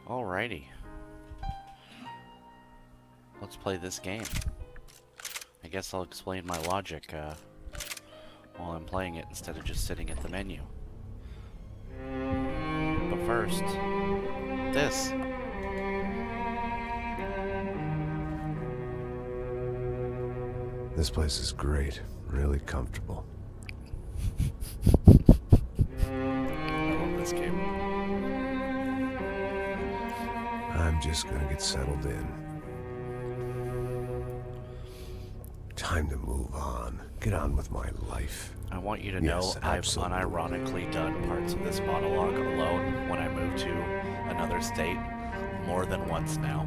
Alrighty. Let's play this game. I guess I'll explain my logic while I'm playing it instead of just sitting at the menu. But first, this. This place is great. Really comfortable. I love this game. I'm just gonna get settled in. Time to move on. Get on with my life. I want you to Yes, know I've absolutely. unironically done parts of this monologue alone when I moved to another state more than once now.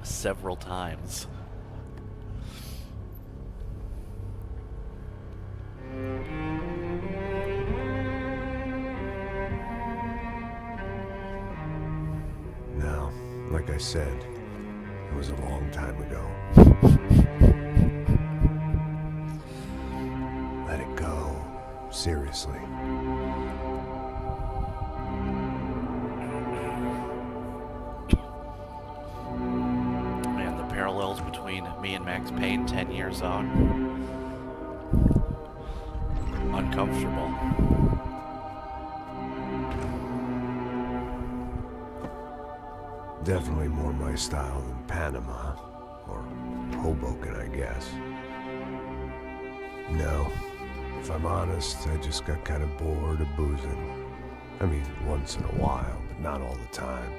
Several times. Now, like I said, it was a long time ago. Let it go. Seriously. Man, the parallels between me and Max Payne 10 years on. Uncomfortable. Definitely more my style than Panama. Or Hoboken, I guess. No, if I'm honest, I just got kind of bored of boozing. I mean, once in a while, but not all the time.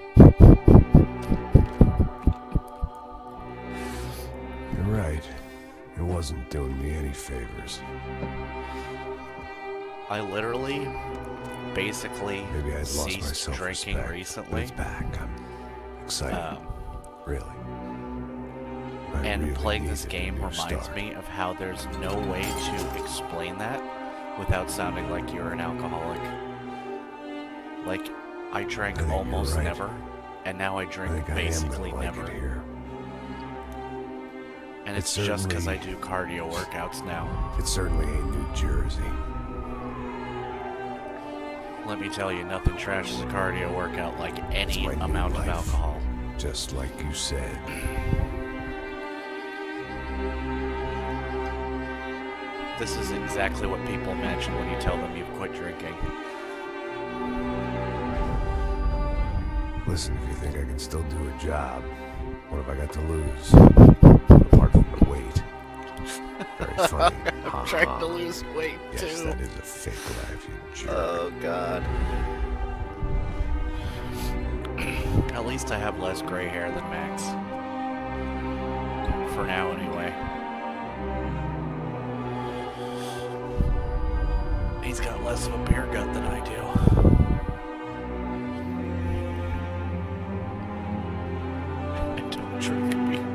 You're right. It wasn't doing me any favors. I literally, basically, Maybe I'd lost my ceased self-respect. drinking But recently. it's back. I'm excited. Really. I And really playing this needed a game new reminds start. me of how there's no way to explain that without sounding like you're an alcoholic. Like, I drank I think you're almost right. never, and now I I drink think I am basically gonna like never. it here. And It's it's just because I certainly- do cardio workouts now. It certainly ain't New Jersey. Let me tell you, nothing trashes a cardio workout like any my new amount of life. alcohol. Just like you said. This is exactly what people imagine when you tell them you've quit drinking. Listen, if you think I can still do a job, what have I got to lose? Apart from the weight. Very funny. I'm trying to lose weight Yes, too. that is a fake laugh, you jerk. Oh god. At least I have less gray hair than Max. For now, anyway. He's got less of a beer gut than I do. I don't drink beer.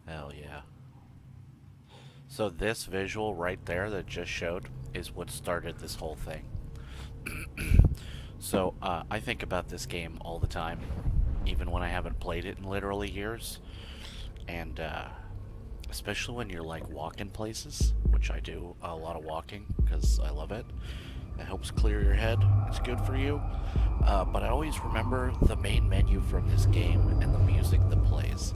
Hell yeah. So this visual right there that just showed is what started this whole thing. So I think about this game all the time, even when I haven't played it in literally years. And especially when you're like walking places, which I do a lot of walking because I love it. It helps clear your head. It's good for you. But I always remember the main menu from this game and the music that plays.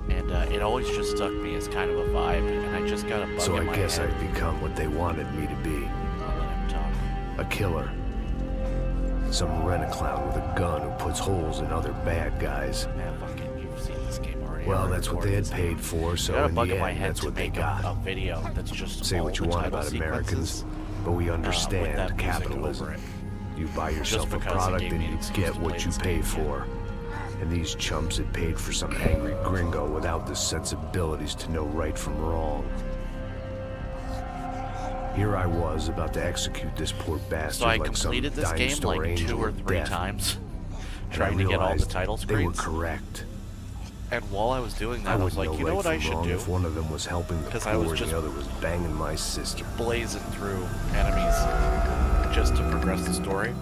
And it always just struck me as kind of a vibe, and I just got a bug So in I my guess head. I've become what they wanted me to be. I'll let him talk. A killer. Some rent-a-clown with a gun who puts holes in other bad guys. Man, fuck it, you've seen this game already. Well, I that's what they had recorded paid for, this. so I got a in bug the in my end, head that's to what they make got. a video that's just Say all what you the want title about Americans, sequences, but we with understand that music capitalism. over it. You buy yourself a because it product gave and me an you excuse get to what play you this pay game for. And these chumps had paid for some angry gringo without the sensibilities to know right from wrong. Here I was about to execute this poor bastard So I like some completed this game dinosaur like 2 angel or of 3 death. times, And trying I to get all the realized title they were screens. correct. And while I was doing that, I I wouldn't was like, know you know right what I from should wrong do? if one of them was helping the 'Cause I poor was and just the other was banging my sister. Blazing through enemies just to progress the story.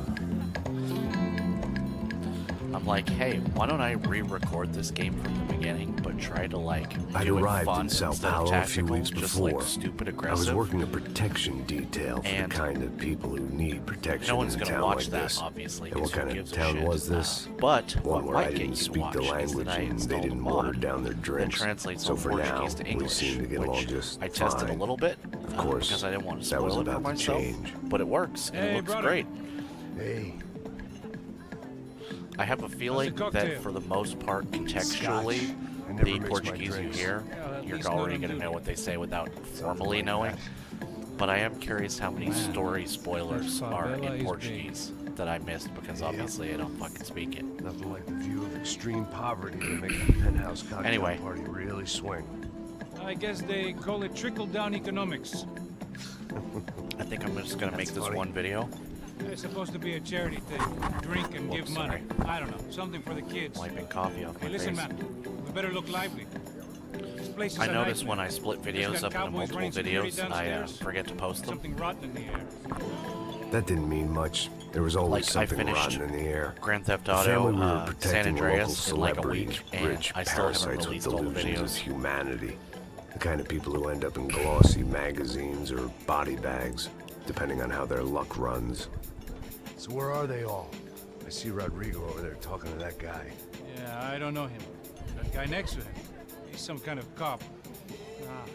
I'm like, hey, why don't I re-record this game from the beginning, but try to like I'd do it arrived fun in Sao instead of Paulo a few tactical, weeks just before. like stupid I was aggressive. working a protection detail for the And kind of people who need protection No one's in a gonna town watch like that, this. obviously. And what 'cause who kind of gives a town shit? was this? But One what where I might get didn't you to speak watch the is language that I and they installed a didn't water mod down their that drinks. translates So from for now, Portuguese to we English, seem to get along which just I tested fine. a little bit Of course, because I didn't want to that was spoil it for about to myself. change. But it works and Hey, it looks brother. great. Hey, I have a feeling cocktail? that for the most part, contextually, Scotch. I never the mix my Portuguese you drinks. hear, Yeah, at you're least already not going to on know duty. what they say without formally like knowing. that. But I am curious how many story spoilers That are favela in is Portuguese that I missed because obviously I don't fucking speak it. Nothing like the view of extreme poverty to make the penthouse cocktail Anyway. party really swing. I guess they call it trickle-down economics. I think I'm just going to make this funny. one video. It's supposed to be a charity thing. Drink and give Whoops, money. I don't know, something for the kids. Wiping coffee off Hey, my listen, face. man. We better look lively. This place is I a notice nightmare. when I split There's videos got up into cowboys multiple running security videos, I downstairs. forget to post them. Something rotten in the air. That didn't mean much. There was always Like, I something finished rotten in the air. Grand Theft The Auto, family we were San protecting were Andreas in local like a celebrities, week, and rich I still haven't parasites with released all the delusions of videos. humanity. The kind of people who end up in glossy magazines or body bags, depending on how their luck runs. So where are they all? I see Rodrigo over there talking to that guy. Yeah, I don't know him. That guy next to him. He's some kind of cop.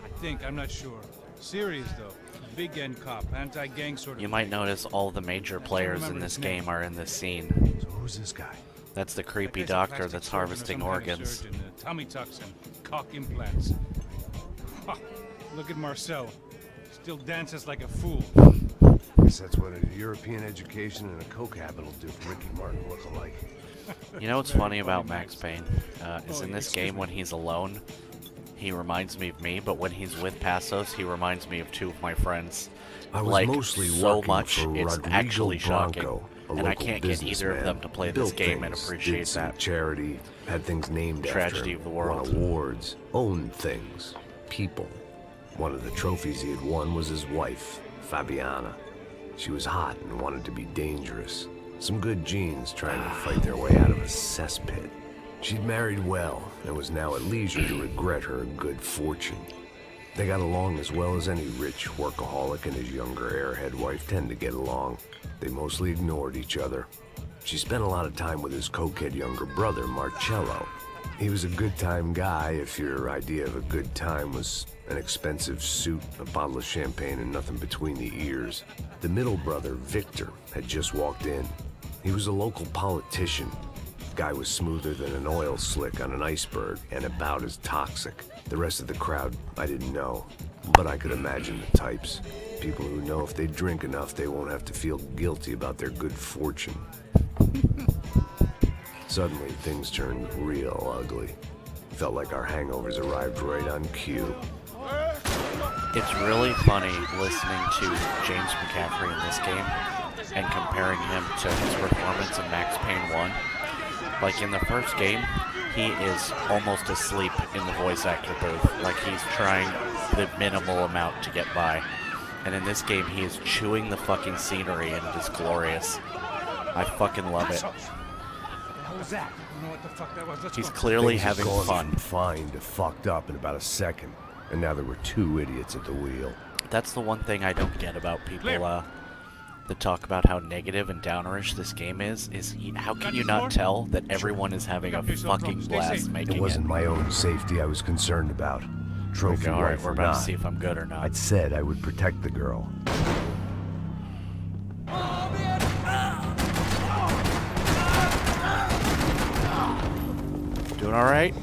I think, I'm not sure. Serious, though. Big end cop, anti-gang sort of You might thing. notice all the major players in remember this his name. game are in this scene. So who's this guy? That's the That creepy guy's a doctor plastic that's surgeon or harvesting some kind of organs. surgeon, tummy tucks and cock implants. Ha, look at Marcel. Still dances like a fool. Guess that's what a European education and a coke habit will do for Ricky Martin look-alike. You know what's Very funny about funny, Max Max. Payne? Is Oh, in this excuse game me. when he's alone, he reminds me of me, but when he's with Passos, he reminds me of 2 of my friends. I was Like, mostly so working much, for it's Rodrigo actually shocking. Bronco, a And I local can't get either of businessman. them to play this Built game and things, appreciate did some that. charity, had things named Tragedy after him, of the world. won awards, owned things, people. One of the trophies he had won was his wife, Fabiana. She was hot and wanted to be dangerous. Some good genes trying to fight their way out of a cesspit. She'd married well and was now at leisure to regret her good fortune. They got along as well as any rich workaholic and his younger airhead wife tend to get along. They mostly ignored each other. She spent a lot of time with his cokehead younger brother, Marcello. He was a good-time guy if your idea of a good time was an expensive suit, a bottle of champagne, and nothing between the ears. The middle brother, Victor, had just walked in. He was a local politician. Guy was smoother than an oil slick on an iceberg and about as toxic. The rest of the crowd, I didn't know, but I could imagine the types. People who know if they drink enough, they won't have to feel guilty about their good fortune. Suddenly, things turned real ugly. Felt like our hangovers arrived right on cue. It's really funny listening to James McCaffrey in this game and comparing him to his performance in Max Payne 1. Like in the first game, he is almost asleep in the voice actor booth. Like he's trying the minimal amount to get by. And in this game, he is chewing the fucking scenery and it is glorious. I fucking love it. What the hell was that? I don't know what the fuck that was. Let's He's go. clearly Things had having gone fun. from fine to fucked up in about a second, and now there were 2 idiots at the wheel. That's the one thing I don't get about people Clear. that talk about how negative and downerish this game is how can you not tell that everyone is having a Pick up yourself, fucking Tom. Stay blast safe. making It wasn't my own safety I was concerned about. Trophy Okay, alright, wife we're or about not. to see if I'm good or not. I'd said I would protect the girl. Doing alright?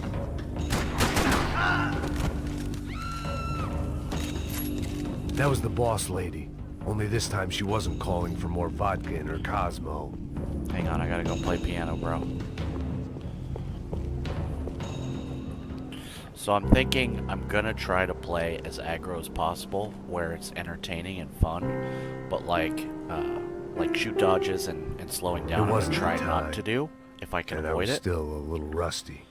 That was the boss lady. Only this time she wasn't calling for more vodka in her Cosmo. Hang on, I gotta go play piano, bro. So I'm thinking I'm gonna try to play as aggro as possible, where it's entertaining and fun, but like shoot dodges and slowing down, I'm gonna try not to do if I can and I avoid was it. still a little rusty.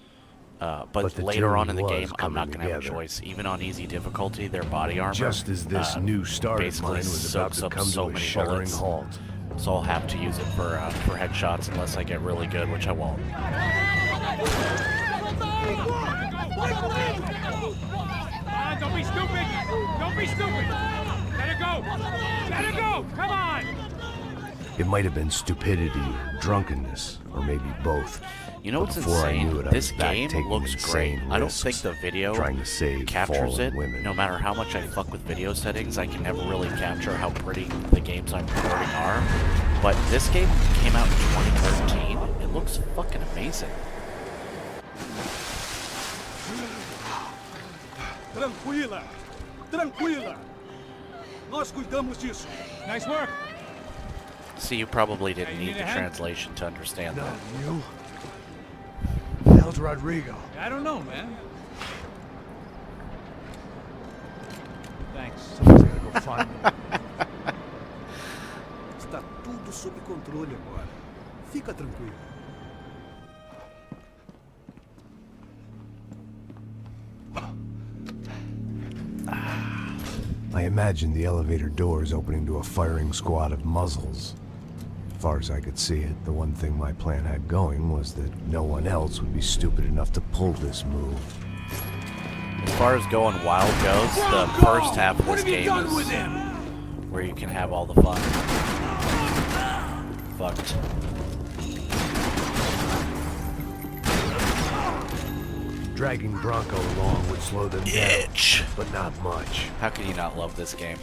But the later on journey in the was game, I'm not coming gonna have a together. choice. Even on easy difficulty, their body armor Just as this new start of basically mine was about soaks to up come so to a many shuddering bullets. halt. So I'll have to use it for headshots unless I get really good, which I won't. Don't be stupid! Don't be stupid! Let it go! Let it go! Come on! It might have been stupidity or drunkenness, or maybe both. You know But what's before I knew insane? it, I This was back game taking looks great. insane I don't think risks, the video trying to save captures fallen it. women. No matter how much I fuck with video settings, I can never really capture how pretty the games I'm recording are. But this game came out in 2013. It looks fucking amazing. Tranquila! Tranquila! Nós cuidamos disso. Nice work! See, you probably didn't you need need the a hand? translation to understand that. You? The hell's Rodrigo? I don't know, man. Thanks. Someone's gotta go find him. Está tudo sob controle agora. Fica tranquilo. I imagined the elevator doors opening to a firing squad of muzzles. As far as I could see it, the one thing my plan had going was that no one else would be stupid enough to pull this move. As far as going wild goes, the first half of this game is where you can have all the fun. Fucked. Dragging Bronco along would slow them down, Itch. but not much. How can you not love this game?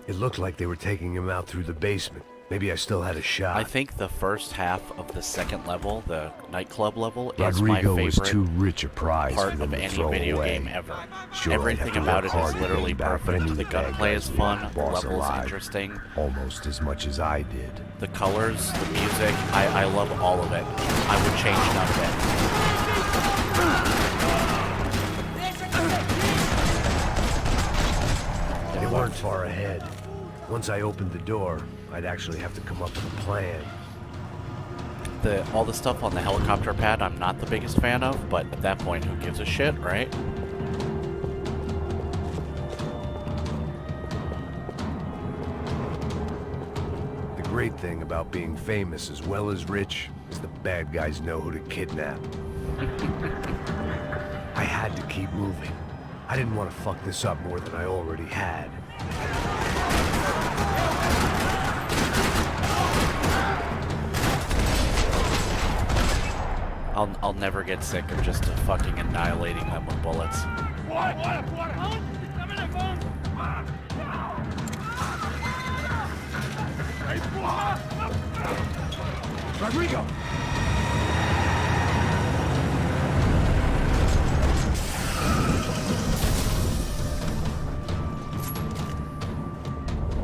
It looked like they were taking him out through the basement. Maybe I still had a shot. I think the first half of the second level, the nightclub level, is my Rodrigo favorite was too rich a prize part for them of to any throw video away. game ever. Sure, I'd Everything have to about work it is hard to literally get back, but I perfect. knew The bad gunplay guys is would fun, want the the boss level's alive. interesting, Almost as much as I did. the colors, the music, I love all of it. I would change none of it. They weren't far ahead. Once I opened the door, I'd actually have to come up with a plan. All the stuff on the helicopter pad I'm not the biggest fan of, but at that point, who gives a shit, right? The great thing about being famous as well as rich is the bad guys know who to kidnap. I had to keep moving. I didn't want to fuck this up more than I already had. I'll never get sick of just fucking annihilating them with bullets. Rodrigo!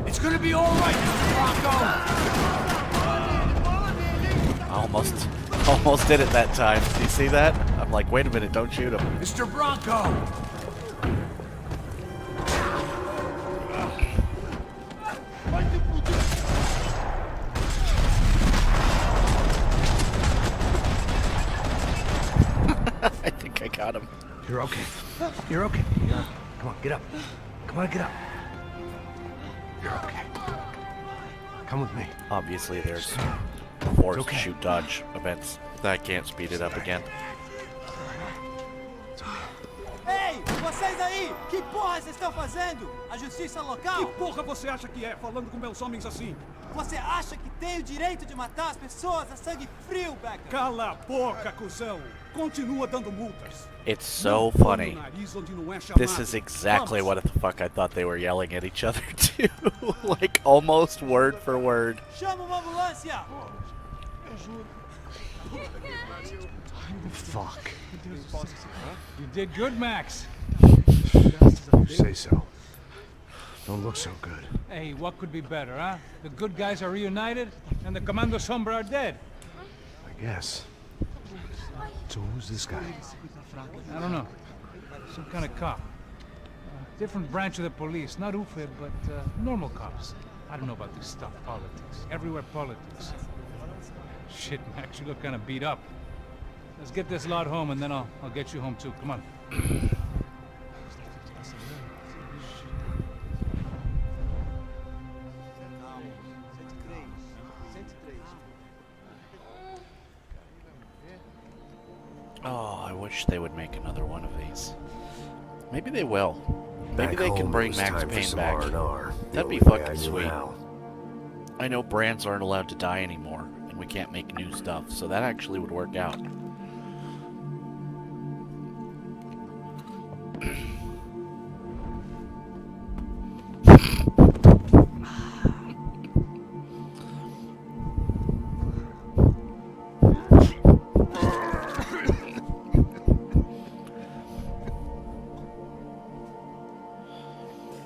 It's gonna be all right, Mr. Bronco! Almost did it that time. Do you see that? I'm like, wait a minute, don't shoot him. Mr. Bronco! I think I got him. You're okay. You're okay. Come on, get up. Come on, get up. You're okay. Come with me. Obviously, there's forced okay. shoot dodge events. I can't speed it up again. Ei, vocês aí! Que porra vocês estão fazendo? A justiça Que local? porra você acha que é, falando com meus homens assim? Você acha que tem o direito de matar as pessoas a sangue frio, Becker? Cala a boca, cuzão! Continua dando multas. It's so Não põe funny. o nariz onde não é This chamado. is exactly Vamos. what the fuck I thought they were yelling at each other too. Like, almost word for word. Chama uma ambulância! Fuck. You did good, Max. You say so. Don't look so good. Hey, what could be better, huh? The good guys are reunited, and the Commando Sombra are dead. I guess. So who's this guy? I don't know. Some kind of cop. Different branch of the police. Not UFE, but normal cops. I don't know about this stuff. Politics. Everywhere politics. Shit, Max, you look kind of beat up. Let's get this lot home, and then I'll get you home too. Come on. Oh, I wish they would make another one of these. Maybe they will. Maybe Back they can home, bring it was Max time for Payne some back. R&R, the That'd be only way I fucking knew sweet. how. I know brands aren't allowed to die anymore, and we can't make new stuff, so that actually would work out.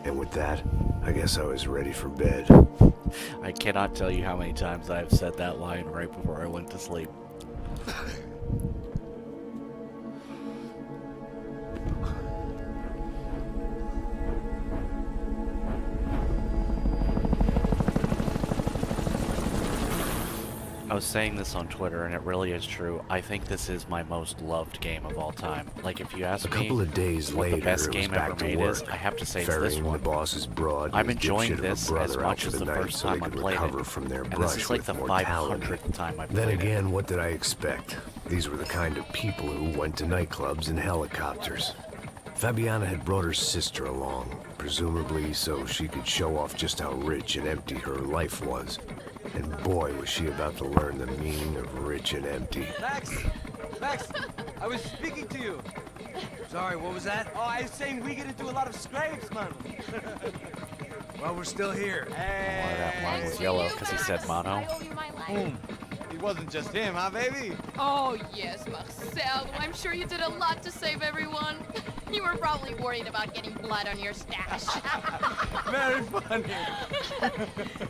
And with that, I guess I was ready for bed. I cannot tell you how many times I've said that line right before I went to sleep. I was saying this on Twitter, and it really is true. I think this is my most loved game of all time. Like, if you ask A me couple of days what later, the best it was game back ever to made work. is, I have to say it's ferrying this the one. boss's broad. I'm and his enjoying dipshit of a this as brother out much for as the night first so they time I could played recover it. from their And this brush is like with the mortality. 500th time I've Then played it. again, what did I expect? These were the kind of people who went to nightclubs in helicopters. Fabiana had brought her sister along, presumably so she could show off just how rich and empty her life was. And boy, was she about to learn the meaning of rich and empty. Max! Max! I was speaking to you. Sorry, what was that? Oh, I was saying we get to do a lot of scrapes, man. Well, we're still here. Why that line was yellow, because he said mono. I owe you my life. Boom. It wasn't just him, huh, baby? Oh, yes, Marcel. I'm sure you did a lot to save everyone. You were probably worried about getting blood on your stash. Very funny.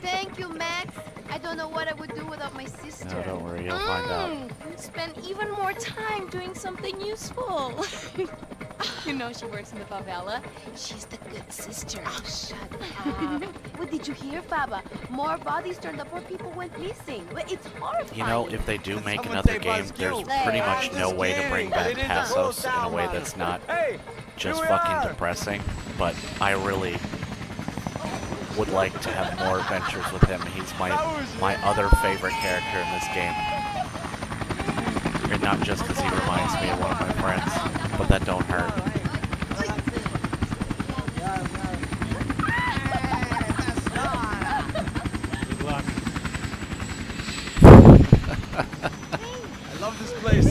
Thank you, Max. I don't know what I would do without my sister. No, don't worry, you'll find out. You'd spend even more time doing something useful. You know she works in the favela. She's the good sister. Oh, shut up. What did you hear, Baba? More bodies turned up, more people went missing. Well, it's horrifying. You know, if they do make Someone another say game, Buzzkill. there's Hey, pretty I'm much no just way to kidding. bring back It is a whole Passos in a town, way man. that's not Hey, just here we fucking are. depressing. But I really would like to have more adventures with him. He's my other favorite character in this game. And not just because he reminds me of one of my friends, but that don't hurt. Good luck. I love this place.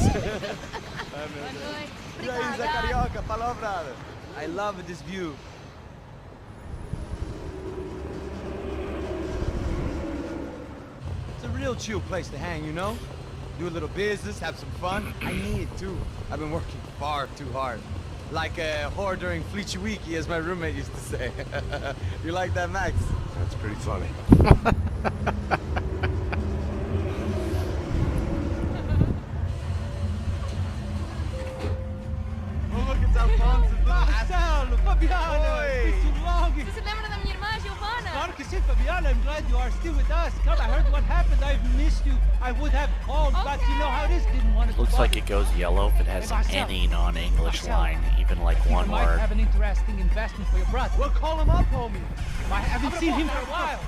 E aí, Zé Carioca, palavra. I love this view. It's a real chill place to hang, you know? Do a little business, have some fun. I need it too. I've been working far too hard. Like a whore during Fleechy Weeky, as my roommate used to say. You like that, Max? That's pretty funny. Oh, look, it's Alfonso's little Marcelo, Fabiana, Oi. it's been too long. Você se lembra da minha irmã, Giovanna? Claro que sim, Fabiana. I'm glad you are still with us. Come, I heard what happened. I've missed you. I would have called, but you know how it is. Didn't want to. Looks bother like it goes yellow if it has Hey, Marcel. any non-English Marcel. line, even like you one might word. have an interesting investment for your brother. We'll call him up, homie. I haven't seen him for a while.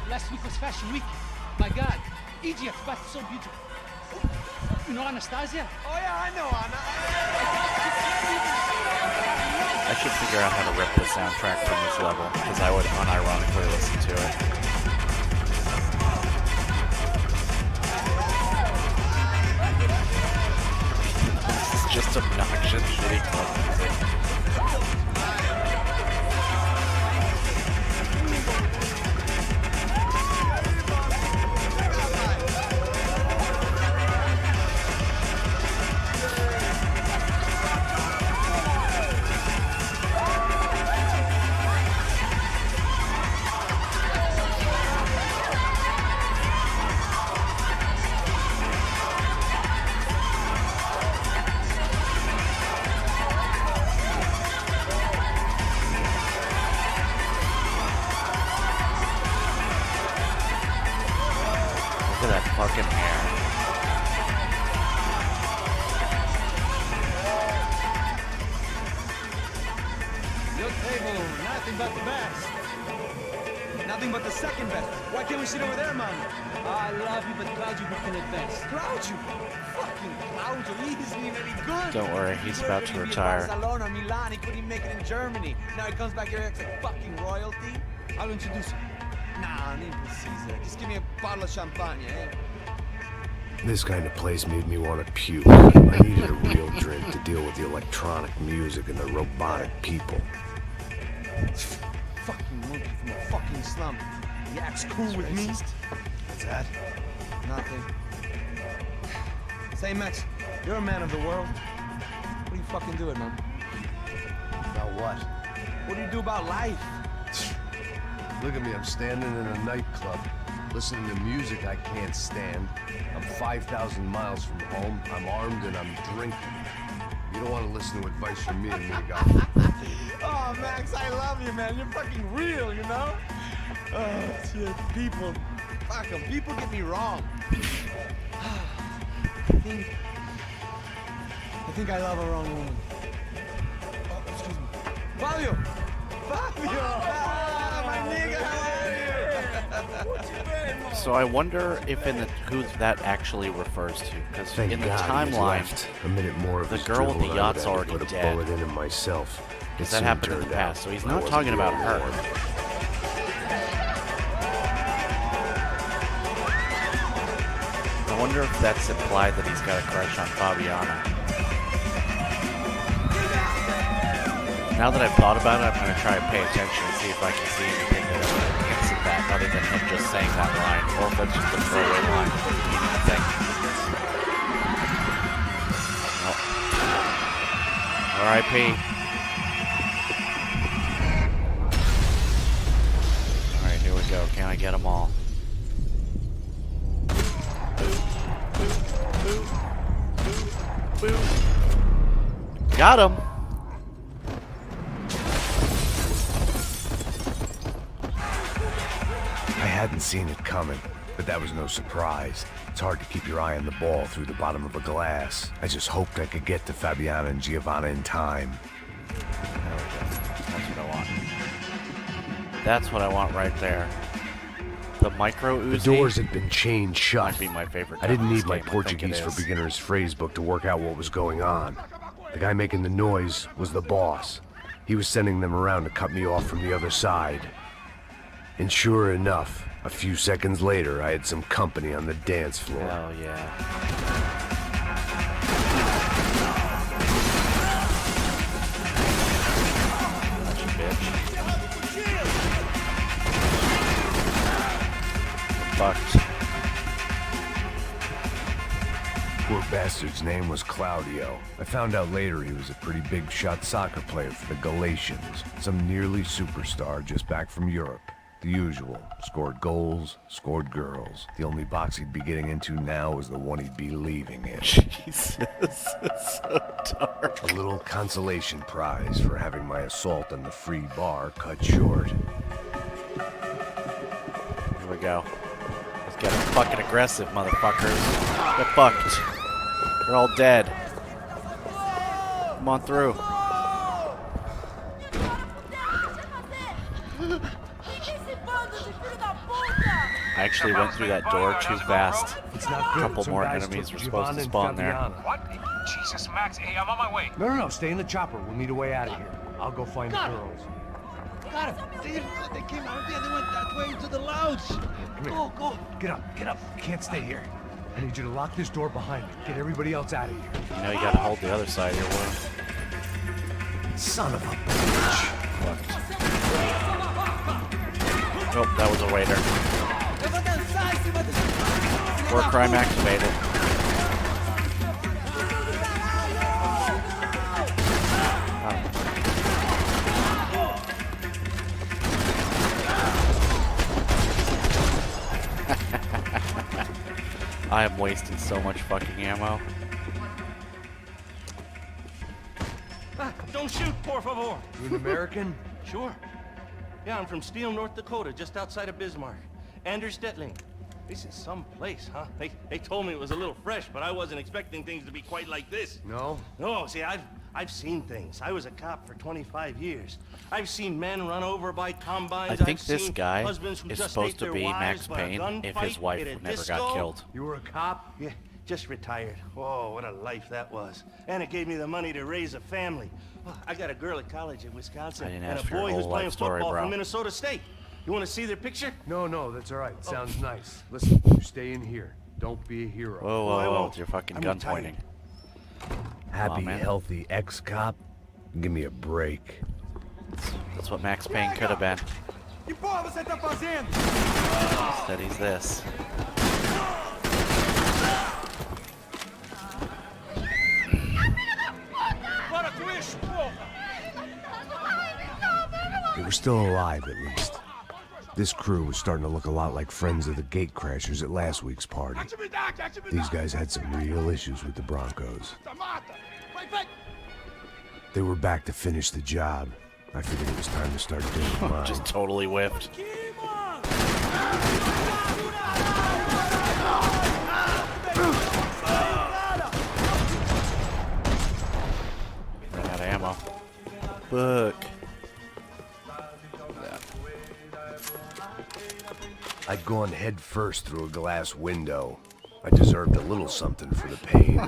Last week was Fashion Week. My God, Egypt, but so beautiful. You know Anastasia? Oh, yeah, I know, Anna. I should figure out how to rip the soundtrack from this level, because I would unironically listen to it. This is just obnoxious, shitty club music. fucking hair. Your table, nothing but the best. Nothing but the second best. Why can't we sit over there, man? I love you, but glad you booked in advance. Claudio! Fucking Claudio, he isn't even any good. Don't worry, he's He about could've to been retire. Barcelona, Milan, he couldn't even make it in Germany. Now he comes back here acts like fucking royalty. I'll introduce you. Nah, name Caesar. Just give me a bottle of champagne, eh? This kind of place made me want to puke. I needed a real drink to deal with the electronic music and the robotic people. Fucking monkey from a fucking slum. He acts cool with me. What's that? Nothing. Say, Max, you're a man of the world. What do you fucking do it, man? About what? What do you do about life? Look at me, I'm standing in a nightclub, listening to music I can't stand. I'm 5,000 miles from home, I'm armed, and I'm drinking. You don't want to listen to advice from me, amigo. Oh, Max, I love you, man. You're fucking real, you know? Oh, shit, people. Fuck 'em. People get me wrong. I think I love a wrong woman. Oh, excuse me. Fabio! Fabio! Ah, my nigga, how are you? So I wonder if who that actually refers to, because Thank in the God he's timeline, left. A minute more of the his girl with the drivel and I yacht's would have already put a dead. bullet in him myself. because It that soon happened in the turned past. out So he's I not wasn't talking the about only her. one. I wonder if that's implied that he's got a crush on Fabiana. Now that I've thought about it, I'm going to try and pay attention and see if I can see anything that hints at that, other than him just saying that line, or if that's just a throwaway line. Meaning a thing. Nope. R.I.P. Alright, here we go. Can I get them all? Got him! I hadn't seen it coming, but that was no surprise. It's hard to keep your eye on the ball through the bottom of a glass. I just hoped I could get to Fabiana and Giovanna in time. There we go. That's what I want. That's what I want right there. The micro Uzi. The doors had been chained shut. Might be my favorite. I didn't gun in need this my game. I think Portuguese it for is. Beginners phrase book to work out what was going on. The guy making the noise was the boss. He was sending them around to cut me off from the other side. And sure enough, a few seconds later, I had some company on the dance floor. Hell yeah. Such a bitch. Fucked. Poor bastard's name was Claudio. I found out later he was a pretty big shot soccer player for the Galatians. Some nearly superstar just back from Europe. The usual. Scored goals, scored girls. The only box he'd be getting into now was the one he'd be leaving in. Jesus, it's so dark. A little consolation prize for having my assault on the free bar cut short. Here we go. Let's get fucking aggressive, motherfuckers. Get fucked. You're all dead. Come on through. I actually went through that door too fast. It's not A good. couple Some more guys enemies took were supposed to Giovanna and spawn there. Fabiana. What? Jesus, Max. Hey, I'm on my way. No, stay in the chopper. We'll need a way out of here. I'll go find the girls. Got him. They came out there. They went that way into the lounge. Come here. Go. Get up. You can't stay here. I need you to lock this door behind me. Get everybody else out of here. You know you gotta hold the other side here, Will. Son of a bitch. Nope, that was a waiter. War crime activated. I am wasting so much fucking ammo. Don't shoot, por favor. You an American? Sure. Yeah, I'm from Steele, North Dakota, just outside of Bismarck. Anders Stetling. This is some place, huh? They told me it was a little fresh, but I wasn't expecting things to be quite like this. No? No, see, I've seen things. I was a cop for 25 years. I've seen men run over by combines. I think I've this seen guy husbands who is just supposed ate to their be wives Max by a Payne if his gunfight wife at a never disco. got killed. You were a cop? Yeah, just retired. Oh, what a life that was. And it gave me the money to raise a family. Oh, I got a girl at college in Wisconsin I didn't and ask a for your boy who's whole playing life story, football bro. from Minnesota State. You want to see their picture? No, that's all right. Sounds nice. Listen, you stay in here. Don't be a hero. Whoa, I whoa, whoa, won't. with your fucking I'm gun retired. pointing. Happy, man. healthy ex-cop? Give me a break. That's what Max Payne could have been. Que porra você tá fazendo? Instead, he's this. Para com isso, porra! They were still alive, at least. This crew was starting to look a lot like friends of the gatecrashers at last week's party. These guys had some real issues with the Broncos. They were back to finish the job. I figured it was time to start doing mine. Just totally whiffed. Ran out of ammo. Book. I'd gone head first through a glass window. I deserved a little something for the pain.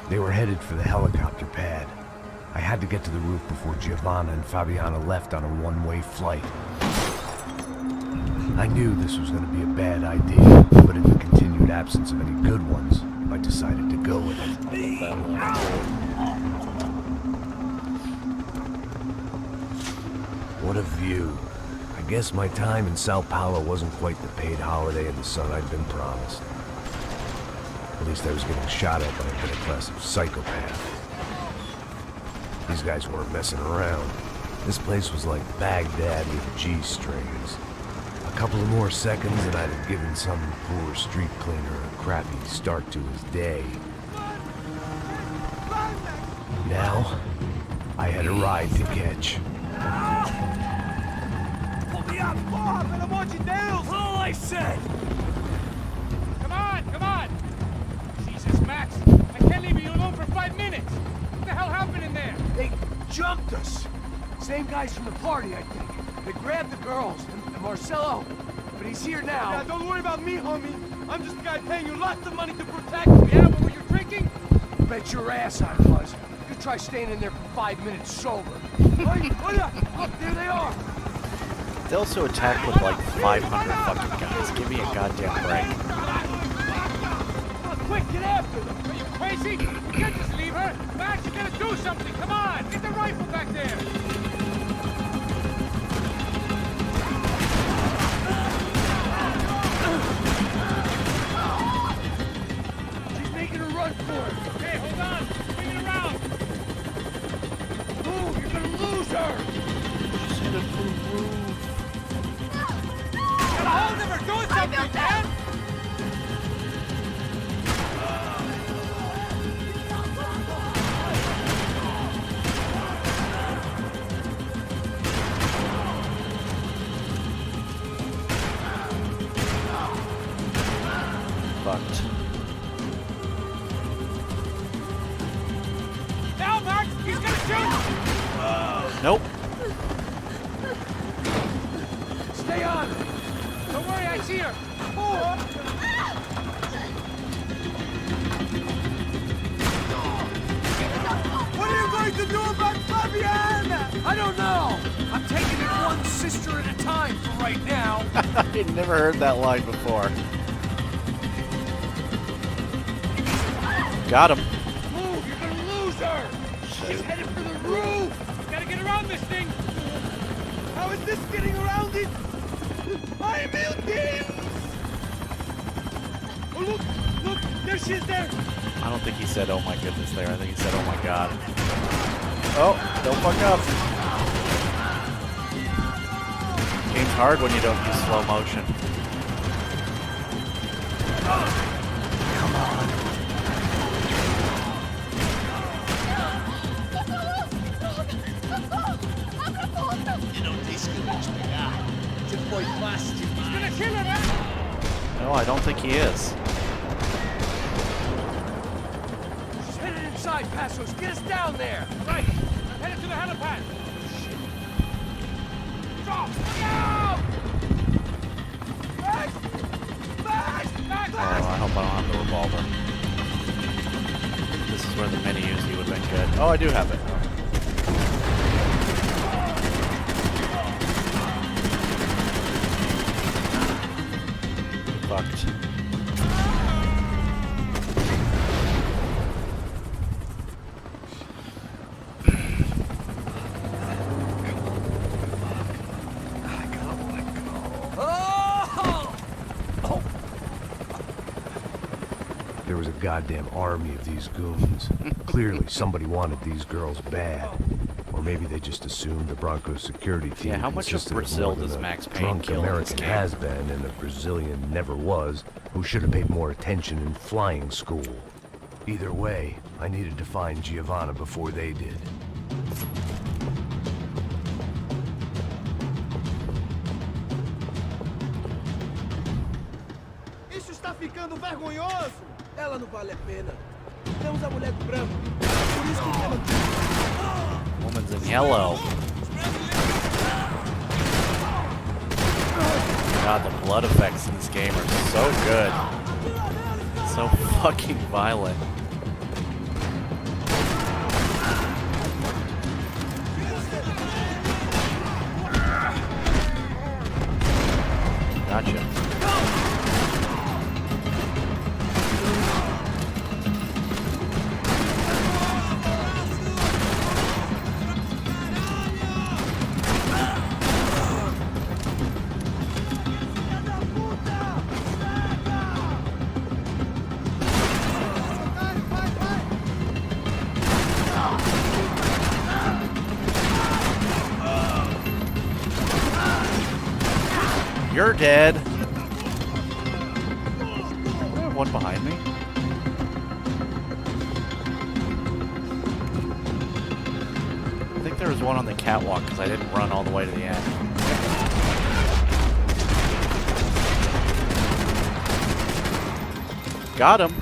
They were headed for the helicopter pad. I had to get to the roof before Giovanna and Fabiana left on a one-way flight. I knew this was going to be a bad idea, but in the continued absence of any good ones, I decided to go with it. What a view. I guess my time in Sao Paulo wasn't quite the paid holiday in the sun I'd been promised. At least I was getting shot at by a middle-class psychopath. These guys weren't messing around. This place was like Baghdad with G-strings. A couple of more seconds and I'd have given some poor street cleaner a crappy start to his day. Now, I had a ride to catch. Porra, pelo amor de Deus! All I said! Come on! Jesus, Max, I can't leave you alone for 5 minutes. What the hell happened in there? They jumped us. Same guys from the party, I think. They grabbed the girls and Marcelo, but he's here now. Yeah, don't worry about me, homie. I'm just a guy paying you lots of money to protect you. Yeah, but were you drinking? Bet your ass I was. You try staying in there for 5 minutes sober. Hey, look, there they are. They also attack with like 500 fucking guys. Give me a goddamn break. Oh, quick, get after them. Are you crazy? You can't just leave her. Max, you gotta do something. Come on, get the rifle back there. She's making a run for it. Okay, hold on. Bring it around. Move, you're gonna lose her. Get a hold of her. Do something, man. Fucked. Now, Max, he's gonna shoot. Nope. Stay on. Don't worry, I see her. What are you going to do about Fabiana? I don't know. I'm taking it one sister at a time for right now. I'd never heard that line before. Got him. Move, you're gonna lose her. She's headed for the roof. Gotta get around this thing. How is this getting around it? I'm in. Oh, look, there she is there. I don't think he said, oh my goodness there. I think he said, oh my god. Oh, don't fuck up. Game's hard when you don't use slow motion. Come on. You know, this could reach me out. It's a boy plastic. He's gonna kill her, man. No, I don't think he is. Just headed inside, Passos. Get us down there. Right. I'm headed to the helipad. Stop! Max! Max! Max! Oh, I hope I don't have the revolver. This is where the mini Uzi would have been good. Oh, I do have it. Fucked. There was a goddamn army of these goons. Clearly, somebody wanted these girls bad. Or maybe they just assumed the Broncos security team Yeah, how much of consisted Brazil more than does a Max Payne drunk kill in this American game? has-been and a Brazilian never was, who should have paid more attention in flying school. Either way, I needed to find Giovanna before they did. Isso está ficando vergonhoso! Ela não vale a pena. Temos a mulher do branco. Por isso que temos... Woman's in yellow. God, the blood effects in this game are so good. So fucking violent. Gotcha. You're dead. I have one behind me. I think there was one on the catwalk because I didn't run all the way to the end. Got him.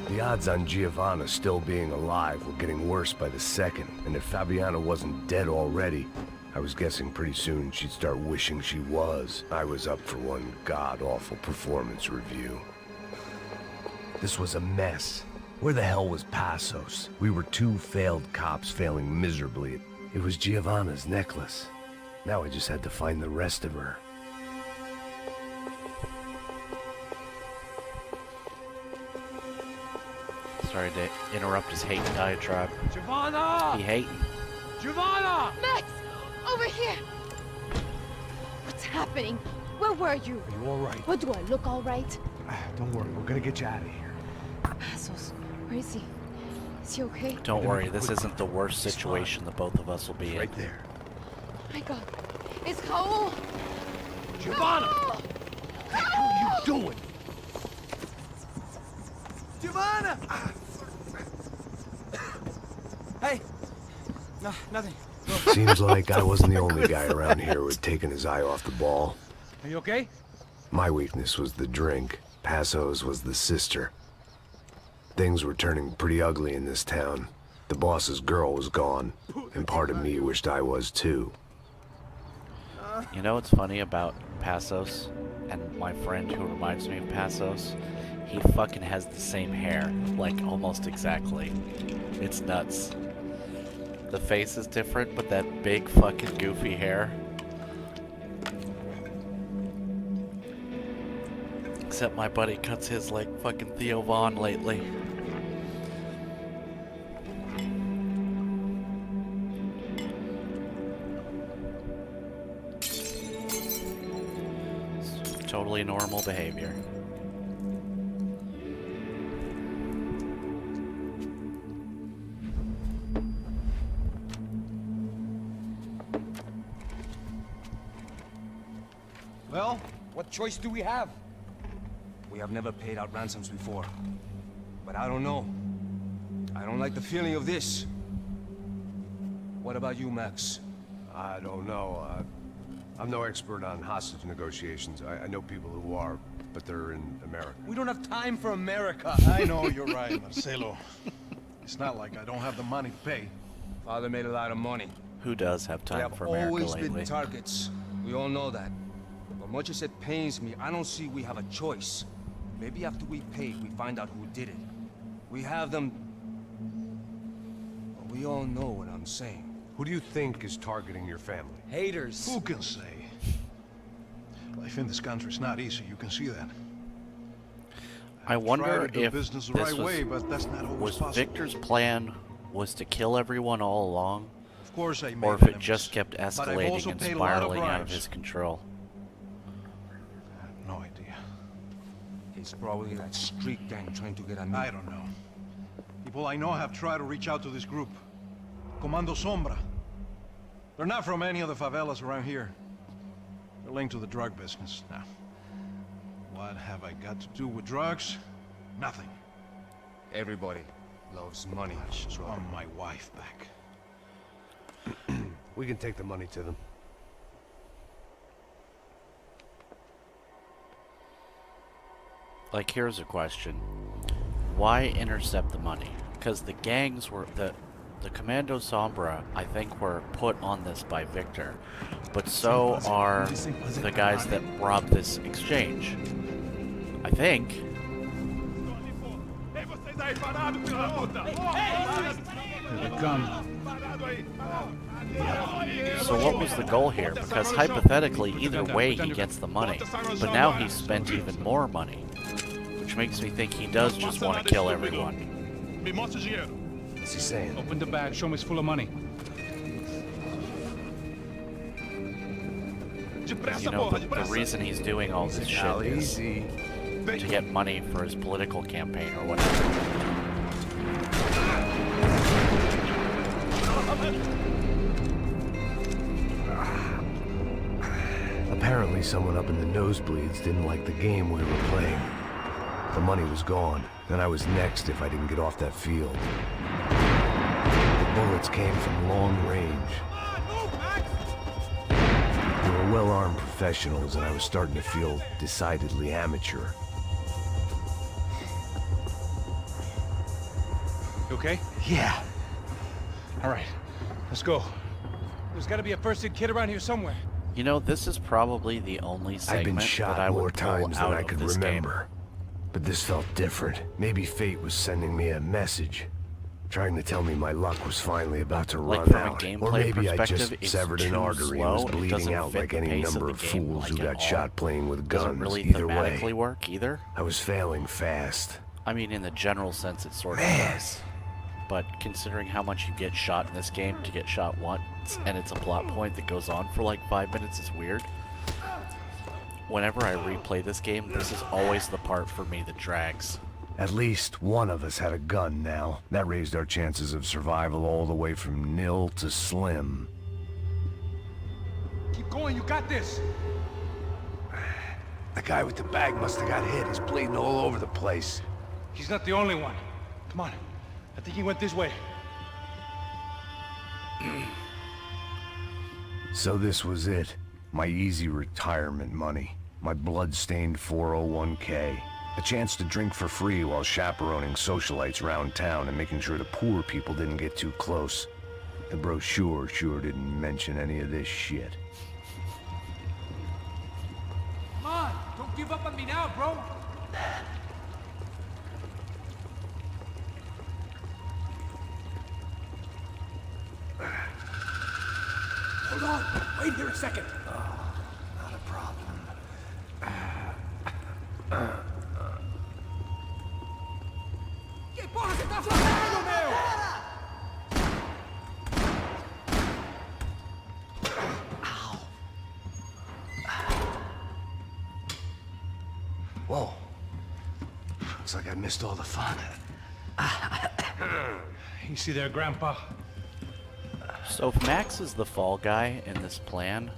The odds on Giovanna still being alive were getting worse by the second, and if Fabiana wasn't dead already, I was guessing pretty soon she'd start wishing she was. I was up for one god-awful performance review. This was a mess. Where the hell was Passos? We were two failed cops failing miserably. It was Giovanna's necklace. Now I just had to find the rest of her. Sorry to interrupt his hate diatribe. Giovanna! He hating. Giovanna! Max! Over here! What's happening? Where were you? Are you all right? What, do I look all right? Don't worry, we're gonna get you out of here. Passos, where is he? Is he okay? Don't worry, this isn't the worst situation the both of us will be in. Right there. Oh my God. It's Raul! Giovanna! Raul! What are you doing? Giovanna! Hey! No, nothing. Seems like I wasn't the only guy around here who had taken his eye off the ball. Are you okay? My weakness was the drink. Passos was the sister. Things were turning pretty ugly in this town. The boss's girl was gone, and part of me wished I was too. You know what's funny about Passos and my friend who reminds me of Passos? He fucking has the same hair, like almost exactly. It's nuts. The face is different, but that big fucking goofy hair. Except my buddy cuts his like fucking Theo Vaughn lately. It's totally normal behavior. Well, what choice do we have? We have never paid out ransoms before. But I don't know. I don't like the feeling of this. What about you, Max? I don't know. I'm no expert on hostage negotiations. I know people who are, but they're in America. We don't have time for America. I know you're right, Marcelo. It's not like I don't have the money to pay. Father made a lot of money. Who does have They time have for America always lately? been targets. We all know that. But much as it pains me, I don't see we have a choice. Maybe after we pay, we find out who did it. We have them... But we all know what I'm saying. Who do you think is targeting your family? Haters. Who can say? Life in this country is not easy, you can see that. I Try wonder to do if business the this right way, but that's not always was possible. Victor's plan was to kill everyone all along, Of course I made or if it enemies, just kept but I've escalating also and paid a lot of spiraling out of bribes. his control. I have no idea. It's probably that street gang trying to get at me. I don't know. People I know have tried to reach out to this group. Comando Sombra. They're not from any of the favelas around here. They're linked to the drug business. Now, what have I got to do with drugs? Nothing. Everybody loves money. I just want my wife back. We can take the money to them. Like, here's a question. Why intercept the money? Because the gangs were... The Commando Sombra, I think, were put on this by Victor. But so are the guys that robbed this exchange. I think. Here they come. So what was the goal here? Because hypothetically, either way, he gets the money. But now he's spent even more money. Which makes me think he does just want to kill everyone. What's he saying? Open the bag, show him it's full of money. You know, the reason he's doing all this shit is Easy. to get money for his political campaign or whatever. Apparently someone up in the nosebleeds didn't like the game we were playing. The money was gone, and I was next if I didn't get off that field. The bullets came from long range. They were well-armed professionals, and I was starting to feel decidedly amateur. You okay? Yeah. All right, let's go. There's gotta be a first aid kit around here somewhere. You know, this is probably the only I've segment been that shot I more would pull times than out I of could this remember. But this felt different. Maybe fate was sending me a message. Trying to tell me my luck was finally about to Like, run from a out. gameplay Or maybe I perspective, just it's severed an too artery and was slow, and it bleeding doesn't out fit like the any pace of number the of game, fools like, who at got all. shot playing with guns. Doesn't really Either thematically way, work either. I was failing fast. I mean, in the general sense, it sort of Man. does. But considering how much you get shot in this game, to get shot once, and it's a plot point that goes on for like 5 minutes is weird. Whenever I replay this game, this is always the part for me that drags. At least one of us had a gun now. That raised our chances of survival all the way from nil to slim. Keep going, you got this. The guy with the bag must have got hit. He's bleeding all over the place. He's not the only one. Come on, I think he went this way. So this was it. My easy retirement money. My blood-stained 401k. A chance to drink for free while chaperoning socialites around town and making sure the poor people didn't get too close. The brochure sure didn't mention any of this shit. Come on, don't give up on me now, bro. Hold on. Wait here a second. Not a problem. Que porra você tá fazendo, meu? Whoa. Looks like I missed all the fun. Easy there, Grandpa. So if Max is the fall guy in this plan,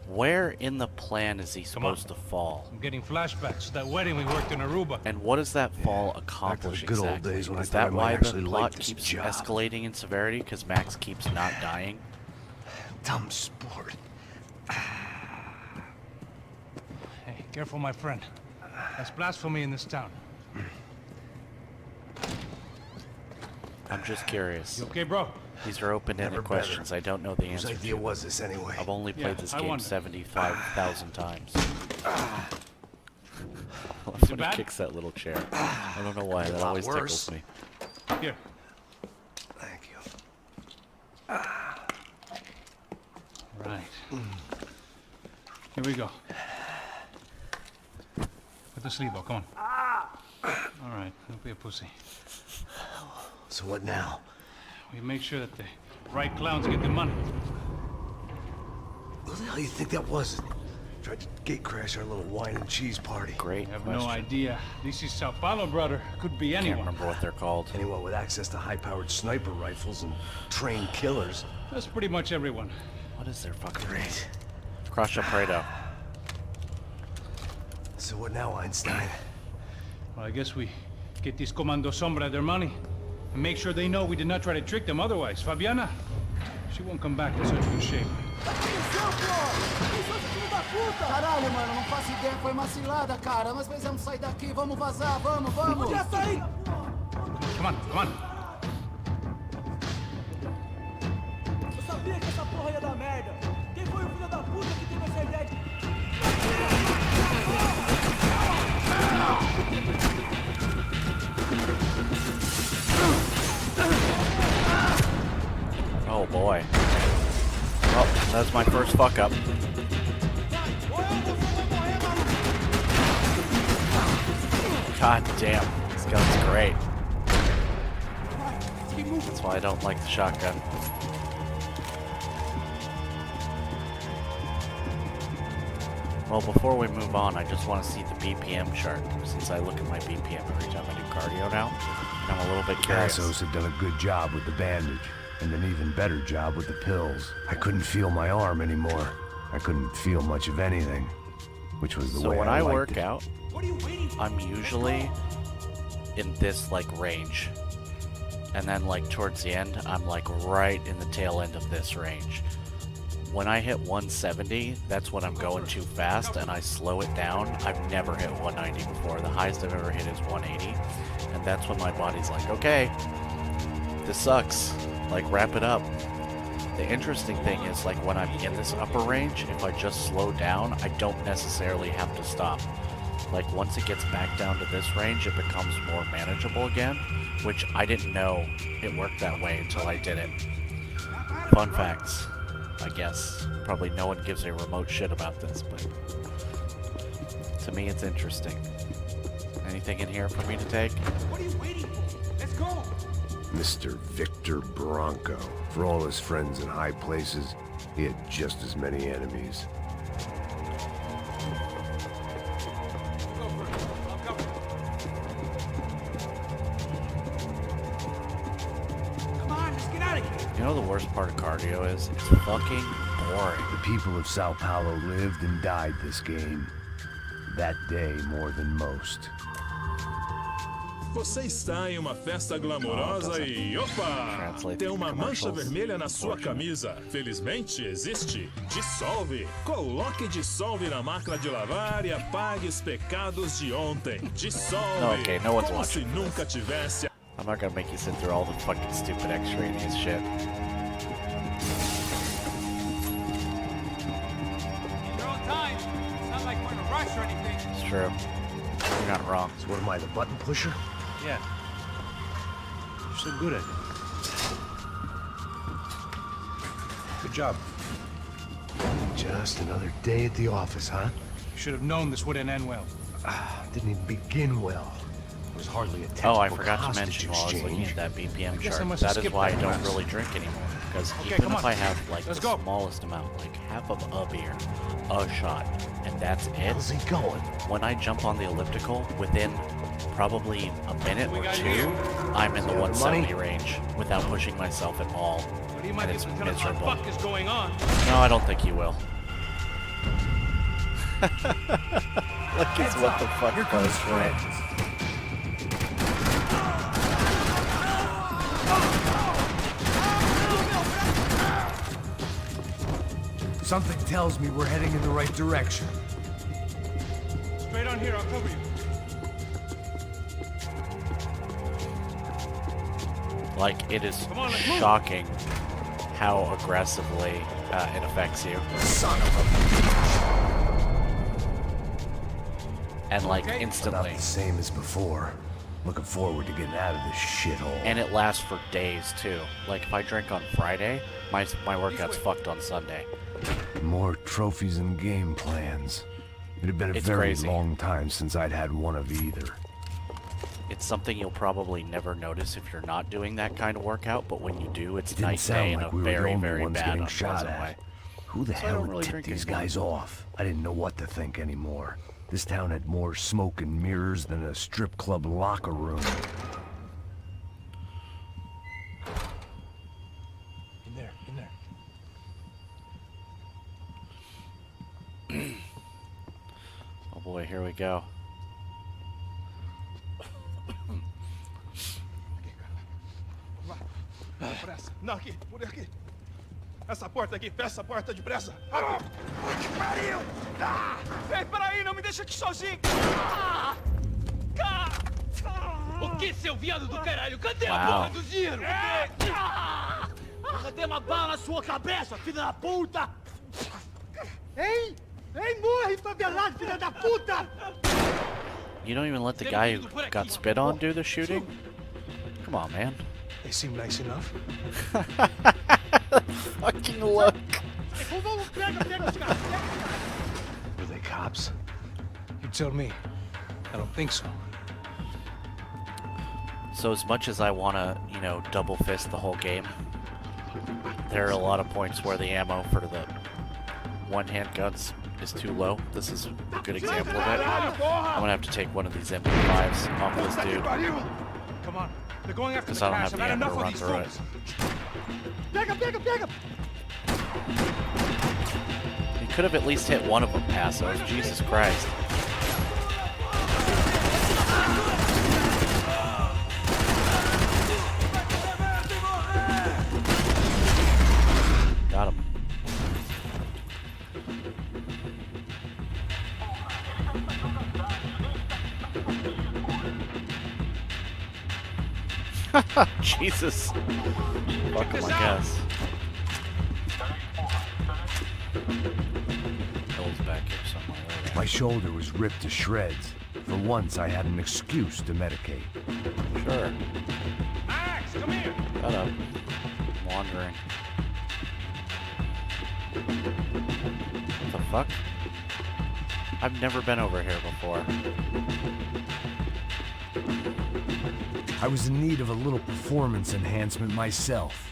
where in the plan is he supposed to fall? I'm getting flashbacks to that wedding we worked in Aruba. And what does that fall accomplish good old exactly? days when I Is thought I that might why the actually like plot this keeps job. escalating in severity? Because Max keeps not dying? Dumb sport. Careful, my friend. That's blasphemy in this town. I'm just curious. You okay, bro? These are open-ended questions. I don't know the Whose answer idea to. was this anyway? I've only played this I game wonder. 75,000 times. I love Is it when bad? he kicks that little chair. I don't know why. That lot always worse. tickles me. Here. Thank you. Right. Here we go. Put the sleeve on, come on. All right, don't be a pussy. So what now? We make sure that the right clowns get the money. Who the hell you think that was? Tried to gate crash our little wine and cheese party. Great I have question. no idea. This is Sao Paulo, brother. Could be Can't anyone. remember what they're called. Anyone with access to high-powered sniper rifles and trained killers. That's pretty much everyone. What is their fucking name? Great. Crush Prado. So what now, Einstein? Well, I guess we get these Comando Sombra their money and make sure they know we did not try to trick them otherwise. Fabiana, she won't come back in such good shape. Caralho, mano, não faço ideia, foi uma cilada, cara. Mas precisamos sair daqui, vamos vazar, vamos, vamos! Podia sair! Come on, come on. Eu sabia que essa porra ia dar merda! Quem foi o filho da puta que teve essa ideia de... Oh boy. Well, that's my first fuck up. God damn, this gun's great. That's why I don't like the shotgun. Well, before we move on, I just want to see the BPM chart, since I look at my BPM every time I do cardio now, and I'm a little bit curious. Assos had done a good job with the bandage, and an even better job with the pills. I couldn't feel my arm anymore. I couldn't feel much of anything, which was the So way when I I liked work it. out, I'm usually in this like range. And then like towards the end, I'm like right in the tail end of this range. When I hit 170, that's when I'm going too fast and I slow it down. I've never hit 190 before. The highest I've ever hit is 180. And that's when my body's like, okay, this sucks. Like, wrap it up. The interesting thing is, like, when I'm in this upper range, if I just slow down, I don't necessarily have to stop. Like, once it gets back down to this range, it becomes more manageable again, which I didn't know it worked that way until I did it. Fun facts, I guess. Probably no one gives a remote shit about this, but to me it's interesting. Anything in here for me to take? What are you waiting for? Let's go! Mr. Victor Bronco. For all his friends in high places, he had just as many enemies. Come on, let's get out of here! You know the worst part of cardio is? It's fucking boring. The people of Sao Paulo lived and died this game. That day more than most. Você está em uma festa glamourosa e opa! Translate Tem uma mancha commercials. vermelha na sua camisa. Felizmente existe. Dissolve. Coloque dissolve na máquina de lavar e apague os pecados de ontem. Dissolve. Okay, no one's Como se watching nunca tivesse. I'm not gonna make you sit through all the fucking stupid extraneous shit. Your own time. It's not like we're in a rush or anything. It's true. You're not wrong. So what am I, the button pusher? Yeah. You're so good at it. Good job. Just another day at the office, huh? You should have known this wouldn't end well. Didn't even begin well. It was hardly a Oh, I textbook forgot to hostage mention while I was looking exchange. at that BPM guess I chart. must have That is skipped why I that don't class. really drink anymore. Because Okay, even come if on. I have like Let's the go. smallest amount, like half of a beer, a shot, and that's it, How's he going? when I jump on the elliptical, within probably a minute We or got two, you. I'm in the You got the 170 money? range without pushing myself at all. What do you mind And it's if we tell us what the miserable. fuck is going on? No, I don't think you will. Look, it's what the fuck Here comes goes Fred. Something tells me we're heading in the right direction. Stay down here, I'll cover you. Like, it is shocking how aggressively it affects you. Son of a... And, like, Not instantly. the same as before. Looking forward to getting out of this shithole. And it lasts for days, too. Like, if I drink on Friday, my workout's fucked on Sunday. More trophies and game plans. It had been a It's very crazy. long time since I'd had one of either. It's something you'll probably never notice if you're not doing that kind of workout, but when you do, it's It didn't night and day sound in like a we were the very, only very ones bad, getting shot unpleasant way. at. Who the So I hell don't would really tip drink these anymore. guys off? I didn't know what to think anymore. This town had more smoke and mirrors than a strip club locker room. In there, in there. Oh boy, here we go. Não, aqui, por aqui. Essa porta aqui, fecha essa porta depressa. Rápido. Que pariu! Ah! Ei, peraí, não me deixa aqui sozinho. Ah! O que, seu viado do caralho? Cadê a Uau. porra do giro? Cadê uma bala na sua cabeça, filha da puta? Ei! Ei, morre, favelado, filha da puta! You don't even let the guy who got spit on do the shooting? Come on, man. They seem nice enough. Fucking look. Were they cops? You tell me. I don't think so. So as much as I want to, you know, double fist the whole game, there are a lot of points where the ammo for the one-hand guns is too low. This is a good example of it. I'm gonna have to take one of these MP5s off this dude. Come on. They're going after Because the I don't cash. have I've the had ammo enough to of run these through it. fools. Pick him, pick him, pick him! You could have at least hit one of them, Passos. Jesus Christ. Got him. Jesus. Fuck him, I guess. Bill's back here somewhere. My shoulder was ripped to shreds. For once, I had an excuse to medicate. Sure. Max, come here! Shut up. Wandering. What the fuck? I've never been over here before. I was in need of a little performance enhancement myself.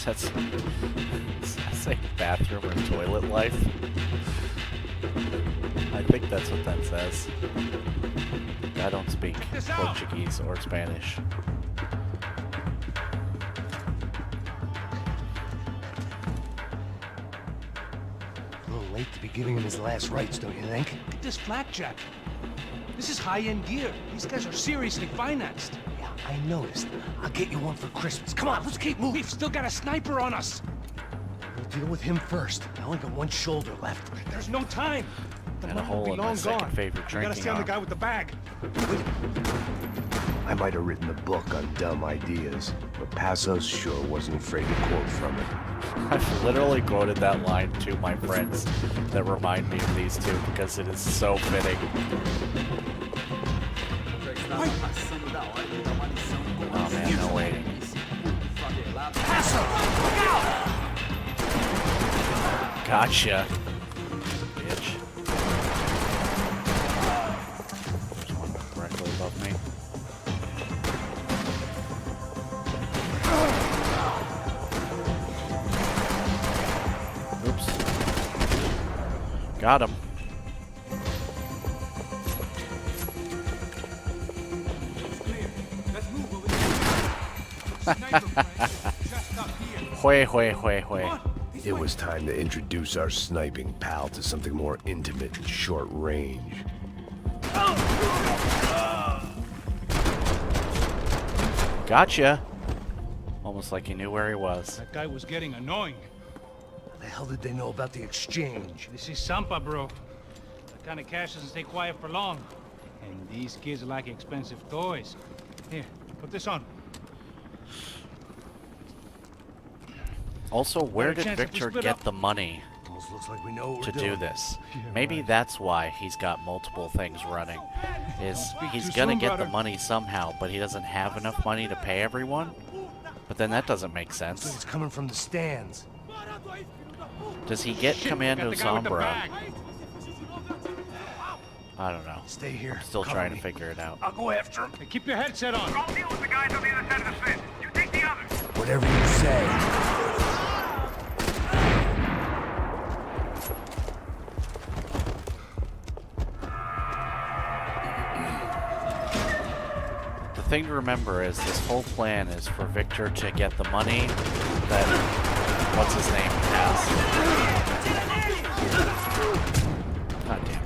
That's like bathroom or toilet life. I think that's what that says. I don't speak Portuguese or Spanish. A little late to be giving him his last rites, don't you think? Look at this blackjack. This is high-end gear. These guys are seriously financed. Yeah, I noticed. I'll get you one for Christmas. Come on, let's keep moving. We've still got a sniper on us. We'll deal with him first. I only got one shoulder left. There's no time. The And a money will hole be in my long second gone. favorite We gotta drinking stay on the arm. guy with the bag. I might have written the book on dumb ideas, but Passos sure wasn't afraid to quote from it. I've literally quoted that line to my friends that remind me of these two because it is so fitting. Oh man, no waiting. Gotcha, bitch. There's one directly above me. Oops. Got him. Hue, hue, hue, hue. It was time to introduce our sniping pal to something more intimate and short range. Gotcha. Almost like he knew where he was. That guy was getting annoying. How the hell did they know about the exchange? This is Sampa, bro. That kind of cash doesn't stay quiet for long. And these kids like expensive toys. Here, put this on. Also, where Better did chance if we Victor split get up. the money Almost looks like we know what to we're do doing. this? Yeah, Maybe right. that's why he's got multiple things running. Is speak he's too gonna soon, get the brother. money somehow, but he doesn't have enough money to pay everyone? But then that doesn't make Looks like sense. it's coming from the stands. Does he get Shit, Commando got the guy with the Sombra? bag. I don't know. Stay here. I'm still Cover trying me. to figure it out. I'll go after him. Hey, keep your headset on. I'll deal with the guys on the other side of the fence. You take the others. Whatever you say. The thing to remember is this whole plan is for Victor to get the money that what's his name has. God damn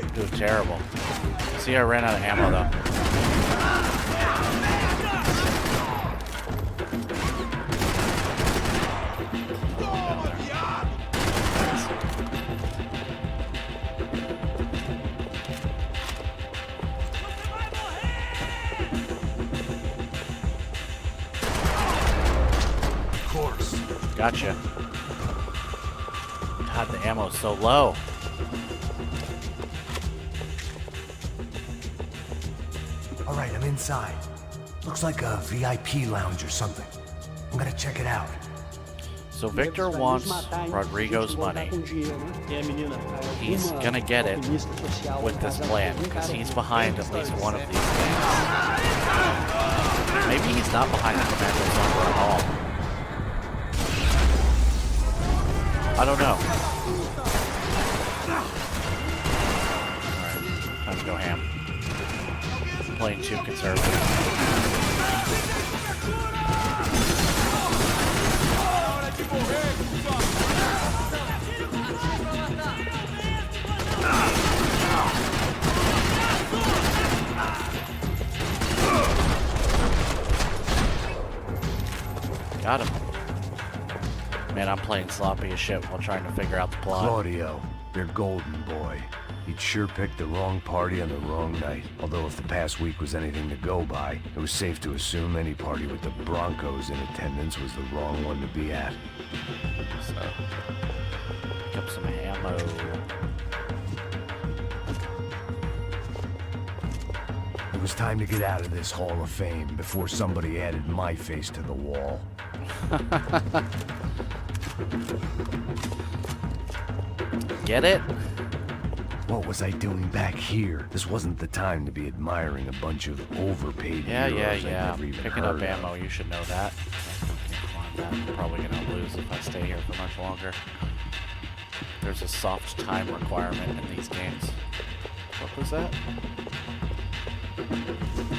it. Dude, terrible. See, I ran out of ammo though. Of course. Gotcha. God, the ammo's so low. All right, I'm inside. Looks like a VIP lounge or something. I'm gonna check it out. So Victor wants Rodrigo's money. He's gonna get it with this plan, because he's behind at least one of these things. Maybe he's not behind the Commando Sombra at all. I don't know. Alright, time to go ham. Playing too conservative. Got him. Man, I'm playing sloppy as shit while trying to figure out the plot. Claudio, your golden boy. He'd sure picked the wrong party on the wrong night. Although if the past week was anything to go by, it was safe to assume any party with the Broncos in attendance was the wrong one to be at. So, pick up some ammo. It was time to get out of this Hall of Fame before somebody added my face to the wall. Get it? What was I doing back here? This wasn't the time to be admiring a bunch of overpaid heroes I'd never even Picking up heard of. ammo, you should know that. Come on, I'm probably gonna lose if I stay here for much longer. There's a soft time requirement in these games. What was that?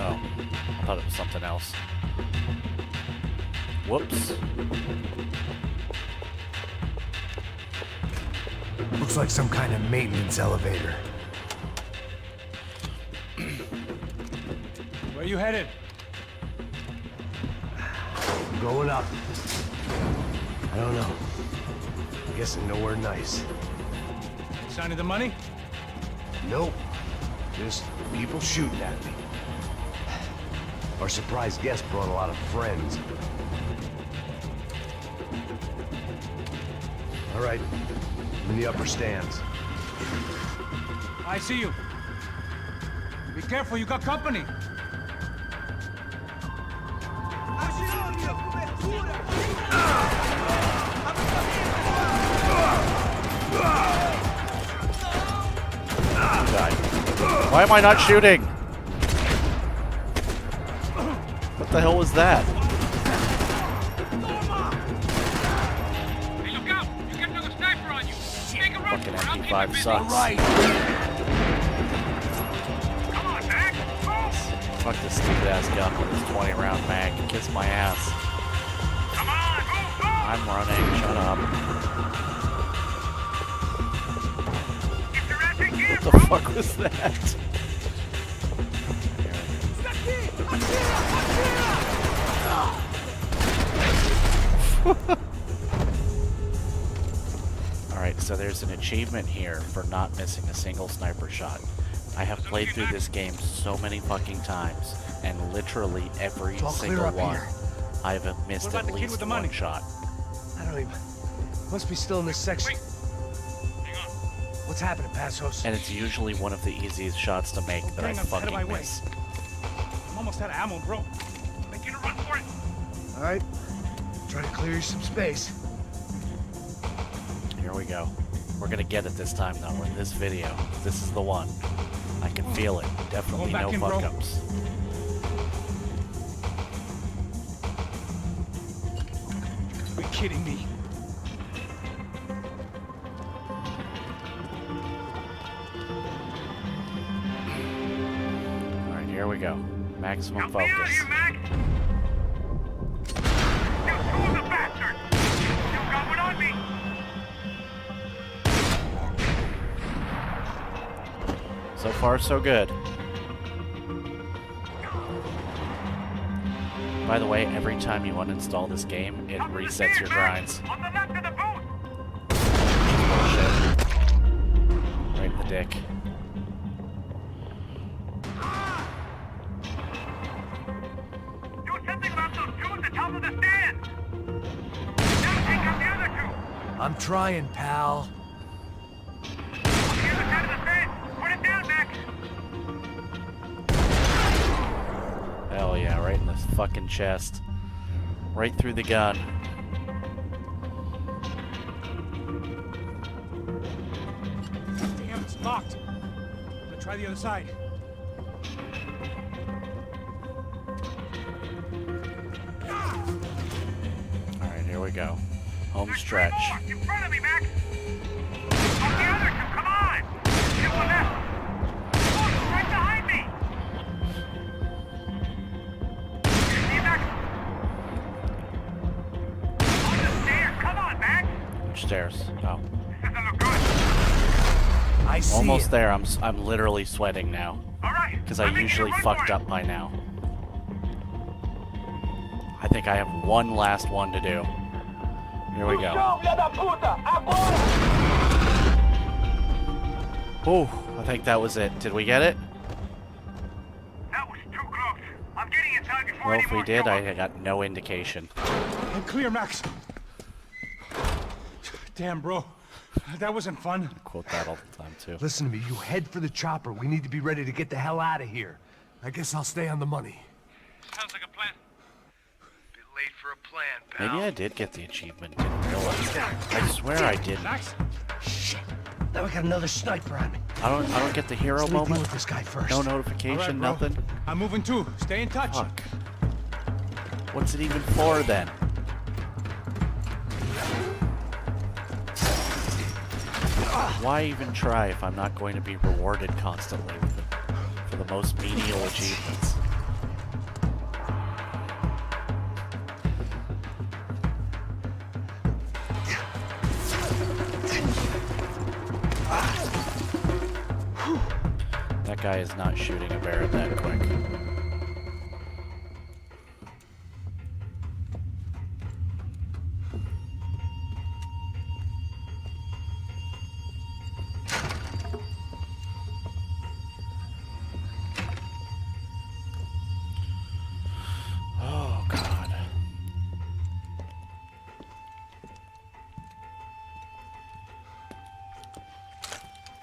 Oh, I thought it was something else. Whoops. Looks like some kind of maintenance elevator. Where you headed? Going up. I don't know. I'm guessing nowhere nice. Sign of the money? Nope. Just people shooting at me. Our surprise guest brought a lot of friends. All right. I'm in the upper stands. I see you. Be careful, you got company. Why am I not shooting? What the hell was that? Hey, look out! You get another sniper on you. Make a run Fucking for it. I'll keep MP5 it busy. sucks. Come on, Max. Move. Fuck this stupid ass gun with this 20 round mag. Kiss my ass. Come on, move. I'm running. Shut up. Get your ass in gear, What the fuck was that? So there's an achievement here for not missing a single sniper shot. I have played through this game so many fucking times, and literally every single one, I have missed at least one shot. I don't even... Must be still in this section. What's happening, Passos? And it's usually one of the easiest shots to make that I fucking miss. I'm almost out of ammo, bro. Making a run for it. All right. Try to clear you some space. Here we go. We're gonna get it this time, though. In this video, this is the one. I can feel it. Definitely no fuck-ups. Are you kidding me? All right, here we go. Maximum Help me out focus. here, Mac. You fool the bastard. You got one on me. So far, so good. By the way, every time you uninstall this game, it resets your grinds. On the left of the booth. Bullshit. Right in the dick. Do something about those two at the top of the stand. Now take out the other two. I'm trying, pal. On the other side of the stand. Put it down, Mac. Hell yeah, right in the fucking chest. Right through the gun. Damn, it's locked. I'm gonna try the other side. Alright, here we go. Home stretch. In front of me, Mac. On the other two, come on. Get one left. Look, right behind me. You see, Mac? On the stairs. Come on, Mac. Which stairs? Oh. Doesn't look good. I see Almost it. there. I'm literally sweating now. All right. Because I usually fucked up by now. I think I have one last one to do. Here we go. Oh, I think that was it. Did we get it? That was too close. I'm getting inside before Well, any if we more did, show I up. got no indication. I'm clear, Max. Damn, bro. That wasn't fun. Quote that all the time, too. Listen to me. You head for the chopper. We need to be ready to get the hell out of here. I guess I'll stay on the money. Sounds like a plan. Bit late for a plan, pal. Maybe I did get the achievement. Didn't realize. I swear I didn't. Max? Shit. Now we got another sniper on me. I don't get the hero Let me deal moment. with this guy first. No All notification, right, bro. nothing. I'm moving too. Stay in touch. Fuck. What's it even for then? Why even try if I'm not going to be rewarded constantly for the most menial achievements? That guy is not shooting a bear that quick. Oh, God.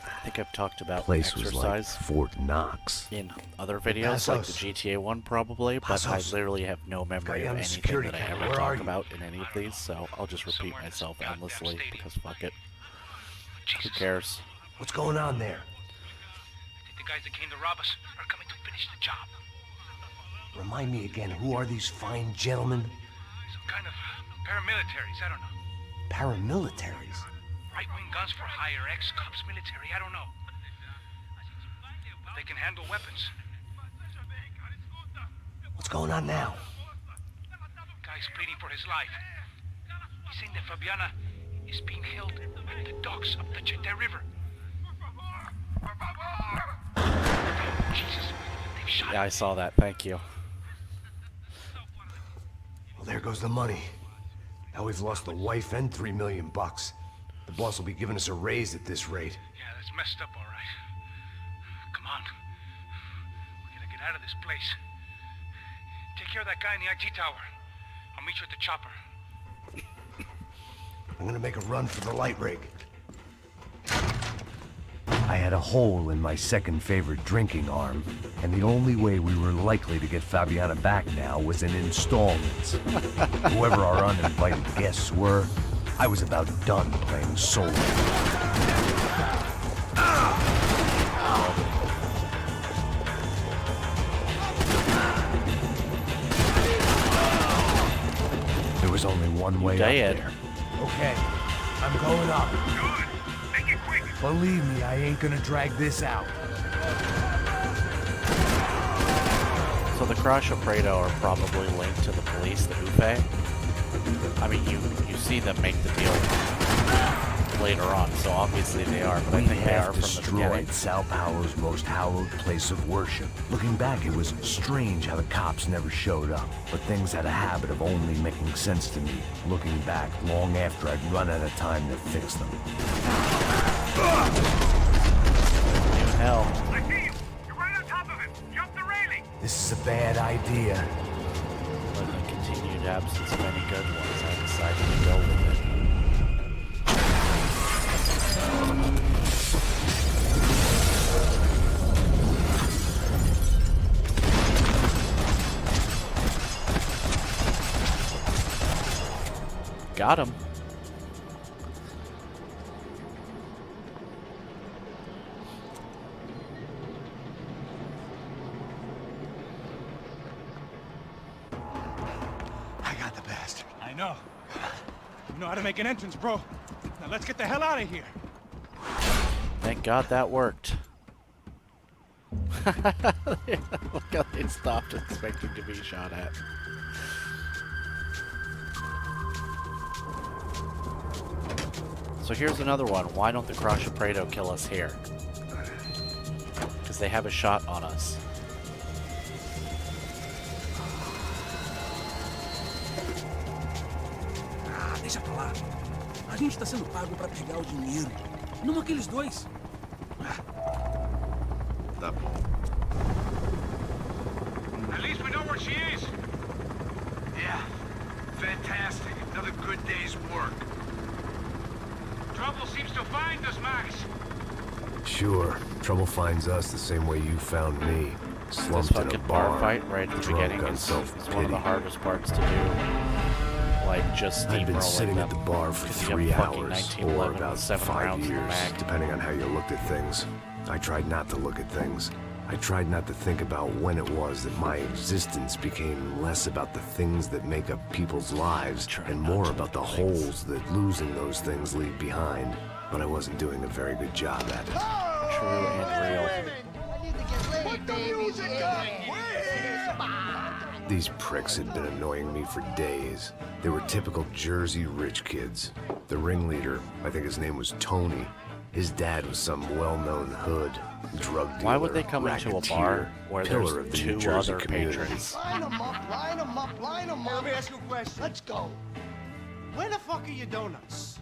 I think I've talked about Place was like exercise Fort Knox. in other videos, like the GTA one probably, but I Passos. literally have no memory Got you of on the anything security that I camera. ever Where are talk you? about in any of these, so I'll just repeat myself endlessly, because fuck it. Who cares? What's going on there? I think the guys that came to rob us are coming to finish the job. Remind me again, who are these fine gentlemen? Some kind of paramilitaries, I don't know. Paramilitaries? Right-wing guns for hire, ex-cops, military, I don't know. But they can handle weapons. What's going on now? Guy's pleading for his life. He's saying that Fabiana is being held at the docks of the Chete River. Jesus, they've shot Yeah, I saw that, thank you. Well, there goes the money. Now we've lost the wife and $3 million. The boss will be giving us a raise at this rate. Yeah, that's messed up, all right. Come on. We gotta get out of this place. Take care of that guy in the IT tower. I'll meet you at the chopper. I'm gonna make a run for the light rig. I had a hole in my second favorite drinking arm, and the only way we were likely to get Fabiana back now was in installments. Whoever our uninvited guests were, I was about done playing solo. There was only one way up there. Okay, I'm going up. Good. Make it quick. Believe me, I ain't gonna drag this out. So the Crash of Prado are probably linked to the police, the Ufe. I mean, you see them make the deal later on, so obviously they are, but I think they are from the beginning. Destroyed Sao Paulo's most hallowed place of worship. Looking back, it was strange how the cops never showed up, but things had a habit of only making sense to me, looking back long after I'd run out of time to fix them. Hell. I see you. You're right on top of him. Jump the railing. This is a bad idea. But in the continued absence of any good ones, I decided to go with it. Got him. I got the bastard. I know. You know how to make an entrance, bro. Now let's get the hell out of here. Thank God that worked. Look how they stopped expecting to be shot at. So here's another one. Why don't the Crash of Prado kill us here? Because they have a shot on us. Deixa pra lá. A gente tá sendo pago pra pegar o dinheiro. Não aqueles dois. Tá bom. At least we know where she is. Yeah, fantastic. Another good day's work. Trouble seems to find us, Max. Sure, trouble finds us the same way you found me. This Slumped in a fucking bar, bar fight right at the drunk beginning on is self-pity. one of the hardest parts to do. Like, just I'd been steamrolling sitting them. at the bar for 'Cause you 3 have fucking hours, 1911 or with about 7 5 rounds in the years, mag. depending on how you looked at things. I tried not to look at things. I tried not to think about when it was that my existence became less about the things that make up people's lives and more about the holes that losing those things leave behind. But I wasn't doing a very good job at it. True and real. These pricks had been annoying me for days. They were typical Jersey rich kids. The ringleader, I think his name was Tony. His dad was some well-known hood, drug dealer, Why would they come into a bar where pillar there's of the 2 New Jersey other community. patrons? Line them up, line them up, line them up. Let me ask you a question. Let's go. Where the fuck are your donuts?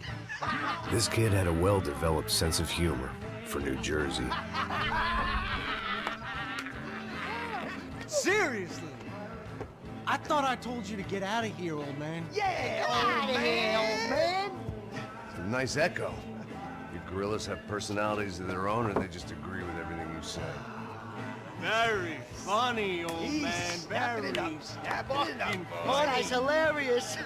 This kid had a well-developed sense of humor for New Jersey. Seriously? I thought I told you to get out of here, old man. Yeah, old man. It's a nice echo. Your gorillas have personalities of their own, or they just agree with everything you say? Very funny, old man. Very fucking funny. hilarious.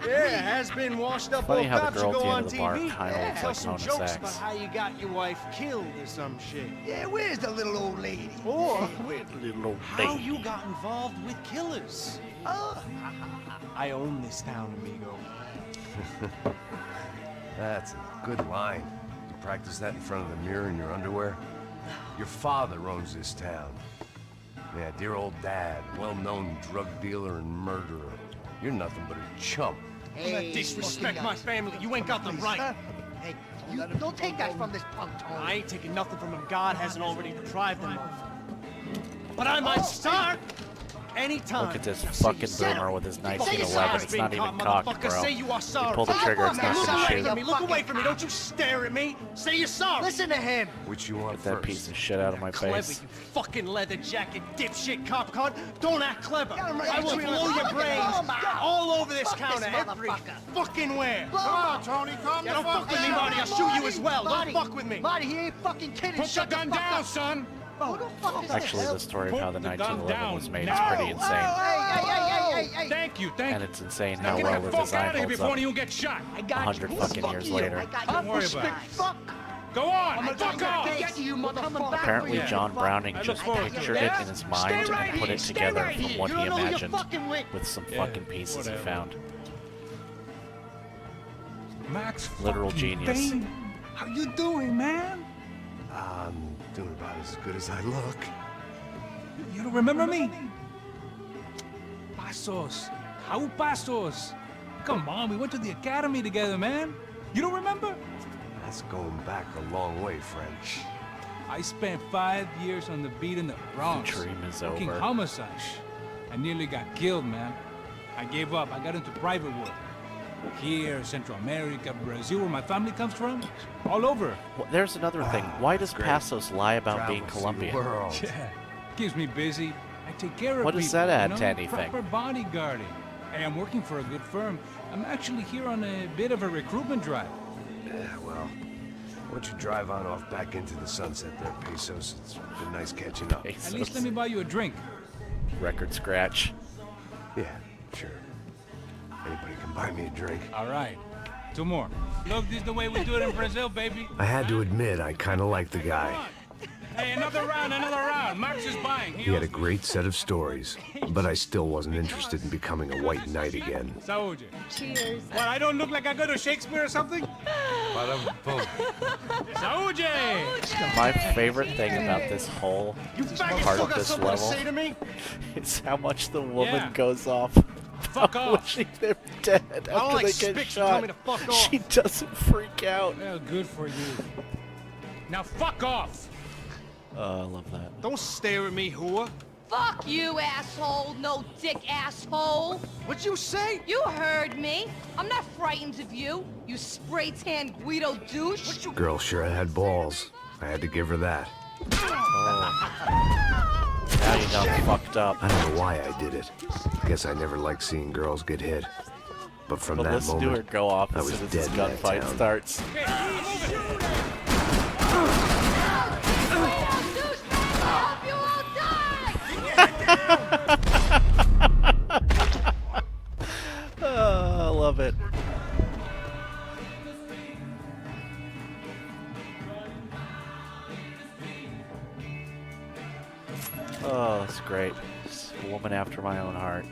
Yeah, has been washed up. Funny old how the cops girl who at go the on end of the bar TV. kinda looks Tell like some Mona jokes Sachs. about how you got your wife killed or some shit. Yeah, where's the little old lady? Or Little old how lady. you got involved with killers. I own this town, amigo. That's a good line. You practice that in front of the mirror in your underwear? Your father owns this town. Yeah, dear old dad, well-known drug dealer and murderer. You're nothing but a chump. Hey, Disrespect my family. You ain't got the right. Hey, you don't take that from this punk, Tony. I ain't taking nothing from him. God hasn't already deprived him of. But I might start. anytime. Look at this Now say you fucking sorry. boomer with his Say you're 1911. sorry. It's not even cocked, bro. Say you are sorry. You pull the trigger, it's not Look gonna away shoot. from me. Look away from me. Don't you stare at me. Say you're sorry. Listen to him. Which you want Get that first? piece of shit out of my Clever, face. you fucking leather jacket, dipshit cop cunt. Don't act clever. I will Adrian, blow your look at brains him. all over this Fuck this counter every motherfucker. fucking where. Come on, Tony, calm Yeah, don't fuck with me, Marty. I'll shoot you as well. Marty, Don't fuck with me. Marty, he ain't fucking kidding. Put the gun down, son. Who the fuck is Actually, this? the story of how the Put the gun 1911 was down made is now. pretty insane. Hey. Thank you, thank And you. it's insane Now how get well the the fuck design out of here holds before up you get shot. I got 100 you. fucking Fuck years you. later. I got Don't you. worry about it. Fuck. Go on, I fuck got off. you. Get you, motherfucker. Apparently, Yeah. John Browning I look just forward to pictured it. it in his mind right and put here. it Stay together right from here. what You he don't know who you're imagined fucking with. with some Yeah, fucking pieces he whatever. found. Max Literal fucking genius. Payne. How you doing, man? I'm doing about as good as I look. You don't remember me? Pasos. How Pasos? Come on, we went to the academy together, man. You don't remember? That's going back a long way, French. I spent 5 years on the beat in the Bronx. The dream is working over. homicide. I nearly got killed, man. I gave up. I got into private work. Here, Central America, Brazil, where my family comes from. All over. Well, there's another thing. Why does great. Passos lie about Travel, being see the Colombian? world. Yeah, keeps me busy. I take care of What people. does that add you know? to anything? Proper bodyguarding. Hey, I'm working for a good firm. I'm actually here on a bit of a recruitment drive. Yeah, well, why don't you drive on off back into the sunset there, Pesos? It's been nice catching up. At least let me buy you a drink. Record scratch. Yeah, sure. Anybody can buy me a drink. All right. 2 more. Look, this is the way we do it in Brazil, baby. I had to admit, I kind of liked the guy. Hey, another round, another round. Max is buying. He had a great set of stories, but I still wasn't interested in becoming a white knight again. Saúde. Cheers. What, I don't look like I go to Shakespeare or something? Saúde! My favorite thing about this whole part of this level me? is how much the woman Yeah. goes off Fuck off. wishing they're dead don't after like they get spics who tell shot. me to fuck off. She doesn't freak out. Well, good for you. Now fuck off. Oh, I love that. Don't stare at me, whore. Fuck you, asshole. No dick, asshole. What'd you say? You heard me. I'm not frightened of you, you spray-tan Guido douche. Girl sure had balls. I had to give her that. Now you done fucked up. I don't know why I did it. I guess I never liked seeing girls get hit. But from But that listen to her moment, go off I as was soon as dead this in that gunfight town. starts. Oh, I love it. Oh, that's great. It's a woman after my own heart.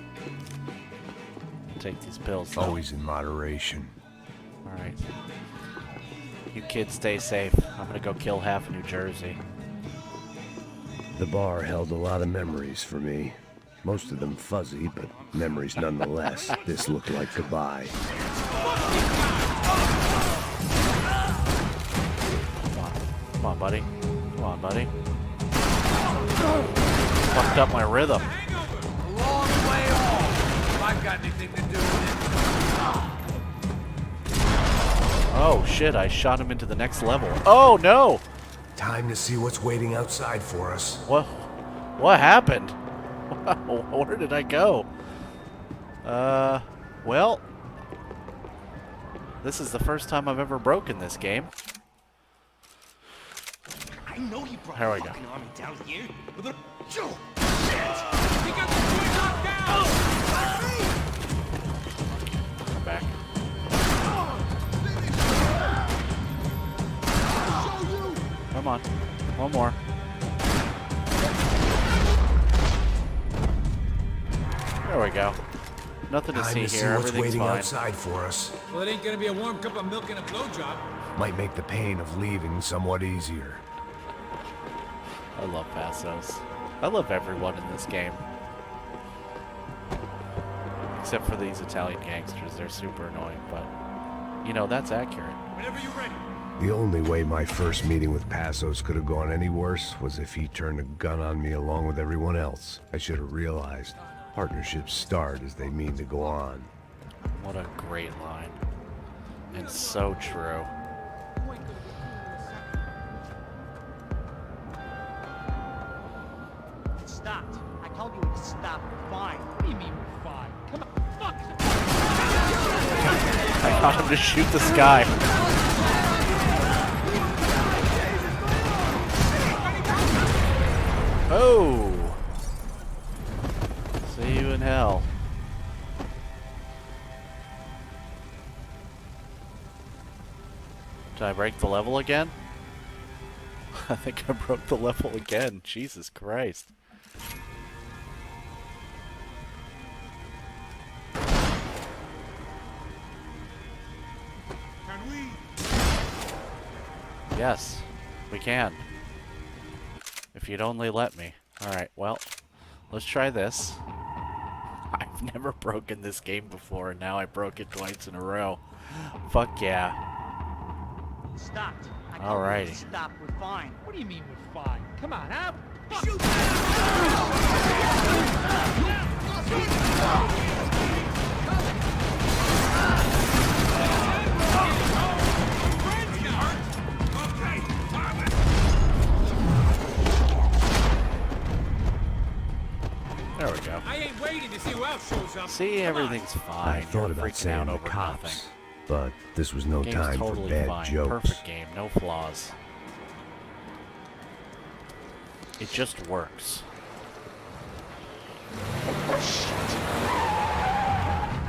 Take these pills. though. Always in moderation. All right. You kids stay safe. I'm gonna go kill half of New Jersey. The bar held a lot of memories for me. Most of them fuzzy, but memories nonetheless. This looked like goodbye. Come on, buddy. Come on, buddy. Fucked up my rhythm. A long way off. If I've got anything to do with Oh shit, I shot him into the next level. Oh no! Time to see what's waiting outside for us. What happened? Where did I go? Well, this is the first time I've ever broken this game. I know you brought Here we the go. fucking army down here. With a... He got the boy knocked down. Come back. Come on. One more. There we go. Nothing to Time see to see here. what's Everything's waiting fine. outside for us. Well, it ain't gonna be a warm cup of milk and a blowjob. Might make the pain of leaving somewhat easier. I love Passos. I love everyone in this game. Except for these Italian gangsters. They're super annoying, but, you know, that's accurate. Whenever you're ready. The only way my first meeting with Passos could have gone any worse was if he turned a gun on me along with everyone else. I should have realized. Partnerships start as they mean to go on. What a great line. And so true. It stopped. I told you it stopped. Fine. What do you mean we're fine? Come on, fuck! I got him to shoot this guy. Oh! See you in hell. Did I break the level again? I think I broke the level again. Jesus Christ. Can we? Yes, we can. If you'd only let me. Alright, well, let's try this. I've never broken this game before, and now I broke it twice in a row. Fuck yeah. It stopped. I told you Alrighty. it stopped. We're fine. What do you mean we're fine? Come on, huh? Shoot! There we go. I ain't waiting to see who else shows up. See, everything's fine. I thought You're about freaking saying out the over cops, nothing. but this was no Game's time totally for bad fine. jokes. Perfect game, no flaws. It just works.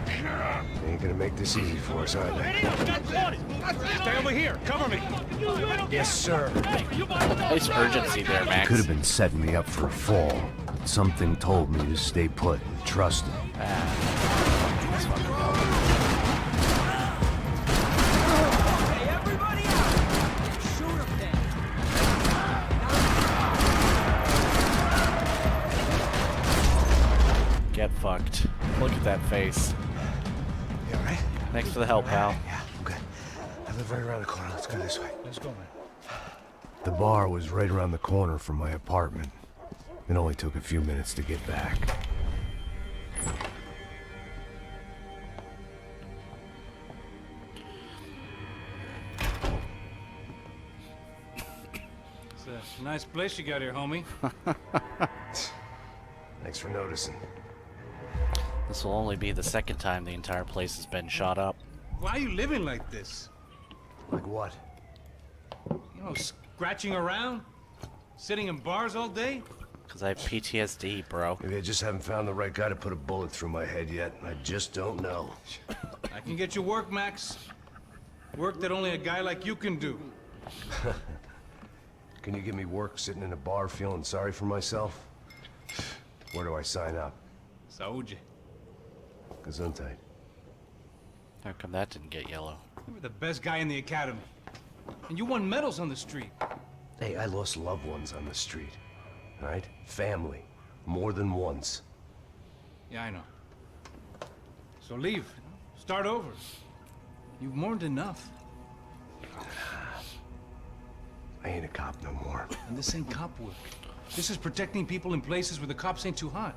They ain't gonna make this easy for us, are they? Stay over here. Cover me. Yes, sir. Nice urgency there, Max. Could have been setting me up for a fall, but something told me to stay put and trust him. Let's fucking go. Hey, everybody out! Shoot him then. Get fucked. Look at that face. You alright? Thanks for the help, pal. Yeah, I'm good. I live right around the corner. Let's go this way. Let's go, man. The bar was right around the corner from my apartment. It only took a few minutes to get back. It's a nice place you got here, homie. Thanks for noticing. This will only be the second time the entire place has been shot up. Why are you living like this? Like what? You know, scratching around? Sitting in bars all day? Because I have PTSD, bro. Maybe I just haven't found the right guy to put a bullet through my head yet. I just don't know. I can get you work, Max. Work that only a guy like you can do. Can you give me work sitting in a bar feeling sorry for myself? Where do I sign up? Saúde. Gesundheit. How come that didn't get yellow? You were the best guy in the academy. And you won medals on the street. Hey, I lost loved ones on the street. All right? Family. More than once. Yeah, I know. So leave. Start over. You've mourned enough. I ain't a cop no more. And this ain't cop work. This is protecting people in places where the cops ain't too hot.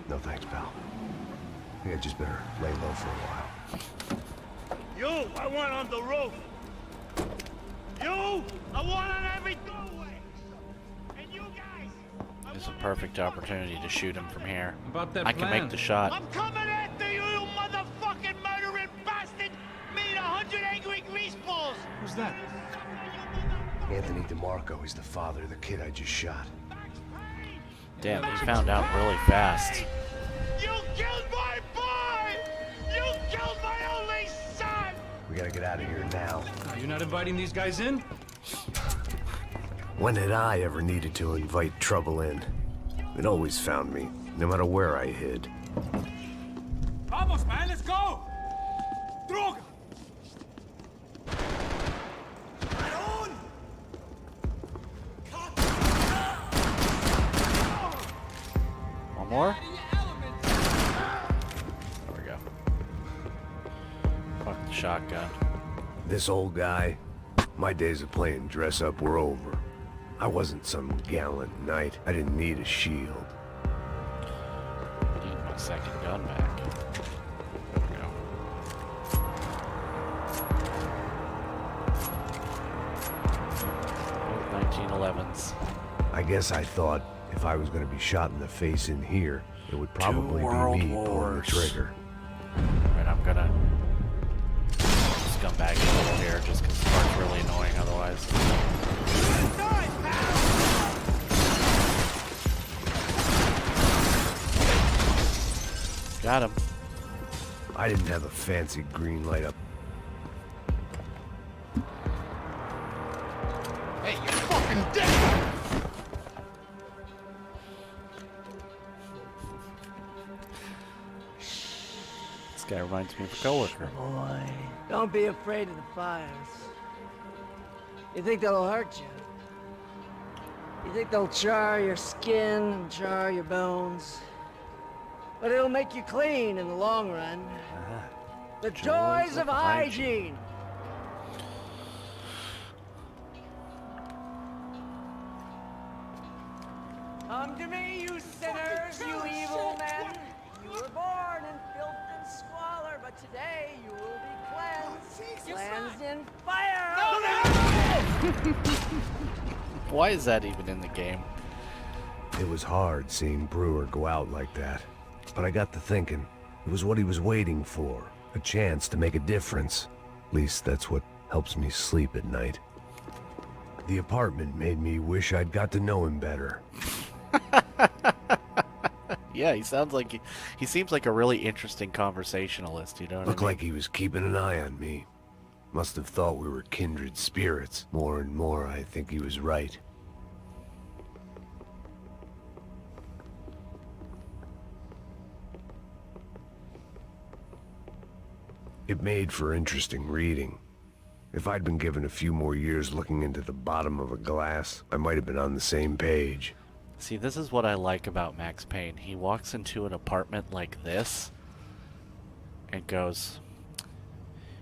No thanks, pal. I think I just better lay low for a while. You, I want on the roof. You, I want on every doorway. And you guys, It's a perfect opportunity to shoot him from here. About that I can plan. make the shot. I'm coming after you, you motherfucking murdering bastard. Me and 100 angry greaseballs. Who's that? Anthony DeMarco, he's the father of the kid I just shot. Damn, he found out really fast. You killed my boy! You killed my only son! We gotta get out of here now. You're not inviting these guys in? When had I ever needed to invite trouble in? It always found me, no matter where I hid. Vamos, man, let's go! Droga! One more? There we go. Fuck the shotgun. This old guy, my days of playing dress up were over. I wasn't some gallant knight. I didn't need a shield. gun back. There we go. Oh, 1911s. I guess I thought if I was going to be shot in the face in here, it would probably be me pulling the trigger. Alright, I'm gonna scumbag it over here just because the part's really annoying otherwise. Got him. I didn't have a fancy green light up. Hey, you're fucking dead! This guy reminds me of a coworker. Boy, don't be afraid of the fires. You think they'll hurt you? You think they'll char your skin and char your bones? But it'll make you clean in the long run. The joys of hygiene! Come to me, you sinners, you evil men! You were born in filth and squalor, but today you will be cleansed. Cleansed in fire! Why is that even in the game? It was hard seeing Brewer go out like that. But I got to thinking, it was what he was waiting for. A chance to make a difference. At least that's what helps me sleep at night. The apartment made me wish I'd got to know him better. Yeah, he sounds like he seems like a really interesting conversationalist, you know what Looked I mean? like he was keeping an eye on me. Must have thought we were kindred spirits. More and more, I think he was right. It made for interesting reading. If I'd been given a few more years looking into the bottom of a glass, I might have been on the same page. See, this is what I like about Max Payne. He walks into an apartment like this and goes,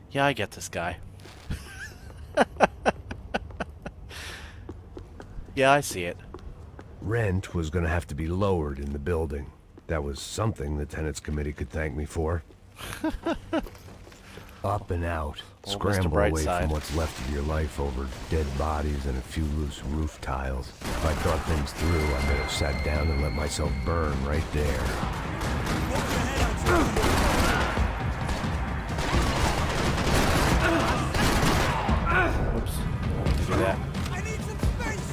yeah, I get this guy. Yeah, I see it. Rent was going to have to be lowered in the building. That was something the tenants committee could thank me for. Up and out. Old Mr. Scramble away Brightside. from what's left of your life over dead bodies and a few loose roof tiles. If I thought things through, I might have sat down and let myself burn right there. Whoops. Do that. I need some space!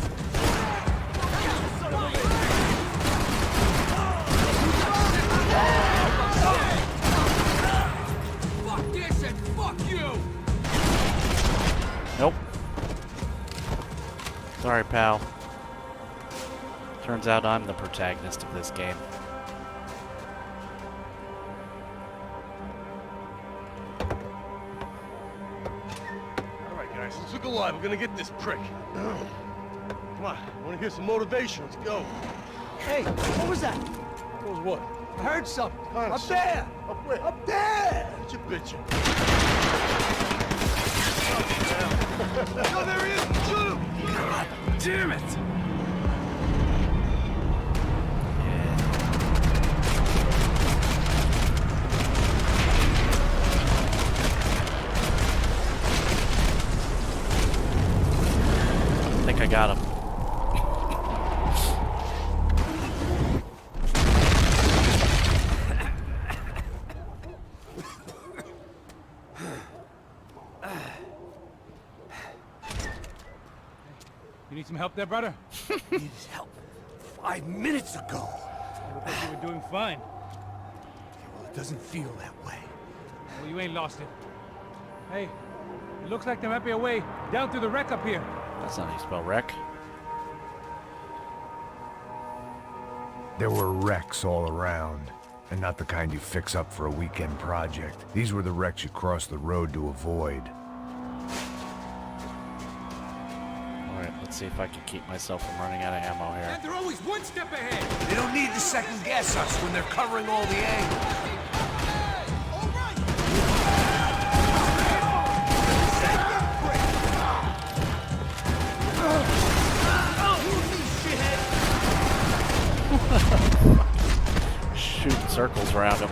Fuck this and fuck you! Nope. Sorry, pal. Turns out I'm the protagonist of this game. Alright, guys, let's look alive. We're gonna get this prick. Come on, I wanna hear some motivation. Let's go. Hey, what was that? What was what? I heard something. Kind Up there! Up where? Up there! What you bitching? Oh, there he is! Shoot him! God damn it! I think I got him. You need some help there, brother? Need his help 5 minutes ago. I would think you were doing fine. Well, it doesn't feel that way. Well, you ain't lost it. Hey, it looks like there might be a way down through the wreck up here. That's not how you spell wreck. There were wrecks all around, and not the kind you fix up for a weekend project. These were the wrecks you cross the road to avoid. Alright, let's see if I can keep myself from running out of ammo here. And they're always one step ahead. They don't need to second guess us when they're covering all the angles. Shooting circles around him.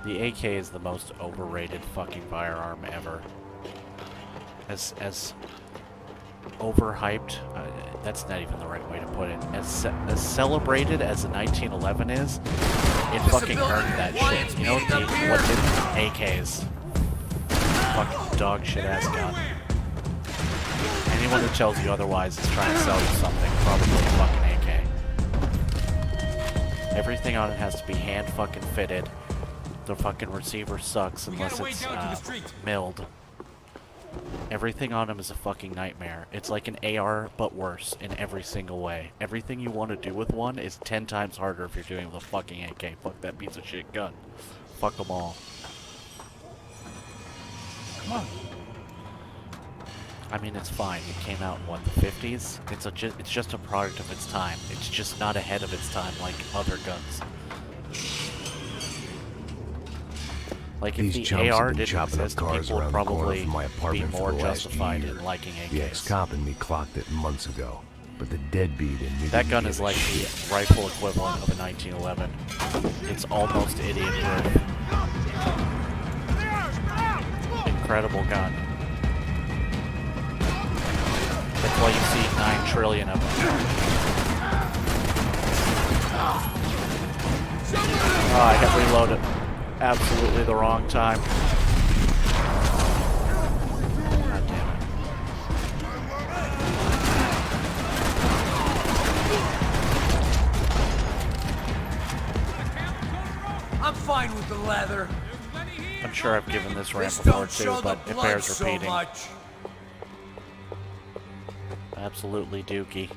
The AK is the most overrated fucking firearm ever. As overhyped, that's not even the right way to put it. As celebrated as the 1911 is, it fucking earned that shit. You know what did AKs? Fucking dog shit ass gun. Anyone who tells you otherwise is trying to sell you something, probably a fucking AK. Everything on it has to be hand fucking fitted. The fucking receiver sucks unless it's milled. Everything on him is a fucking nightmare. It's like an AR, but worse in every single way. Everything you want to do with one is 10 times harder if you're doing it with a fucking AK. Fuck that piece of shit gun. Fuck them all. Come on. I mean, it's fine. It came out in, what, the 50s? It's just a product of its time. It's just not ahead of its time like other guns. Like, if the AR didn't exist, people would probably be more justified in liking AKs. The ex-cop and me clocked it months ago, but the deadbeat in me. That gun is like the rifle equivalent of a 1911. It's almost idiot-proof. Incredible gun. That's why you see 9 trillion of them. Oh, I have reloaded. Absolutely the wrong time. God damn it. I'm fine with the leather. I'm sure I've given this rant before too, but it bears repeating. Absolutely dookie.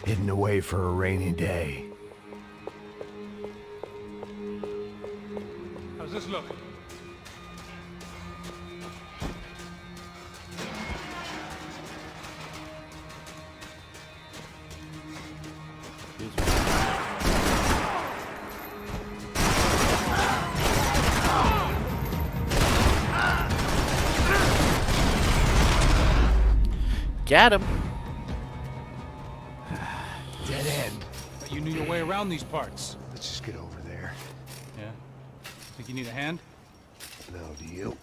Hidden away for a rainy day. How's this look? Got him. Dead end. But you knew your way around these parts. Let's just get over there. Yeah? Think you need a hand? No, do you?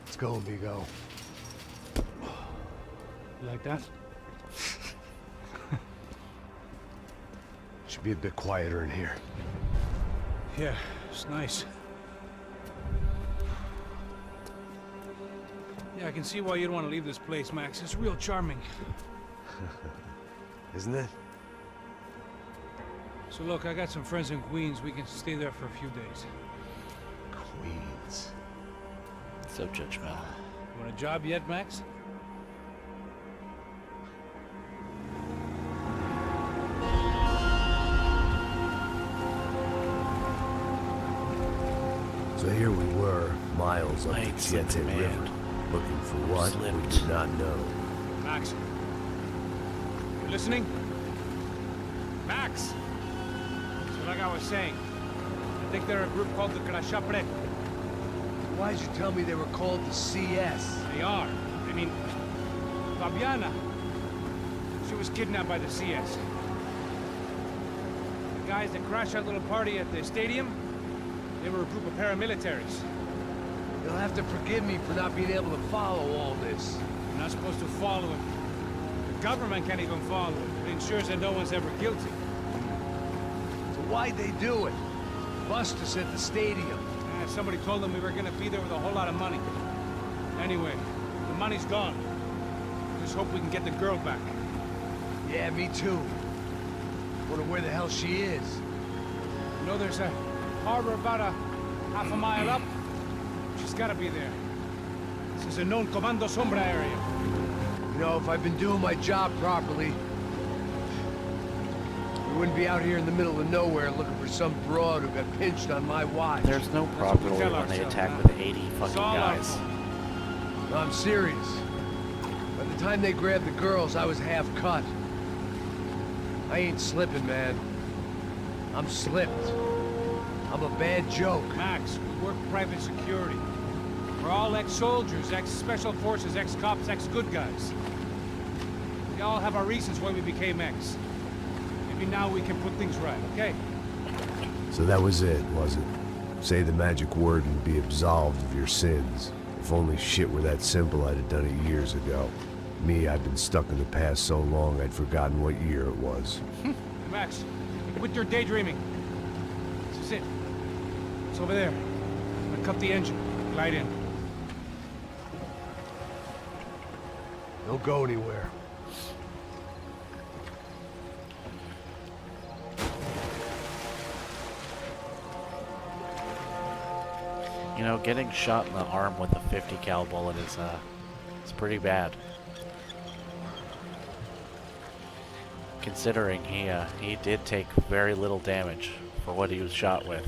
Let's go, amigo. You like that? Should be a bit quieter in here. Yeah, it's nice. Yeah, I can see why you'd want to leave this place, Max. It's real charming. Isn't it? So look, I got some friends in Queens. We can stay there for a few days. Queens. So judgmental. You want a job yet, Max? So here we were, miles up the Chiete River, looking for what we did not know. Max, you listening? Max! So like I was saying, I think they're a group called the Crashapre. Why'd you tell me they were called the CS? They are. I mean, Fabiana. She was kidnapped by the CS. The guys that crashed that little party at the stadium, they were a group of paramilitaries. You'll have to forgive me for not being able to follow all this. You're not supposed to follow it. The government can't even follow it. It ensures that no one's ever guilty. So why'd they do it? Bust us at the stadium. Somebody told them we were gonna be there with a whole lot of money. Anyway, the money's gone. Just hope we can get the girl back. Yeah, me too. Wonder where the hell she is. You know, there's a harbor about a half a mile up. She's gotta be there. This is a known Comando Sombra area. You know, if I've been doing my job properly, we wouldn't be out here in the middle of nowhere looking for some broad who got pinched on my watch. There's no probability when they attack with 80 fucking guys. No, I'm serious. By the time they grabbed the girls, I was half cut. I ain't slipping, man. I'm slipped. I'm a bad joke. Max, we work private security. We're all ex-soldiers, ex-special forces, ex-cops, ex-good guys. We all have our reasons why we became ex. Maybe now we can put things right, okay? So that was it, was it? Say the magic word and be absolved of your sins. If only shit were that simple, I'd have done it years ago. Me, I've been stuck in the past so long I'd forgotten what year it was. Max, quit your daydreaming. This is it. It's over there. I'm gonna cut the engine. Glide in. Don't go anywhere. You know, getting shot in the arm with a 50 cal bullet is it's pretty bad. Considering he did take very little damage for what he was shot with.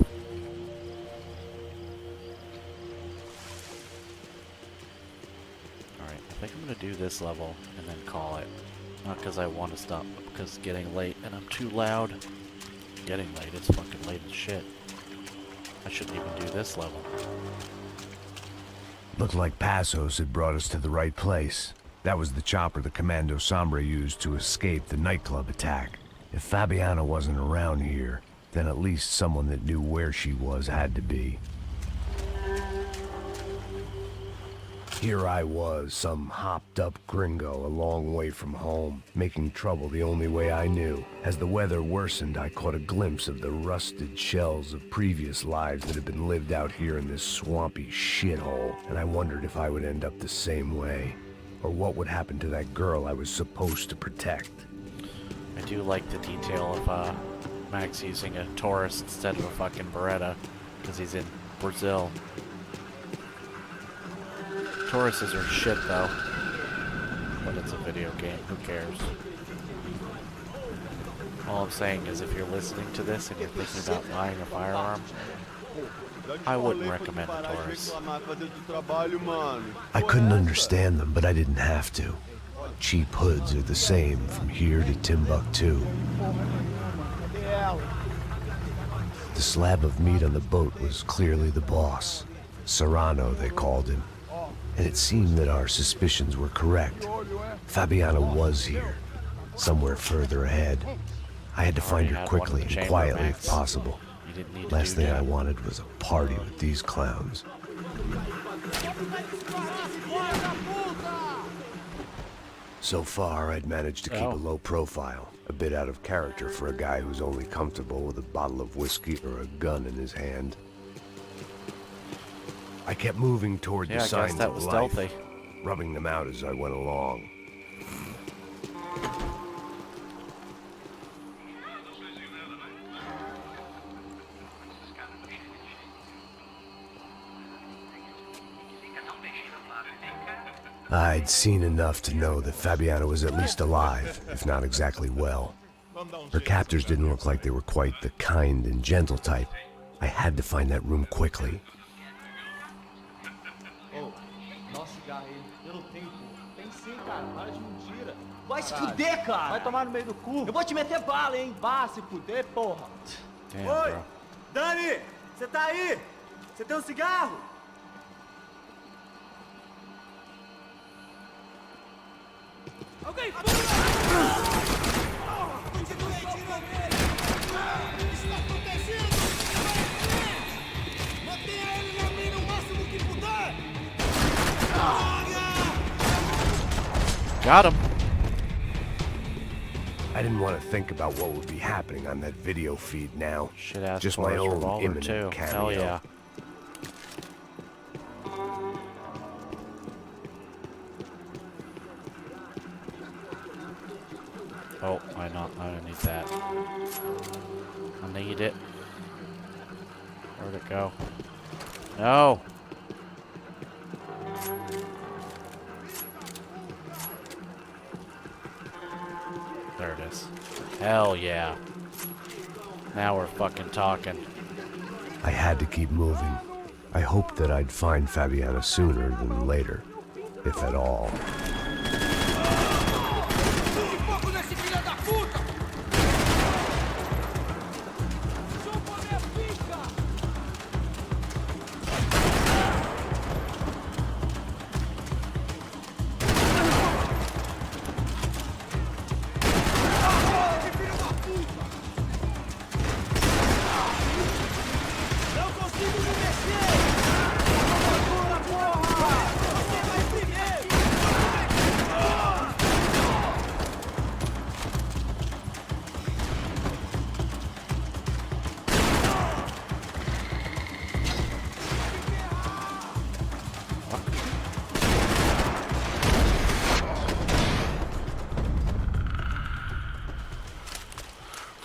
Alright, I think I'm gonna do this level and then call it. Not because I want to stop, but because it's getting late and I'm too loud. Getting late, it's fucking late as shit. I shouldn't even do this level. Looked like Passos had brought us to the right place. That was the chopper the Commando Sombra used to escape the nightclub attack. If Fabiana wasn't around here, then at least someone that knew where she was had to be. Here I was, some hopped-up gringo a long way from home, making trouble the only way I knew. As the weather worsened, I caught a glimpse of the rusted shells of previous lives that had been lived out here in this swampy shithole, and I wondered if I would end up the same way, or what would happen to that girl I was supposed to protect. I do like the detail of Max using a Taurus instead of a fucking Beretta, because he's in Brazil. Tauruses are shit though, but it's a video game, who cares? All I'm saying is if you're listening to this and you're thinking about buying a firearm, I wouldn't recommend a Taurus. I couldn't understand them, but I didn't have to. Cheap hoods are the same from here to Timbuktu. The slab of meat on the boat was clearly the boss. Serrano, they called him. And it seemed that our suspicions were correct. Fabiana was here, somewhere further ahead. I had to find her quickly and quietly if possible. Last thing I wanted was a party with these clowns. So far, I'd managed to keep a low profile, a bit out of character for a guy who's only comfortable with a bottle of whiskey or a gun in his hand. I kept moving toward the signs of life, stealthy, rubbing them out as I went along. I'd seen enough to know that Fabiana was at least alive, if not exactly well. Her captors didn't look like they were quite the kind and gentle type. I had to find that room quickly. Vai se fuder, cara! Vai tomar no meio do cu! Eu vou te meter bala, hein? Vá se fuder, porra! Oi! Dani! Você tá aí? Você tem um cigarro? Alguém Got him. I didn't want to think about what would be happening on that video feed now. Just my Taurus own revolver imminent too. cameo. Hell yeah. Oh, I don't need that. I need it. Where'd it go? No! There it is. Hell yeah. Now we're fucking talking. I had to keep moving. I hoped that I'd find Fabiana sooner than later, if at all.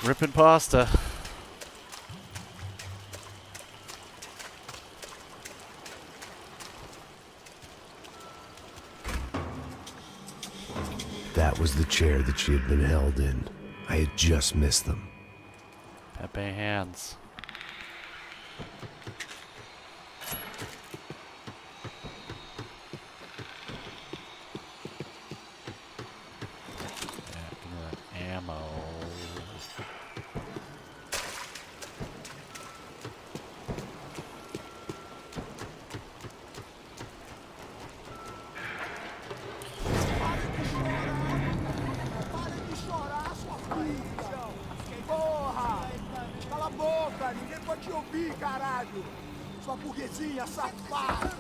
Ripping pasta. That was the chair that she had been held in. I had just missed them. Pepe hands. Ammo. Porra! Cala a boca! Ninguém pode te ouvir, caralho! Sua burguesinha safada!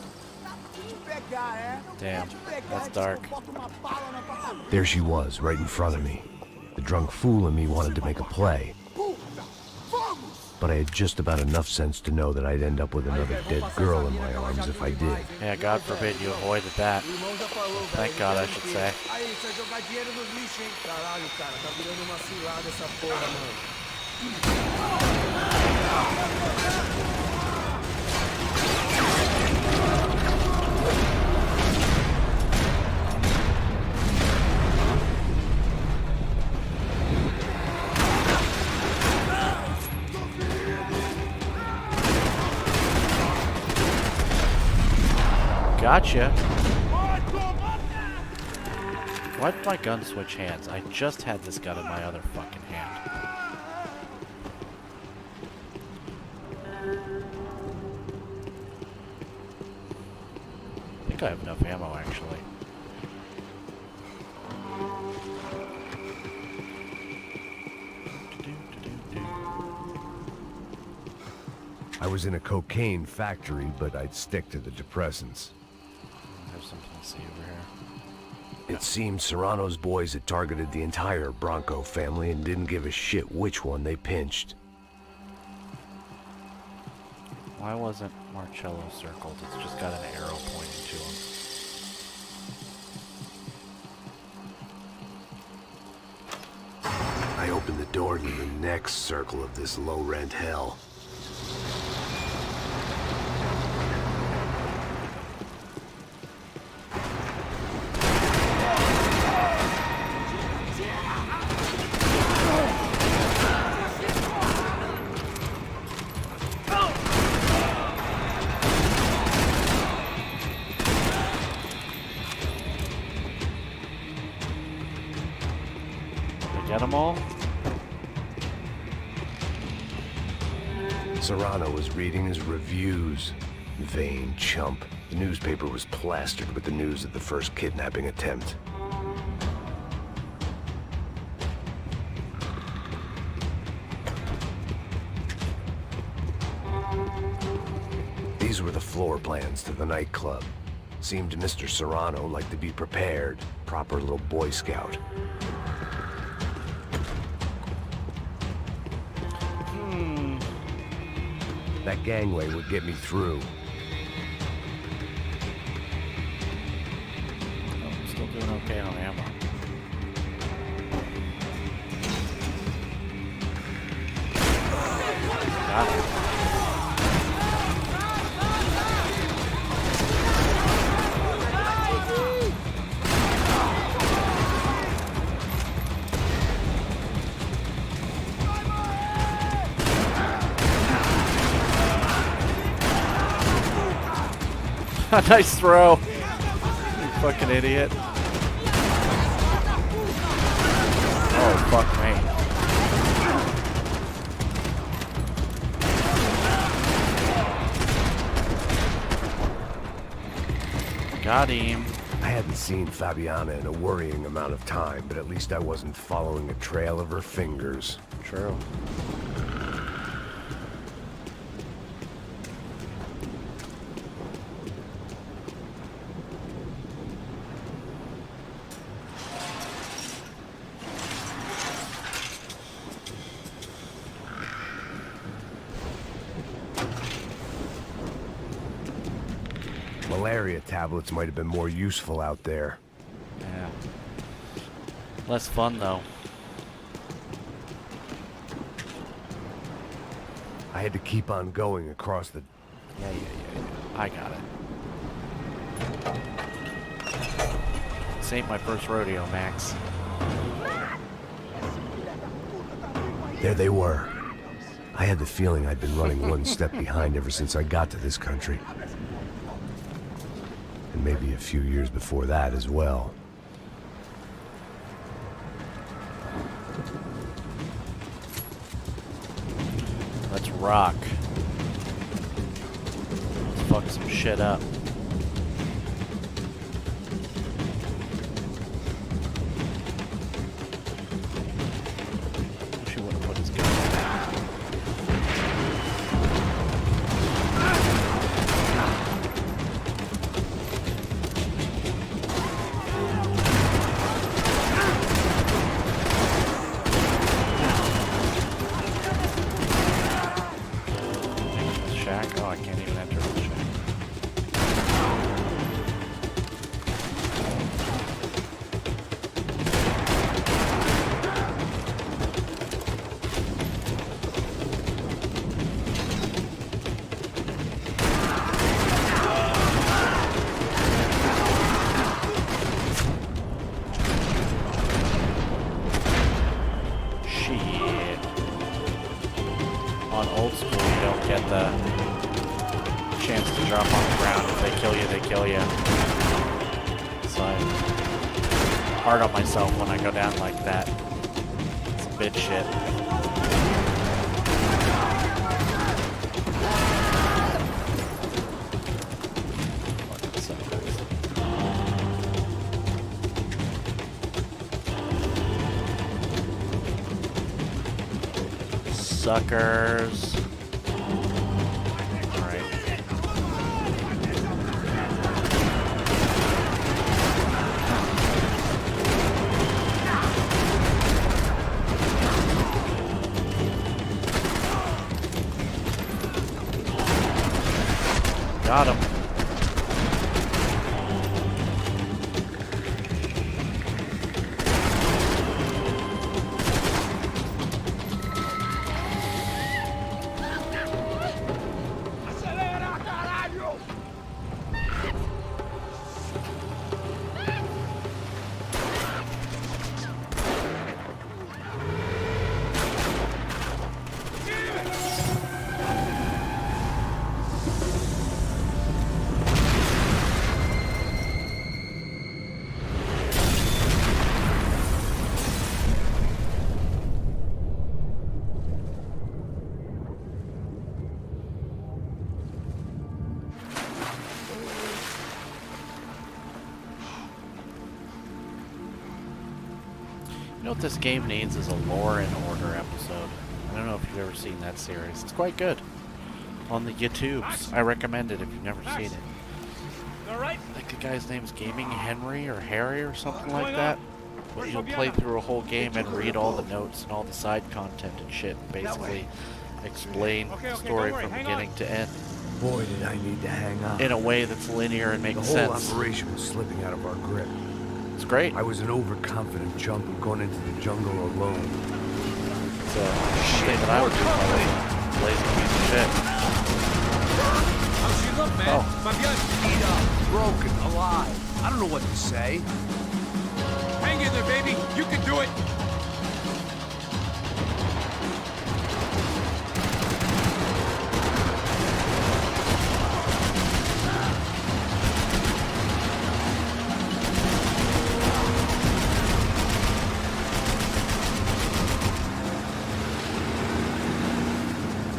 Vou te pegar, é? Damn, Vou te pegar, that's antes dark. que eu boto uma bala na tua cabeça. There she was, right in front of me. The drunk fool in me wanted to make a play. But I had just about enough sense to know that I'd end up with another dead girl in my arms if I did. Yeah, God forbid you avoided that. Thank God, I should say. Aí, você vai jogar dinheiro no lixo, hein? Caralho, cara, tá virando uma cilada essa porra, mano. Gotcha. Why did my gun switch hands? I just had this gun in my other fucking hand. I think I have enough ammo, actually. I was in a cocaine factory, but I'd stick to the depressants. There's something to see over here. It seemed Serrano's boys had targeted the entire Bronco family and didn't give a shit which one they pinched. Why wasn't Marcello circled? It's just got an arrow pointing to him. I opened the door to the next circle of this low-rent hell. Get them all? Serrano was reading his reviews. Vain chump. The newspaper was plastered with the news of the first kidnapping attempt. These were the floor plans to the nightclub. Seemed to Mr. Serrano like to be prepared. Proper little Boy Scout. That gangway would get me through. Oh, I'm still doing okay on ammo. Got it. Nice throw. You fucking idiot. Oh, fuck me. Got him. I hadn't seen Fabiana in a worrying amount of time, but at least I wasn't following a trail of her fingers. True. Malaria tablets might have been more useful out there. Yeah. Less fun, though. I had to keep on going across the... Yeah. I got it. This ain't my first rodeo, Max. There they were. I had the feeling I'd been running one step behind ever since I got to this country. And maybe a few years before that as well. Let's rock. Let's fuck some shit up. Wish he wouldn't put his gun down. Shack? Oh, I can't even enter the shack. Shit. On old school, you don't get the chance to drop on the ground. If they kill you, they kill you. So I'm hard on myself when I go down like that. It's a bitch shit. Fucking suckers. Got him. Acelera, caralho! You know what this game needs is a Lore and Order episode. I don't know if you've ever seen that series. It's quite good. On the YouTubes. I recommend it if you've never seen it. Alright? I think the guy's name's Gaming Henry or Harry or something like that. But you'll play through a whole game and read all the notes and all the side content and shit. Basically explain the story from beginning to end. Boy, did I need to hang on. In a way that's linear and makes The whole sense. operation was slipping out of our grip. It's great. I was an overconfident chump going into the jungle alone. It's something that I would do if I was a lazy piece of shit. How's she look, man? Oh. Fabian's beat up, broken, alive. I don't know what to say. Hang in there, baby. You can do it.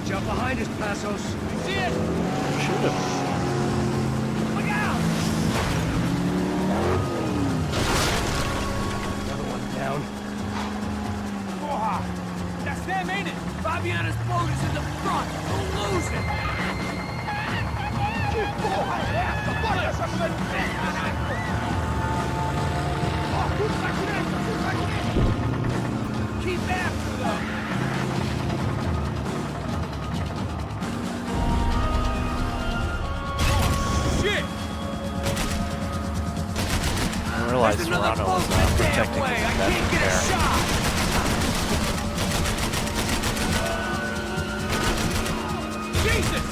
Jump behind us, Passos. See it? Shoot him. Look out! Another one down. Oh, that's them, ain't it? Fabiana's boat is in the front. We'll lose it. Que porra é essa? Bota essa frente, caralho! Ó, tudo pra direita, tudo pra direita! Keep after them. Shit! realize Serrano was protecting his investment there. Jesus!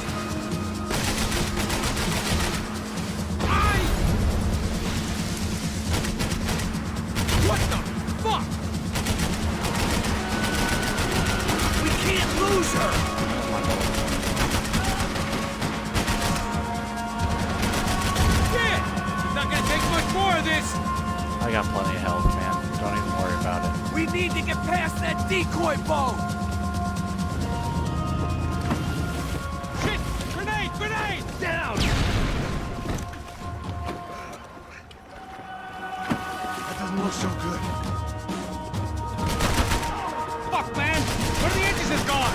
What the fuck? We can't lose her! Shit! It's not gonna take much more of this! I got plenty of health, man. Don't even worry about it. We need to get past that decoy boat! Shit! Grenade! Grenade! Down! That doesn't look so good. Fuck, man! Where are the engines is gone?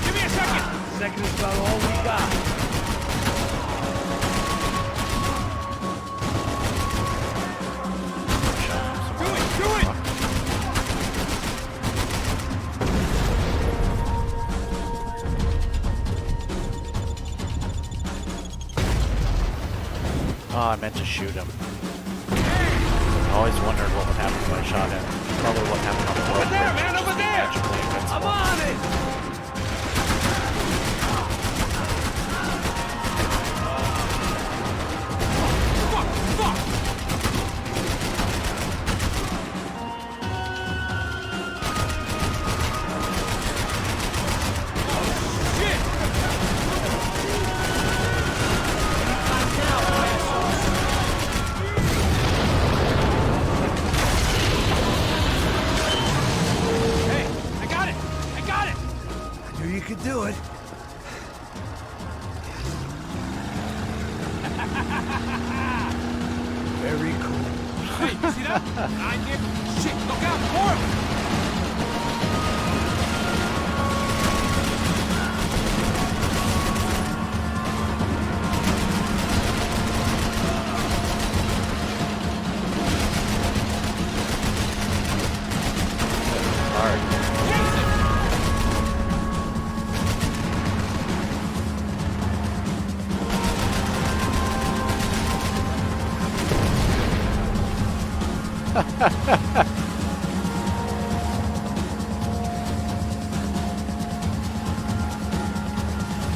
Give me a second! Second is about all we got. Do it! Do it! Oh, I meant to shoot him. I always wondered what would happen if I shot him. Probably what happened on the road. Over there, man! Over there! I'm on it! Fuck! Fuck! Shit! Hey, I got it! I got it! I knew you could do it. Very cool. Hey, you see that? I did. Shit! Look out! More of them!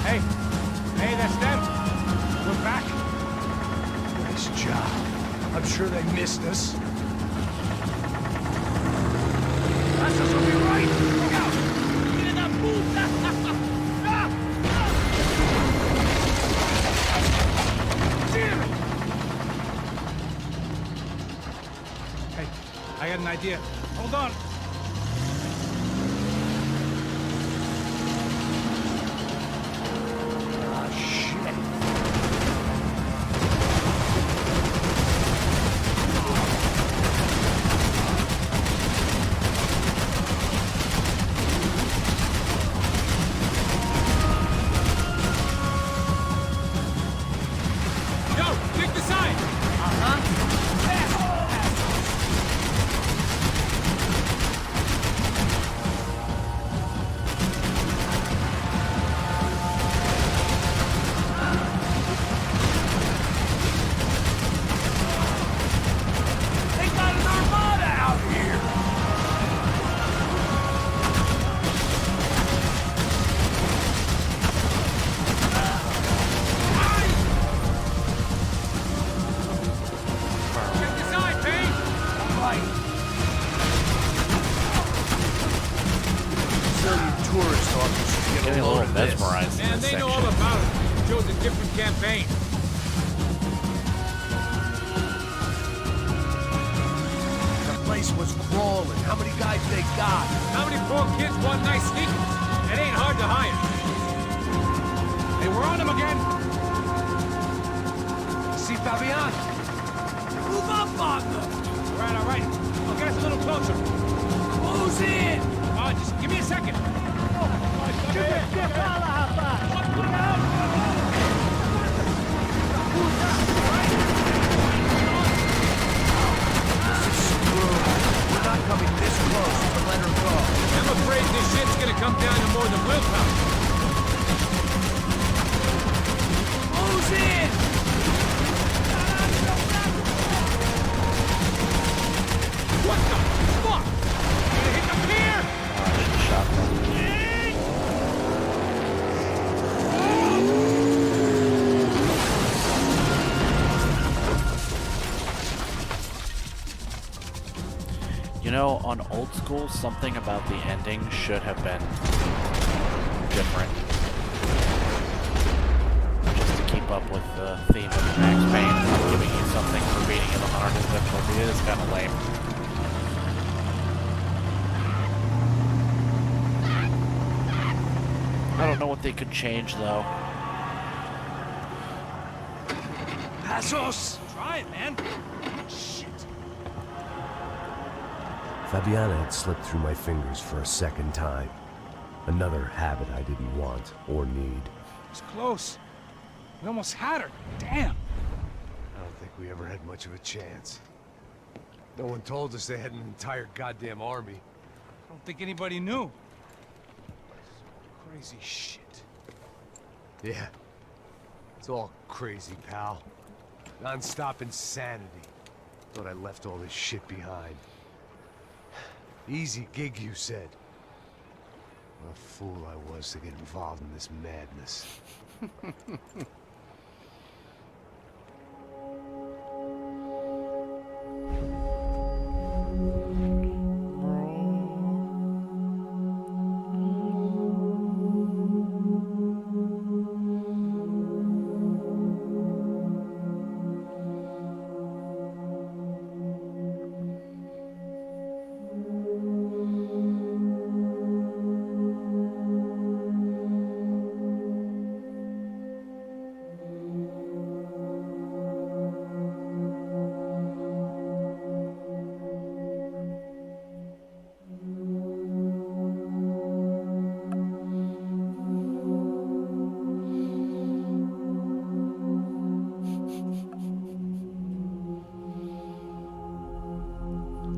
Hey! Hey, that's them! We're back! Nice job. I'm sure they missed us. That's us will be right! Look out! Get that puta! Damn it! Hey, I got an idea. Hold on. Ah, shit. Yo, take the side! They got an armada out here! Check the side, Payne! Right. Brazilian tourist officers get Getting a load little of this. mesmerized in Man, this they know section. all about it. Chose a different campaign. The place was crawling. How many guys they got? How many poor kids want nice sneakers? It ain't hard to hire. Hey, we're on them again. See Fabian? Move up on them! All right, all right. I'll get us a little closer. Close in! Just give me a second. We're not coming this close to let her go. I'm afraid this shit's gonna come down to more than willpower. Close in! You know, on old school, something about the ending should have been different. Just to keep up with the theme of Max Payne, giving you something for beating it on the hardest difficulty. It is kind of lame. I don't know what they could change, though. Passos! Try it, man. Shit. Fabiana had slipped through my fingers for a second time. Another habit I didn't want or need. It's close. We almost had her. Damn. I don't think we ever had much of a chance. No one told us they had an entire goddamn army. I don't think anybody knew. Crazy shit. Yeah. It's all crazy, pal. Non-stop insanity. Thought I left all this shit behind. Easy gig, you said. What a fool I was to get involved in this madness.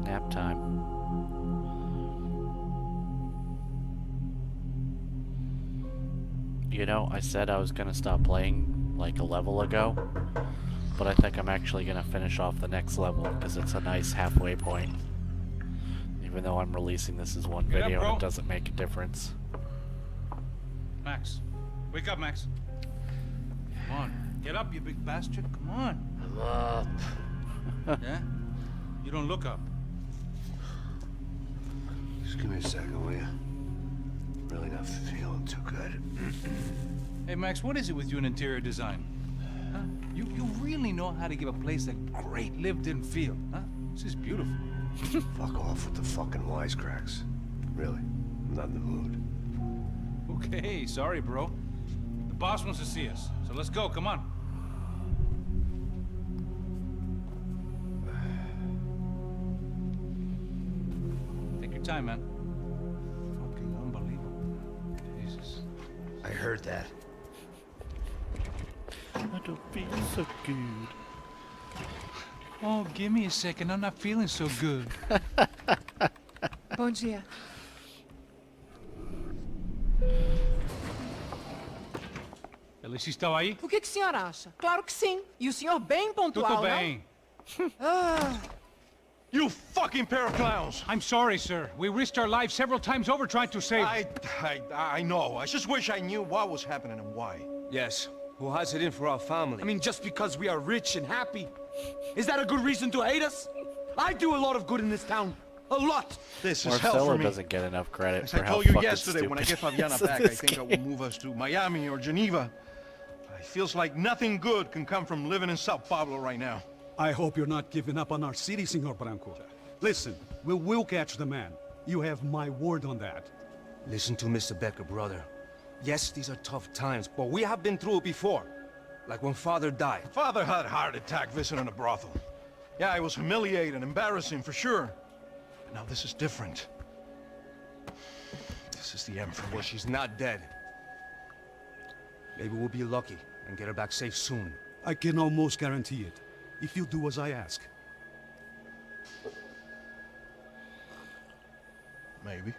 Nap time. You know, I said I was gonna stop playing like a level ago, but I think I'm actually gonna finish off the next level because it's a nice halfway point. Even though I'm releasing this as one Get up, video, bro. and it doesn't make a difference. Max. Wake up, Max. Come on. Get up, you big bastard. Come on. I'm up. Yeah? You don't look up. Just give me a second, will you? Really not feeling too good. Hey, Max, what is it with you and interior design? Huh? You really know how to give a place a great lived-in feel, huh? This is beautiful. Fuck off with the fucking wisecracks. Really, I'm not in the mood. Okay, sorry, bro. The boss wants to see us, so let's go, come on. Take your time, man. Fucking unbelievable. Jesus. I heard that. I don't feel so good. Oh, give me a second. I'm not feeling so good. Bom dia. Alice estava aí? O que o senhor acha? Claro que sim. E o senhor bem pontual, Tudo bem. Ah, You fucking pair of clowns! I'm sorry, sir. We risked our lives several times over trying to save... I know. I just wish I knew what was happening and why. Yes. Who has it in for our family? I mean, just because we are rich and happy. Is that a good reason to hate us? I do a lot of good in this town. A lot. This is hell for Marcelo me. doesn't get enough credit As for I how told you fucking yesterday, when I get stupid Fabiana is back, I this think I will move us to Miami or Geneva. It feels like nothing good can come from living in Sao Paulo right now. I hope you're not giving up on our city, Senor Branco. Listen, we will catch the man. You have my word on that. Listen to Mr. Becker, brother. Yes, these are tough times, but we have been through it before. Like when Father died. Father had a heart attack visiting a brothel. Yeah, it was humiliating, embarrassing for sure. But now this is different. This is the end for me. Well, she's not dead. Maybe we'll be lucky and get her back safe soon. I can almost guarantee it, if you do as I ask. Maybe.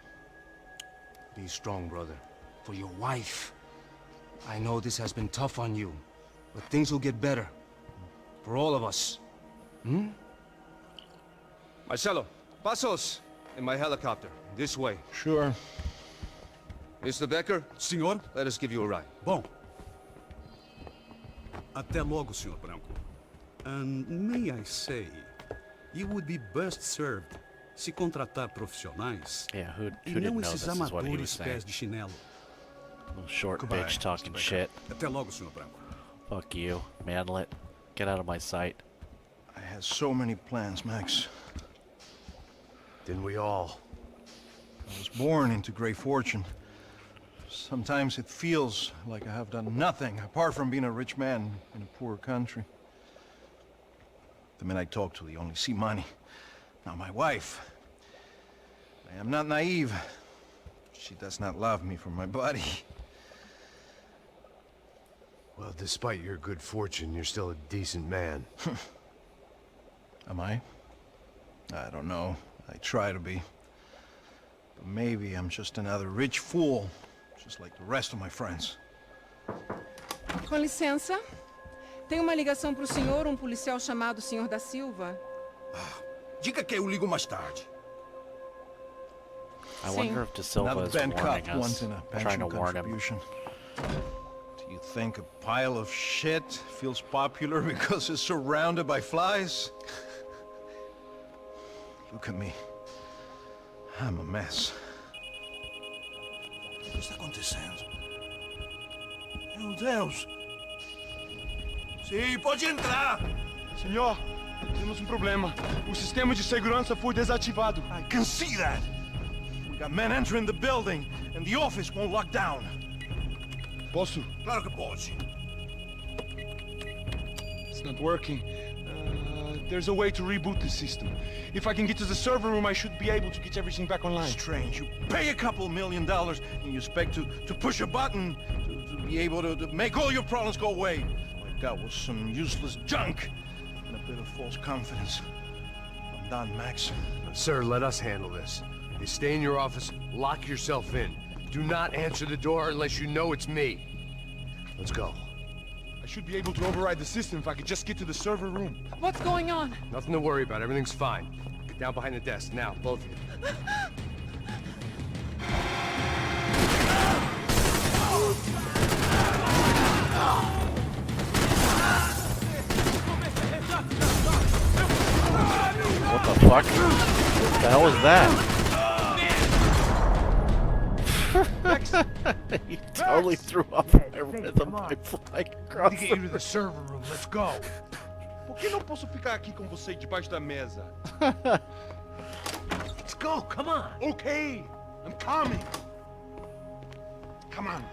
Be strong, brother. For your wife. I know this has been tough on you, but things will get better. For all of us. Hmm? Marcelo, pasos in my helicopter. This way. Sure. Mr. Becker? Senhor? Let us give you a ride. Bom. Até logo, Senhor Branco. And may I say, you would be best served Se contratar profissionais Yeah, e who didn't não know esses this is what he was amadores saying? pés de chinelo. Little short Goodbye, bitch talking Mr. shit. Até logo, Sr. Branco. Fuck you, manlet. Get out of my sight. I had so many plans, Max. Didn't we all? I was born into great fortune. Sometimes it feels like I have done nothing apart from being a rich man in a poor country. The men I talk to, they only see money. Now my wife, I am not naive. She does not love me for my body. Well, despite your good fortune, you're still a decent man. Am I? I don't know. I try to be. But maybe I'm just another rich fool, just like the rest of my friends. Com licença. Tem uma ligação para o senhor, um policial chamado Sr. da Silva. Diga que eu ligo mais tarde. I wonder if De Silva Another is bent warning cop us, once in a trying to pension warn him. contribution. Do you think a pile of shit feels popular because it's surrounded by flies? Look at me. I'm a mess. O que está acontecendo? Meu Deus! Sim, pode entrar! Senhor, temos um problema. O sistema de segurança foi desativado. I can see that! We got men entering the building, and the office won't lock down. Posso? Claro que pode. It's not working. There's a way to reboot the system. If I can get to the server room, I should be able to get everything back online. Strange. You pay a couple $1 million, and you expect to push a button to be able to make all your problems go away. All I got was some useless junk and a bit of false confidence. I'm done, Max. Sir, let us handle this. You stay in your office, lock yourself in. Do not answer the door unless you know it's me. Let's go. I should be able to override the system if I could just get to the server room. What's going on? Nothing to worry about. Everything's fine. Get down behind the desk now, both of you. What the fuck? What the hell was that? He totally threw off my rhythm by flying across Get you to the server room. Let's go. Por que não posso ficar aqui com você debaixo da mesa? Let's go, come on! Okay, I'm coming. Come on.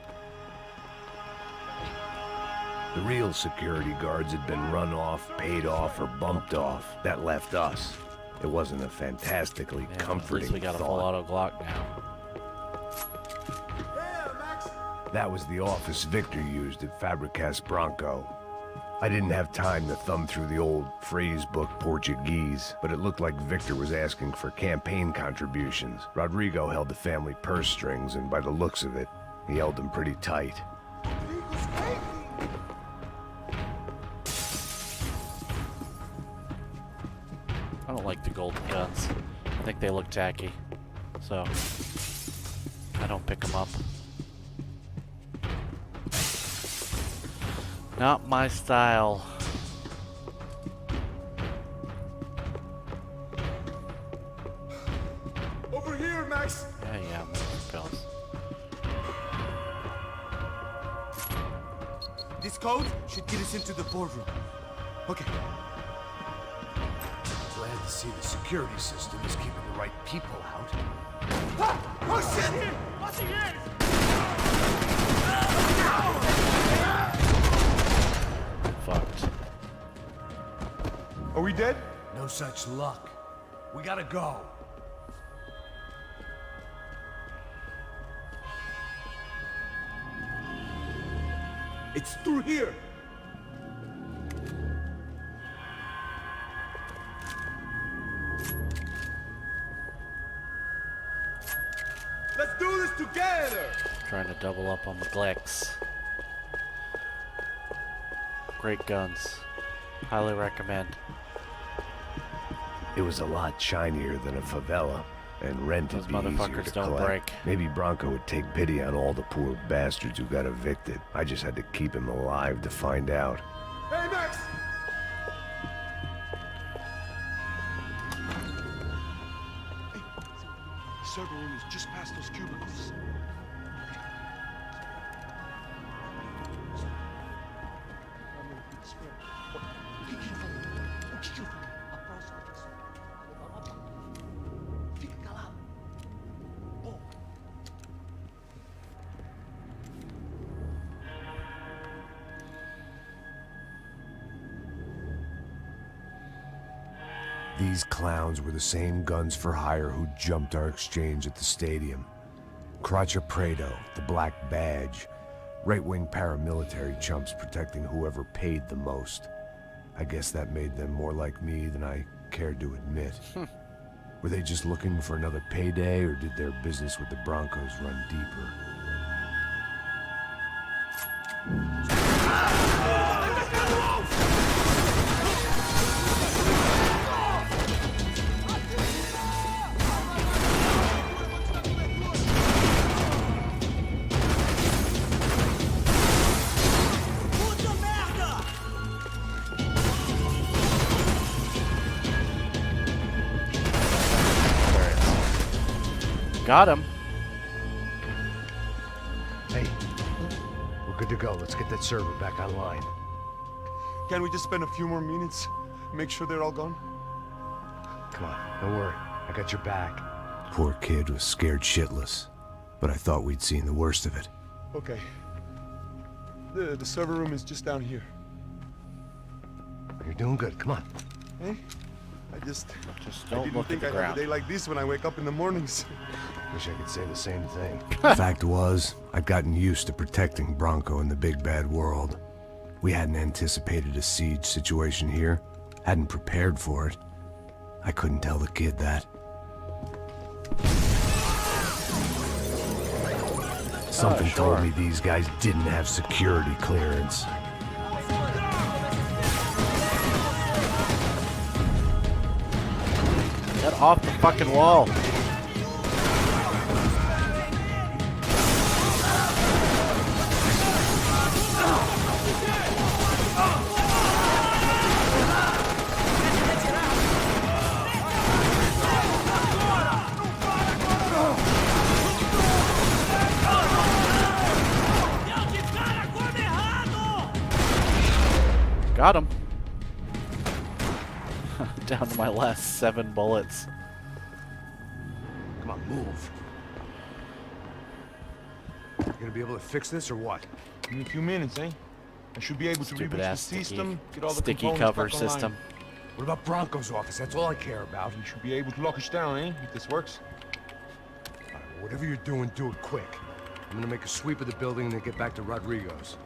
The real security guards had been run off, paid off, or bumped off. That left us. It wasn't a fantastically comforting At least we got a full thought. auto Glock now. That was the office Victor used at Fabricas Bronco. I didn't have time to thumb through the old phrase book Portuguese, but it looked like Victor was asking for campaign contributions. Rodrigo held the family purse strings, and by the looks of it, he held them pretty tight. I don't like the gold guns. I think they look tacky. So, I don't pick them up. Not my style. Over here, Max! Yeah, pills. This code should get us into the boardroom. Okay. Glad to see the security system is keeping the right people out. Ah! Oh shit! What's he Fucked. Are we dead? No such luck. We gotta go. It's through here. Let's do this together. Trying to double up on the Glicks. Great guns. Highly recommend. It was a lot shinier than a favela, and rent would Those be easier motherfuckers to don't collect. break. Maybe Bronco would take pity on all the poor bastards who got evicted. I just had to keep him alive to find out. Hey, Max! server room is just past those cubicles. These clowns were the same guns for hire who jumped our exchange at the stadium. Craccia Predo, the Black Badge. Right-wing paramilitary chumps protecting whoever paid the most. I guess that made them more like me than I cared to admit. Were they just looking for another payday, or did their business with the Broncos run deeper? Got him. Hey, we're good to go. Let's get that server back online. Can we just spend a few more minutes? Make sure they're all gone? Come on, don't worry. I got your back. Poor kid was scared shitless, but I thought we'd seen the worst of it. Okay. The server room is just down here. You're doing good. Come on. Hey? I just don't didn't look think at the I'd have ground. a day like this when I wake up in the mornings. Wish I could say the same thing. Fact was, I'd gotten used to protecting Bronco in the big bad world. We hadn't anticipated a siege situation here, hadn't prepared for it. I couldn't tell the kid that. Something told me these guys didn't have security clearance. Get off the fucking wall. Got him. Down to my last 7 bullets. Come on, move. You gonna be able to fix this or what? In a few minutes, eh? I should be able to Stupid reboot the ass system, get all the sticky components cover back online. system. What about Bronco's office? That's all I care about. You should be able to lock us down, eh? If this works. All right, well, whatever you're doing, do it quick. I'm gonna make a sweep of the building and then get back to Rodrigo's.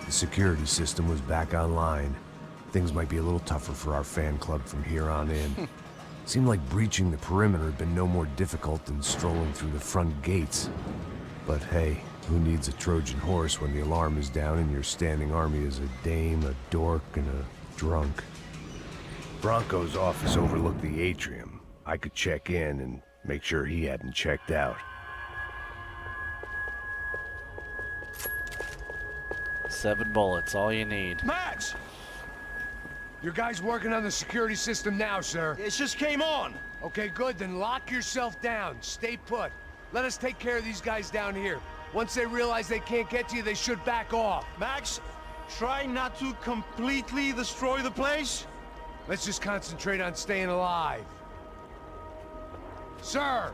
The security system was back online. Things might be a little tougher for our fan club from here on in. Seemed like breaching the perimeter had been no more difficult than strolling through the front gates. But hey, who needs a Trojan horse when the alarm is down and your standing army is a dame, a dork, and a drunk? Bronco's office overlooked the atrium. I could check in and make sure he hadn't checked out. 7 bullets, all you need. Max! Your guy's working on the security system now, sir. It just came on. Okay, good. Then lock yourself down. Stay put. Let us take care of these guys down here. Once they realize they can't get to you, they should back off. Max, try not to completely destroy the place. Let's just concentrate on staying alive. Sir!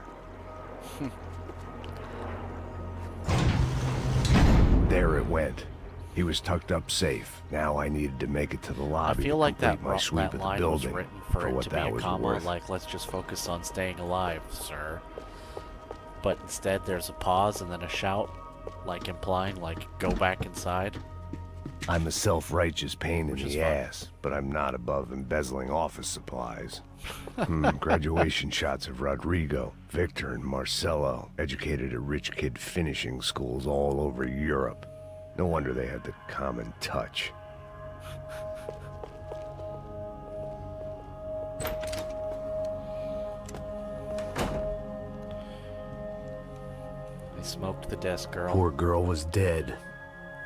There it went. He was tucked up safe. Now I needed to make it to the I lobby feel to like that, complete my sweep that of the line was building written for it what to be that a was comma, worth. like, let's just focus on staying alive, sir. But instead there's a pause and then a shout, like implying, like, go back inside. I'm a self-righteous pain in Which is the fun. ass, but I'm not above embezzling office supplies. Graduation shots of Rodrigo, Victor, and Marcelo, educated at rich kid finishing schools all over Europe. No wonder they had the common touch. They smoked the desk, girl. Poor girl was dead.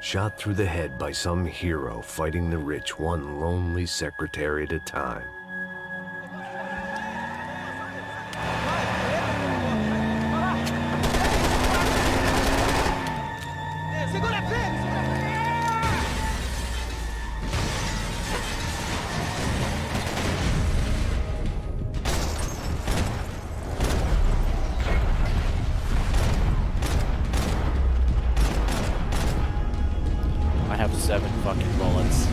Shot through the head by some hero fighting the rich one lonely secretary at a time. I have 7 fucking bullets.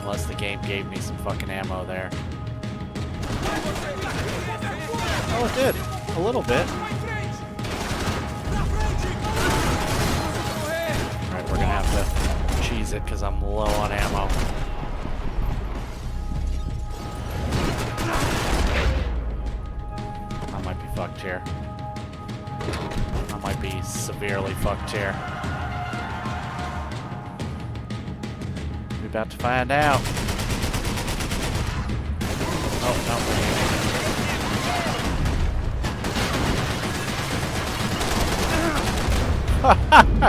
Unless the game gave me some fucking ammo there. Oh, it did. A little bit. Alright, we're gonna have to cheese it because I'm low on ammo. I might be fucked here. I might be severely fucked here. We're about to find out. Oh, no.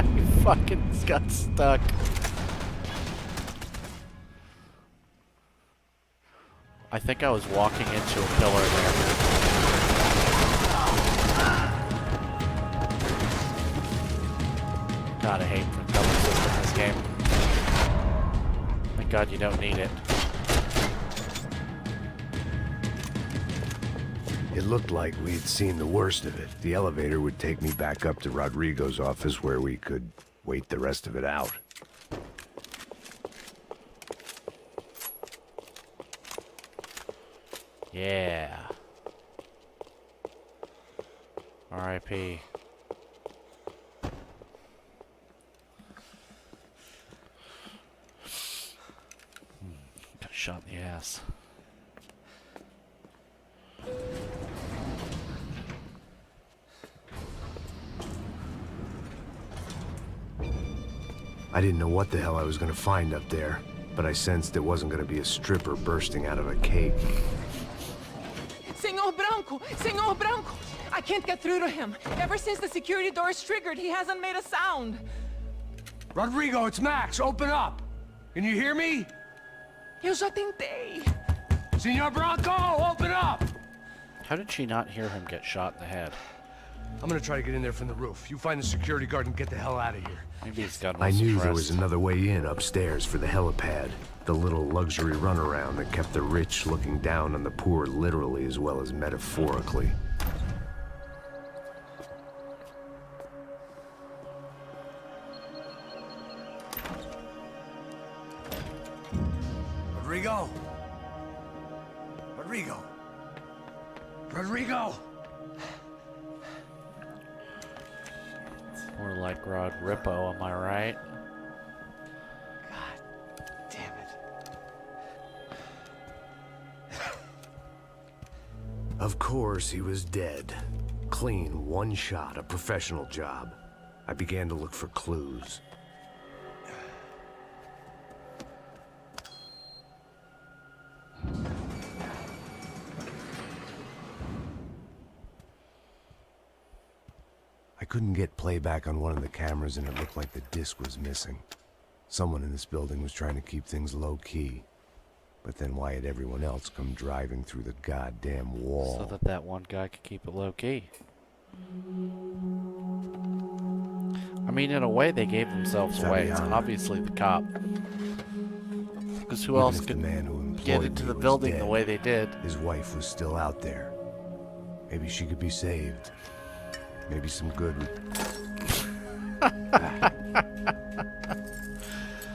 He fucking got stuck. I think I was walking into a pillar there. God, I hate the color system in this game. Thank God you don't need it. It looked like we had seen the worst of it. The elevator would take me back up to Rodrigo's office where we could wait the rest of it out. Yeah. R.I.P. Got shot in the ass. I didn't know what the hell I was gonna find up there, but I sensed it wasn't gonna be a stripper bursting out of a cake. Senor Branco! Senor Branco! I can't get through to him. Ever since the security door is triggered, he hasn't made a sound. Rodrigo, it's Max. Open up. Can you hear me? Eu já tentei. Senor Branco, open up! How did she not hear him get shot in the head? I'm gonna try to get in there from the roof. You find the security guard and get the hell out of here. Maybe his gun was I knew there suppressed. was another way in upstairs for the helipad. The little luxury runaround that kept the rich looking down on the poor literally as well as metaphorically. Rodrigo! Rodrigo! Rodrigo! More like Rodrigo, am I right? Damn it. Of course, he was dead. Clean, one shot, a professional job. I began to look for clues. I couldn't get playback on one of the cameras and it looked like the disc was missing. Someone in this building was trying to keep things low-key. But then why had everyone else come driving through the goddamn wall? So that that one guy could keep it low-key. I mean, in a way, they gave themselves away. It's obviously the cop. Because who else could get into the building the way they did? His wife was still out there. Maybe she could be saved. Maybe some good would...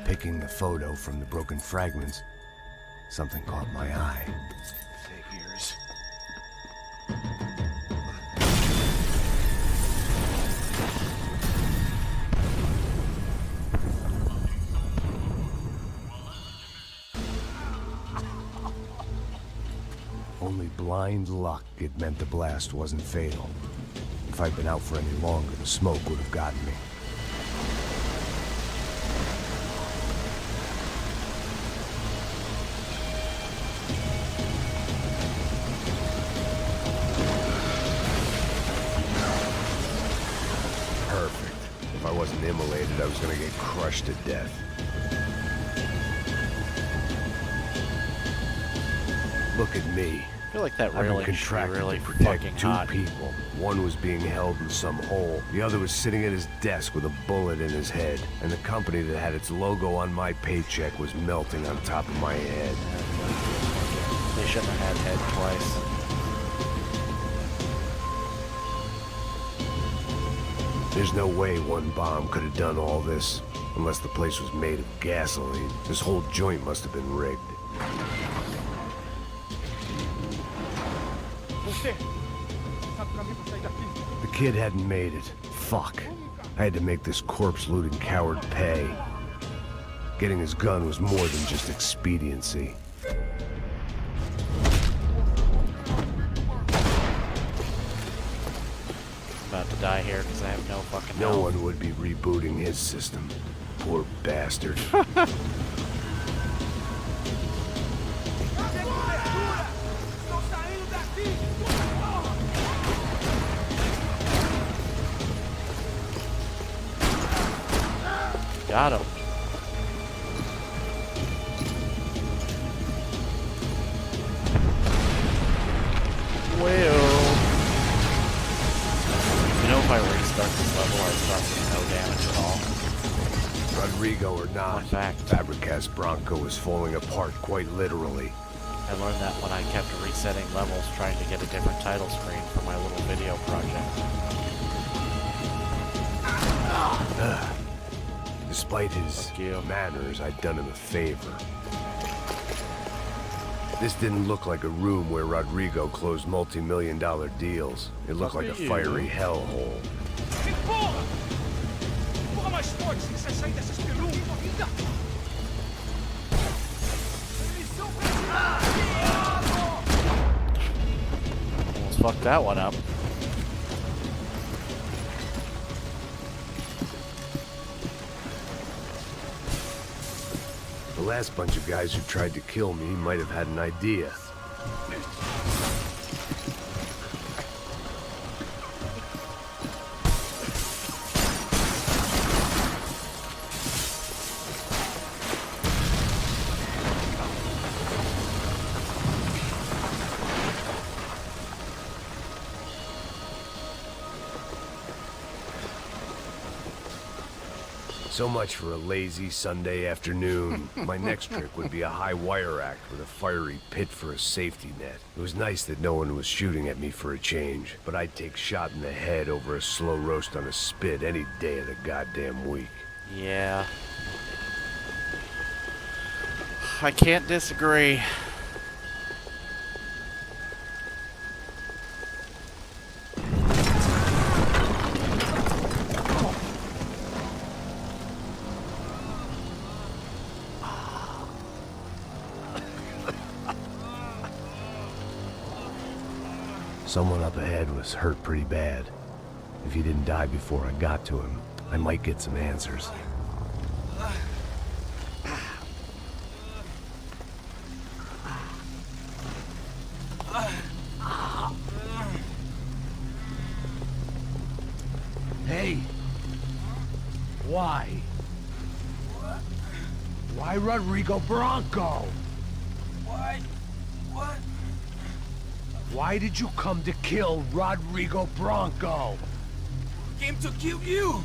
Picking the photo from the broken fragments, something caught my eye. Figures. Only blind luck it meant the blast wasn't fatal. If I'd been out for any longer, the smoke would have gotten me. Perfect. If I wasn't immolated, I was gonna get crushed to death. Look at me. I feel like that I've been railing should be contracted really to protect fucking two hot. people. One was being held in some hole. The other was sitting at his desk with a bullet in his head. And the company that had its logo on my paycheck was melting on top of my head. They shouldn't have had head twice. There's no way one bomb could have done all this. Unless the place was made of gasoline. This whole joint must have been rigged. Você sabe o caminho pra sair daqui? The kid hadn't made it. Fuck. I had to make this corpse-looting coward pay. Getting his gun was more than just expediency. About to die here because I have no fucking No health. one would be rebooting his system. Poor bastard. Got him. Well, you know, if I restart this level, I start with no damage at all. Rodrigo or not, Fabricas Bronco is falling apart quite literally. I learned that when I kept resetting levels trying to get a different title screen for my little video project. Despite his manners, I'd done him a favor. This didn't look like a room where Rodrigo closed multi-million-dollar deals. It looked like a fiery hellhole. Empurra! Empurra mais forte se você sair dessas perucas. Almost fucked that one up. The last bunch of guys who tried to kill me might have had an idea. So much for a lazy Sunday afternoon. My next trick would be a high wire act with a fiery pit for a safety net. It was nice that no one was shooting at me for a change, but I'd take shot in the head over a slow roast on a spit any day of the goddamn week. Yeah. I can't disagree. Someone up ahead was hurt pretty bad. If he didn't die before I got to him, I might get some answers. Hey! Why? Why Rodrigo Bronco? Why? What? Why did you come to kill Rodrigo Bronco? Came to kill you!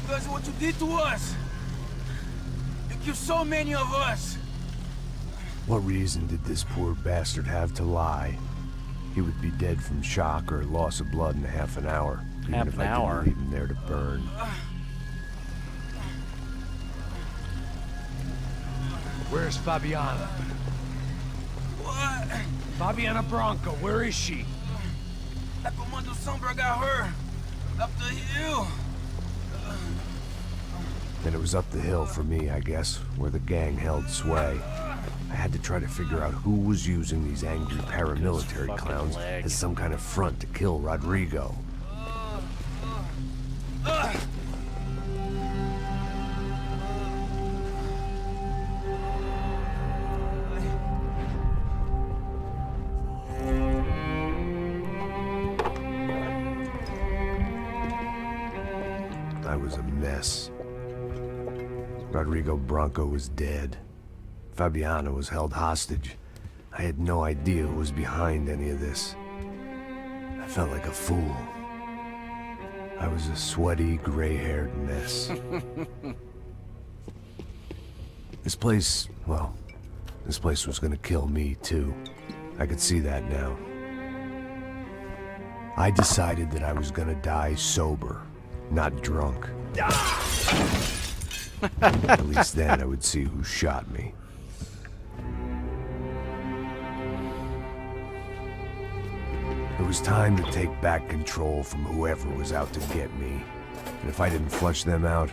Because of what you did to us! You killed so many of us! What reason did this poor bastard have to lie? He would be dead from shock or loss of blood in half an hour. Even if I didn't leave him there to burn. Where's Fabiana? What? Fabiana Bronco, where is she? La Comando Sombra got her. Up the hill. Then it was up the hill for me, I guess, where the gang held sway. I had to try to figure out who was using these angry paramilitary clowns as some kind of front to kill Rodrigo. was a mess. Rodrigo Branco was dead. Fabiana was held hostage. I had no idea who was behind any of this. I felt like a fool. I was a sweaty, gray-haired mess. This place, well, this place was gonna kill me, too. I could see that now. I decided that I was gonna die sober, not drunk. At least then I would see who shot me. It was time to take back control from whoever was out to get me. And if I didn't flush them out,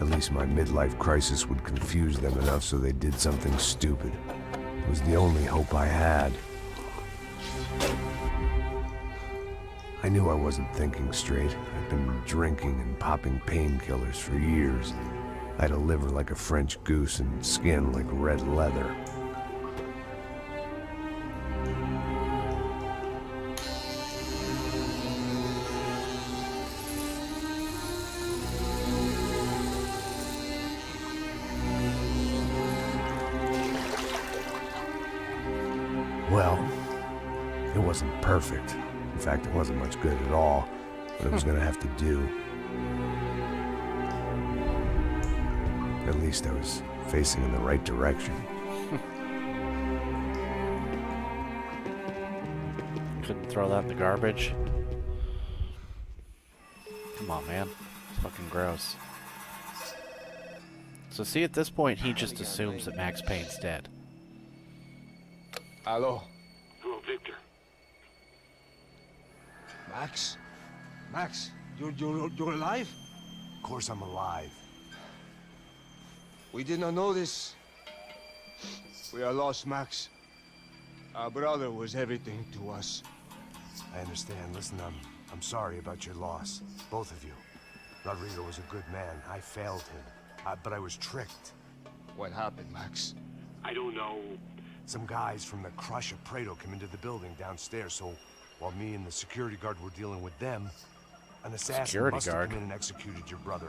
at least my midlife crisis would confuse them enough so they did something stupid. It was the only hope I had. I knew I wasn't thinking straight. I'd been drinking and popping painkillers for years. I had a liver like a French goose and skin like red leather. Well, it wasn't perfect. In fact, it wasn't much good at all, but it was gonna have to do. At least I was facing in the right direction. Couldn't throw that in the garbage. Come on, man. It's fucking gross. So see, at this point, he just assumes that Max Payne's dead. Hello. Hello, Victor. Max? Max, you're alive? Of course I'm alive. We did not know this. We are lost, Max. Our brother was everything to us. I understand. Listen, I'm sorry about your loss. Both of you. Rodrigo was a good man. I failed him. But I was tricked. What happened, Max? I don't know. Some guys from the Crush of Prado came into the building downstairs, so while me and the security guard were dealing with them, an assassin must have come in and executed your brother.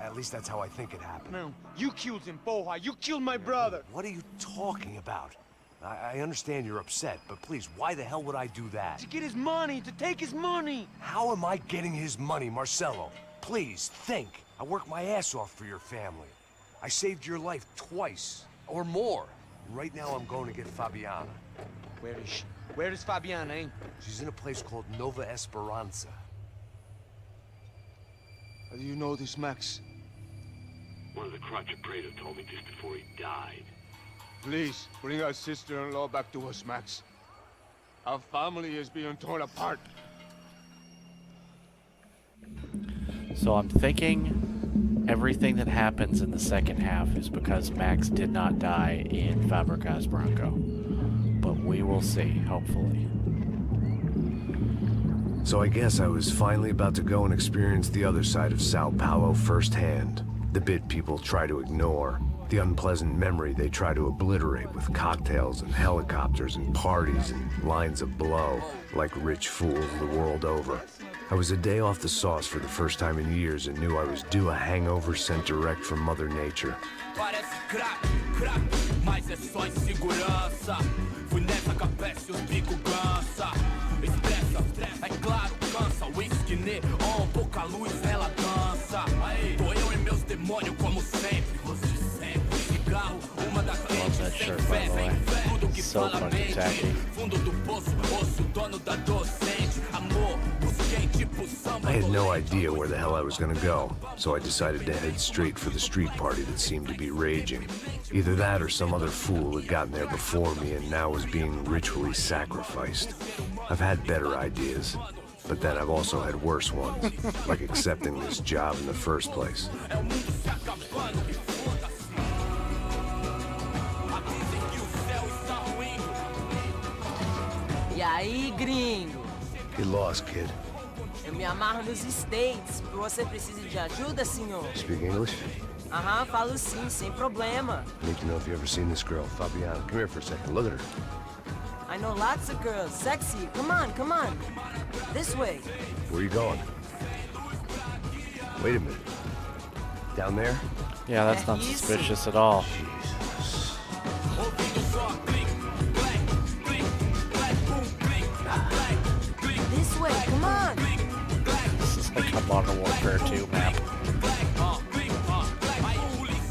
At least that's how I think it happened. No, you killed him, Poja. You killed my brother. What are you talking about? I understand you're upset, but please, why the hell would I do that? To get his money, to take his money. How am I getting his money, Marcelo? Please, think. I worked my ass off for your family. I saved your life twice, or more. Right now, I'm going to get Fabiana. Where is she? Where is Fabiana, eh? She's in a place called Nova Esperanza. How do you know this, Max? One of the Crotch of Prado told me just before he died. Please, bring our sister-in-law back to us, Max. Our family is being torn apart. So I'm thinking everything that happens in the second half is because Max did not die in Fabregas Branco. But we will see, hopefully. So I guess I was finally about to go and experience the other side of Sao Paulo firsthand. The bit people try to ignore. The unpleasant memory they try to obliterate with cocktails and helicopters and parties and lines of blow, like rich fools the world over. I was a day off the sauce for the first time in years and knew I was due a hangover sent direct from Mother Nature. Parece crack, crack, mas é só insegurança. Fui nessa capeste, os bico gansa. Estressa, é claro, cansa. Whisky neon, pouca luz, ela dança. Tô eu e meus demônios como sempre. Você sempre, cigarro, uma da frente. Sem fé, sem fé, tudo que fala mente. Fundo do poço, osso, dono da docente. Amor, busquei tipo samba. I had no idea where the hell I was gonna go, so I decided to head straight for the street party that seemed to be raging. Either that or some other fool had gotten there before me and now was being ritually sacrificed. I've had better ideas, but then I've also had worse ones, like accepting this job in the first place. E aí, gringo? Get lost, kid. Eu me amarro nos States. Você precisa de ajuda, senhor? Speak English? Aham, falo sim, sem problema. I need to know if you've ever seen this girl, Fabiana. Come here for a second. Look at her. I know lots of girls. Sexy. Come on, come on. This way. Where are you going? Wait a minute. Down there? Yeah, that's not suspicious at all. This way, come on. This is like a Modern Warfare 2 map.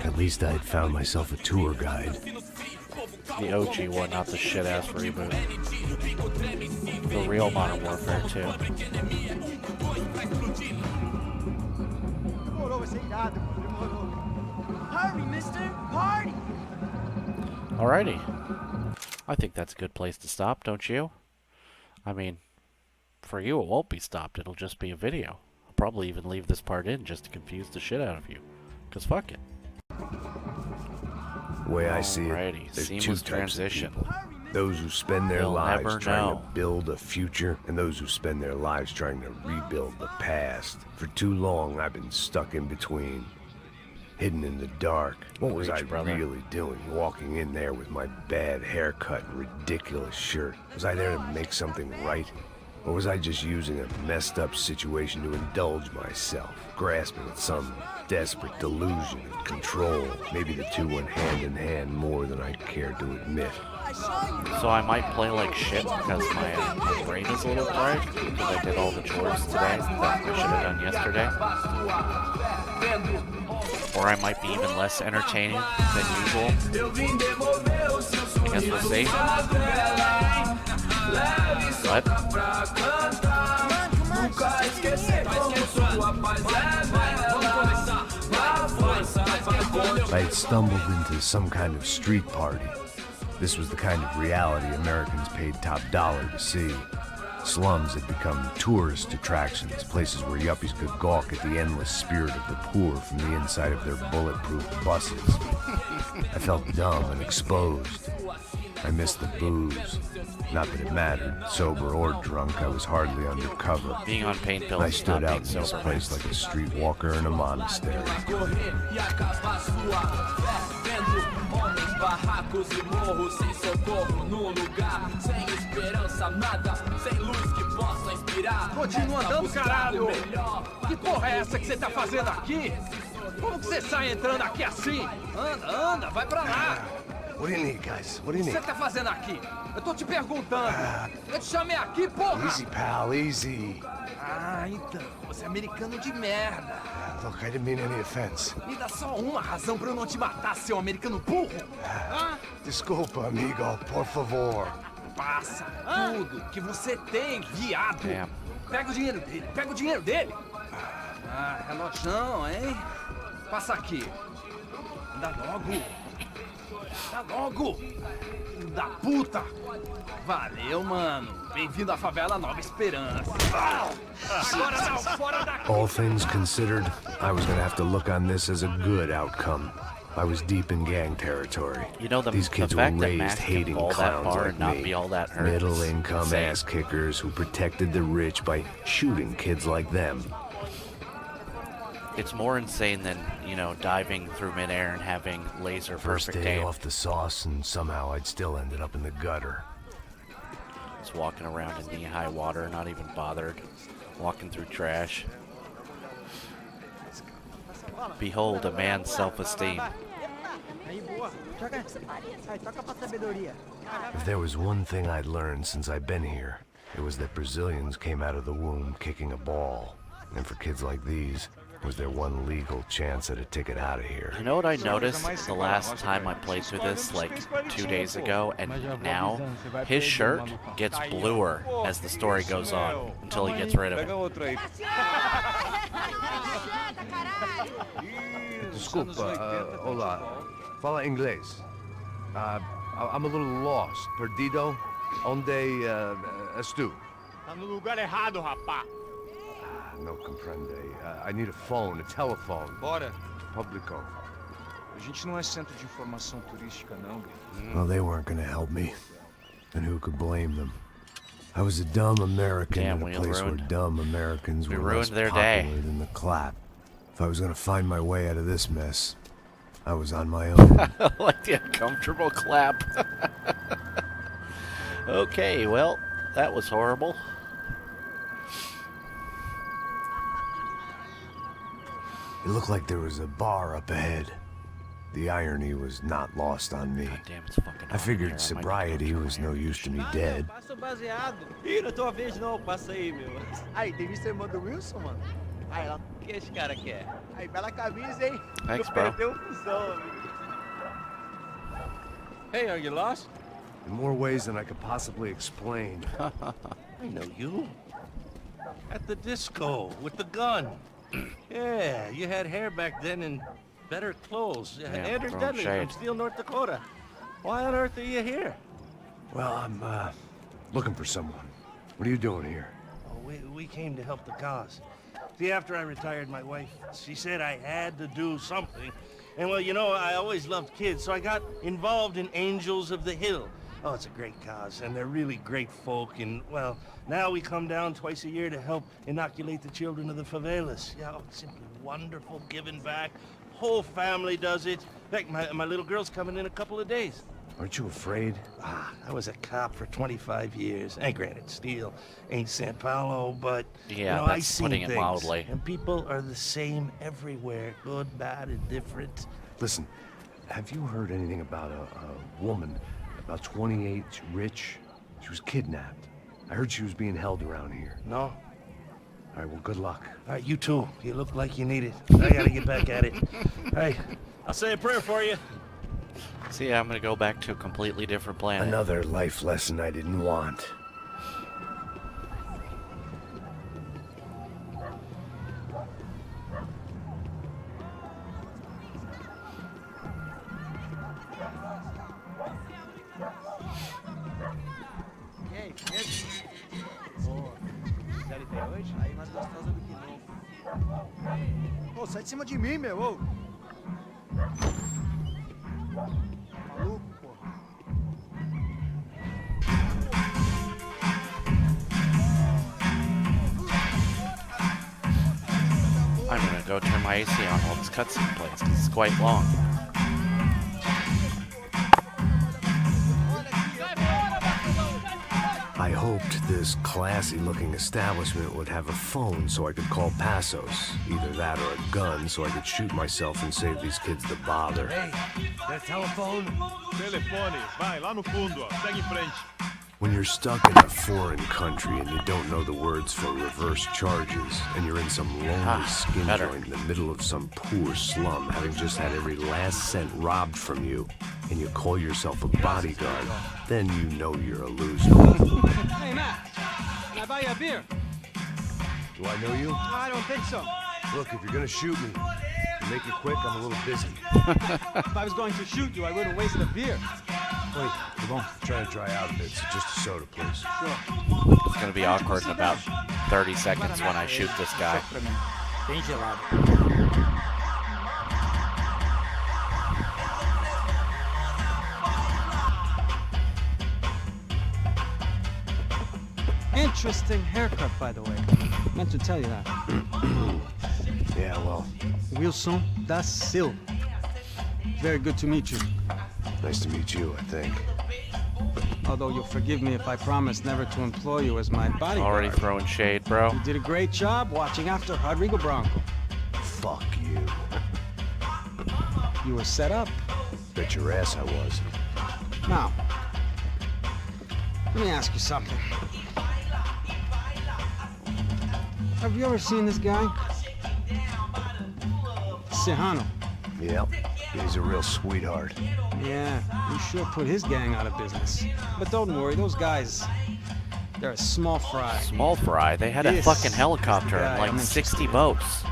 At least I had found myself a tour guide. The OG one, not the shit-ass reboot. The real Modern Warfare 2. Hurry, mister! Party! Alrighty. I think that's a good place to stop, don't you? I mean, for you it won't be stopped, it'll just be a video. I'll probably even leave this part in just to confuse the shit out of you. 'Cause fuck it. The way I see it, Alrighty, there's two seamless types transition. of people. Those who spend their You'll lives never trying know. to build a future, and those who spend their lives trying to rebuild the past. For too long, I've been stuck in between. Hidden in the dark. What was I really doing walking in there with my bad haircut and ridiculous shirt? Was I there to make something right? Or was I just using a messed up situation to indulge myself, grasping at some desperate delusion of control? Maybe the two went hand in hand more than I cared to admit. So I might play like shit because my brain is a little fried because I did all the chores today that I should have done yesterday. Or I might be even less entertaining than usual. I guess we'll see. What? I had stumbled into some kind of street party. This was the kind of reality Americans paid top dollar to see. Slums had become tourist attractions, places where yuppies could gawk at the endless spirit of the poor from the inside of their bulletproof buses. I felt dumb and exposed. I missed the booze. Not that it mattered. Sober or drunk, I was hardly undercover. Being on pain pills I is stood not out being in this sober. place like a streetwalker in a monastery. Barracos e morros sem socorro num lugar sem esperança, nada, sem luz que possa inspirar. Continua andando, caralho! Que porra é essa que você tá fazendo aqui? Como que você sai entrando aqui assim? Anda, anda, vai pra lá! What do you need, guys? What do O you que need? você tá fazendo aqui? Eu tô te perguntando. Eu te chamei aqui, porra! Easy, pal, easy. Ah, então, você é americano de merda. Look, I didn't mean any offense. Me dá só uma razão pra eu não te matar, seu americano burro. Desculpa, amigo, por favor. Passa tudo que você tem, viado. Pega o dinheiro dele, pega o dinheiro dele. Ah, relojão, hein? Passa aqui. Dá logo. Dá logo. Filho da puta. Valeu, mano. Bem-vindo à favela Nova Esperança. Agora não, fora daqui. All things considered, I was gonna have to look on this as a good outcome. I was deep in gang territory. You know, These kids were fact that raised Max can hating fall that clowns far like and not me. be all that hurt is Middle-income insane. ass kickers who protected the rich by shooting kids like them. It's more insane than, you know, diving through midair and having laser First perfect day aim. off the sauce, and somehow I'd still ended up in the gutter. Just walking around in knee-high water, not even bothered. Walking through trash. Behold a man's self-esteem. If there was one thing I'd learned since I'd been here, it was that Brazilians came out of the womb kicking a ball. And for kids like these, was their one legal chance at a ticket out of here. You know what I noticed the last time I played through this, like 2 days ago, and now his shirt gets bluer as the story goes on until he gets rid of it. Desculpa, olá. Fala inglês. I'm a little lost. Perdido? Onde és tu? Tá no lugar errado, rapá. No comprende. I need a phone, a telephone. Bora. Publico. A gente não é centro de informação turística, não, Gui. Well, they weren't gonna help me. And who could blame them? I was a dumb American Damn, in we a place where ruined- dumb Americans we were ruined less their popular day. than the clap. If I was gonna find my way out of this mess, I was on my own. Like the uncomfortable clap. Okay, well, that was horrible. It looked like there was a bar up ahead. The irony was not lost on me. God damn, it's fucking I figured sobriety was no use to me dead. Passa o baseado. Ih, não é tua vez não, passa aí, meu. Aí, tem visto a irmã do Wilson, mano? Aí, ela... O que esse cara quer? Aí, bela camisa, hein? Thanks, Não bro. perdeu fusão, amigo. Hey, are you lost? In more ways than I could possibly explain. I know you. At the disco, with the gun. Yeah, you had hair back then and better clothes. Andrew throwing Dudley shade. from Steele, North Dakota. Why on earth are you here? Well, I'm, looking for someone. What are you doing here? Oh, we came to help the cause. See, after I retired, my wife, she said I had to do something. And well, you know, I always loved kids, so I got involved in Angels of the Hill. Oh, it's a great cause, and they're really great folk, and, well, now we come down twice a year to help inoculate the children of the favelas. Yeah, oh, it's simply wonderful, giving back. Whole family does it. In fact, my little girl's coming in a couple of days. Aren't you afraid? I was a cop for 25 years. And granted, Steele ain't San Paulo, but, Yeah, you know, that's I seen putting it things, mildly. and people are the same everywhere, good, bad, and different. Listen, have you heard anything about a woman, about 28, rich? She was kidnapped. I heard she was being held around here. No? All right, well, good luck. All right, you too. You look like you need it. I gotta get back at it. All right, I'll say a prayer for you. See, I'm gonna go back to a completely different planet. Another life lesson I didn't want. E aí, beleza? Boa. Série tem hoje? Aí, mais gostosa do que não. Ô, sai de cima de mim, meu, ô. Maluco, pô. I'm gonna go turn my AC on while this cutscene plays, because it's quite long. I hoped this classy-looking establishment would have a phone so I could call Passos. Either that or a gun so I could shoot myself and save these kids the bother. Hey, that telephone? Telefone, vai, lá no fundo, ó. Segue em frente. When you're stuck in a foreign country and you don't know the words for reverse charges, and you're in some lonely skin joint in the middle of some poor slum, having just had every last cent robbed from you, and you call yourself a bodyguard, then you know you're a loser. Hey, Matt. Can I buy you a beer? Do I know you? I don't think so. Look, if you're gonna shoot me, make it quick, I'm a little busy. If I was going to shoot you, I wouldn't waste a beer. Wait, come on. I'm trying to dry out a bit, so just a soda, please. Sure. It's gonna be awkward in about 30 seconds when I shoot this guy. Bem gelado. Interesting haircut, by the way. Meant to tell you that. Yeah, well. Wilson da Silva. Very good to meet you. Nice to meet you, I think. Although you'll forgive me if I promise never to employ you as my bodyguard. Already throwing shade, bro. You did a great job watching after Rodrigo Bronco. Fuck you. You were set up. Bet your ass I was. Now, let me ask you something. Have you ever seen this guy? Serrano. Yep. He's a real sweetheart. Yeah, he sure put his gang out of business. But don't worry, those guys, they're a small fry. Small fry? They had a This fucking helicopter is the and guy like I'm 60 interested in. boats.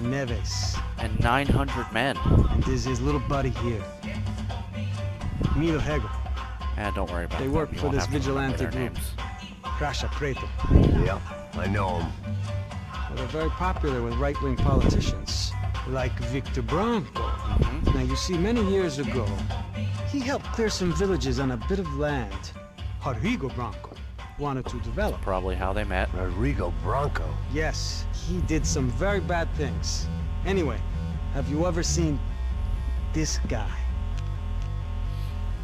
Neves. And 900 men. And this is his little buddy here. Milo Hegel. Don't worry about They them. work You for won't this have to remember vigilante their group. names. Crasha Preto. Yep, I know him. Well, they're very popular with right-wing politicians, like Victor Bronco. Now, you see, many years ago, he helped clear some villages on a bit of land Rodrigo Bronco wanted to develop. Probably how they met. Rodrigo Bronco? Yes, he did some very bad things. Anyway, have you ever seen this guy?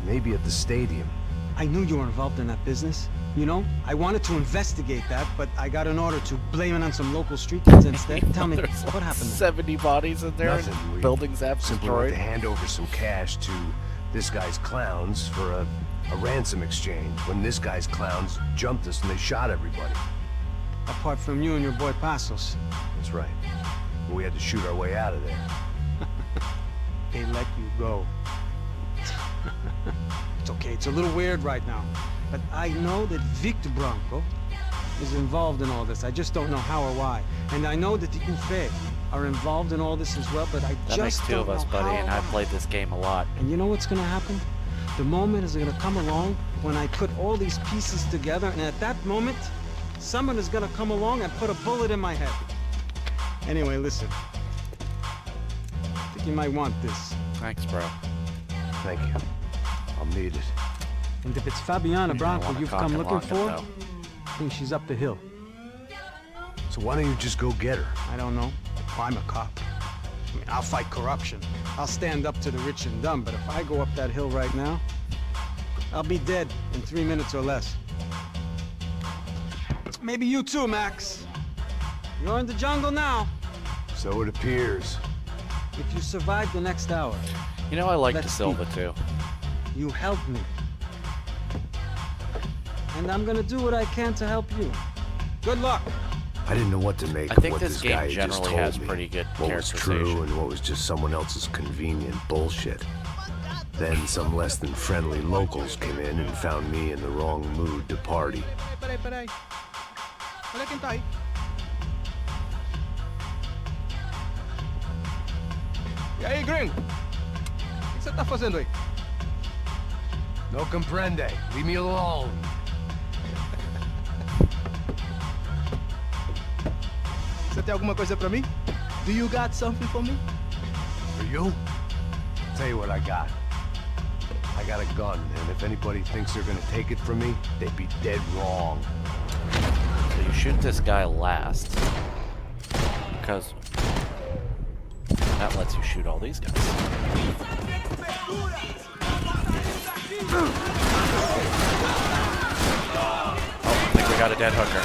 Maybe at the stadium. I knew you were involved in that business. You know, I wanted to investigate that, but I got an order to blame it on some local street kids instead. Tell me, There's what happened there? 70 bodies in there. Nothing. And We buildings have simply went destroyed. to hand over some cash to this guy's clowns for a ransom exchange. When this guy's clowns jumped us and they shot everybody. Apart from you and your boy Passos. That's right. But we had to shoot our way out of there. They let you go. It's okay, it's a little weird right now. But I know that Victor Branco is involved in all this. I just don't know how or why. And I know that the Ufe are involved in all this as well, but I That makes just two don't of us, know buddy, how and or I've why. played this game a lot. And you know what's gonna happen? The moment is gonna come along when I put all these pieces together, and at that moment, someone is gonna come along and put a bullet in my head. Anyway, listen. I think you might want this. Thanks, bro. Thank you. I'll need it. And if it's Fabiana Branco wanna you've cock come and looking lock it, for, though. I think she's up the hill. So why don't you just go get her? I don't know. I'm a cop. I mean, I'll fight corruption. I'll stand up to the rich and dumb, but if I go up that hill right now, I'll be dead in 3 minutes or less. Maybe you too, Max. You're in the jungle now. So it appears. If you survive the next hour, You know, I like Let's De Silva speak. too. you help me. And I'm gonna do what I can to help you. Good luck. I didn't know what to make I of think what this this game guy had just generally told has me. pretty good What was characterization. true and what was just someone else's convenient bullshit. Then some less than friendly locals came in and found me in the wrong mood to party. Peraí. Olha quem tá aí. E aí, gringo? O que você tá fazendo aí? No comprende. Leave me alone. Você tem alguma coisa pra mim? Do you got something for me? For you? Tell you what I got. I got a gun, and if anybody thinks they're gonna take it from me, they'd be dead wrong. So you shoot this guy last, because that lets you shoot all these guys. Oh, I think we got a dead hooker.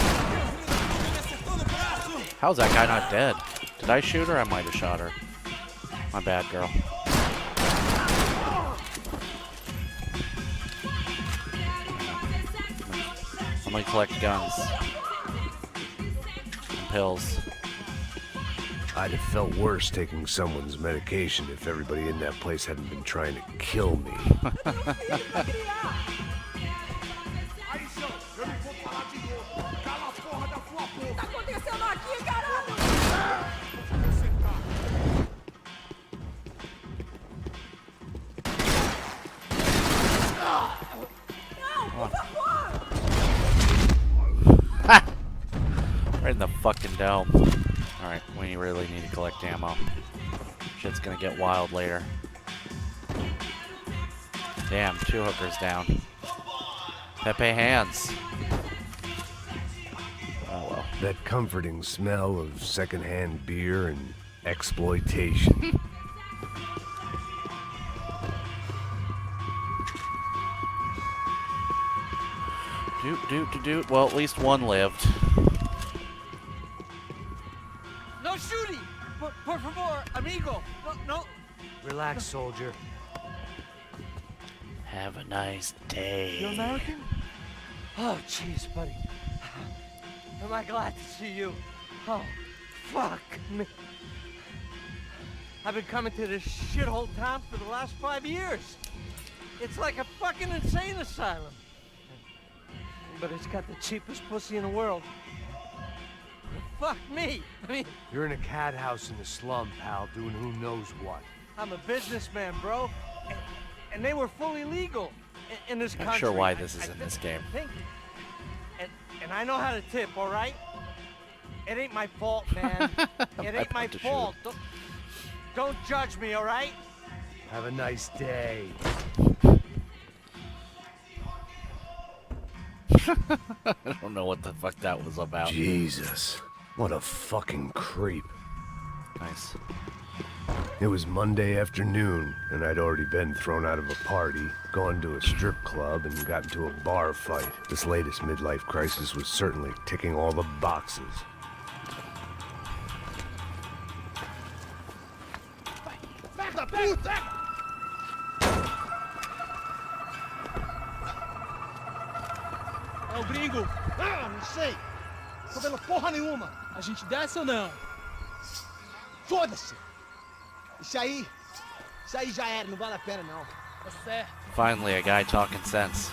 How's that guy not dead? Did I shoot her? I might have shot her. My bad, girl. I'm gonna collect guns. And pills. I'd have felt worse taking someone's medication if everybody in that place hadn't been trying to kill me. Right in the fucking dome. Alright, we really need to collect ammo. Shit's gonna get wild later. Damn, 2 hookers down. Pepe hands. Oh well. That comforting smell of secondhand beer and exploitation. Doot. Well, at least one lived. No shooting! Por favor, amigo! No. Relax, soldier. Have a nice day. You American? Oh, jeez, buddy. Am I glad to see you? Oh, fuck me. I've been coming to this shithole town for the last 5 years. It's like a fucking insane asylum. But it's got the cheapest pussy in the world. Fuck me. I mean, You're in a cat house in the slum, pal, doing who knows what. I'm a businessman, bro. And they were fully legal in this country. Not sure why this is in this game. Think. And I know how to tip, all right? It ain't my fault, man. It ain't my fault. Don't judge me, all right? Have a nice day. I don't know what the fuck that was about. Jesus. What a fucking creep. Nice. It was Monday afternoon, and I'd already been thrown out of a party, gone to a strip club, and got into a bar fight. This latest midlife crisis was certainly ticking all the boxes. Merda, puta! É o gringo. Ah, não sei. Tô vendo porra nenhuma. A gente desce ou não? Foda-se. Isso aí já era, não vale a pena não. Tá certo. Finally, a guy talking sense.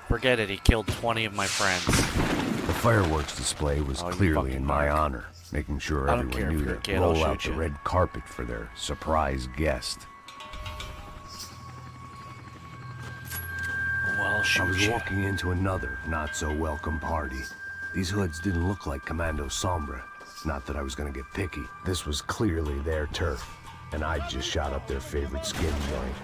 Forget it, he killed 20 of my friends. The fireworks display was clearly in my honor, making sure I don't care everyone if knew you're a to kid, I'll roll out shoot the you. red carpet for their surprise guest. Well, I was walking into another not-so-welcome party. These hoods didn't look like Commando Sombra. Not that I was gonna get picky. This was clearly their turf, and I'd just shot up their favorite skin joint.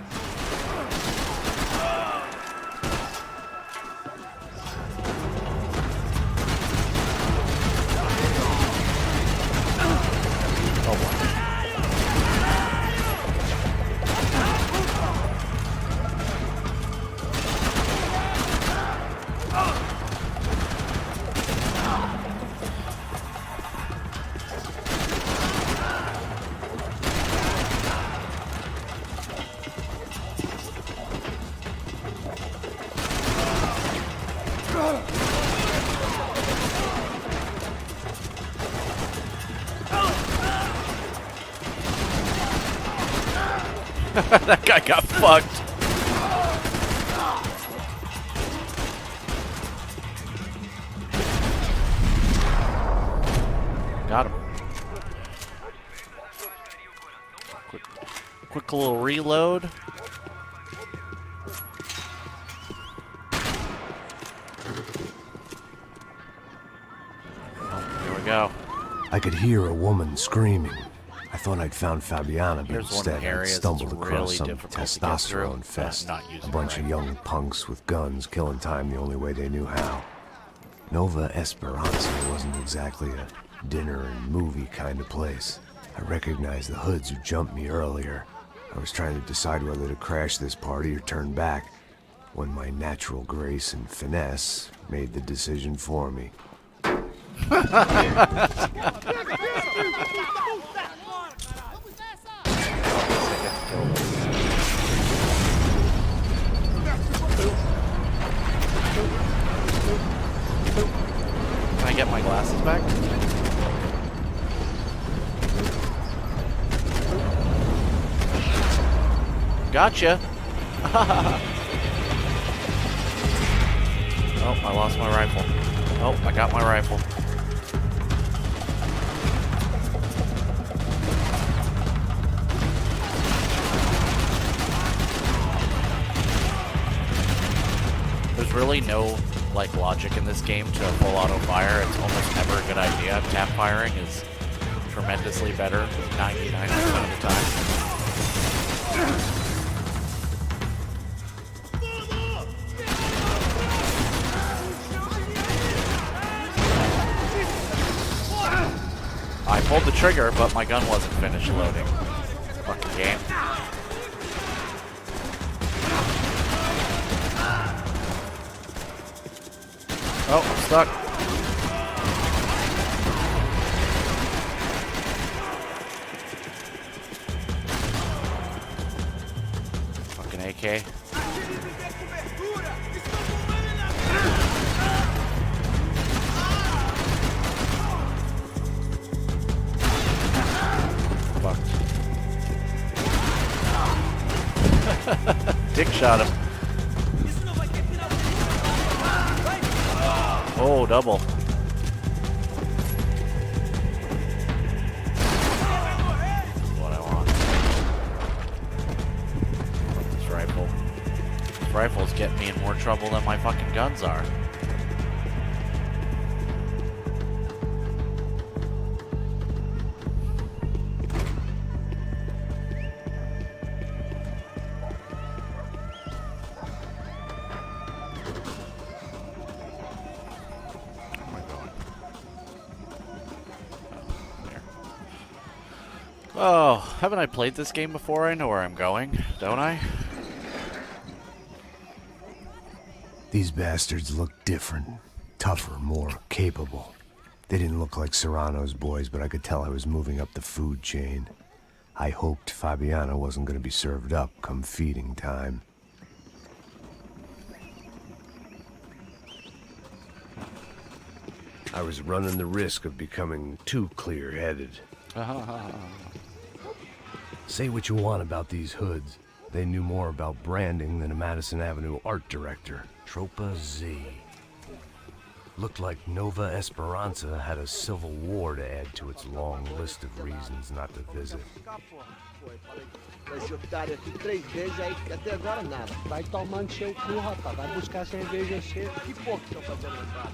That guy got fucked. Got him. Quick little reload. Oh, here we go. I could hear a woman screaming. I thought I'd found Fabiana, but Here's one of the instead I'd areas stumbled that's across really some difficult to get through. testosterone fest. Not using A bunch of young punks with guns killing time the only way they knew how. Nova Esperanza wasn't exactly a dinner and movie kind of place. I recognized the hoods who jumped me earlier. I was trying to decide whether to crash this party or turn back, when my natural grace and finesse made the decision for me. Can I get my glasses back? Gotcha. Oh, I lost my rifle. Oh, I got my rifle. There's really no logic in this game to a full auto fire. It's almost never a good idea. Tap firing is tremendously better 99% of the time. I pulled the trigger, but my gun wasn't finished loading. Fucking game. Oh, I'm stuck. Fucking AK. Fucked. Dick shot him. Oh, double. What I want. This rifle. This rifle's getting me in more trouble than my fucking guns are. Oh, haven't I played this game before? I know where I'm going, don't I? These bastards look different. Tougher, more capable. They didn't look like Serrano's boys, but I could tell I was moving up the food chain. I hoped Fabiana wasn't going to be served up come feeding time. I was running the risk of becoming too clear-headed. Say what you want about these hoods. They knew more about branding than a Madison Avenue art director. Tropa Z. Looked like Nova Esperanza had a civil war to add to its long list of reasons not to visit. Esse otário aqui 3 vezes aí, até agora nada. Vai tomando seu cu, rapaz. Vai buscar cerveja cedo. Que porra que estão fazendo lá?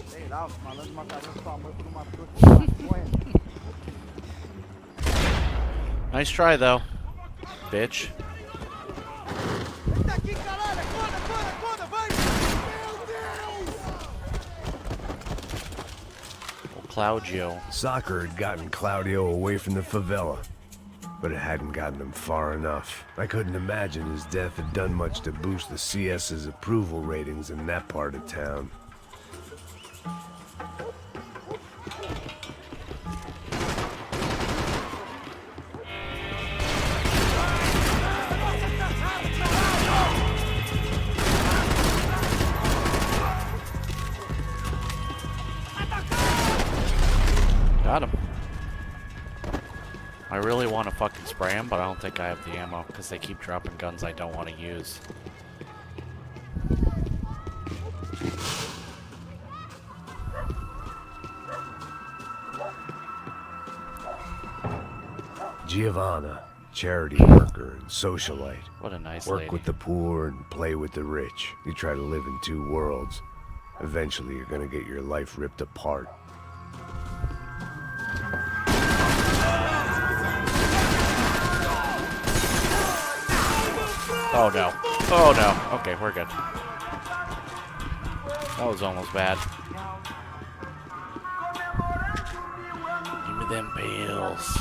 Sei lá, os malandros mataram sua mãe por uma trouxa. Nice try, though, bitch. Claudio. Soccer had gotten Claudio away from the favela, but it hadn't gotten him far enough. I couldn't imagine his death had done much to boost the CS's approval ratings in that part of town. Got him. I really want to fucking spray him, but I don't think I have the ammo because they keep dropping guns I don't want to use. Giovanna, charity worker and socialite. What a nice Work lady. with the poor and play with the rich. You try to live in two worlds. Eventually you're gonna get your life ripped apart. Oh no. Oh no. Okay, we're good. That was almost bad. Give me them pills.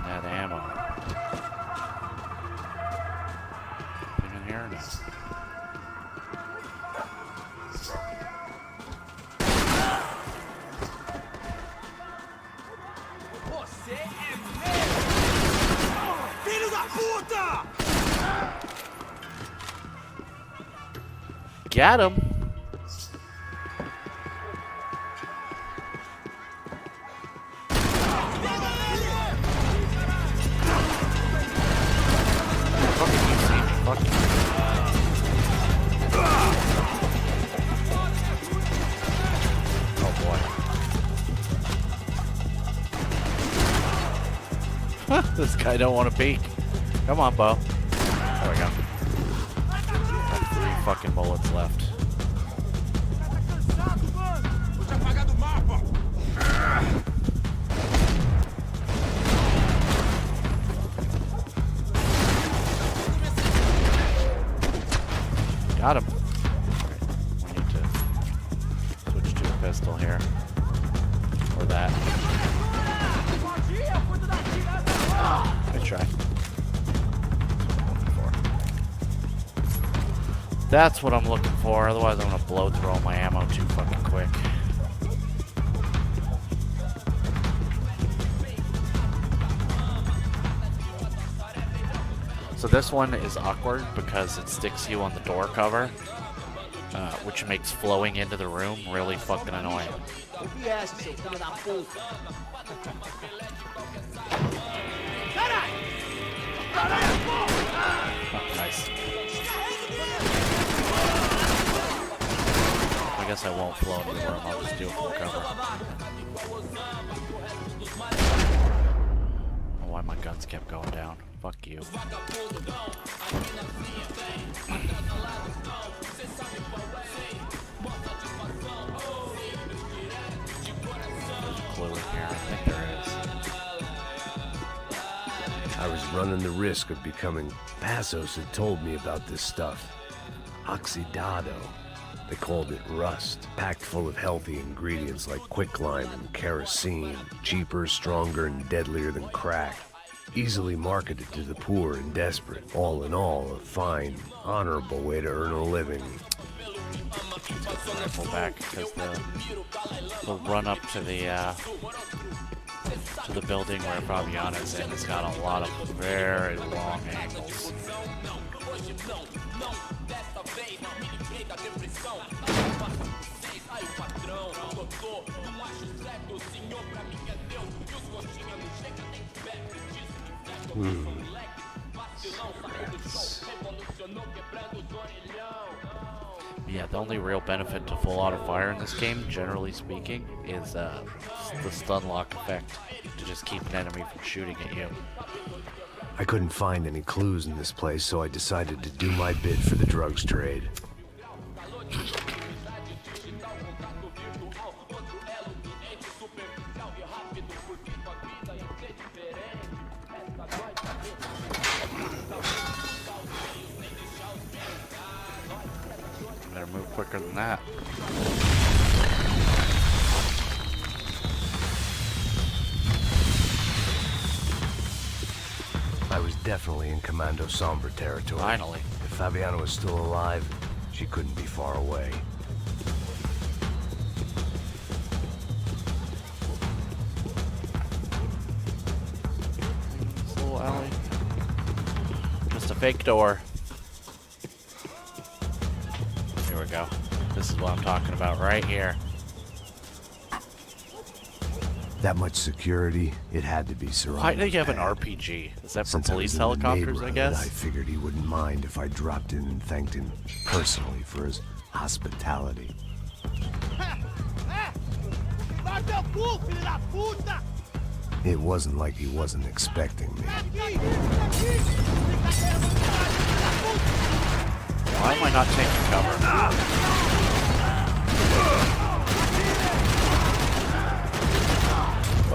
That ammo. Put him in here now. Filho da puta! Got him. This guy don't want to peek. Come on, Bo. There we go. Got 3 fucking bullets left. Got him. I need to switch to a pistol here. Or that. Good try. That's what I'm looking for. Otherwise, I'm gonna blow through all my ammo too fucking quick. So this one is awkward because it sticks you on the door cover, which makes flowing into the room really fucking annoying. Oh, nice. I guess I won't flow into the room, I'll just do a full cover. Oh, why my guns kept going down. Fuck you. There's a clue in here, I think there is. I was running the risk of becoming... Passos had told me about this stuff. Oxidado. They called it rust, packed full of healthy ingredients like quicklime and kerosene, cheaper, stronger, and deadlier than crack. Easily marketed to the poor and desperate. All in all, a fine, honorable way to earn a living. Rifle back because the run up to the building where Fabiana's in has got a lot of very long angles. Yeah, the only real benefit to full auto fire in this game, generally speaking, is the stun lock effect to just keep an enemy from shooting at you. I couldn't find any clues in this place, so I decided to do my bit for the drugs trade. Better move quicker than that. I was definitely in Commando Sombra territory. Finally. If Fabiana was still alive, she couldn't be far away. This little alley. Just a fake door. Here we go. This is what I'm talking about right here. That much security, it had to be surrounded. Why do you have an RPG? Is that for Since I police was in the helicopters, I neighborhood, guess? I figured he wouldn't mind if I dropped in and thanked him personally for his hospitality. It wasn't like he wasn't expecting me. Why am I not taking cover?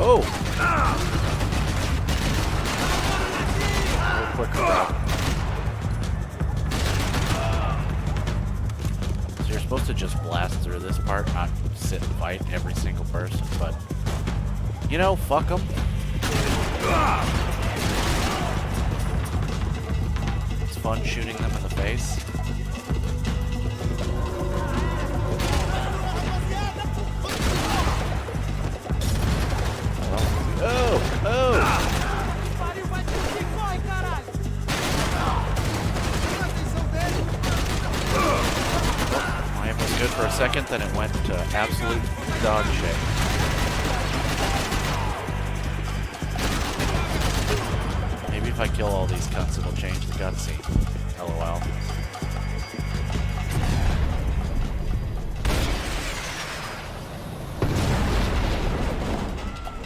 Oh! A little quicker, bro. So you're supposed to just blast through this part, not sit and fight every single person, but... You know, fuck them. It's fun shooting them in the face. Oh! Oh! My aim was good for a second, then it went to absolute dog shit. Maybe if I kill all these cunts, it'll change the cutscene. LOL.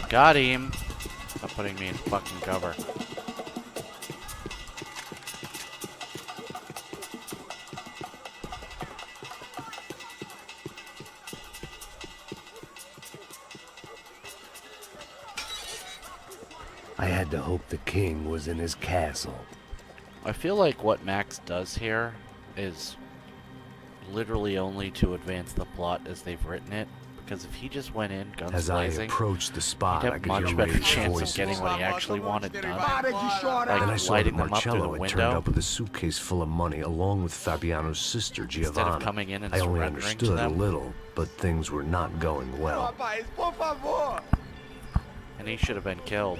Got him. Stop putting me in fucking cover. I had to hope the king was in his castle. I feel like what Max does here is literally only to advance the plot as they've written it. Because if he just went in guns As I blazing, approached the spot, he'd I have could much hear better rage chance voices. of getting what he actually wanted done. Then Like I saw that lighting them up through the Marcello had turned window. up with a suitcase full of money along with Fabiano's sister, Giovanna. coming in and I only surrendering to understood a them. little, but things were not going well. And he should have been killed.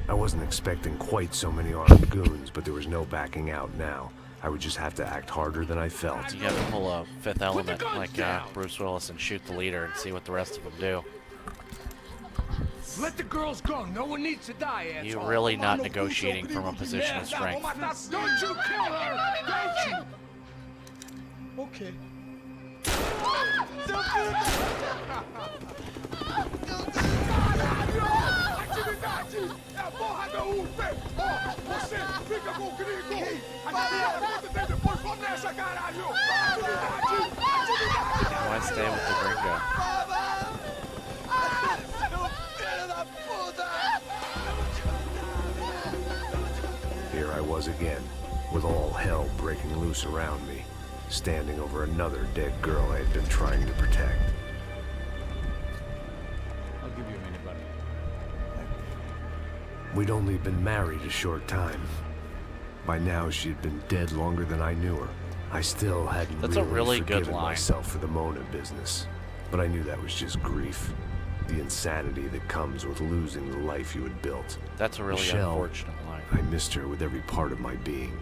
I wasn't expecting quite so many armed goons, but there was no backing out now. I would just have to act harder than I felt. You gotta pull a Fifth Element like Bruce Willis and shoot the leader and see what the rest of them do. Let the girls go. No one needs to die, asshole. You're really not negotiating from a position of strength. Don't you kill her! Don't you! Okay. Atividade é a porra da UFE! Ó, você fica com o gringo! Atividade quanto tem depois, vamos nessa, caralho! Atividade! Atividade! Why stay with the gringo? Filho da puta! Here I was again, with all hell breaking loose around me. standing over another dead girl I had been trying to protect. I'll give you a minute, buddy. We'd only been married a short time. By now, she had been dead longer than I knew her. I still hadn't That's a really good forgiven line. myself for the Mona business, but I knew that was just grief. The insanity that comes with losing the life you had built. That's a really Michelle, unfortunate line. I missed her with every part of my being.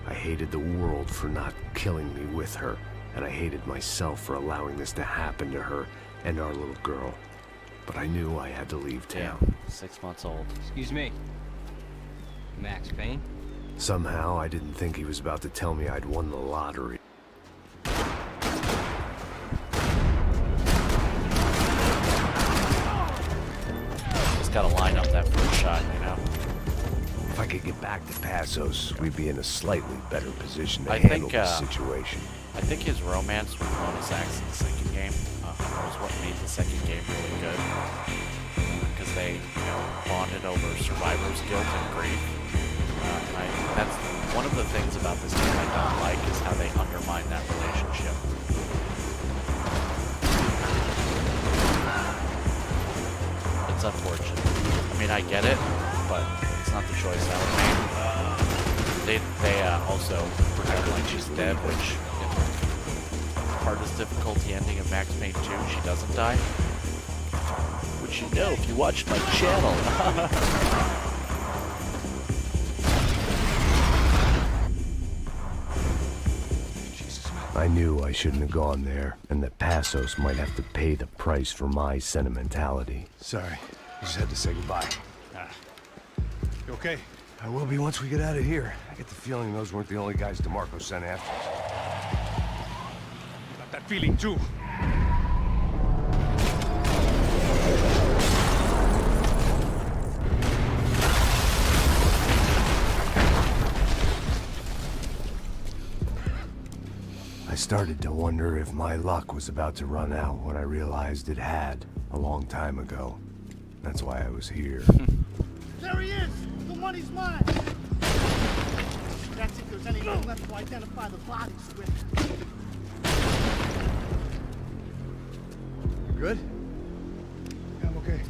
I hated the world for not killing me with her, and I hated myself for allowing this to happen to her and our little girl. But I knew I had to leave town. Damn, 6 months old. Excuse me. Max Payne? Somehow, I didn't think he was about to tell me I'd won the lottery. Just gotta line up that first shot, you know? If I could get back to Passos, we'd be in a slightly better position to I handle think, this situation. I think his romance with Mona Sachs in the second game was what made the second game really good. Because they, you know, bonded over survivor's guilt and grief. That's one of the things about this game I don't like is how they undermine that relationship. It's unfortunate. I mean, I get it, but it's not the choice I would make. They also pretend like she's dead, which in the hardest difficulty ending of Max Payne 2, she doesn't die. Which you know if you watched my channel. I knew I shouldn't have gone there, and that Passos might have to pay the price for my sentimentality. Sorry, I just had to say goodbye. You okay? I will be once we get out of here. I get the feeling those weren't the only guys DeMarco sent after us. Got that feeling too. I started to wonder if my luck was about to run out when I realized it had a long time ago. That's why I was here. There he is! The money's mine! That's if there's anyone left to identify the bodies with. You good? Yeah, I'm okay.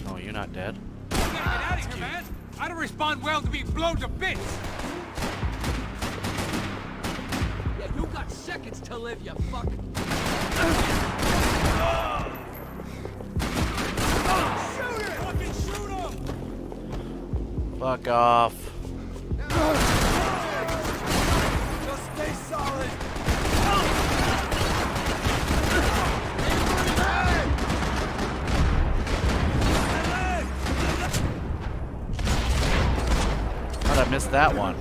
Oh, you're not dead? You gotta get out of here, man! I don't respond well to being blown to bits! Yeah, you got seconds to live, you fuck. Shoot it! Fucking shoot him! Fuck off. Just stay solid! How'd I miss that one?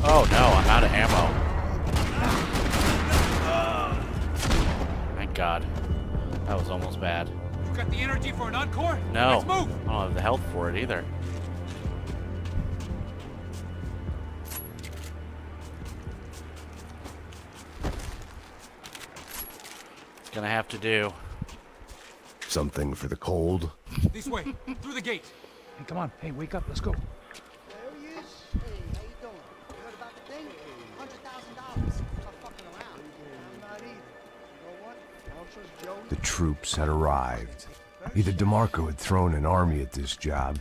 Oh no, I'm out of ammo. Thank God. That was almost bad. You got the energy for an encore? No, Let's move! I don't have the health for it either. It's gonna have to do. Something for the cold? This way, through the gate. Hey, come on. Hey, wake up. Let's go. There he is. Hey, how you doing? You heard about the thing? $100,000. Stop fucking around. I'm not either. You know what? I don't trust Joey. The troops had arrived. Either DeMarco had thrown an army at this job,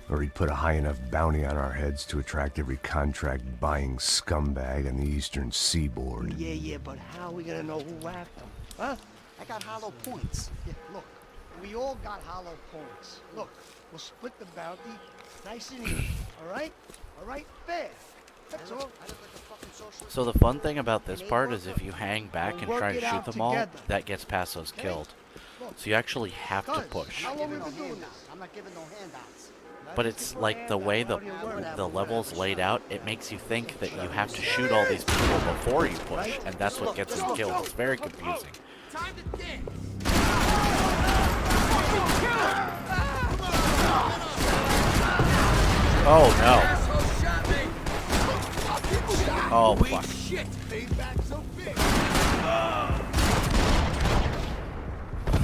or he'd put a high enough bounty on our heads to attract every contract-buying scumbag on the eastern seaboard. Yeah, but how are we gonna know who whacked him? Huh? I got hollow points. Yeah, look. We all got hollow points. Look, we'll split the bounty nice and easy. All right? All right? Fair. That's all. So the fun thing about this part is if you hang back and try to shoot them all, that gets Passos killed. So you actually have to push. How long have we been doing this? I'm not giving no handouts. But it's like the way the level's laid out, it makes you think that you have to shoot all these people before you push, and that's what gets them killed. It's very confusing. Time to dance. Oh no. Asshole shot me. Oh, Holy fuck. shit! Payback so big.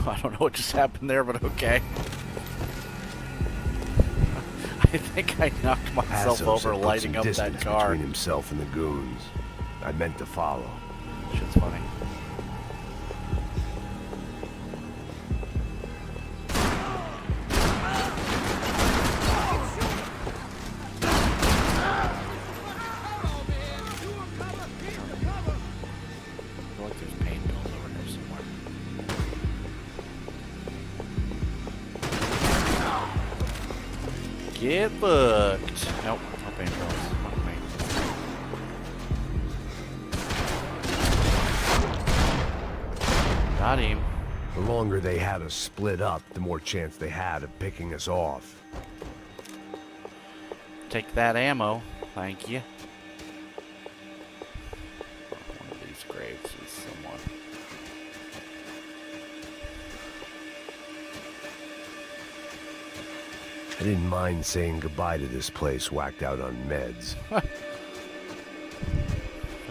I don't know what just happened there, but okay. I think I knocked myself Passos over had put lighting some up that distance car. between himself and the goons. I meant to follow. Shit's funny. I feel like there's paint pills over there somewhere. Get booked. Nope, no paint pills. Fuck me. Got him. The longer they had us split up, the more chance they had of picking us off. Take that ammo. Thank you. One of these graves is someone. I didn't mind saying goodbye to this place whacked out on meds. I feel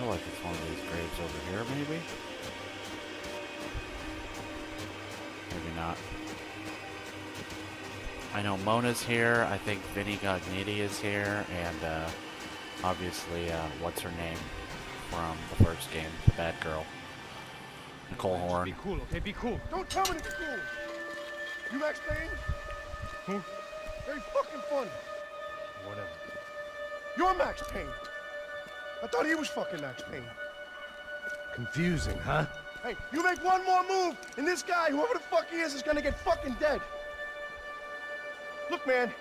like it's one of these graves over here, maybe? Maybe not. I know Mona's here. I think Vinny Gognitti is here. And, obviously, what's her name from the first game? The bad girl. Nicole Horn. Be cool, okay? Be cool. Don't tell me to be cool. You Max Payne? Who? Very fucking funny. Whatever. You're Max Payne. I thought he was fucking Max Payne. Confusing, huh? Hey, you make one more move, and this guy, whoever the fuck he is gonna get fucking dead. Look, man,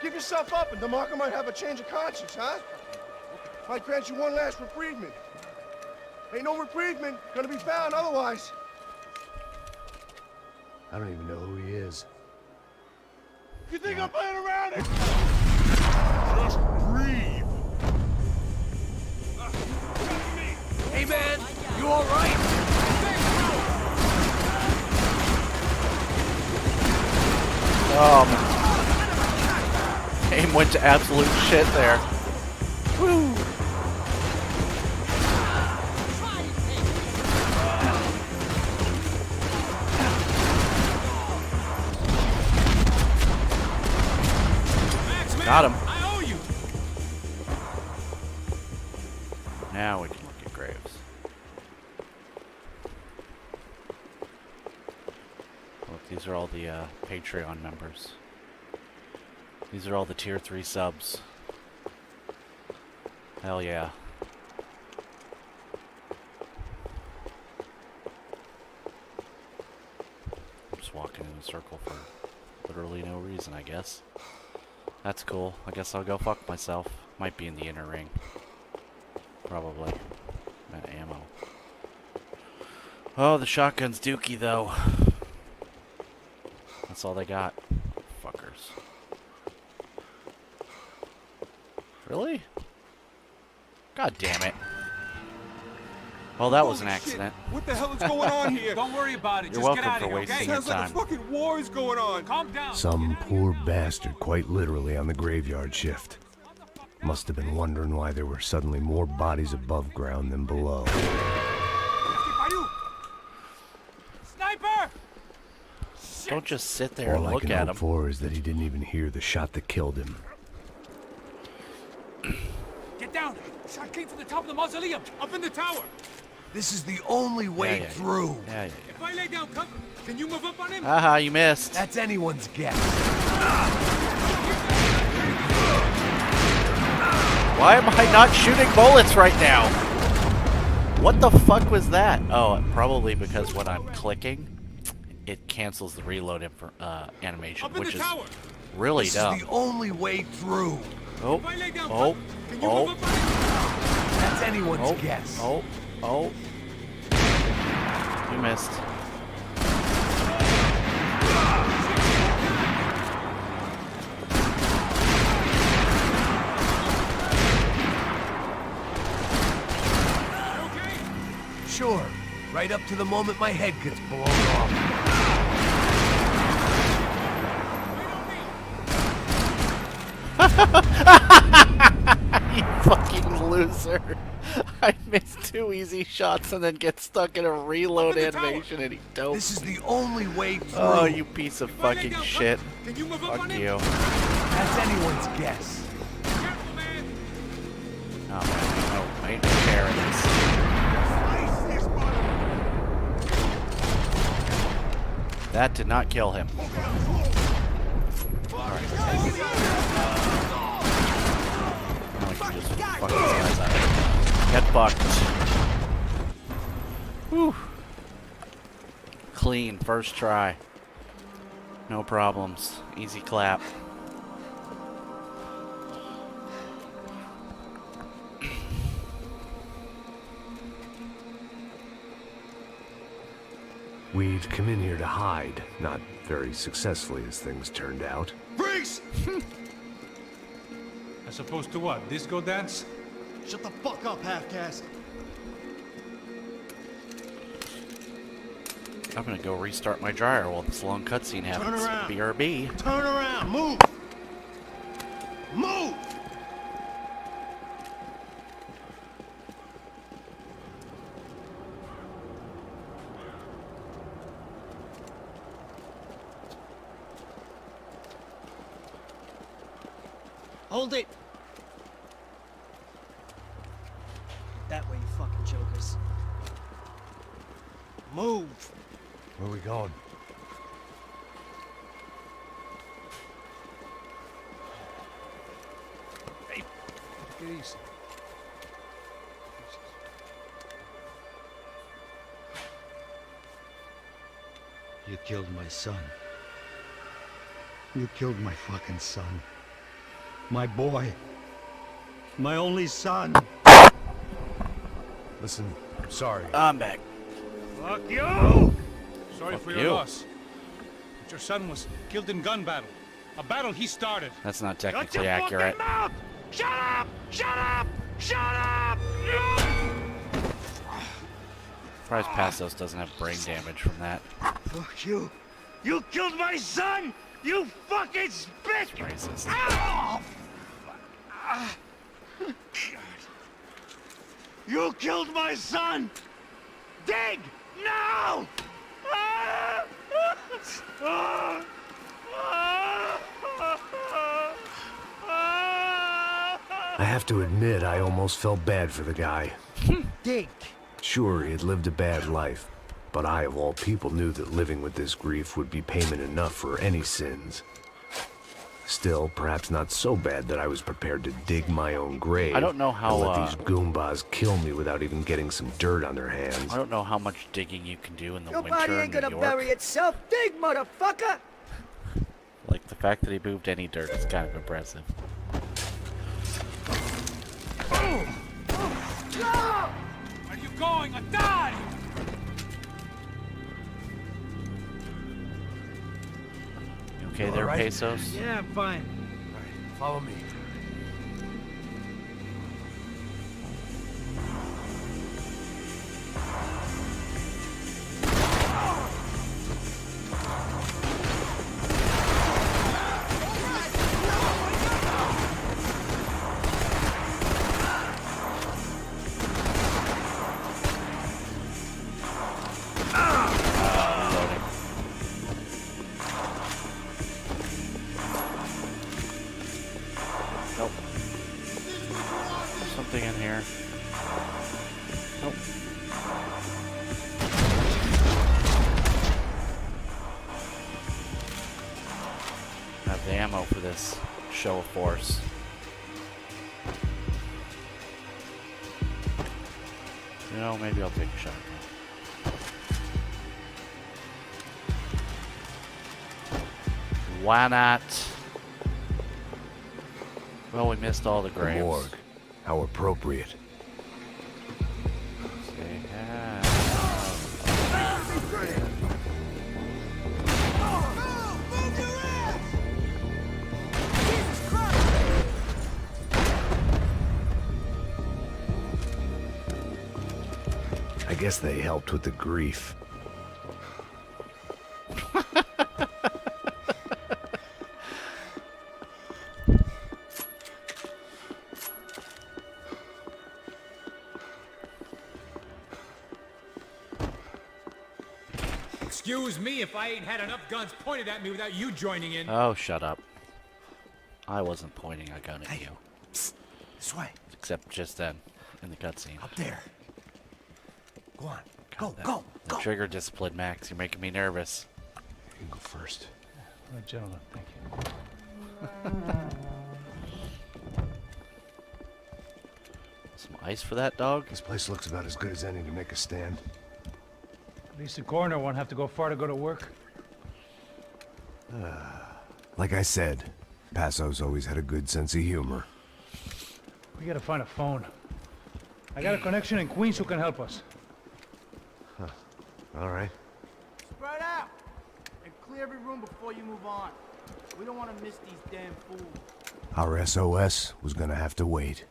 give yourself up, and DeMarco might have a change of conscience, huh? Might grant you one last reprievement. Ain't no reprievement gonna be found otherwise. I don't even know who he is. You think I'm playing around here? Just breathe. Hey, man, you all right? Oh, man. Aim went to absolute shit there. Woo! Got him. I owe you. Now we can look at graves. Look, these are all the Patreon members. These are all the tier 3 subs. Hell yeah. I'm just walking in a circle for literally no reason, I guess. That's cool. I guess I'll go fuck myself. Might be in the inner ring. Probably. That ammo. Oh, the shotgun's dookie, though. That's all they got. Fuckers. Really? God damn it. Well, that was an accident. What the hell is going on here? Don't worry about it. You're Just welcome get out for of here, wasting okay? your Sounds like a time. fucking war is going on. Calm down. Some poor bastard quite literally on the graveyard shift. Must have been wondering why there were suddenly more bodies above ground than below. Sniper! Don't just sit there All and I look can at hope him. for is that he didn't even hear the shot that killed him. Get down. Shot came from the top of the mausoleum. Up in the tower. This is the only way through. Yeah. If I lay down cover, can you move up on him? Haha, you missed. That's anyone's guess. Why am I not shooting bullets right now? What the fuck was that? Oh, probably because when I'm clicking, it cancels the reload animation, which is really dumb. This is the only way through. Oh, oh, oh. That's anyone's guess. Oh, oh. You missed. Sure, right up to the moment my head gets blown off. You fucking loser. I missed 2 easy shots and then get stuck in a reload animation and he don't. This is the only way through. Oh, you piece of fucking shit. Fuck you. That's anyone's guess. Oh man, no, I ain't sharing this. That did not kill him. Alright. Now I can just fuck these guys out. Get fucked. Whew. Clean, first try. No problems. Easy clap. We'd come in here to hide, not very successfully as things turned out. Freeze! As opposed to what? Disco dance? Shut the fuck up, half-caste. I'm gonna go restart my dryer while this long cutscene happens. Turn around. BRB. Turn around. Move. Move. Hold it! That way, you fucking jokers. Move! Where are we going? Hey, take it easy. You killed my son. You killed my fucking son. My boy. My only son. Listen, I'm sorry. I'm back. Fuck you! Sorry Fuck for you. your loss. But your son was killed in gun battle. A battle he started. That's not Shut technically your accurate. fucking mouth! Shut up! Shut up! Shut up! Surprised Passos doesn't have brain damage from that. Fuck you. You killed my son! You fucking spit! Racist. Ow! You killed my son! Dig! No! I have to admit, I almost felt bad for the guy. Dig! Sure, he had lived a bad life, but I, of all people, knew that living with this grief would be payment enough for any sins. Still, perhaps not so bad that I was prepared to dig my own grave. I don't know how, and let these Goombas kill me without even getting some dirt on their hands. I don't know how much digging you can do in the Your winter body in ain't New gonna York. bury itself. Dig, motherfucker! Like, the fact that he moved any dirt is kind of impressive. Where are you going? I died! You okay You there, all right? Pesos? Yeah, I'm fine. All right, follow me. Reloading. Nope. There's something in here. Nope. Have the ammo for this show of force. You know, maybe I'll take a shot. Why not? Well, we missed all the The graves. morgue. How appropriate. Say hi. I guess they helped with the grief. excuse me if I ain't had enough guns pointed at me without you joining in. Oh, shut up. I wasn't pointing a gun at you. Psst, this way. Except just then, in the cutscene. Up there. Go on. The trigger discipline, Max. You're making me nervous. You can go first. All right, gentlemen. Thank you. Some ice for that dog? This place looks about as good as any to make a stand. At least the coroner won't have to go far to go to work. Like I said, Passo's always had a good sense of humor. We gotta find a phone. I got a connection in Queens who can help us. Huh. All right. Spread out and clear every room before you move on. We don't want to miss these damn fools. Our SOS was gonna have to wait.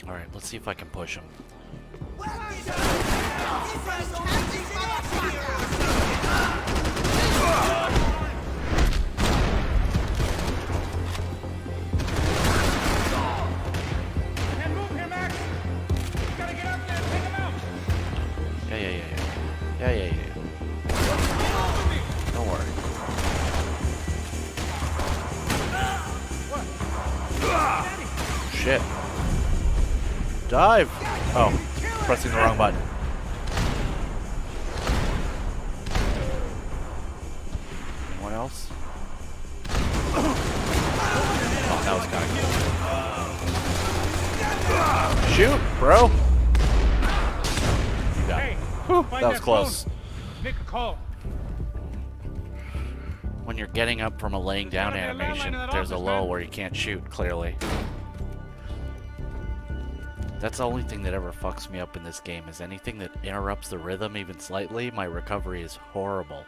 Alright, let's see if I can push him. Can't move here, Max. You gotta get up there and take him out. Yeah. Don't worry. Shit. Dive! Oh, pressing the wrong button. Anyone else? Oh, that was kind of cool. Shoot, bro! You got it. Whew, that was close. Phone. Make a call. When you're getting up from a laying down animation, there's a lull where you can't shoot, clearly. That's the only thing that ever fucks me up in this game, is anything that interrupts the rhythm even slightly, my recovery is horrible.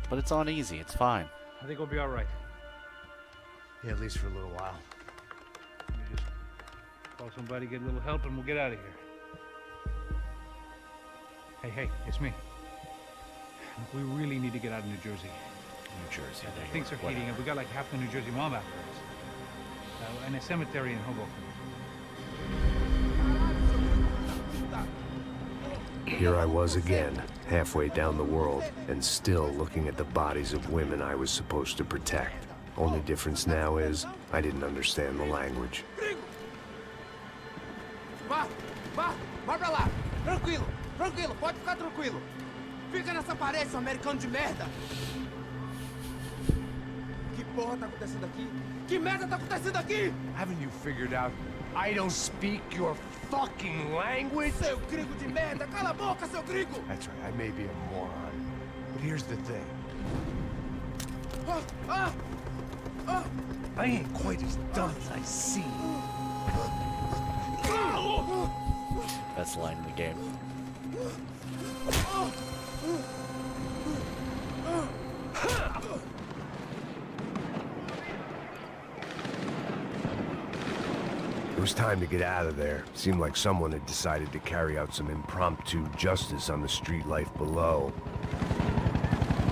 But it's on easy, it's fine. I think we'll be all right. Yeah, at least for a little while. Let me just call somebody, get a little help, and we'll get out of here. Hey, it's me. Look, we really need to get out of New Jersey. New Jersey. Things are heating up. We got like half the New Jersey mob after us. And a cemetery in Hoboken. Here I was again, halfway down the world, and still looking at the bodies of women I was supposed to protect. Only difference now is, I didn't understand the language. Vá pra lá. Tranquilo, pode ficar tranquilo. Fica nessa parede, seu americano de merda. Que porra tá acontecendo aqui? Que merda tá acontecendo aqui? Haven't you figured out I don't speak your fucking language? Seu gringo de merda, cala a boca, seu gringo! That's right, I may be a moron, but here's the thing. I ain't quite as dumb as I seem. Best line in the game. It was time to get out of there. Seemed like someone had decided to carry out some impromptu justice on the street life below.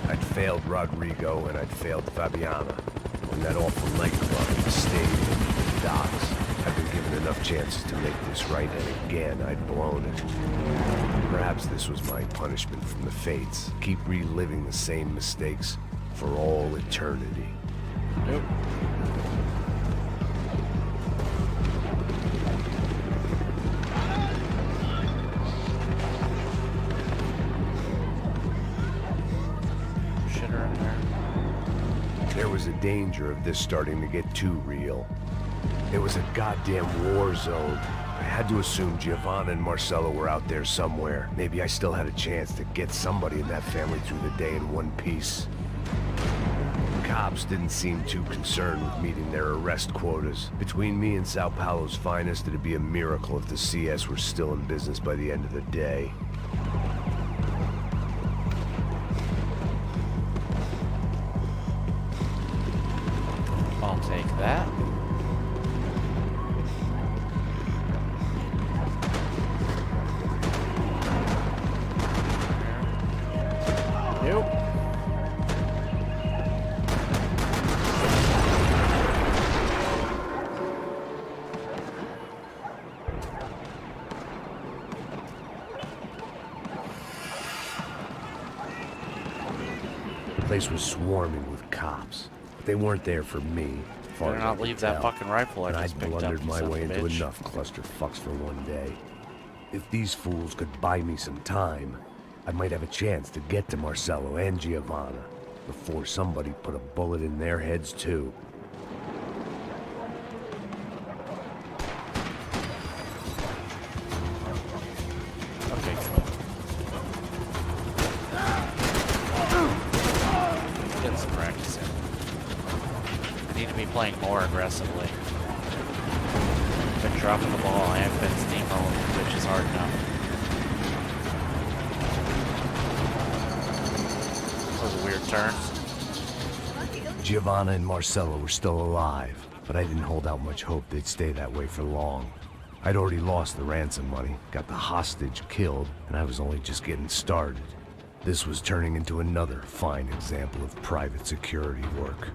I'd failed Rodrigo and I'd failed Fabiana. And that awful nightclub, the stadium, the docks. I've been given enough chances to make this right, and again, I'd blown it. Perhaps this was my punishment from the fates. Keep reliving the same mistakes for all eternity. Nope. Shitter in there. There was a danger of this starting to get too real. It was a goddamn war zone. I had to assume Giovanna and Marcelo were out there somewhere. Maybe I still had a chance to get somebody in that family through the day in one piece. Cops didn't seem too concerned with meeting their arrest quotas. Between me and Sao Paulo's finest, it'd be a miracle if the CS were still in business by the end of the day. I'll take that. Nope. place was swarming with cops. But they weren't there for me. Better not leave that fucking rifle I just picked up. I'd blundered my way into bitch. enough clusterfucks for one day. If these fools could buy me some time, I might have a chance to get to Marcello and Giovanna before somebody put a bullet in their heads too. Okay, cool. Get some practice in. I need to be playing more aggressively. Been dropping the ball. I haven't been steamrolling, which is hard enough. That was a weird turn. Giovanna and Marcello were still alive, but I didn't hold out much hope they'd stay that way for long. I'd already lost the ransom money, got the hostage killed, and I was only just getting started. This was turning into another fine example of private security work.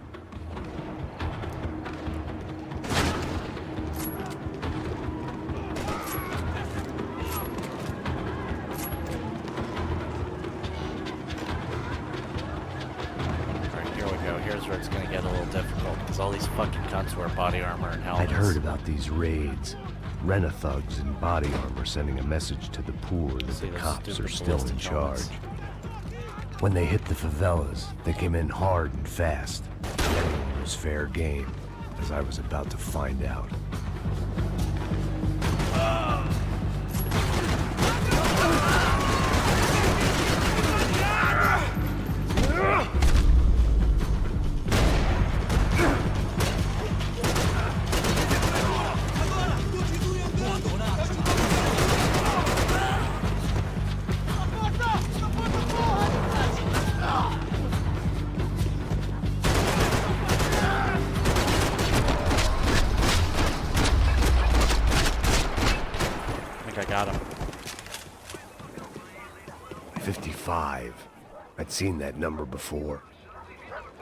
Here's where it's gonna get a little difficult, because all these fucking cunts wear body armor and helmets. I'd heard about these raids. Rena-thugs in body armor sending a message to the poor that the cops are still in charge. When they hit the favelas, they came in hard and fast. Anyone was fair game, as I was about to find out. I got him. 55. I'd seen that number before.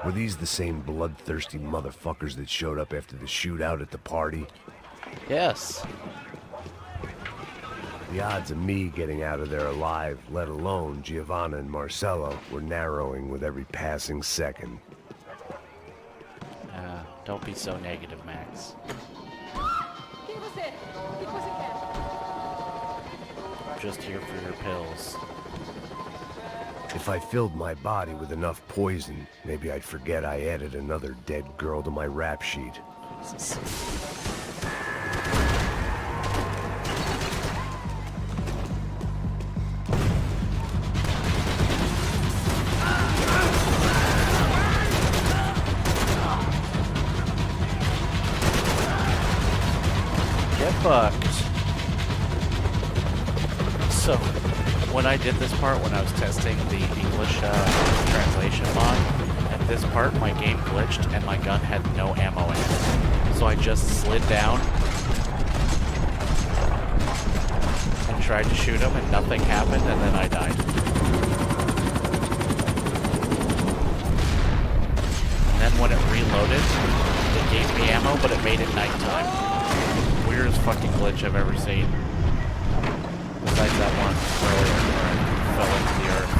Were these the same bloodthirsty motherfuckers that showed up after the shootout at the party? Yes. The odds of me getting out of there alive, let alone Giovanna and Marcello, were narrowing with every passing second. Don't be so negative, Max. I'm just here for your pills. If I filled my body with enough poison, maybe I'd forget I added another dead girl to my rap sheet. Get fucked. So, when I did this part, when I was testing the English translation mod, at this part my game glitched and my gun had no ammo in it. So I just slid down and tried to shoot him and nothing happened and then I died. And then when it reloaded, it gave me ammo but it made it nighttime. Weirdest fucking glitch I've ever seen. Besides that one earlier where I fell into the earth.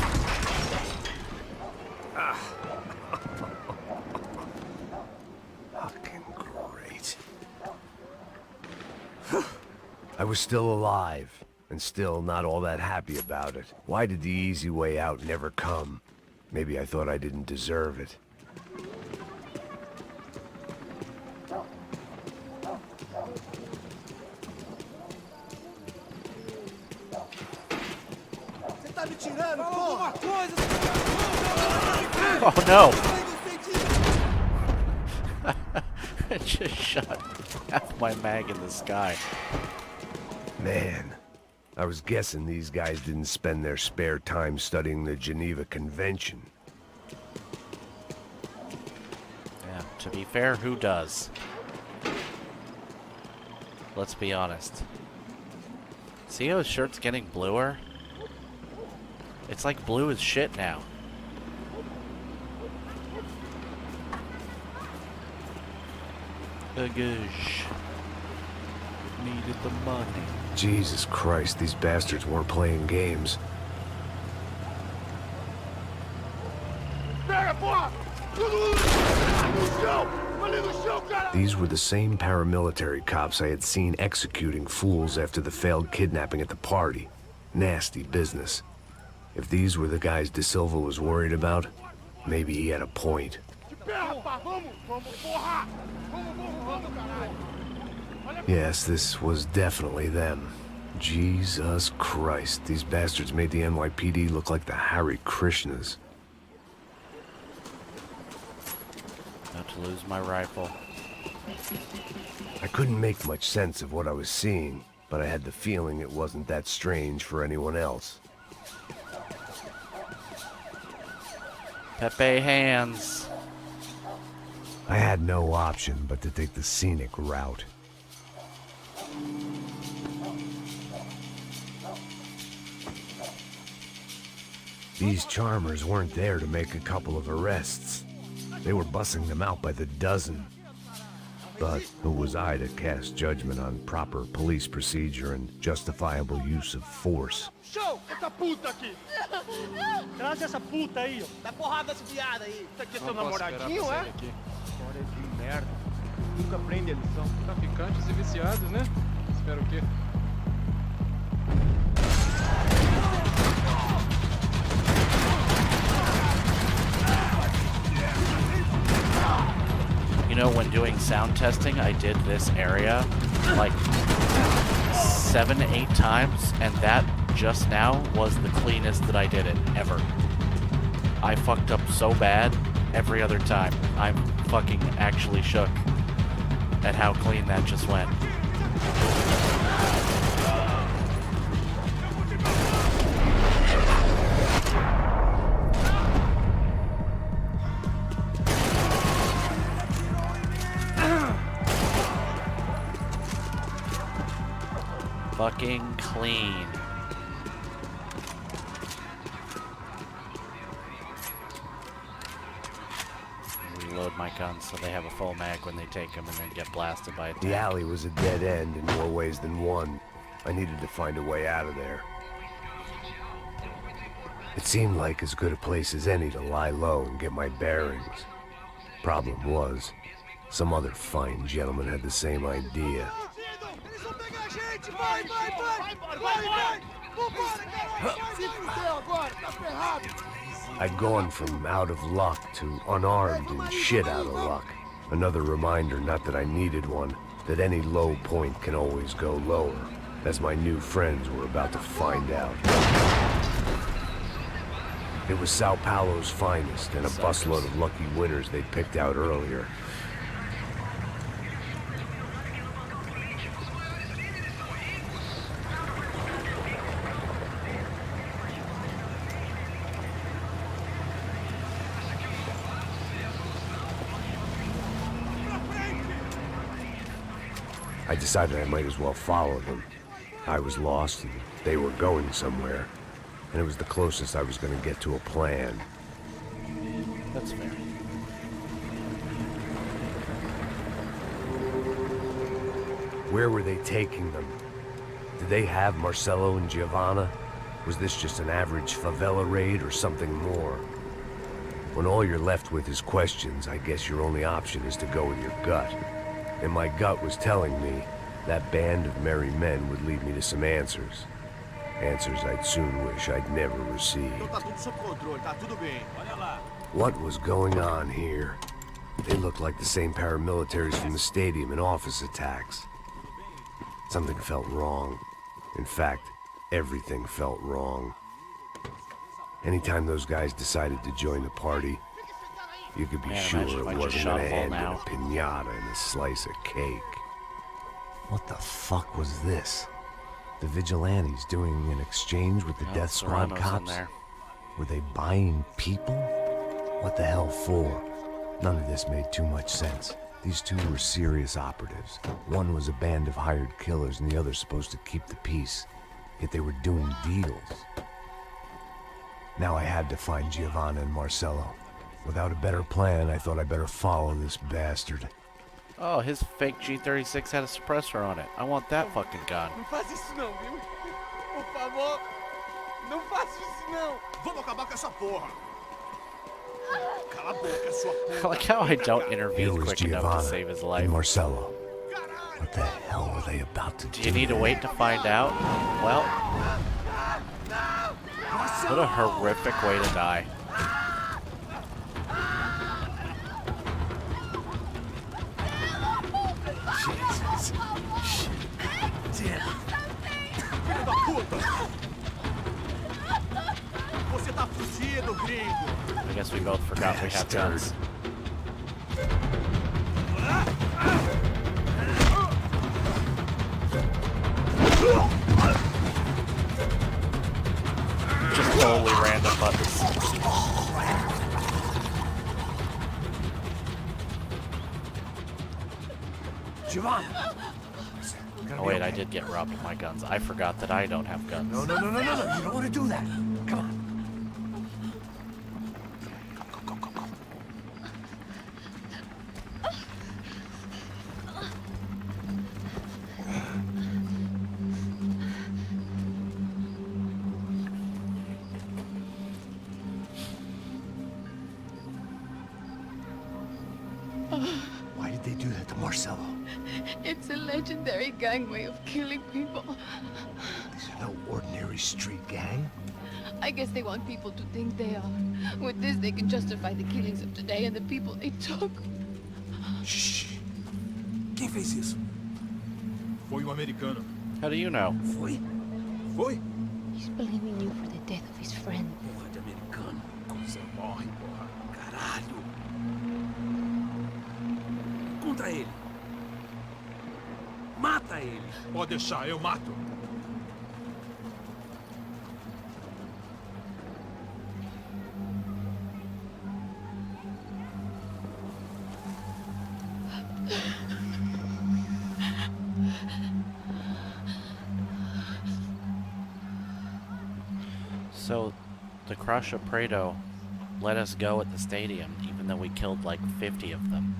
Fucking great. I was still alive, and still not all that happy about it. Why did the easy way out never come? Maybe I thought I didn't deserve it. Oh no! I just shot half my mag in the sky. Man, I was guessing these guys didn't spend their spare time studying the Geneva Convention. Yeah, to be fair, who does? Let's be honest. See how his shirt's getting bluer? It's like blue as shit now. Gosh. Needed the money. Jesus Christ, these bastards weren't playing games. Pega, These were the same paramilitary cops I had seen executing fools after the failed kidnapping at the party. Nasty business. If these were the guys De Silva was worried about, maybe he had a point. Yes, this was definitely them. Jesus Christ, these bastards made the NYPD look like the Hare Krishnas. About to lose my rifle. I couldn't make much sense of what I was seeing, but I had the feeling it wasn't that strange for anyone else. Pepe hands. I had no option but to take the scenic route. These charmers weren't there to make a couple of arrests. They were bussing them out by the dozen. But who was I to cast judgment on proper police procedure and justifiable use of force? Show! Essa puta aqui! Traz essa puta aí, ó. Dá porrada nesse viado aí. Isso aqui é seu namoradinho, é? História de merda. Nunca aprende a lição. Traficantes e viciados, né? Espero o quê? You know, when doing sound testing, I did this area like 7, 8 times, and that just now was the cleanest that I did it ever. I fucked up so bad every other time. I'm fucking actually shook at how clean that just went. Fucking clean. Reload my guns so they have a full mag when they take them and then get blasted by a tank. The alley was a dead end in more ways than one. I needed to find a way out of there. It seemed like as good a place as any to lie low and get my bearings. Problem was, some other fine gentleman had the same idea. I'd gone from out of luck to unarmed and shit out of luck. Another reminder, not that I needed one, that any low point can always go lower, as my new friends were about to find out. It was Sao Paulo's finest and a busload of lucky winners they'd picked out earlier. I decided I might as well follow them. I was lost and they were going somewhere, and it was the closest I was going to get to a plan. That's fair. Where were they taking them? Did they have Marcelo and Giovanna? Was this just an average favela raid or something more? When all you're left with is questions, I guess your only option is to go with your gut. And my gut was telling me that band of merry men would lead me to some answers. Answers I'd soon wish I'd never received. What was going on here? They looked like the same paramilitaries from the stadium in office attacks. Something felt wrong. In fact, everything felt wrong. Anytime those guys decided to join the party, you could be sure it wasn't going to end in a piñata and a slice of cake. What the fuck was this? The vigilantes doing an exchange with the Death Squad cops? Were they buying people? What the hell for? None of this made too much sense. These two were serious operatives. One was a band of hired killers and the other supposed to keep the peace. Yet they were doing deals. Now I had to find Giovanna and Marcelo. Without a better plan, I thought I'd better follow this bastard. Oh, his fake G36 had a suppressor on it. I want that fucking gun. Não faz isso não, viu? Por favor, não faça isso não. Vamos acabar com essa porra. I like how I don't intervene Here was quick enough to Giovanna save his and life. Marcello. What the hell were they about to do? Do you need to wait to find out? Well, what a horrific way to die. Jesus. Shit. Damn. Filho da puta! Você tá fugido, gringo! I guess we both forgot we have guns. Just totally random buttons. Giovanna! Oh wait, I did get robbed of my guns. I forgot that I don't have guns. No. You don't want to do that. Come on. Why did they do that to Marcello? It's a legendary gang way of killing people. These are no ordinary street gang. I guess they want people to think they are. With this, they can justify the killings of today and the people they took. Shh. Quem fez isso? Foi americano. How do you know? Foi? Foi? He's blaming you for the death of his friend. Porra de americano. Como você morre, porra. Caralho. Contra ele. Mata ele. Pode deixar, eu mato. So, the Crush of Prado let us go at the stadium, even though we killed like 50 of them.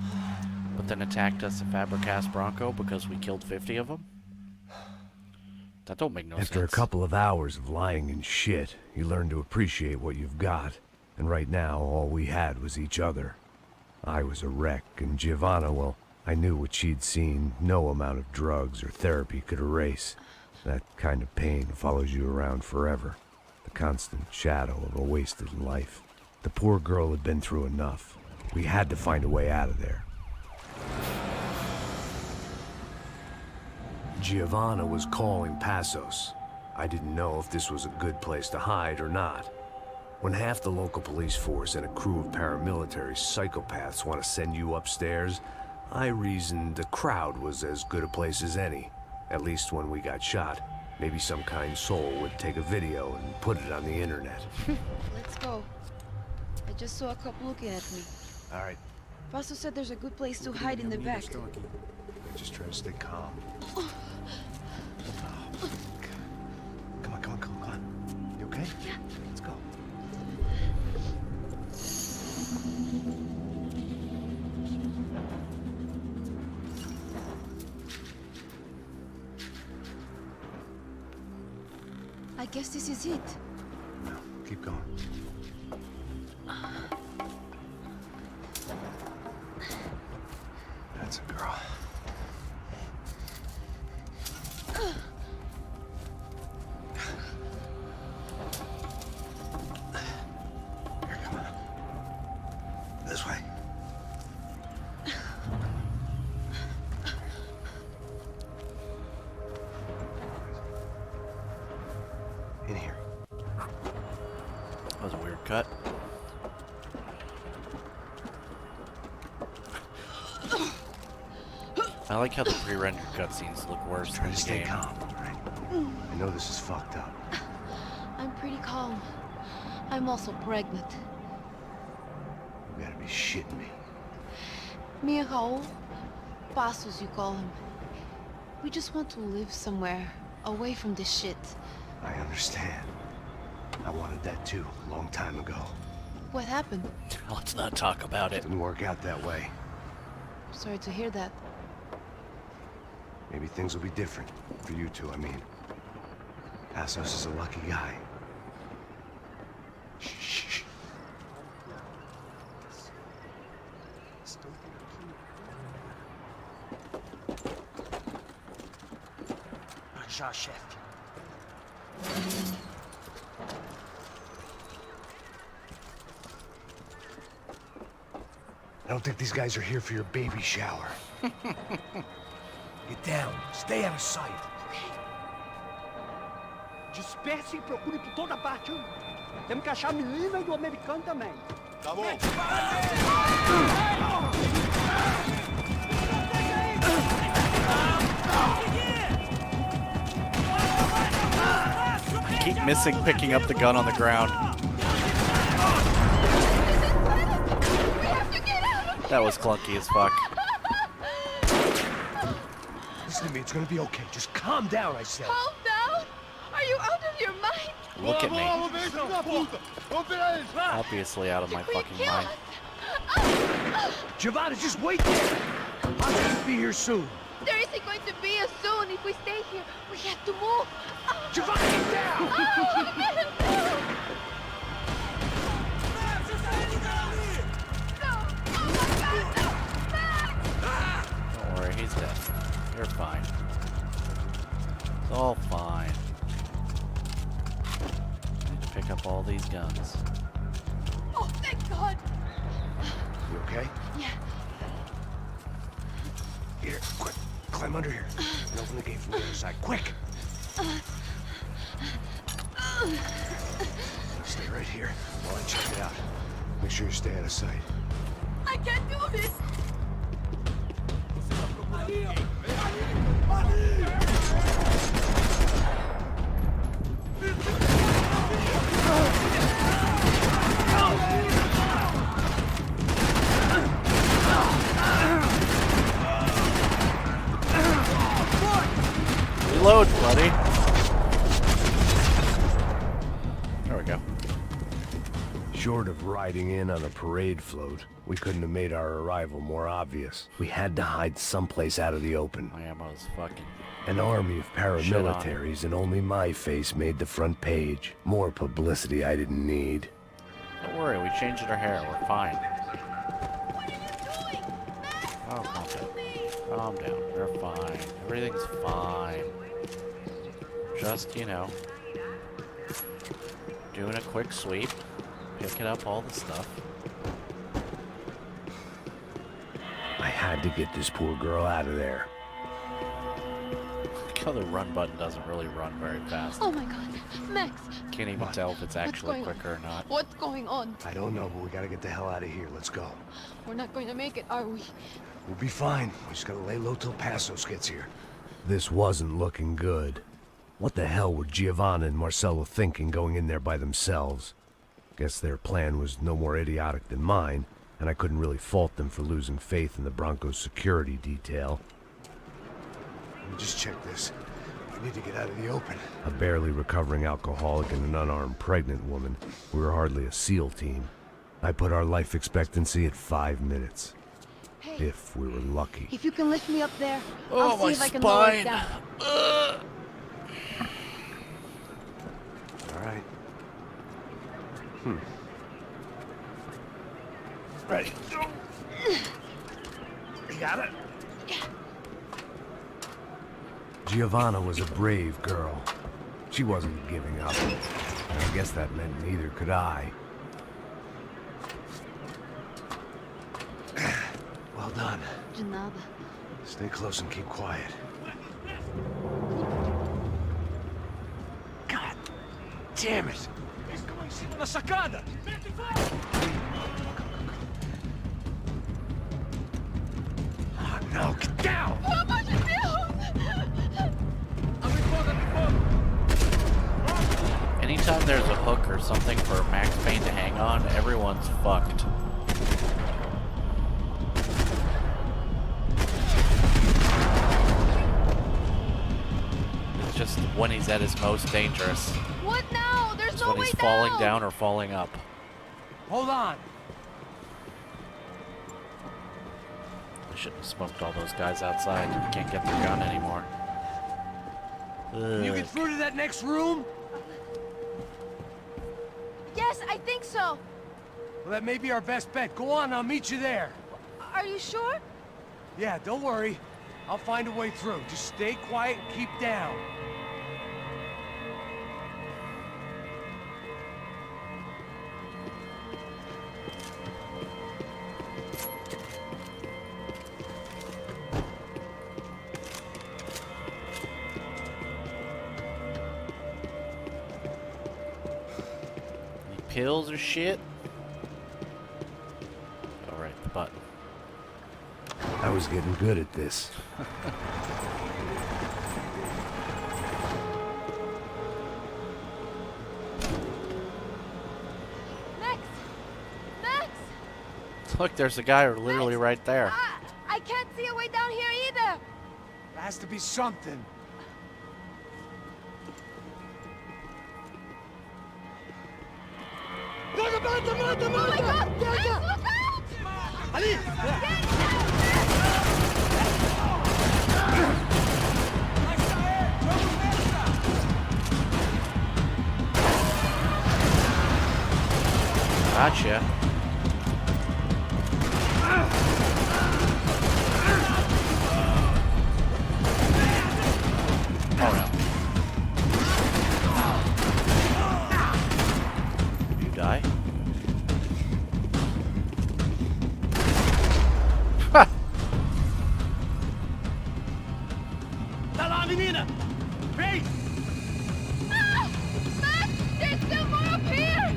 But then attacked us at Fabricast Bronco because we killed 50 of them? That don't make no sense. After a couple of hours of lying and shit, you learn to appreciate what you've got. And right now, all we had was each other. I was a wreck, and Giovanna, well, I knew what she'd seen no amount of drugs or therapy could erase. That kind of pain follows you around forever. The constant shadow of a wasted life. The poor girl had been through enough. We had to find a way out of there. Giovanna was calling Passos. I didn't know if this was a good place to hide or not. When half the local police force and a crew of paramilitary psychopaths want to send you upstairs, I reasoned the crowd was as good a place as any. At least when we got shot. Maybe some kind soul would take a video and put it on the internet. Let's go. I just saw a cop looking at me. All right. Pastor said there's a good place to hide in the back. Just try to stay calm. Come on. You okay? Yeah. Let's go. I guess this is it. No, keep going. That's a girl. Here, come on. This way. In here. That was a weird cut. I like how the pre-rendered cutscenes look worse Try than to the stay game. calm, all right? I know this is fucked up. I'm pretty calm. I'm also pregnant. You gotta be shitting me. Me and Raul, Passos you call him. We just want to live somewhere, away from this shit. I understand. I wanted that too, a long time ago. What happened? Let's not talk about it. Didn't work out that way. Sorry to hear that. Maybe things will be different. For you two, I mean. Passos is a lucky guy. Shh. já, chefe. I don't think these guys are here for your baby shower. Get down. Stay out of sight. Disperse e procure por toda parte. Temos que achar a menina e do americano também. Tá bom. I keep missing picking up the gun on the ground. That was clunky as fuck. Listen to me, it's gonna be okay. Just calm down, I said. Calm down? Are you out of your mind? Look at me. Vamos virar eles. Obviously out of my fucking mind. Giovanna, just wait there. I'll just be here soon. There isn't going to be a soon if we stay here. We have to move. Giovanna, get down! Don't worry, he's dead. You're fine. It's all fine. Need to pick up all these guns. Oh, thank God. You okay? Yeah. Here, quick. Climb under here. And open the gate from the other side. Quick! Stay right here while I check it out. Make sure you stay out of sight. I can't do this. Reload, buddy. There we go. Short of riding in on a parade float, we couldn't have made our arrival more obvious. We had to hide someplace out of the open. My ammo's fucking... An army of paramilitaries, and only my face made the front page. More publicity I didn't need. Don't worry, we changed our hair. We're fine. Oh, calm down. Calm down. We're fine. Everything's fine. Just, you know, doing a quick sweep, picking up all the stuff. I had to get this poor girl out of there. Look how the run button doesn't really run very fast. Oh my God, Max. Can't even tell if it's actually going on? quicker or not. What's going on? I don't know, but we gotta get the hell out of here. Let's go. We're not going to make it, are we? We'll be fine. We just gotta lay low till Passos gets here. This wasn't looking good. What the hell were Giovanna and Marcello thinking going in there by themselves? Guess their plan was no more idiotic than mine, and I couldn't really fault them for losing faith in the Broncos security detail. Let me just check this. We need to get out of the open. A barely recovering alcoholic and an unarmed pregnant woman. We were hardly a SEAL team. I put our life expectancy at 5 minutes. Hey, if we were lucky. if you can lift me up there, Oh, I'll see my if I can lower it spine. down. All right. Ready. You got it? Giovanna was a brave girl. She wasn't giving up. And I guess that meant neither could I. Well done. De nada. Stay close and keep quiet. God damn it! Na sacada! Oh, no, get down! Pelo amor de Deus! Anytime there's a hook or something for Max Payne to hang on, everyone's fucked. It's just when he's at his most dangerous. What now? There's It's no when way he's falling down or falling up. Hold on. I shouldn't have smoked all those guys outside. Can't get their gun anymore. Can you get through to that next room? Yes, I think so. Well, that may be our best bet. Go on, I'll meet you there. Are you sure? Yeah, don't worry. I'll find a way through. Just stay quiet and keep down. kills or shit? All right, the button. I was getting good at this. Max! Max! Look, there's a guy literally right there. I can't see a way down here either! There has to be something. Oh my God! Max, look out! Ali! Gotcha. Oh no. You die? Ha! Tá lá, menina! Vem! Ah! Max! There's still more up here!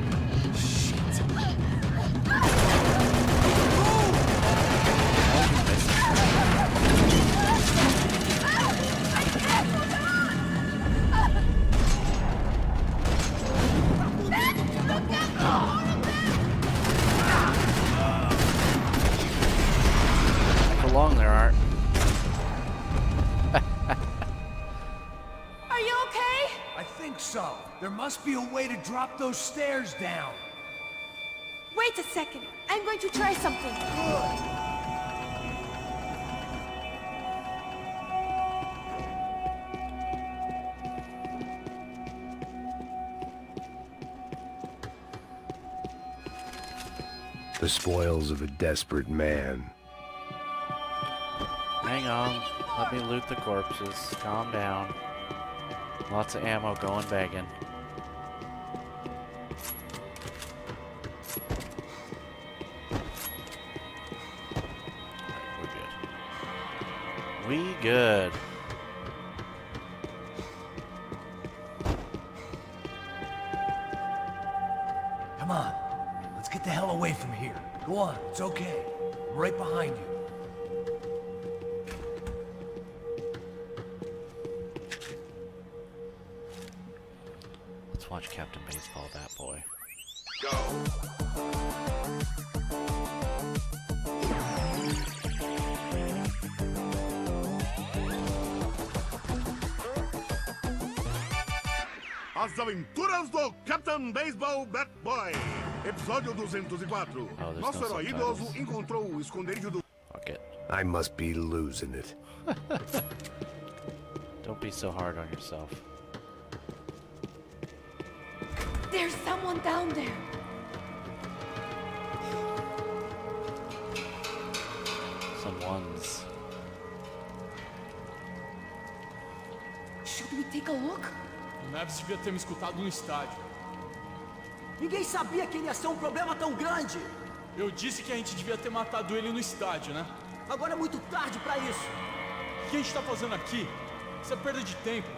For long there aren't. Are you okay? I think so. There must be a way to drop those stairs down. Wait a second. I'm going to try something. The spoils of a desperate man. Hang on. Let me loot the corpses. Calm down. Lots of ammo going begging. We good. Come on. Let's get the hell away from here. Go on. It's okay. I'm right behind you. Let's watch Captain Baseball, that boy. As Aventuras do Captain Baseball Bat Boy. Episódio 204. Nosso herói idoso encontrou o esconderijo do... Fuck it. I must be losing it. Don't be so hard on yourself. There's someone down there. Someone's. Should we take a look? O Neves devia ter me escutado no estádio. Ninguém sabia que ele ia ser um problema tão grande. Eu disse que a gente devia ter matado ele no estádio, né? Agora é muito tarde pra isso. O que a gente tá fazendo aqui? Isso é perda de tempo.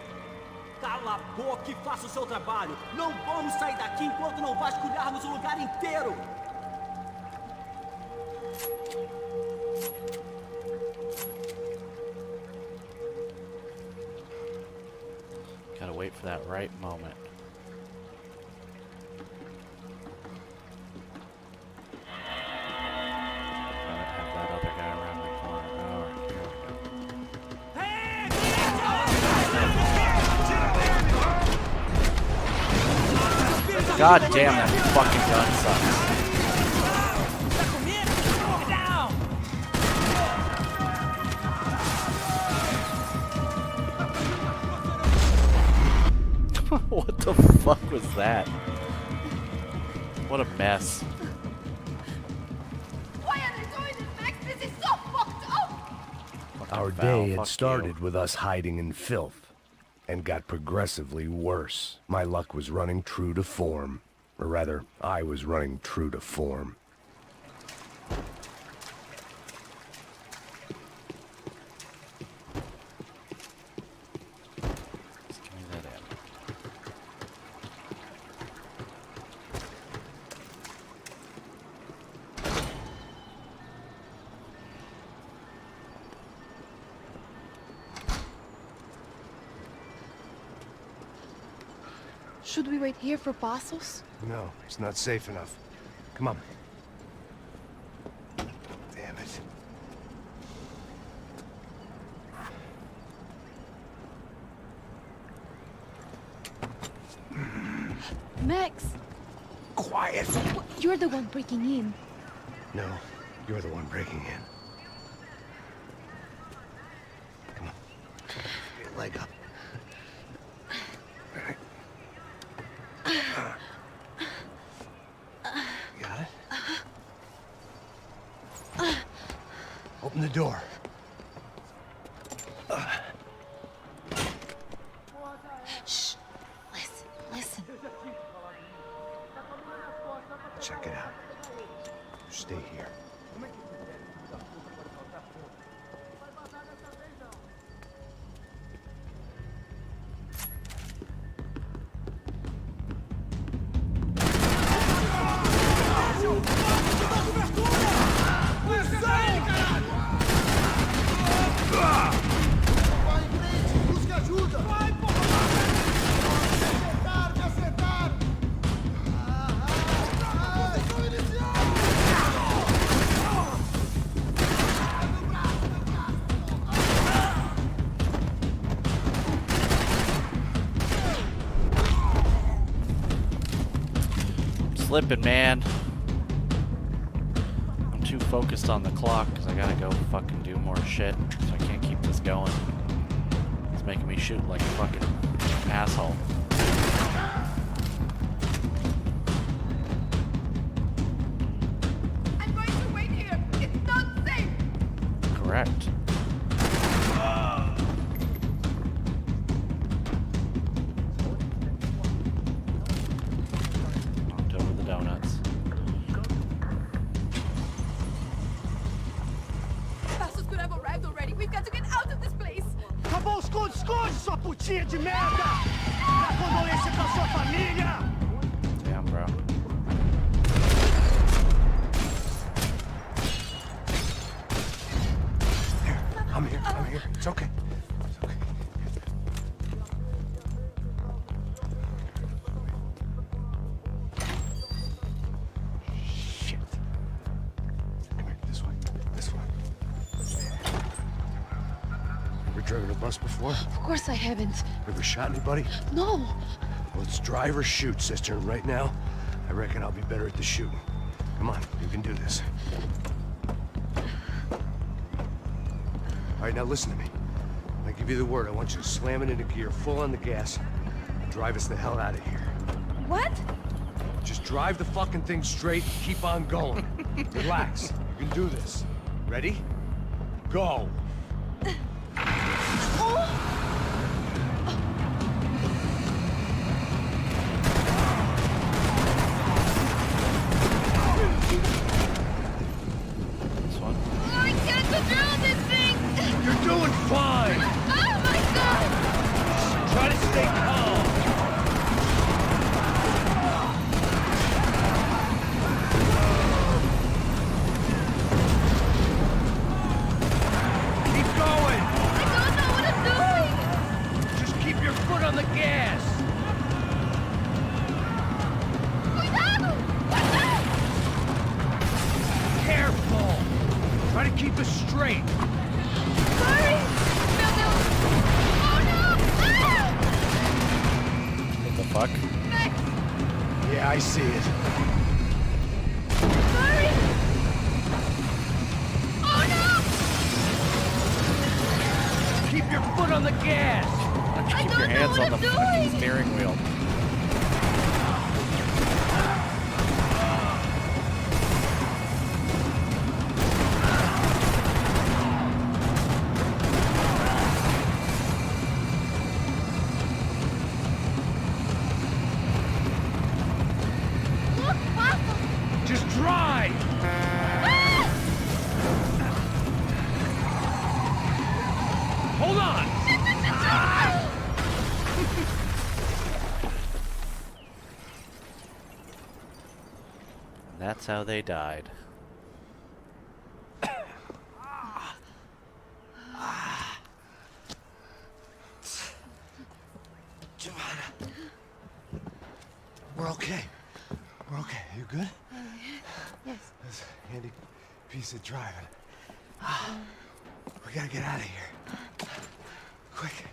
Cala a boca e faça o seu trabalho. Não vamos sair daqui enquanto não vasculharmos o lugar inteiro. Gotta wait for that right moment. Gotta have that other guy around the corner. Alright, here we go. God damn, that fucking gun sucks. What the fuck was that? What a mess. Why are they doing this, Max? This is so fucked up! Our day had started with us hiding in filth, and got progressively worse. My luck was running true to form. Or rather, I was running true to form. Should we wait here for Passos? No, it's not safe enough. Come on. Damn it. Max! Quiet! You're the one breaking in. No, you're the one breaking in. Come on. Get your leg up. You got it? Open the door. Shh. Listen, listen. Check it out. You stay here. Vai em frente, busca ajuda! Vai, porra! Me acertaram! Posição inicial! I'm slipping, man. I'm too focused on the clock because I gotta go fucking do more shit, so I can't keep this going. It's making me shoot like a fucking asshole. I'm going to wait here. It's not safe. Correct. Knocked over the donuts. Passos could have arrived already. We've got to get out of this place. Acabou os esconde, esconde, sua putinha de merda! Dá condolência pra sua família! Damn, bro. I'm here. I'm here. It's okay. It's okay. Shit. Come here. This way. This way. Ever driven a bus before? Of course I haven't. Ever shot anybody? No! Well, it's drive or shoot, sister. And right now, I reckon I'll be better at the shooting. Come on, you can do this. All right, now listen to me. When I give you the word, I want you to slam it into gear, full on the gas, and drive us the hell out of here. What? Just drive the fucking thing straight and keep on going. Relax. You can do this. Ready? Go. This one. I can't control this thing. You're doing fine. Oh my god! Try to stay calm. Keep going. I don't know what I'm doing. Just keep your foot on the gas. Cuidado! Cuidado! Careful. Try to keep us straight. Sorry! Meu Deus! Oh no! Ah! What the fuck? Max! Yeah, I see it. Sorry! Oh no! Keep your foot on the gas. Why don't you I keep your don't know hands what on the I'm fucking doing. steering wheel? Look, Passos! Just drive. Hold on. That's how they died. We're okay. We're okay. You good? Yes. That's a handy piece of driving. We gotta get out of here. Quick.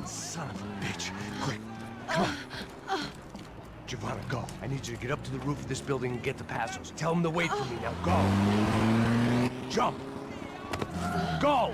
Son of a bitch. Quick. Come on. Giovanna, go. I need you to get up to the roof of this building and get the Passos. Tell them to wait for me. Now go. Jump. Go!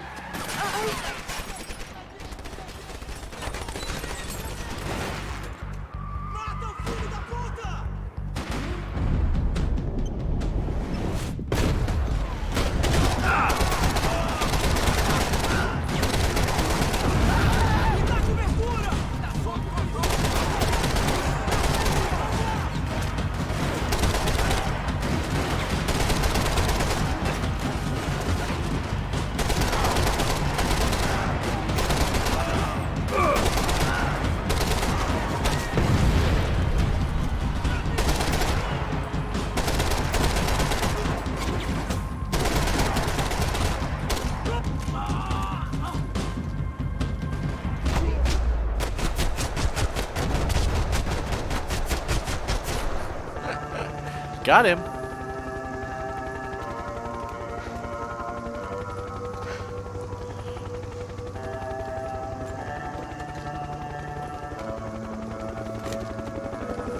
Got him.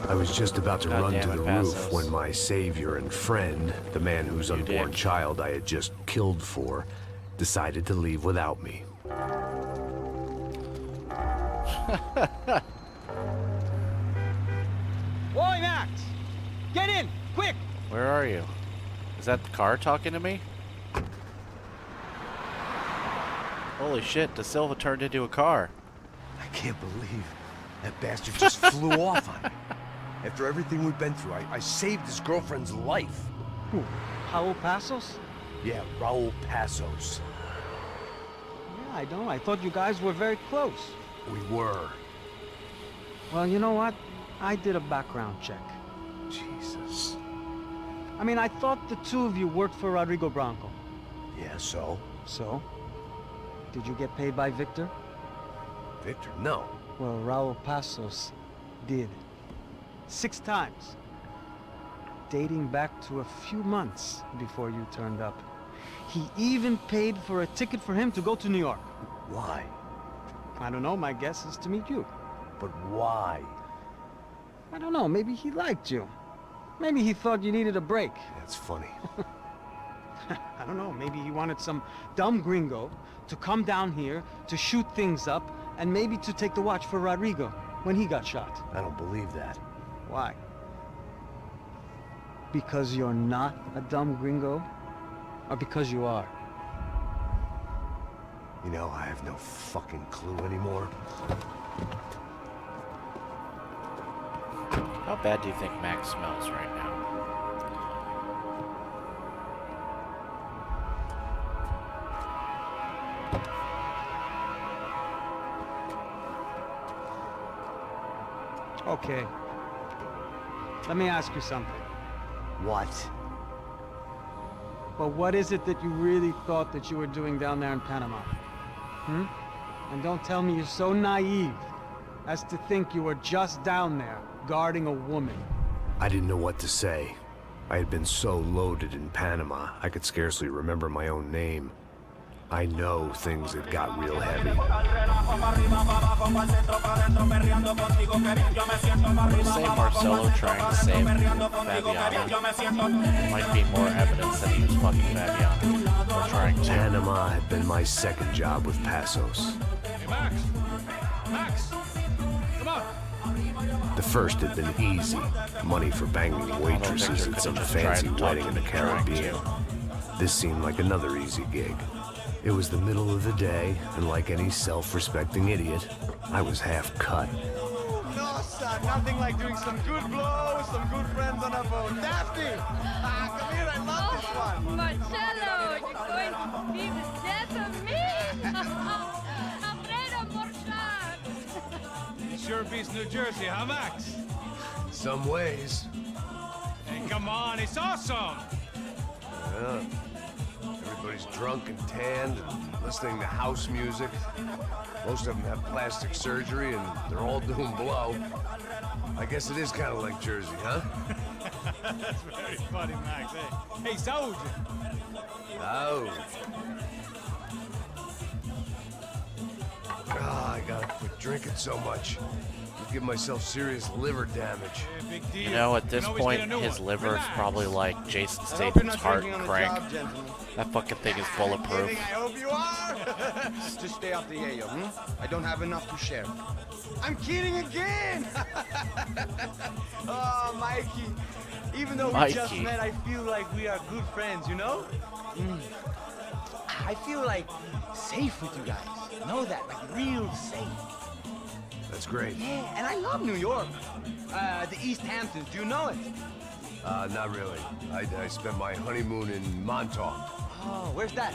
I was just about to God run damn to it, the Passos. roof when my savior and friend, the man whose unborn child I had just killed for, decided to leave without me. Boy, Max! Get in! Quick! Where are you? Is that the car talking to me? Holy shit, De Silva turned into a car. I can't believe that bastard just flew off on me. After everything we've been through, I saved his girlfriend's life. Who? Raul Passos? Yeah, Raul Passos. Yeah, I know. I thought you guys were very close. We were. Well, you know what? I did a background check. Jesus. I mean, I thought the two of you worked for Rodrigo Branco. Yeah, so? So? Did you get paid by Victor? Victor? No. Well, Raul Passos did. 6 times. Dating back to a few months before you turned up. He even paid for a ticket for him to go to New York. Why? I don't know, my guess is to meet you. But why? I don't know, maybe he liked you. Maybe he thought you needed a break. That's funny. I don't know, maybe he wanted some dumb gringo to come down here to shoot things up and maybe to take the watch for Rodrigo when he got shot. I don't believe that. Why? Because you're not a dumb gringo? Or because you are? You know, I have no fucking clue anymore. How bad do you think Max smells right now? Okay. Let me ask you something. What? But what is it that you really thought that you were doing down there in Panama? Hmm? And don't tell me you're so naive as to think you were just down there guarding a woman. I didn't know what to say. I had been so loaded in Panama, I could scarcely remember my own name. I know things had got real heavy. Say Marcelo trying to save Fabiana might be more evidence that he was fucking Fabiana. Or trying to. Panama had been my second job with Passos. Hey, Max! Max! Come on! The first had been easy. Money for banging waitresses at some fancy wedding in the Caribbean. This seemed like another easy gig. It was the middle of the day, and like any self-respecting idiot, I was half cut. No, son, nothing like doing some good blows, some good friends on a boat. Daphne! Come here, I love this one. Marcello, you're going to be the death of me? Alfredo Borchardt. Sure beats New Jersey, huh, Max? Some ways. Hey, come on, it's awesome! Yeah. Everybody's drunk and tanned and listening to house music. Most of them have plastic surgery, and they're all doing blow. I guess it is kind of like Jersey, huh? That's very funny, Max. Hey, saúde! Oh. Ah, I gotta quit drinking so much. I give myself serious liver damage. You know, at this point, his liver is probably like Jason I hope you're Statham's not heart drinking on the crank. job, gentlemen. That fucking thing is bulletproof. I hope you are. Just stay off the yayo, I don't have enough to share. I'm kidding again. Oh, Mikey. Even though we just Mikey. met, I feel like we are good friends, you know? I feel like safe with you guys. Know that, like real safe. That's great. Yeah, and I love New York. The East Hamptons, do you know it? Not really. I spent my honeymoon in Montauk. Oh, where's that?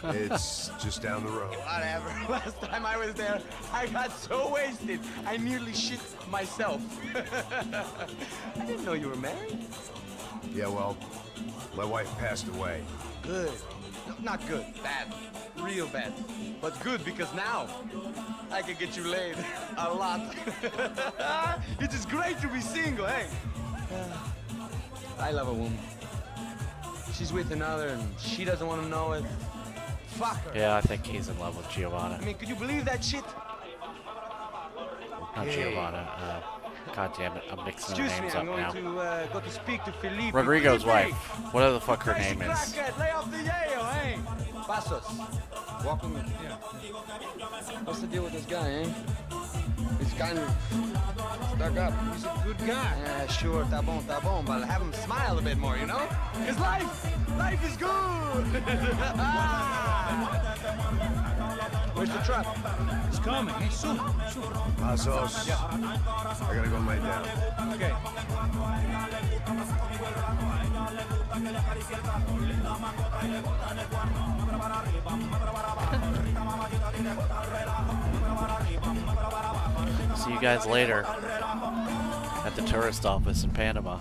It's just down the road. Whatever. Last time I was there, I got so wasted, I nearly shit myself. I didn't know you were married. Yeah, well, my wife passed away. Good. No, not good. Bad. Real bad. But good because now I can get you laid a lot. It is great to be single, hey? I love a woman. She's with another and she doesn't want to know it. Fuck her. Yeah, I think he's in love with Giovanna. I mean, could you believe that shit? Not Giovanna. God damn it, I'm mixing their Excuse me, names I'm up going now. to go to speak to Felipe. Rodrigo's Felipe! wife. Whatever the fuck her Crazy name is. crackhead, lay off the yayo, hey? Pasos. Walk with me. Yeah. What's the deal with this guy, eh? He's kind of stuck up. He's a good guy. Yeah, sure, tá bom, but have him smile a bit more, you know? Cause life is good! Where's the truck? It's coming. Hey, soon. Pasos. Yeah. I gotta go lay down. Okay. See you guys later at the tourist office in Panama.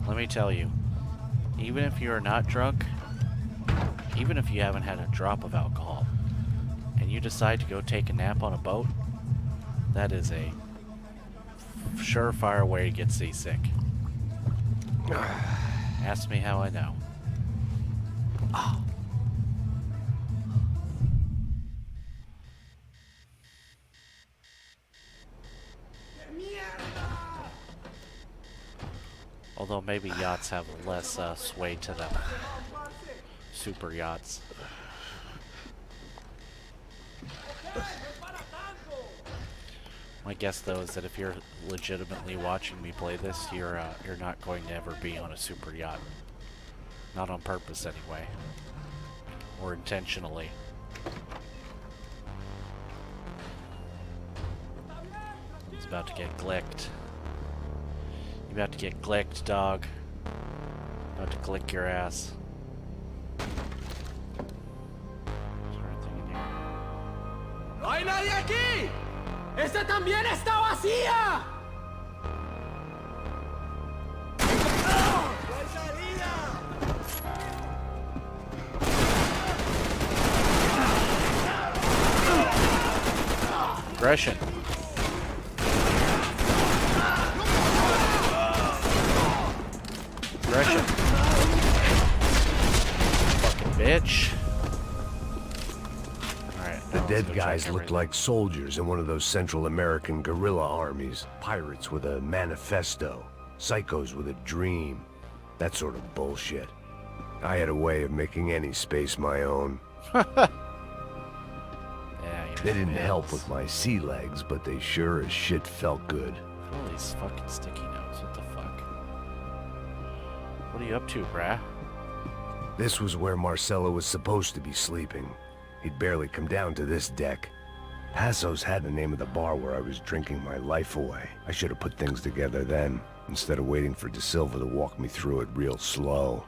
Let me tell you, even if you're not drunk, even if you haven't had a drop of alcohol, and you decide to go take a nap on a boat, that is a surefire way to get seasick. Ask me how I know. Oh. Although maybe yachts have less sway to them. Super yachts. My guess, though, is that if you're legitimately watching me play this, you're not going to ever be on a super yacht. Not on purpose, anyway. Or intentionally. He's about to get glicked. You're about to get glicked, dog. About to glick your ass. ¡No hay nadie aquí! ¡Esta también está vacía! Aggression. Aggression. Fucking bitch. Alright. The dead guys looked like soldiers in one of those Central American guerrilla armies. Pirates with a manifesto. Psychos with a dream. That sort of bullshit. I had a way of making any space my own. They didn't help with my sea legs, but they sure as shit felt good. All these fucking sticky notes. What the fuck? What are you up to, brah? This was where Marcelo was supposed to be sleeping. He'd barely come down to this deck. Passos had the name of the bar where I was drinking my life away. I should have put things together then, instead of waiting for De Silva to walk me through it real slow.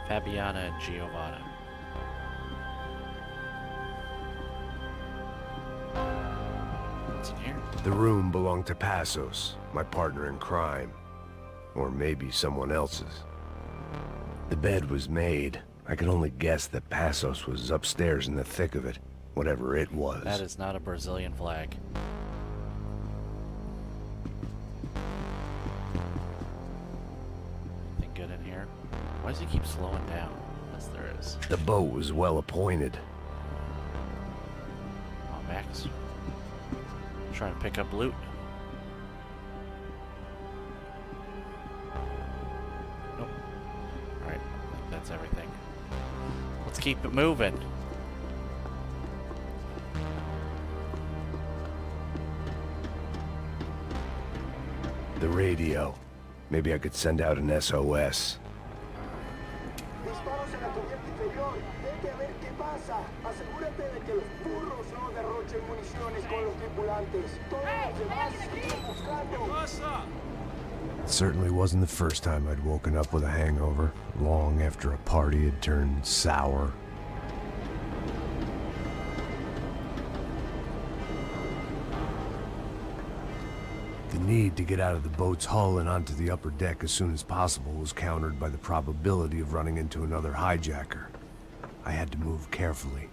Fabiana and Giovanna. What's in here? The room belonged to Passos, my partner in crime. Or maybe someone else's. The bed was made. I could only guess that Passos was upstairs in the thick of it, whatever it was. That is not a Brazilian flag. Anything good in here? Why does he keep slowing down? Yes, there is. The boat was well appointed. Oh, Max. Trying to pick up loot. Nope. Alright, I think that's everything. Let's keep it moving. The radio. Maybe I could send out an SOS. Disparos en la cubierta inferior. Vete a ver qué pasa. Asegúrate de que los burros no derrochen municiones con los tripulantes. Todos los demás siguen buscando. It certainly wasn't the first time I'd woken up with a hangover, long after a party had turned sour. The need to get out of the boat's hull and onto the upper deck as soon as possible was countered by the probability of running into another hijacker. I had to move carefully.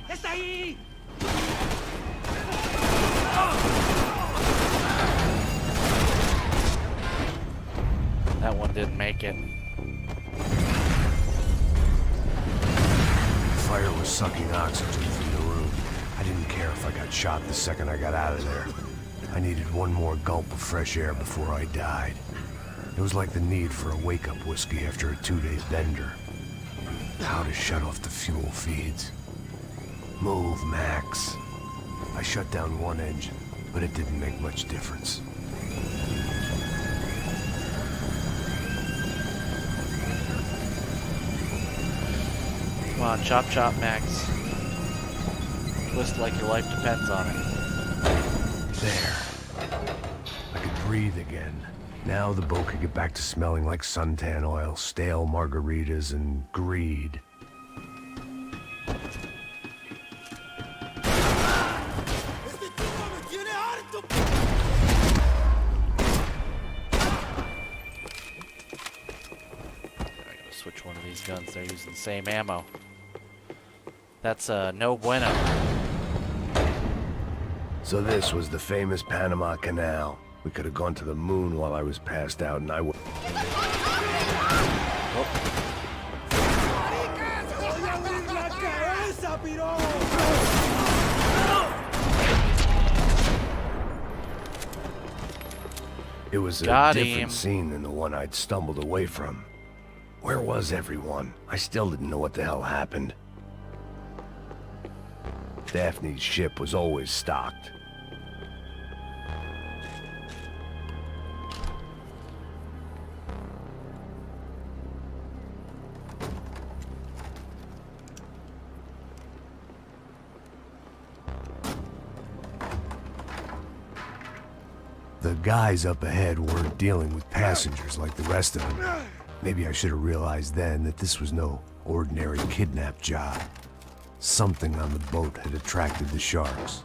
¡Está ahí! That one didn't make it. The fire was sucking oxygen from the room. I didn't care if I got shot the second I got out of there. I needed one more gulp of fresh air before I died. It was like the need for a wake-up whiskey after a 2-day bender. How to shut off the fuel feeds. Move, Max. I shut down one engine, but it didn't make much difference. Come on, chop chop, Max. Twist like your life depends on it. There. I could breathe again. Now the boat could get back to smelling like suntan oil, stale margaritas, and greed. Switch one of these guns. They're using the same ammo. That's no bueno. So this was the famous Panama Canal. We could have gone to the moon while I was passed out, and I would... It was a different scene than the one I'd stumbled away from. Where was everyone? I still didn't know what the hell happened. Daphne's ship was always stocked. The guys up ahead weren't dealing with passengers like the rest of them. Maybe I should have realized then that this was no ordinary kidnap job. Something on the boat had attracted the sharks.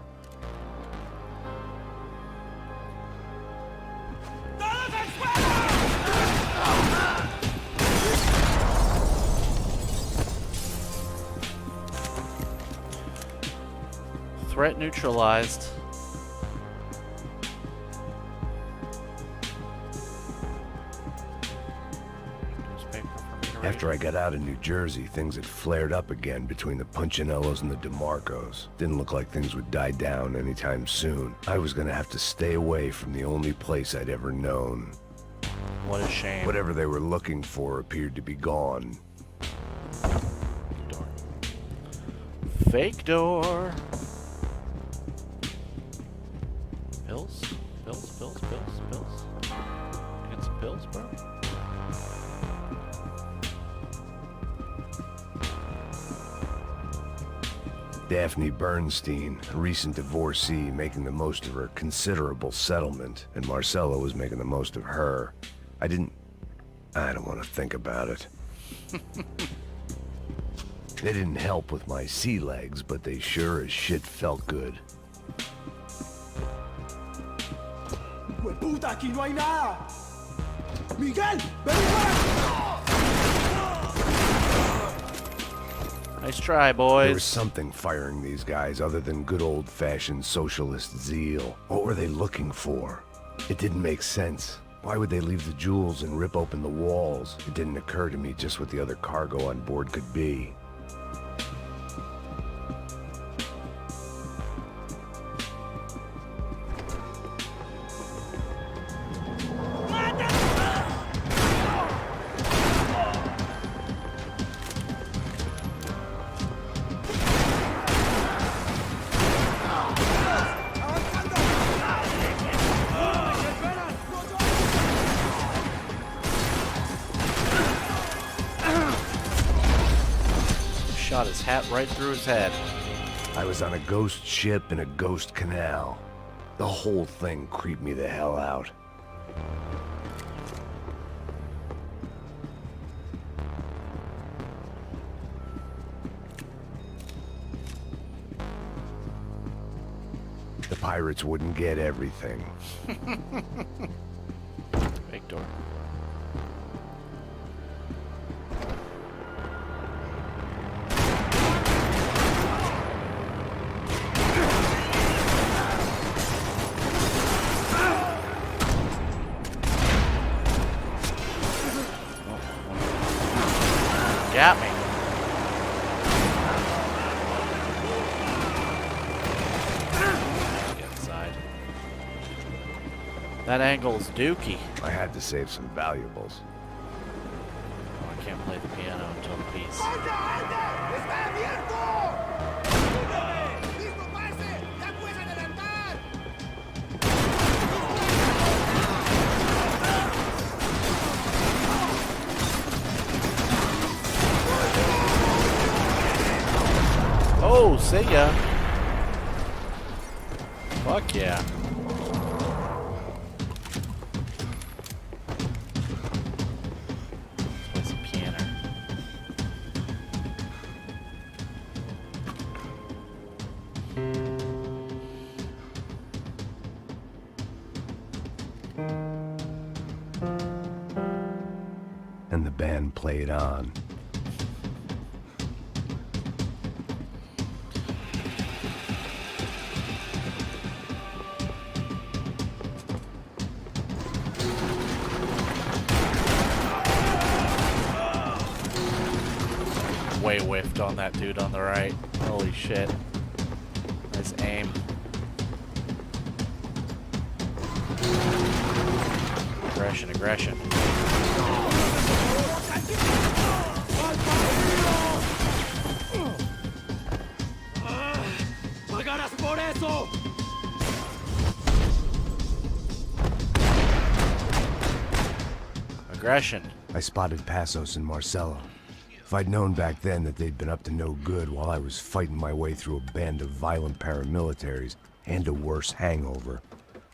Threat neutralized. After I got out of New Jersey, things had flared up again between the Punchinellos and the DeMarcos. Didn't look like things would die down anytime soon. I was gonna have to stay away from the only place I'd ever known. What a shame. Whatever they were looking for appeared to be gone. Door. Fake door. Pills? Pills? Pills? Pills? Pills? Get some pills. pills, bro? Daphne Bernstein, a recent divorcee, making the most of her considerable settlement, and Marcella was making the most of her. I don't want to think about it. They didn't help with my sea legs, but they sure as shit felt good. ¡Puta, aquí no hay nada! ¡Miguel, ven para! Nice try, boys. There was something firing these guys other than good old-fashioned socialist zeal. What were they looking for? It didn't make sense. Why would they leave the jewels and rip open the walls? It didn't occur to me just what the other cargo on board could be. Shot his hat right through his head. I was on a ghost ship in a ghost canal. The whole thing creeped me the hell out. The pirates wouldn't get everything. Big door. Got me. Get inside. That angle's dookie. I had to save some valuables. Oh, I can't play the piano until the piece. Oh, see ya. Fuck yeah. Let's play some piano. And the band played on. Way whiffed on that dude on the right. Holy shit. Nice aim. Aggression, aggression. ¡Pagarás por eso! Aggression. I spotted Passos and Marcelo. If I'd known back then that they'd been up to no good while I was fighting my way through a band of violent paramilitaries and a worse hangover,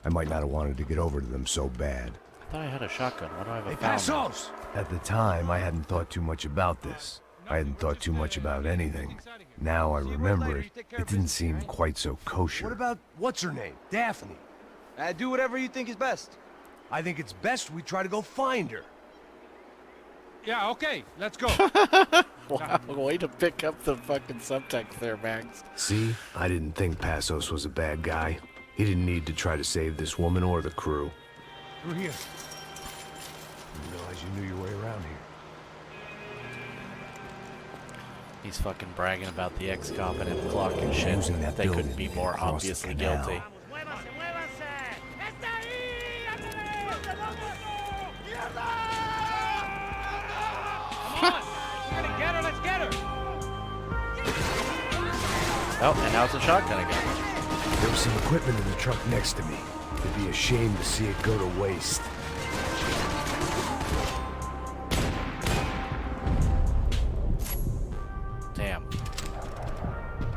I might not have wanted to get over to them so bad. I thought I had a shotgun. Why do I have a Hey, foul? Passos! At the time, I hadn't thought too much about this. I hadn't thought too much about anything. Now I remember it, it didn't seem quite so kosher. What about, what's her name? Daphne. Do whatever you think is best. I think it's best we try to go find her. Yeah, okay, let's go. Wow, way to pick up the fucking subtext there, Max. See? I didn't think Passos was a bad guy. He didn't need to try to save this woman or the crew. Through here. Didn't realize you knew your way around here. He's fucking bragging about the ex-cop and him clock and shit. Using that They couldn't building be more across the obviously canal. guilty. Get her, let's get her! Oh, and now it's a shotgun again. There was some equipment in the truck next to me. It'd be a shame to see it go to waste.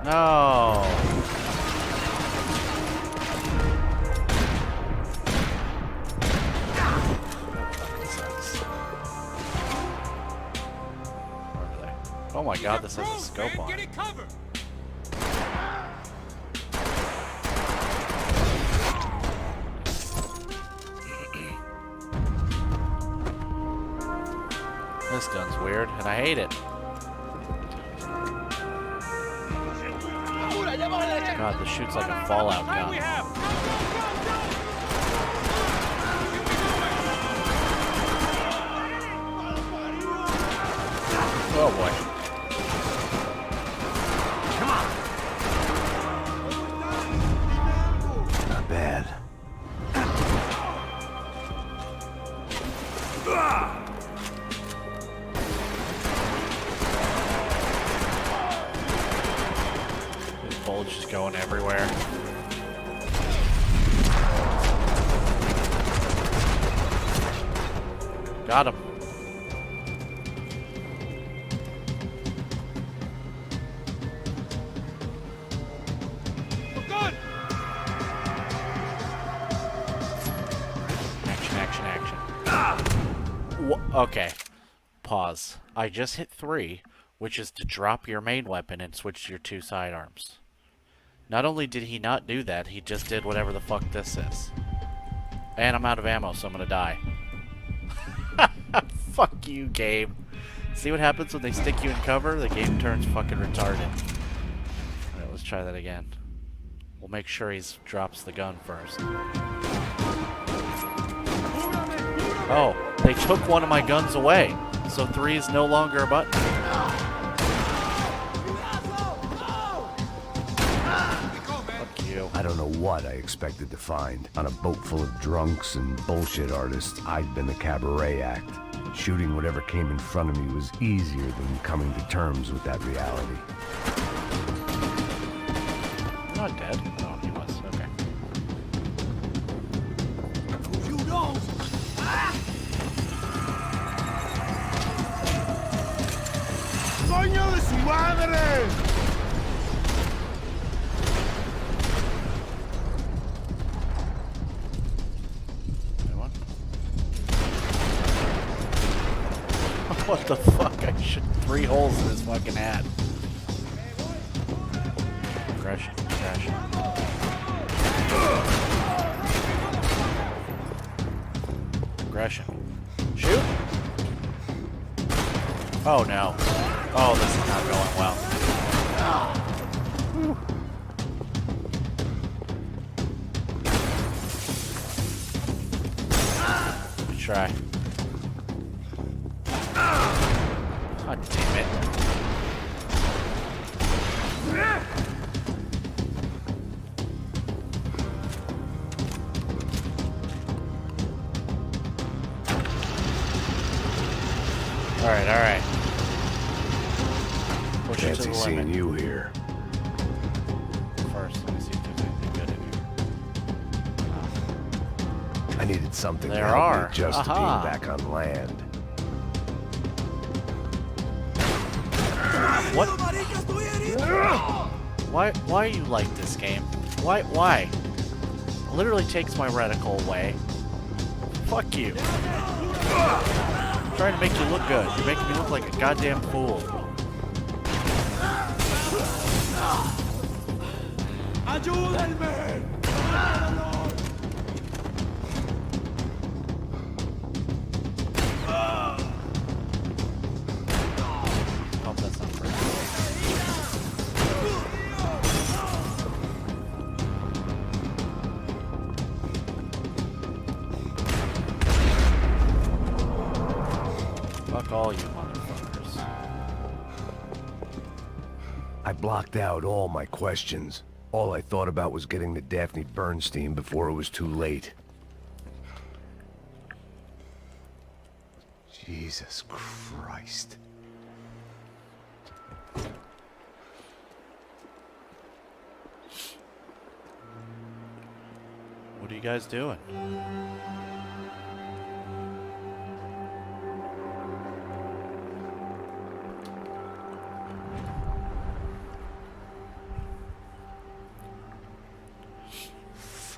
No. Oh my god, this has a scope on it. This gun's weird, and I hate it. God, this shoots like a Fallout gun. Oh boy. Not bad. This bulge is going everywhere. Got him. Okay, pause. I just hit 3, which is to drop your main weapon and switch to your 2 sidearms. Not only did he not do that, he just did whatever the fuck this is. And I'm out of ammo, so I'm gonna die. Fuck you, game. See what happens when they stick you in cover? The game turns fucking retarded. Alright, let's try that again. We'll make sure he drops the gun first. Oh, they took one of my guns away, so 3 is no longer a button. Fuck you. I don't know what I expected to find. On a boat full of drunks and bullshit artists, I'd been the cabaret act. Shooting whatever came in front of me was easier than coming to terms with that reality. Not dead. Oh, he was. Okay. You don't. ¡Coño de su madre! Anyone? What the fuck? I shot 3 holes in his fucking hat. Crash. Crash. Aggression. Shoot! Oh no. Oh, this is not going well. Good try. God damn it. Alright, alright. Push it to Fancy the seeing limit. you here. First, let me see if there's anything good in here. I needed something There to help are. me adjust to being Aha. back on land. What? Why you like this game? Why? Literally takes my reticle away. Fuck you. I'm trying to make you look good. You're making me look like a goddamn fool. ¡Ayúdenme! Oh, that's not fair. Fuck all you motherfuckers. I blocked out all my questions. All I thought about was getting to Daphne Bernstein before it was too late. Jesus Christ. What are you guys doing?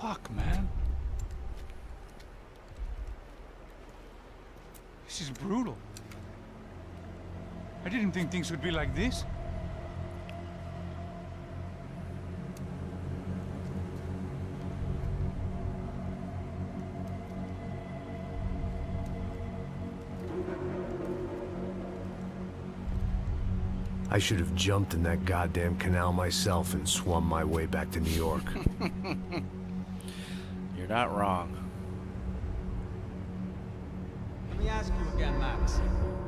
Fuck, man. This is brutal. I didn't think things would be like this. I should have jumped in that goddamn canal myself and swum my way back to New York. You're not wrong. Let me ask you again, Max.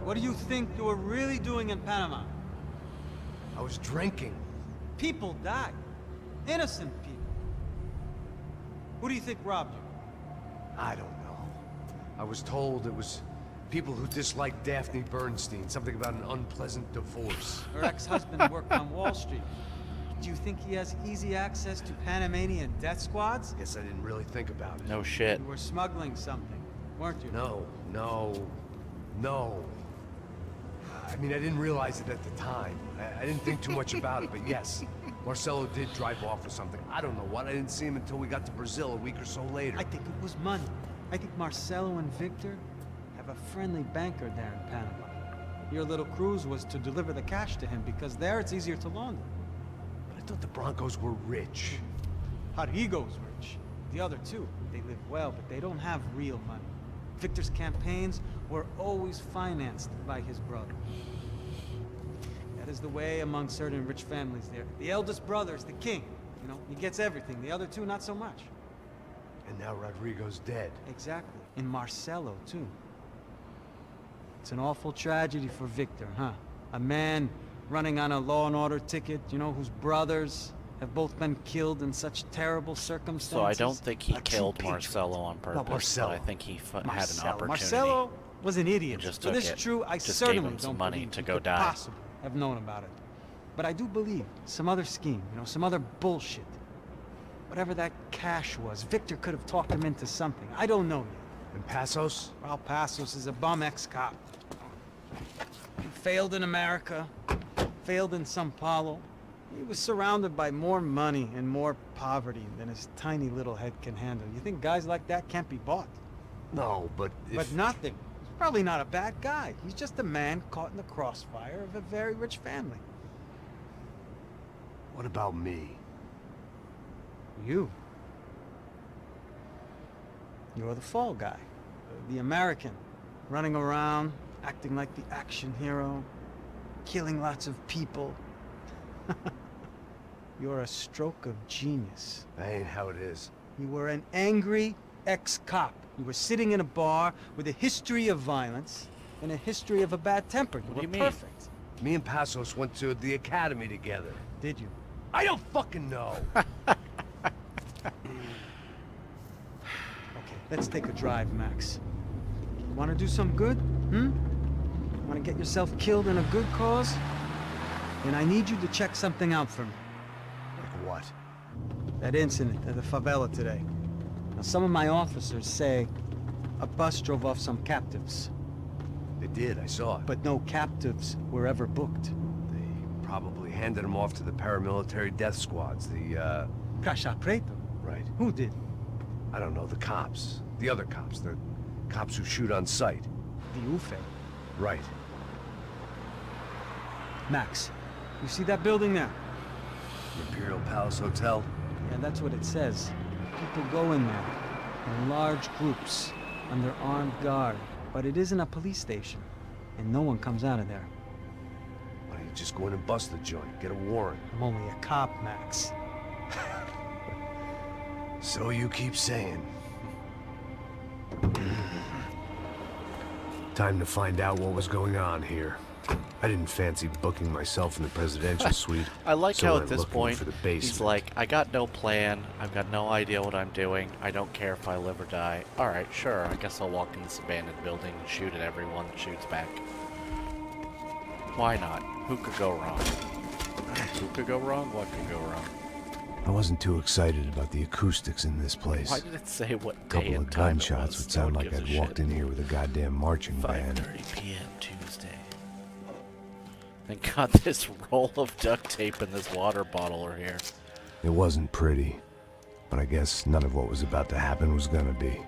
What do you think you were really doing in Panama? I was drinking. People died. Innocent people. Who do you think robbed you? I don't know. I was told it was people who disliked Daphne Bernstein, something about an unpleasant divorce. Her ex-husband worked on Wall Street. Do you think he has easy access to Panamanian death squads? Guess I didn't really think about it. No shit. You were smuggling something, weren't you? No. I mean, I didn't realize it at the time. I didn't think too much about it, but yes. Marcelo did drive off with something. I don't know what. I didn't see him until we got to Brazil a week or so later. I think it was money. I think Marcelo and Victor have a friendly banker there in Panama. Your little cruise was to deliver the cash to him because there it's easier to launder. But I thought the Broncos were rich. Rodrigo's rich. The other two, they live well, but they don't have real money. Victor's campaigns were always financed by his brother. That is the way among certain rich families there. The eldest brother is the king. You know, he gets everything. The other two, not so much. And now Rodrigo's dead. Exactly. And Marcelo, too. It's an awful tragedy for Victor, huh? A man running on a law and order ticket, you know, whose brothers have both been killed in such terrible circumstances. So I don't think he killed Marcelo on purpose, Marcelo. but I think he had an opportunity. Marcelo was an idiot. Just For took this it. true, I Just certainly gave him some don't money believe to he go could die. possibly have known about it. But I do believe some other scheme, you know, some other bullshit. Whatever that cash was, Victor could have talked him into something. I don't know yet. And Passos? Well, Passos is a bum ex-cop. He failed in America, failed in Sao Paulo. He was surrounded by more money and more poverty than his tiny little head can handle. You think guys like that can't be bought? No, but But nothing. He's probably not a bad guy. He's just a man caught in the crossfire of a very rich family. What about me? You. You're the fall guy. The American. Running around, acting like the action hero. Killing lots of people. You're a stroke of genius. That ain't how it is. You were an angry ex-cop. You were sitting in a bar with a history of violence and a history of a bad temper. You were perfect. Me and Passos went to the academy together. Did you? I don't fucking know. Okay, let's take a drive, Max. You want to do some good? Want to get yourself killed in a good cause? Then I need you to check something out for me. Like what? That incident at the favela today. Now, some of my officers say a bus drove off some captives. They did, I saw it. But no captives were ever booked. They probably handed them off to the paramilitary death squads, the, Caixa Preto? Right. Who did? I don't know, the cops. The other cops. The cops who shoot on sight. The UFE. Right. Max, you see that building there? The Imperial Palace Hotel? Yeah, that's what it says. People go in there in large groups under armed guard. But it isn't a police station, and no one comes out of there. Why don't you just go in and bust the joint? Get a warrant. I'm only a cop, Max. So you keep saying. Time to find out what was going on here. I didn't fancy booking myself in the presidential suite. I like so how went at this looking point, for the he's basement. like, I got no plan, I've got no idea what I'm doing, I don't care if I live or die. Alright, sure, I guess I'll walk in this abandoned building and shoot at everyone that shoots back. Why not? Who could go wrong? Who could go wrong? What could go wrong? I wasn't too excited about the acoustics in this place. Why did it say what A day couple and of time it gunshots was? would sound No one like gives I'd a walked shit. in here with a goddamn marching band. 5:30 p.m. Tuesday. Thank God this roll of duct tape and this water bottle are here. It wasn't pretty. but I guess none of what was about to happen was gonna be.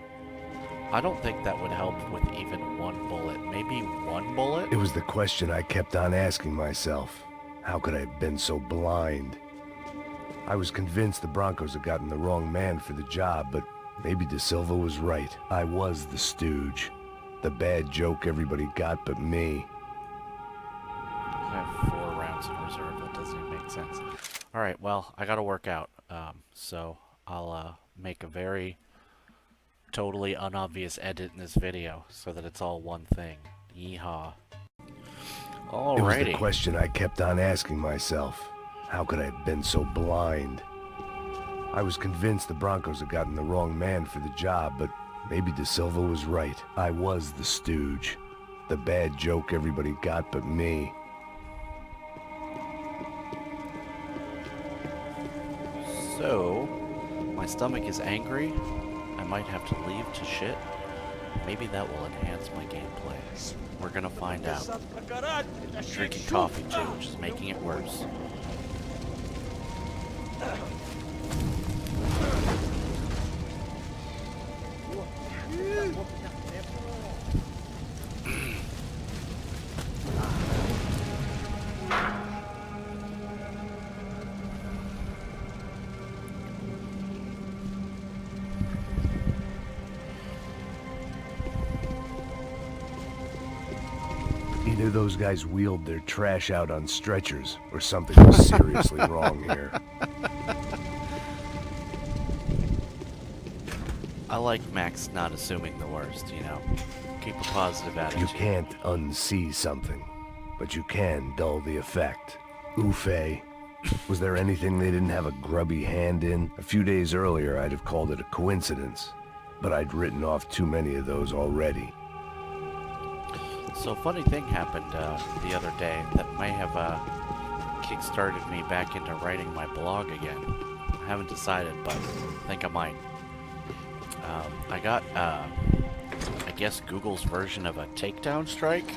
I don't think that would help with even one bullet. Maybe one bullet? It was the question I kept on asking myself. How could I have been so blind? I was convinced the Broncos had gotten the wrong man for the job, but maybe De Silva was right. I was the stooge. The bad joke everybody got but me. I have 4 rounds in reserve. That doesn't even make sense. Alright, well, I gotta work out. So I'll make a very totally unobvious edit in this video so that it's all one thing. Yeehaw. Alrighty. It was the question I kept on asking myself. How could I have been so blind? I was convinced the Broncos had gotten the wrong man for the job, but maybe De Silva was right. I was the stooge. The bad joke everybody got but me. So, my stomach is angry. I might have to leave to shit. Maybe that will enhance my gameplay. We're gonna find out. Drinking coffee too, which is making it worse. Either those guys wheeled their trash out on stretchers, or something was seriously wrong here. I like Max not assuming the worst, you know? Keep a positive attitude. You can't unsee something, but you can dull the effect. Oofe. Was there anything they didn't have a grubby hand in? A few days earlier, I'd have called it a coincidence, but I'd written off too many of those already. So, funny thing happened the other day that may have kick-started me back into writing my blog again. I haven't decided, but I think I might. I got, I guess, Google's version of a takedown strike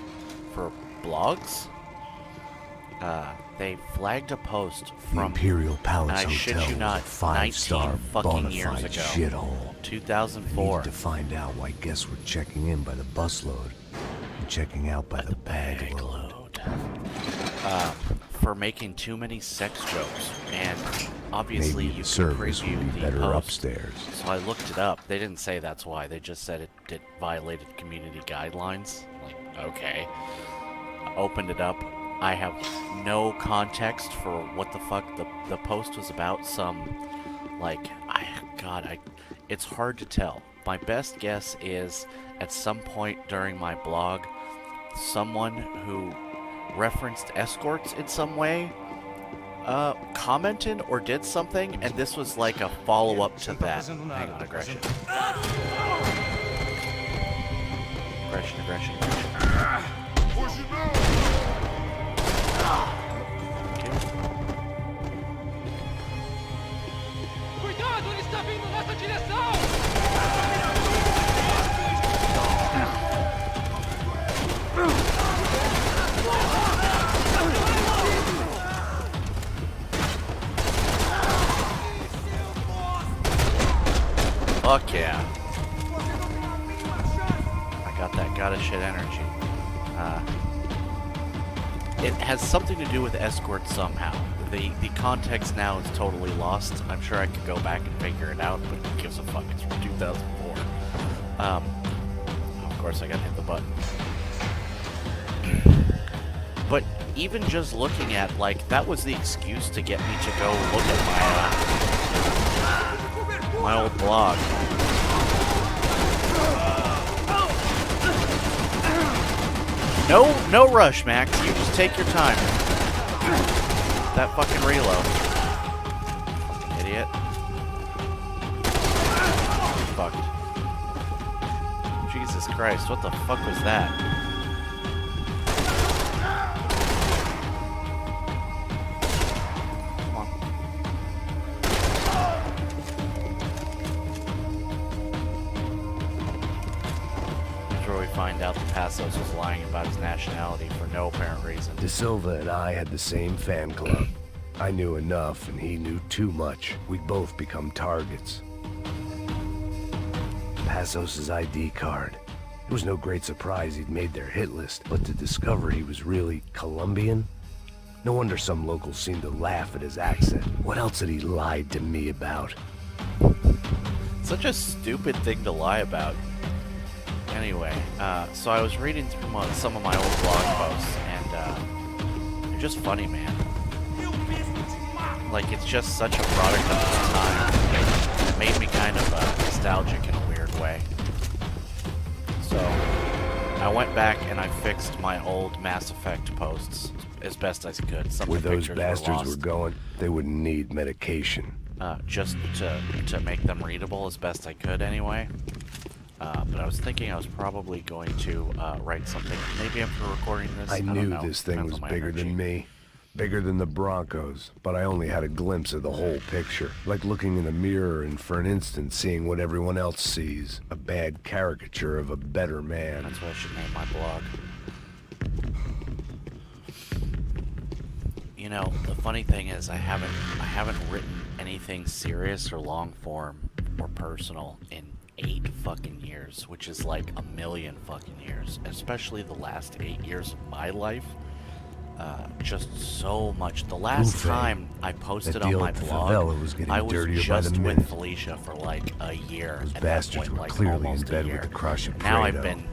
for blogs. They flagged a post from the Imperial Palace and I Hotel, shit you not, 5-star 19 fucking years bonafide ago. shithole. 2004. I needed to find out why guests were checking in by the busload and checking out by the bag load. For making too many sex jokes, and obviously Maybe you the can service preview would be the better post. upstairs. So I looked it up. They didn't say that's why. They just said it violated community guidelines. Like, okay. I opened it up. I have no context for what the fuck the post was about. Some, like, it's hard to tell. My best guess is at some point during my blog, someone who referenced escorts in some way commented or did something, and this was like a follow-up to that. Hang on, aggression. Aggression. Cuidado, ele está vindo nessa direção! Fuck yeah. I got that gotta shit energy. It has something to do with escorts somehow. The context now is totally lost. I'm sure I could go back and figure it out, but who gives a fuck? It's from 2004. Of course I gotta hit the button. But even just looking at, like, that was the excuse to get me to go look at my old blog. No rush, Max. You just take your time. That fucking reload. Idiot. Fucked. Jesus Christ, what the fuck was that? Come on. Here's where we find out that Passos was lying about his nationality for no apparent reason. De Silva and I had the same fan club. I knew enough, and he knew too much. We'd both become targets. Passos' ID card. It was no great surprise he'd made their hit list, but to discover he was really Colombian? No wonder some locals seemed to laugh at his accent. What else had he lied to me about? Such a stupid thing to lie about. Anyway, so I was reading through some of my old blog posts, and they're just funny, man. Like, it's just such a product of its time. It made me kind of nostalgic in a weird way. So, I went back and I fixed my old Mass Effect posts as best as I could. Some Where of the those pictures bastards were were going, they wouldn't need medication. just to make them readable as best I could anyway. But I was thinking I was probably going to write something, maybe after recording this. I don't knew know. this thing Depends was on my bigger energy. than me. Bigger than the Broncos, but I only had a glimpse of the whole picture. Like looking in a mirror and for an instant seeing what everyone else sees. A bad caricature of a better man. That's what I should name my blog. You know, the funny thing is I haven't written anything serious or long form or personal in 8 fucking years, which is like a million fucking years. Especially the last 8 years of my life. Just so much. The last time I posted on my blog, I was just with Felicia for like a year. Those at bastards that point, were like clearly in almost bed a year. with the crush of Now I've Prado. been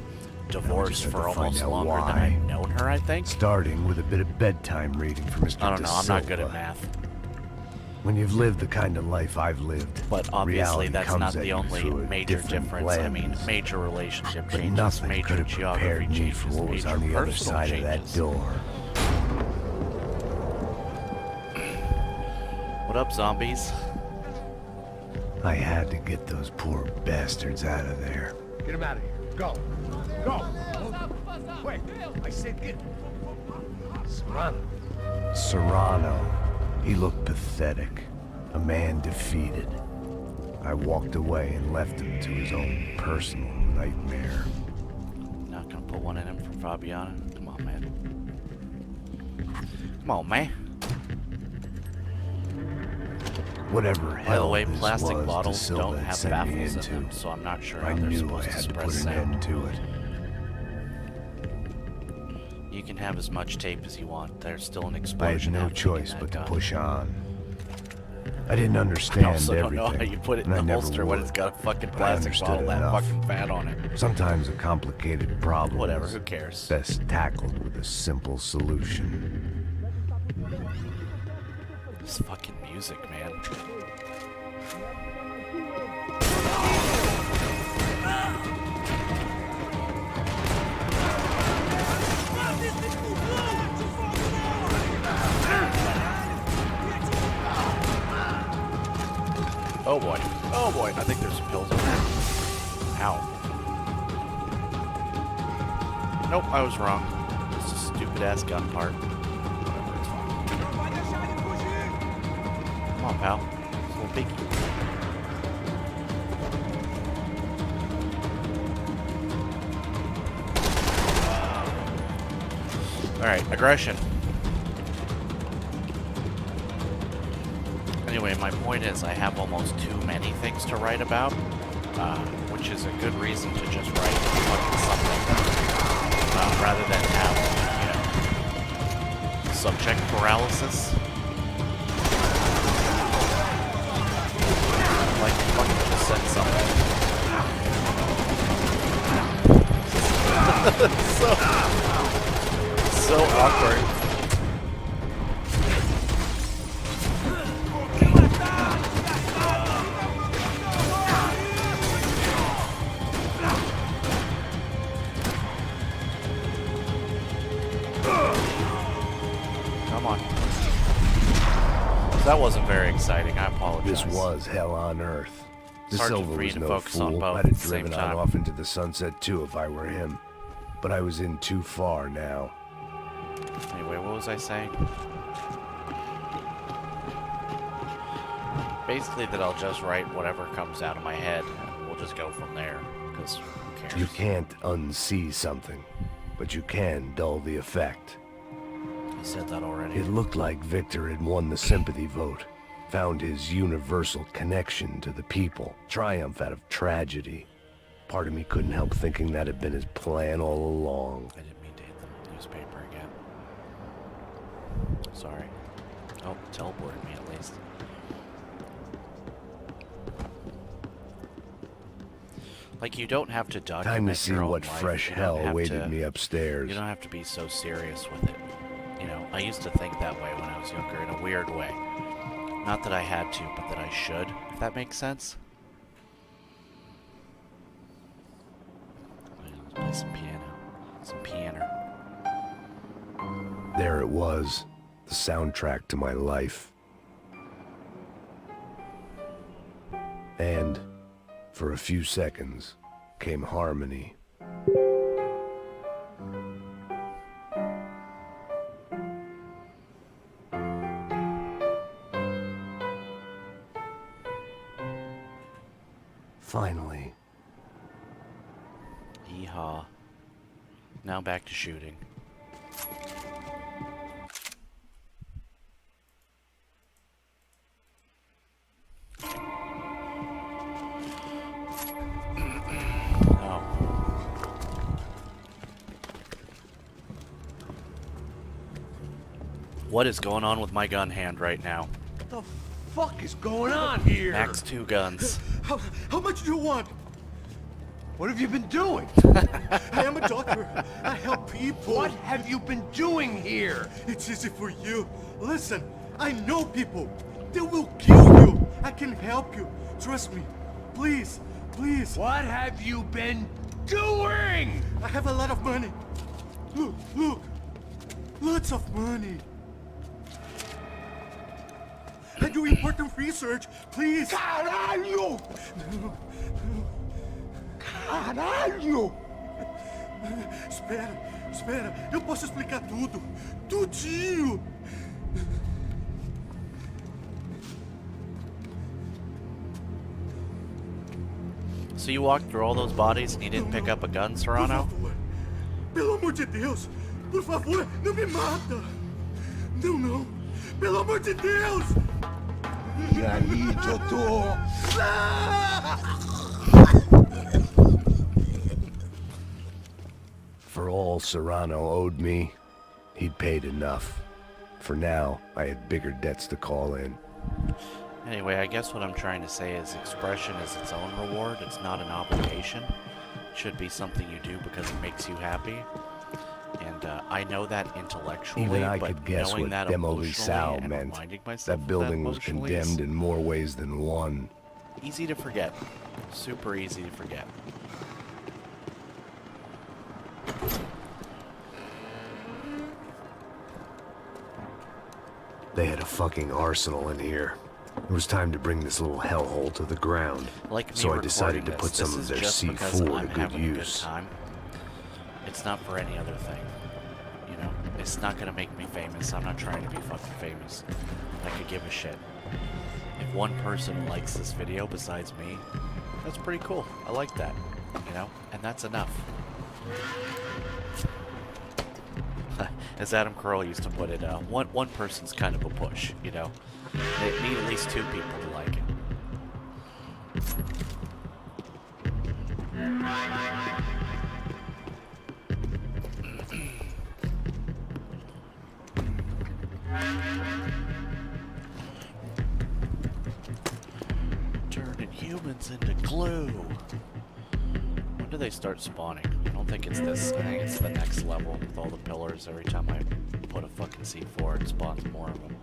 divorced for almost out longer than why. I've known her, I think. Starting with a bit of bedtime reading for Mr. I don't know, I'm not good at DeSilva. math. When you've lived the kind of life I've lived, But obviously reality that's comes not at the you only through a major different difference. I mean, lens. major relationship But changes, nothing major could have geography prepared me changes, for what was major on the other personal side changes. of that door. What up, zombies? I had to get those poor bastards out of there. Get him out of here. Go. Go. Wait. I said get. Serrano. Serrano. He looked pathetic. A man defeated. I walked away and left him to his own personal nightmare. Not gonna put one in him for Fabiana? Come on, man. Come on, man. Whatever By the hell way, this plastic was bottles DeSilva don't had have sent me baffles in into, them, so I'm not sure I how they're knew I supposed to had to suppress put an sound. end to it. You can have as much tape as you want. There's still an I had explosion no happening choice in but that to gun. push on. I didn't understand I also don't everything. know how you put it in and I the never holster when would. it's got a fucking But I plastic understood bottle that enough. fucking fat on it. Sometimes a complicated problem Whatever, is who cares? best tackled with a simple solution. This fucking music, man. Oh boy. Oh boy. I think there's some pills in there. Ow. Nope, I was wrong. It's a stupid ass gun part. Whatever, it's fine. Come on, pal. It's a little piggy. Alright, aggression. Anyway, my point is I have almost too many things to write about, which is a good reason to just write fucking something, rather than have, you know, subject paralysis. Like, fucking just said something. so awkward. Come on. That wasn't very exciting. I apologize. This was hell on earth. It's hard DeSilva for you was to no focus on fool. both I'd at have the same driven on time. off into the sunset too if I were him. But I was in too far now. Anyway, what was I saying? Basically that I'll just write whatever comes out of my head, and we'll just go from there, because who cares? You can't unsee something, but you can dull the effect. You said that already. It looked like Victor had won the sympathy vote, found his universal connection to the people, triumph out of tragedy. Part of me couldn't help thinking that had been his plan all along. I didn't mean to hit the newspaper again. Sorry. Oh, teleported me at least. Like, you don't have to document Time to see your own what life. fresh You hell don't have awaited to- me upstairs. You don't have to be so serious with it. You know, I used to think that way when I was younger in a weird way. Not that I had to, but that I should, if that makes sense. Let's play some piano. Some piano. There it was, the soundtrack to my life. And, for a few seconds, came harmony. Finally. Yeehaw. Now back to shooting. What is going on with my gun hand right now? What the fuck is going on here? Max 2 guns. How much do you want? What have you been doing? I am a doctor. I help people. What have you been doing here? It's easy for you. Listen, I know people. They will kill you. I can help you. Trust me. Please, please. What have you been doing? I have a lot of money. Look, look. Lots of money. I do important research. Please. Caralho! No. Caralho! Espera, espera. Eu posso explicar tudo. Tudinho. So you walked through all those bodies and you didn't pick up a gun, Serrano? Por favor. Pelo amor de Deus. Por favor, não me mata. Não, não. Pelo amor de Deus. E aí, doutor? For all Serrano owed me, he'd paid enough. For now, I had bigger debts to call in. Anyway, I guess what I'm trying to say is expression is its own reward. It's not an obligation. It should be something you do because it makes you happy. And I know that intellectually, Even I but could guess knowing what that Demolisal emotionally and meant. reminding myself That of building was emotionally is condemned in more ways than one. easy to forget. Super easy to forget. They had a fucking arsenal in here. It was time to bring this little hellhole to the ground. Like me So I decided recording to put this, some this of is their just because C4 I'm to good having a good use. time. It's not for any other thing. You know, it's not gonna make me famous. I'm not trying to be fucking famous. I could give a shit. If one person likes this video besides me, that's pretty cool. I like that. You know? And that's enough. As Adam Carolla used to put it, one person's kind of a push, you know? They need at least 2 people to like it. Turning humans into glue. When do they start spawning? I don't think it's this. I think it's the next level with all the pillars. Every time I put a fucking C4, it spawns more of them.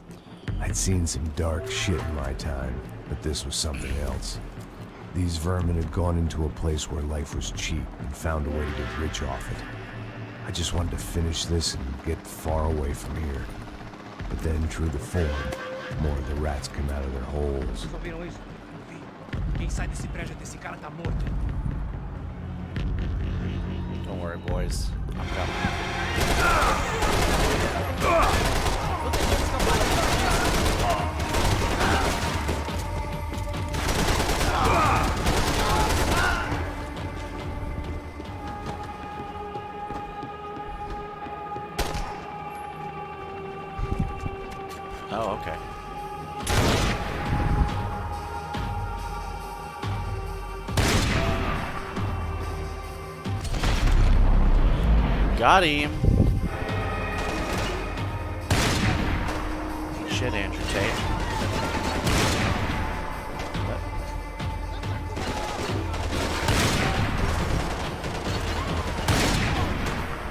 I'd seen some dark shit in my time, but this was something else. These vermin had gone into a place where life was cheap and found a way to get rich off it. I just wanted to finish this and get far away from here. But then, true to form, more of the rats came out of their holes. Vocês ouviram isso? Vi. Quem sai desse prédio até esse cara tá morto. Don't worry, boys. I'm coming. Oh, okay. Got him. Shit, Andrew Tate.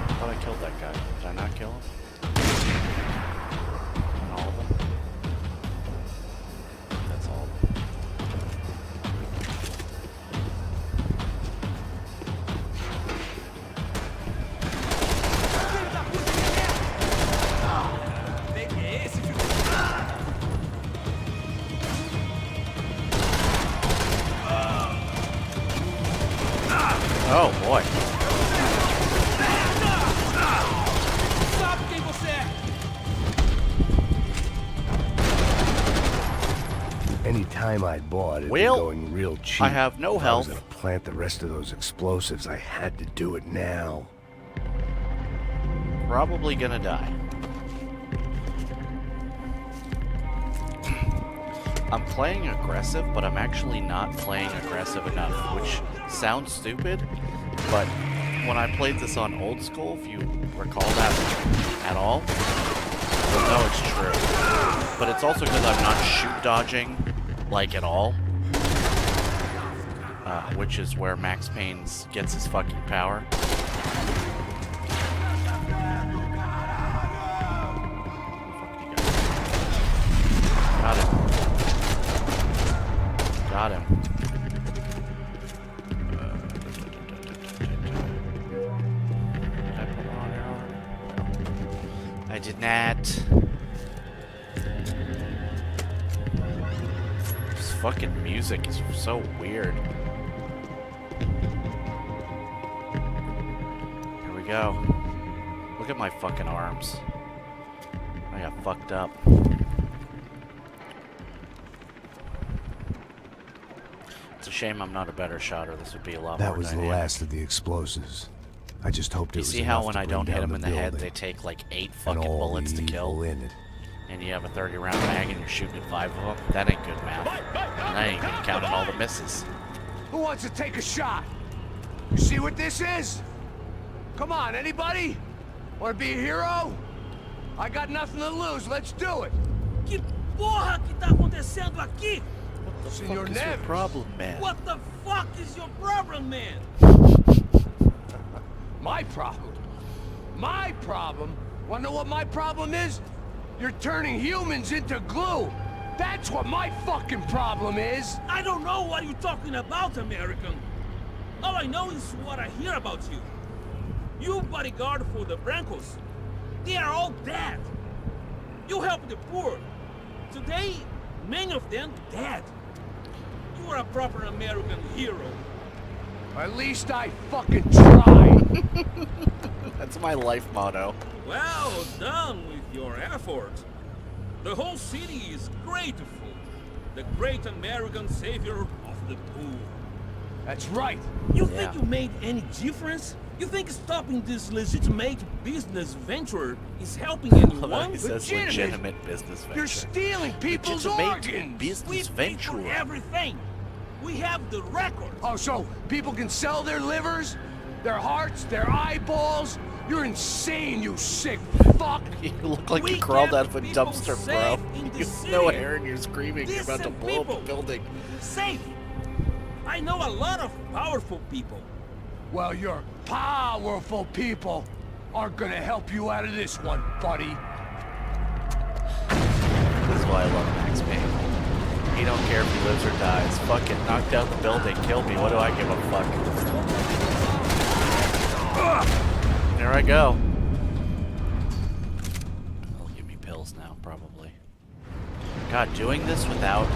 I thought I killed that guy. Did I not kill him? And all of them? That's all of them. Oh boy. Sabe quem você é? Any time I bought, it'd Well, be going real cheap. I have no If I was health. gonna plant the rest of those explosives, I had to do it now. Probably gonna die. I'm playing aggressive, but I'm actually not playing aggressive enough, which sounds stupid, but when I played this on old school, if you recall that at all, you'll know it's true. But it's also because I'm not shoot dodging, like, at all, which is where Max Payne gets his fucking power. Got him. Got him. Did I put one on arrow? No. I did not. This fucking music is so weird. Here we go. Look at my fucking arms. I got fucked up. It's a shame I'm not a better shot, or this would be a lot more That was the dynamic. last of the explosives. I just hoped it You was see how enough when to I bring don't hit down them in the head, building they take like 8 and fucking all bullets the to kill? evil in it. And you have a 30-round mag and you're shooting at 5 of them? That ain't good math. And I ain't even counting all the misses. Who wants to take a shot? You see what this is? Come on, anybody? Want to be a hero? I got nothing to lose. Let's do it. Que porra que tá acontecendo aqui? What the Senor fuck is your Neves. problem, man? What the fuck is your problem, man? My problem? My problem? Wanna know what my problem is? You're turning humans into glue. That's what my fucking problem is. I don't know what you're talking about, American. All I know is what I hear about you. You bodyguard for the Brancos. They are all dead. You help the poor. Today, many of them dead. You are a proper American hero. At least I fucking tried. That's my life motto. Well done with your effort. The whole city is grateful. The great American savior of the poor. That's right. You think you made any difference? You think stopping this legitimate business venture is helping anyone? He says legitimate business venture. You're stealing people's Legitimate organs. business venture. For everything. We have the record. Oh, so people can sell their livers, their hearts, their eyeballs? You're insane, you sick fuck. You look like you crawled out of a dumpster, bro. You have no hair and you're screaming. You're about to blow up a building. Safe. I know a lot of powerful people. Well, your powerful people aren't gonna help you out of this one, buddy. This is why I love Max Payne. He don't care if he lives or dies. Fuck it, knock down the building, kill me. What do I give a fuck? There I go. He'll give me pills now, probably. God, doing this without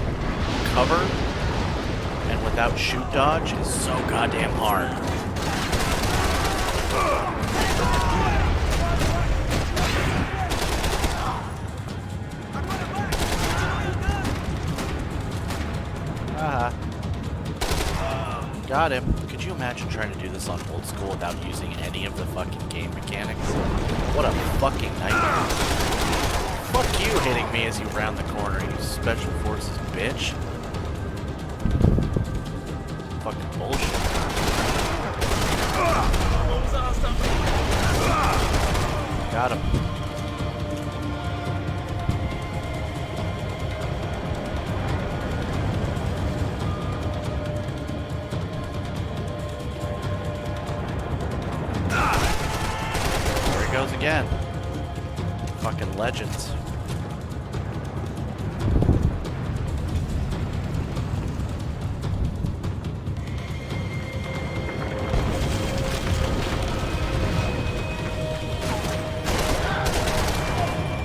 cover and without shoot dodge is so goddamn hard. Got him. Could you imagine trying to do this on old school without using any of the fucking game mechanics? What a fucking nightmare. Fuck you hitting me as you round the corner, you special forces bitch. Fucking bullshit. Got him. There he goes again. Fucking legends.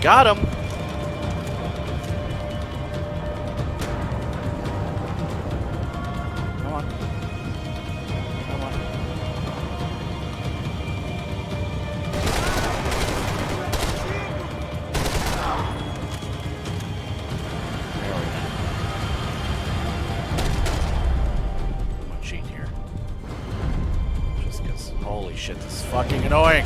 Got him. Come on. Come on. I'm gonna cheat here. Just because, holy shit, this is fucking annoying.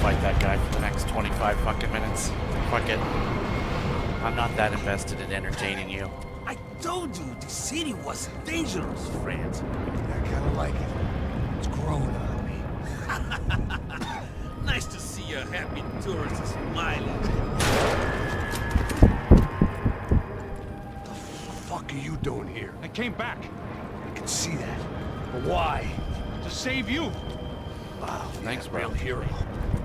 Fight that guy for the next 25 fucking minutes. Fuck it. I'm not that invested in entertaining you. I told you the city was dangerous, friend. I kinda like it. It's growing on me. Nice to see a happy tourist smiling. What the fuck are you doing here? I came back. I can see that. But why? To save you. Wow, thanks, bro. Real hero.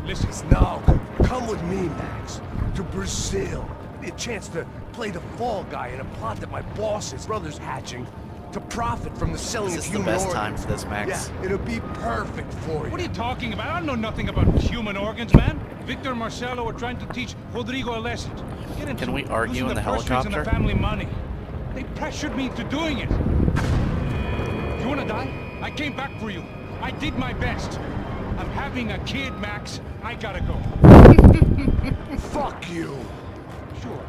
Listen. Now, come with me, Max. To Brazil. A chance to play the fall guy in a plot that my boss's brother's hatching to profit from the selling Is of this the human best organs. time for this, Max? Yeah, it'll be perfect for you. What are you talking about? I know nothing about human organs, man. Victor and Marcelo are trying to teach Rodrigo a lesson. Can we argue in the purse strings helicopter? And the family money. They pressured me into doing it. You wanna die? I came back for you. I did my best. I'm having a kid, Max. I gotta go. Fuck you. Sure.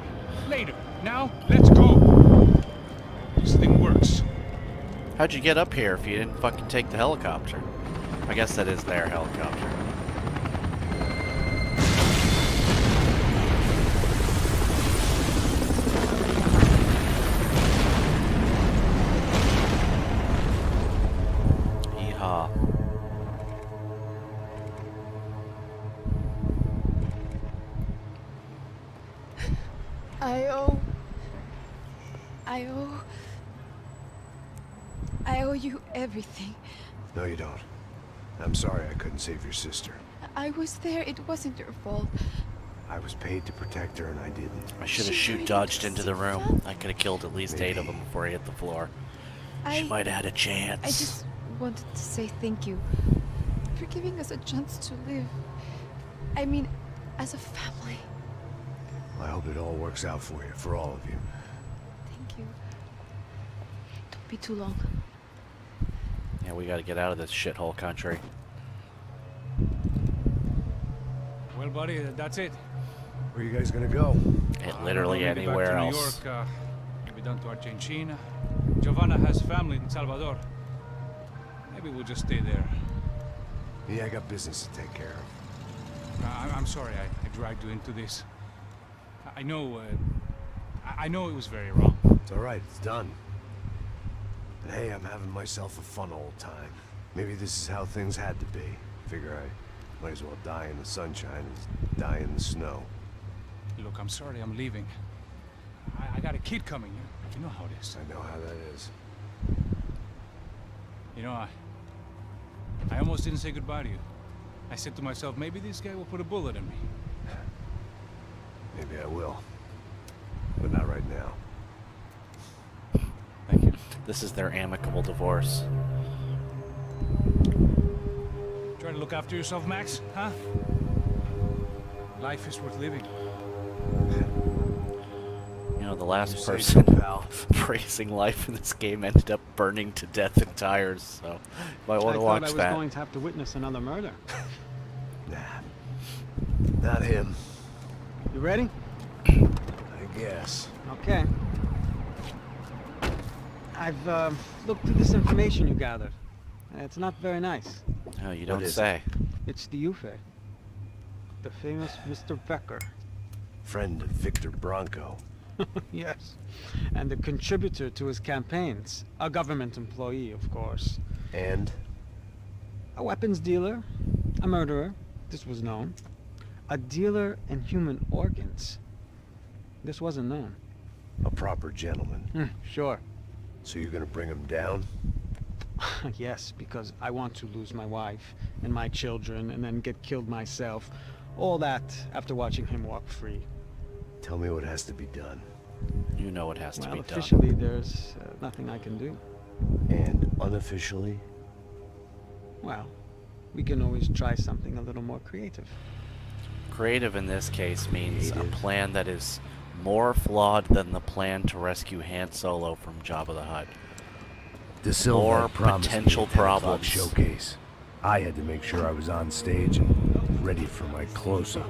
Later. Now, let's go. This thing works. How'd you get up here if you didn't fucking take the helicopter? I guess that is their helicopter. Yeehaw. I owe you everything. No, you don't. I'm sorry I couldn't save your sister. I was there. It wasn't your fault. I was paid to protect her and I didn't. I should have shoot dodged into the room. I could have killed at least 8 of them before he hit the floor. She might have had a chance. I just wanted to say thank you for giving us a chance to live. I mean, as a family. I hope it all works out for you, for all of you. Thank you. Don't be too long. Yeah, we gotta get out of this shithole country. Well, buddy, that's it. Where are you guys gonna go? Literally anywhere New else. York, maybe down to Argentina. Giovanna has family in Salvador. Maybe we'll just stay there. Yeah, I got business to take care of. I'm sorry I dragged you into this. I know it was very wrong. It's all right. It's done. But hey, I'm having myself a fun old time. Maybe this is how things had to be. Figure I might as well die in the sunshine as die in the snow. Look, I'm sorry I'm leaving. I got a kid coming. You know how it is. I know how that is. You know, I almost didn't say goodbye to you. I said to myself, maybe this guy will put a bullet in me. Maybe I will. But not right now. Thank you. This is their amicable divorce. Try to look after yourself, Max, huh? Life is worth living. You know, the last You say person so, pal. praising life in this game ended up burning to death in tires, so might want to watch I was that. going to have to witness another murder. Nah. Not him. You ready? I guess. Okay. I've looked through this information you gathered. It's not very nice. No, you What don't is say. It's the Ufe. The famous Mr. Becker. Friend of Victor Bronco. Yes. And the contributor to his campaigns. A government employee, of course. And? A weapons dealer. A murderer. This was known. A dealer in human organs. This wasn't known. A proper gentleman. Sure. So you're gonna bring him down? Yes, because I want to lose my wife and my children and then get killed myself. All that after watching him walk free. Tell me what has to be done. You know what has to be Well, done. officially, there's nothing I can do. And unofficially? Well, we can always try something a little more creative. Creative in this case means a plan that is more flawed than the plan to rescue Han Solo from Jabba the Hutt. De Silva More promised potential me a 10 o'clock problems. showcase. I had to make sure I was on stage and ready for my close-up.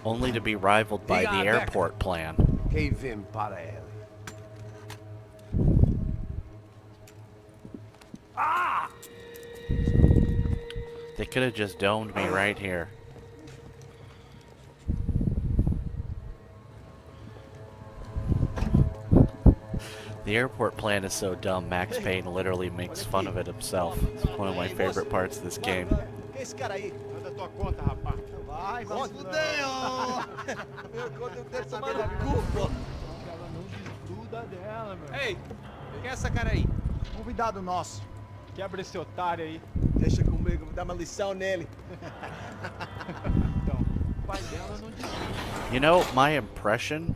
Only to be rivaled by the airport plan. Que vim para ele. Ah! They could have just domed me right here. The airport plan is so dumb, Max Payne literally makes fun of it himself. It's one of my favorite parts of this game. Que esse cara aí? Manda tua conta, rapaz. Vai, se fudeu! Meu conta eu quero saber da culpa. Ela não desgruda dela, meu. Ei, quem é essa cara aí? Convidado nosso. Quebra esse otário aí. Deixa comigo, vou dar uma lição nele. Então, o pai dela não desgruda. You know, my impression,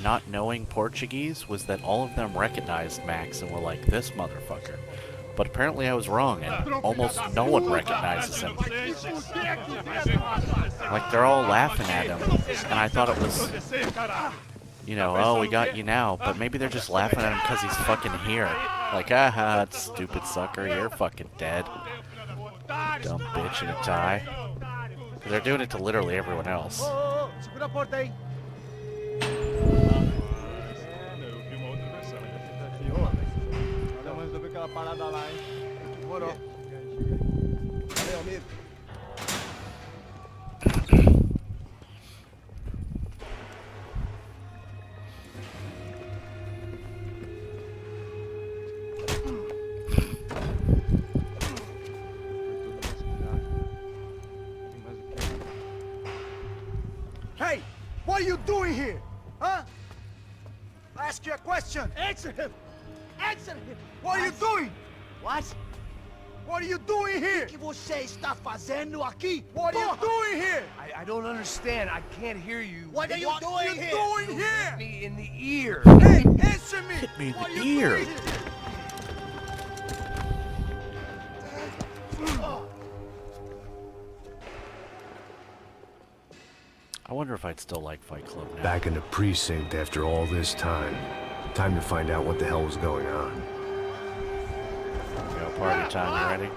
not knowing Portuguese, was that all of them recognized Max and were like, this motherfucker. But apparently I was wrong, and almost no one recognizes him. Like, they're all laughing at him, and I thought it was, you know, oh, we got you now, but maybe they're just laughing at him because he's fucking here. Like, aha, stupid sucker, you're fucking dead. Dumb bitch in a tie. They're doing it to literally everyone else. Segura a porta aí. Vamos resolver aquela parada lá, hein? Demorou. Valeu, amigo. Hey, what are you doing here? Huh? I ask you a question. Answer him. Answer him. What are you doing? What? What are you doing here? O que você está fazendo aqui? What are you doing here? I don't understand. I can't hear you. What are you doing here? What are you doing here? Hit me in the ear. Hey, answer me. Hit me in What the are you ear. doing here? I wonder if I'd still like Fight Club now. Back in the precinct after all this time. Time to find out what the hell was going on. Go party time, you ready?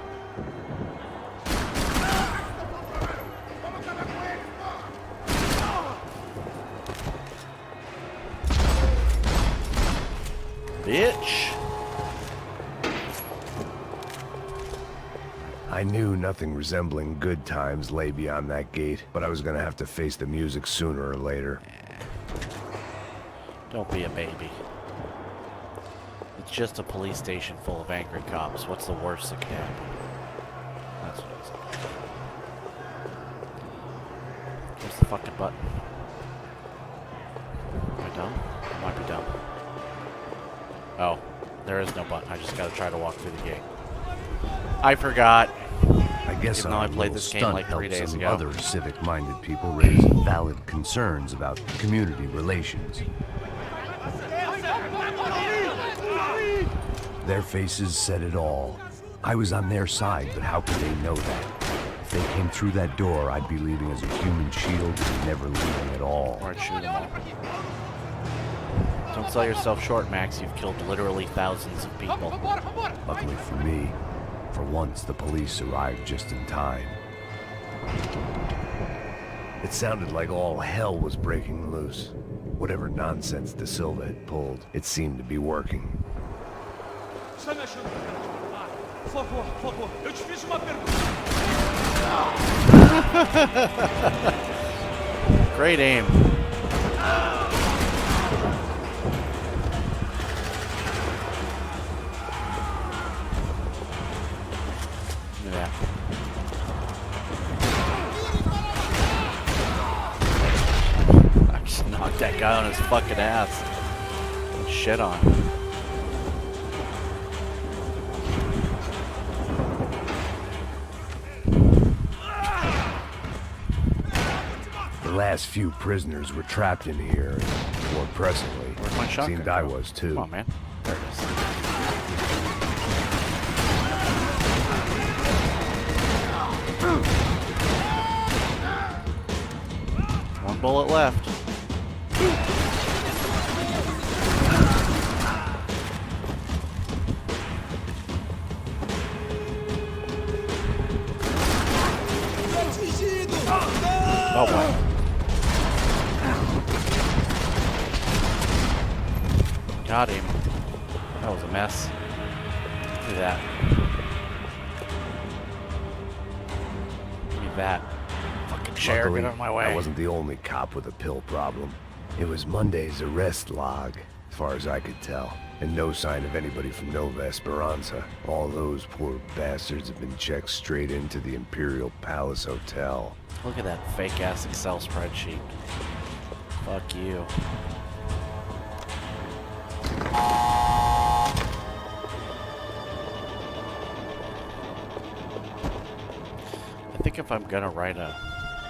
Bitch! I knew nothing resembling good times lay beyond that gate, but I was gonna have to face the music sooner or later. Don't be a baby. It's just a police station full of angry cops. What's the worst that can happen? That's what it's like. Where's the fucking button? Am I dumb? I might be dumb. Oh, there is no button. I just gotta try to walk through the gate. I forgot. I guess Even though I our played little this game stunt like 3 helped days some ago. other civic-minded people raise valid concerns about community relations. Their faces said it all. I was on their side, but how could they know that? If they came through that door, I'd be leaving as a human shield and never leaving at all. Or I'd shoot them all. Don't sell yourself short, Max. You've killed literally thousands of people. Luckily for me, for once the police arrived just in time. It sounded like all hell was breaking loose. Whatever nonsense De Silva had pulled, it seemed to be working. Você me achando que eu quero te matar? Por favor, eu te fiz uma pergunta. Great aim. Yeah. I just knocked that guy on his fucking ass. Shit on. The last few prisoners were trapped in here, and more pressingly, Where's my shotgun? seemed I was too. Come on, man. There it is. One bullet left. Oh boy. Got him. That was a mess. Look at that. Give me that. Fucking chair, Luckily, get out of my way. I wasn't the only cop with a pill problem. It was Monday's arrest log, as far as I could tell. And no sign of anybody from Nova Esperanza. All those poor bastards have been checked straight into the Imperial Palace Hotel. Look at that fake-ass Excel spreadsheet. Fuck you. I think if I'm gonna write a...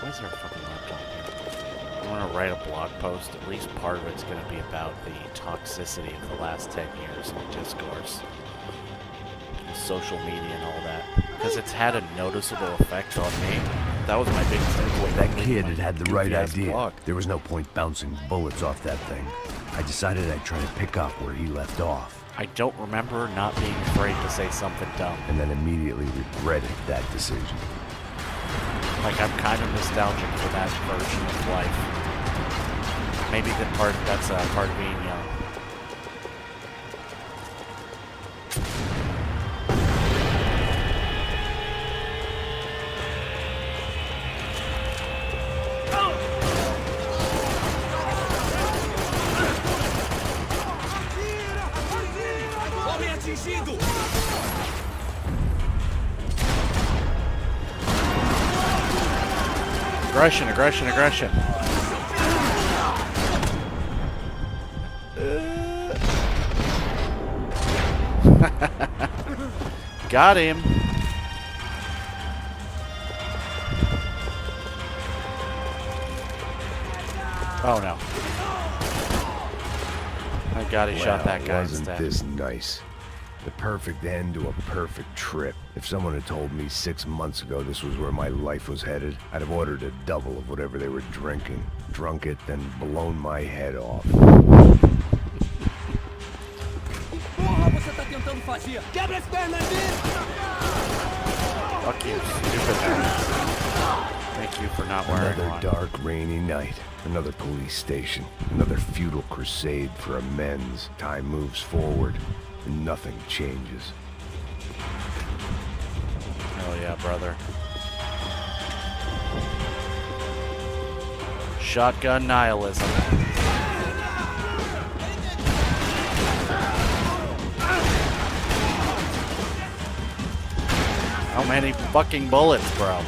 Why is there a fucking laptop here? I'm gonna write a blog post. At least part of it's gonna be about the toxicity of the last 10 years in discourse. Social media and all that. Because it's had a noticeable effect on me. That was my biggest takeaway. That kid had the right goofy-ass idea. blog. There was no point bouncing bullets off that thing. I decided I'd try to pick up where he left off. I don't remember not being afraid to say something dumb. And then immediately regretted that decision. Like, I'm kind of nostalgic for that version of life. Maybe that's part of being young. Homem atingido! Aggression, aggression, aggression. Got him. Oh no. Thank God he shot that guy Wasn't instead. this nice? The perfect end to a perfect trip. If someone had told me 6 months ago this was where my life was headed, I'd have ordered a double of whatever they were drinking, drunk it, then blown my head off. Porra, você tá tentando fazer? Quebra as pernas dele! Fuck you, stupid ass. Thank you for not wearing Another one. dark, rainy night. Another police station. Another futile crusade for amends. Time moves forward, and nothing changes. Hell yeah, brother. Shotgun nihilism. How many fucking bullets, bro?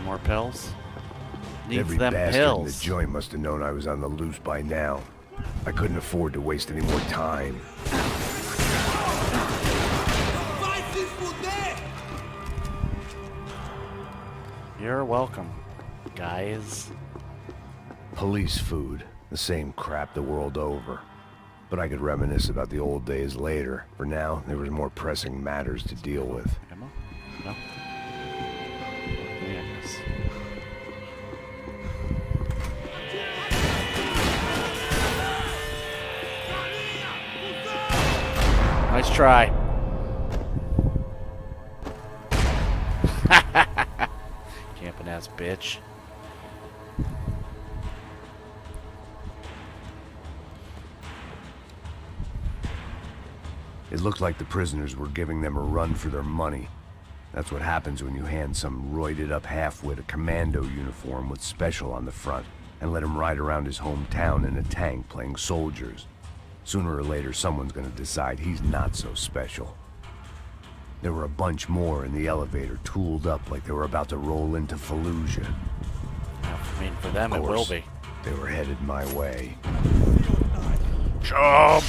More pills? Needs Every them bastard pills. in the joint must have known I was on the loose by now. I couldn't afford to waste any more time. You're welcome, guys. Police food. The same crap the world over. But I could reminisce about the old days later. For now, there was more pressing matters to deal with. Ammo? No? Yeah, I guess. try. Camping ass bitch. It looked like the prisoners were giving them a run for their money. That's what happens when you hand some roided-up halfwit a commando uniform with special on the front and let him ride around his hometown in a tank playing soldiers. Sooner or later, someone's gonna decide he's not so special. There were a bunch more in the elevator, tooled up like they were about to roll into Fallujah. I mean, for them, it will be. They were headed my way. Jump!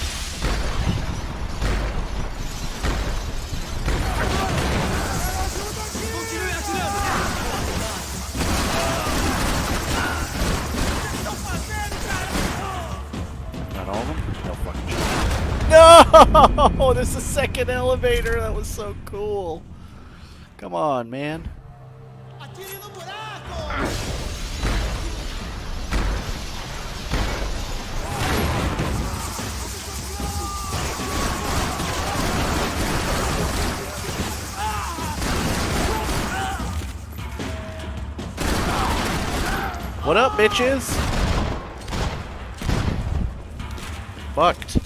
Not all of them? No fucking shit. No! There's a second elevator. That was so cool. Come on, man. What up, bitches? Fucked.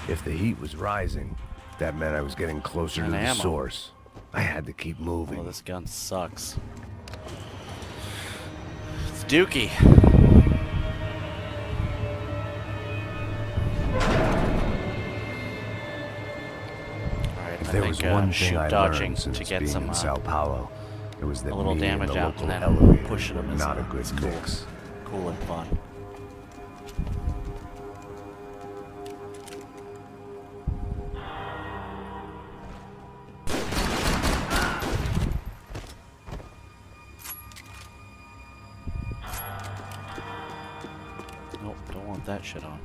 If the heat was rising, that meant I was getting closer to the ammo. source. I had to keep moving. Oh, this gun sucks. It's dookie. Alright, If there was one thing I dodging learned since to get being some in Sao Paulo, it was that a little me and damage the out and local then elevator pushing were them is not a good cool. mix. Cool and fun. Nope, don't want that shit on.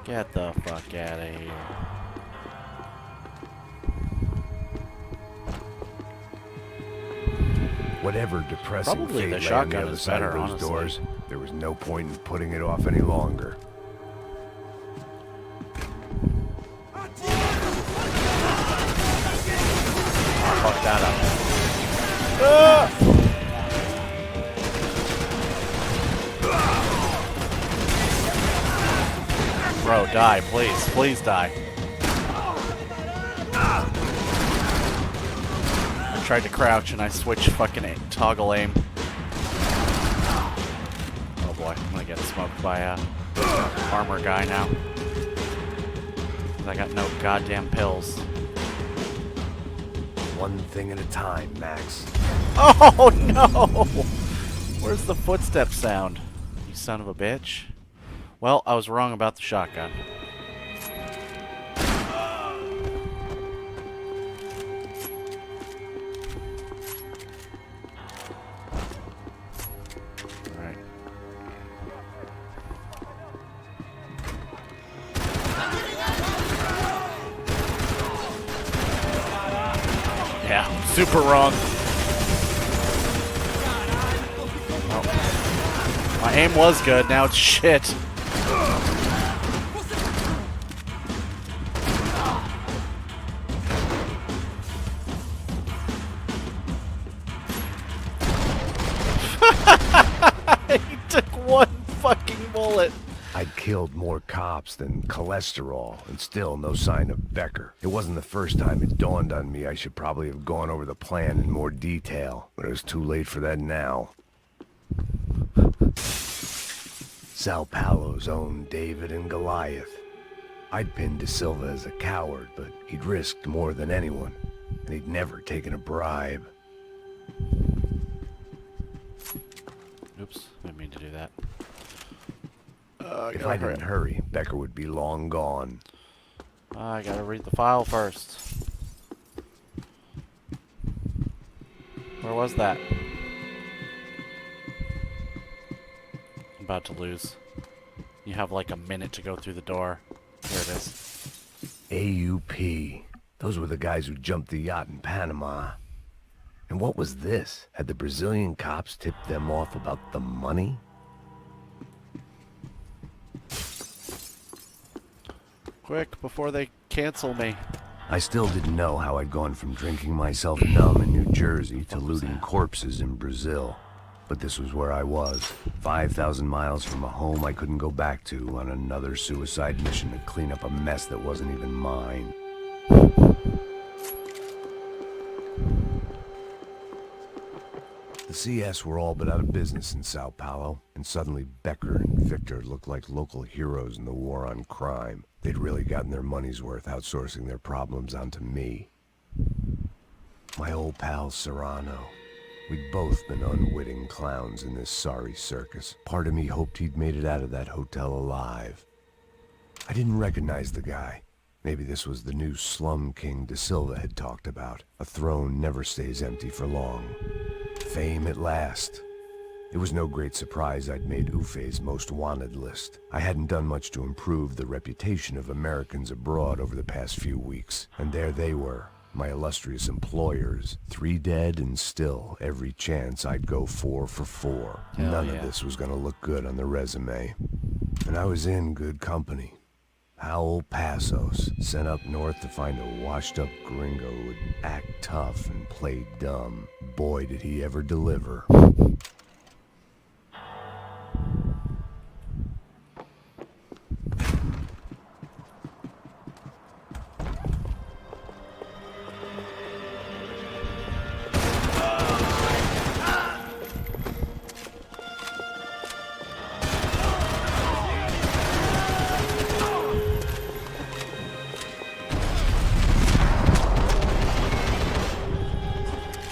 Get the fuck out of here. Whatever depressing Probably fate the lay on shotgun the other is side better, of those honestly. doors, there was no point in putting it off any longer. Fuck that up. Ah! Bro, die, please. Please die. I tried to crouch and I switched fucking toggle aim. Oh boy, I'm gonna get smoked by a armor guy now. 'Cause I got no goddamn pills. One thing at a time, Max. Oh no! Where's the footstep sound? You son of a bitch. Well, I was wrong about the shotgun. Alright. Yeah, super wrong. Oh. My aim was good, now it's shit. He took one fucking bullet. I'd killed more cops than cholesterol, and still no sign of Becker. It wasn't the first time it dawned on me I should probably have gone over the plan in more detail, but it was too late for that now. Sao Paulo's own David and Goliath. I'd pinned De Silva as a coward, but he'd risked more than anyone, and he'd never taken a bribe. Oops, didn't mean to do that. If I didn't hurry, Becker would be long gone. I gotta read the file first. Where was that? I'm about to lose. You have like a minute to go through the door. Here it is. AUP. Those were the guys who jumped the yacht in Panama. And what was this? Had the Brazilian cops tipped them off about the money? Quick, before they cancel me. I still didn't know how I'd gone from drinking myself numb in New Jersey to looting corpses in Brazil. But this was where I was, 5,000 miles from a home I couldn't go back to, on another suicide mission to clean up a mess that wasn't even mine. The CS were all but out of business in Sao Paulo, and suddenly Becker and Victor looked like local heroes in the war on crime. They'd really gotten their money's worth outsourcing their problems onto me. My old pal Serrano. We'd both been unwitting clowns in this sorry circus. Part of me hoped he'd made it out of that hotel alive. I didn't recognize the guy. Maybe this was the new slum king De Silva had talked about. A throne never stays empty for long. Fame at last. It was no great surprise I'd made Ufe's most wanted list. I hadn't done much to improve the reputation of Americans abroad over the past few weeks, and there they were, my illustrious employers, 3 dead and still every chance I'd go 4 for 4. None of this was gonna look good on the resume. And I was in good company. Howell Passos, sent up north to find a washed-up gringo who would act tough and play dumb. Boy, did he ever deliver.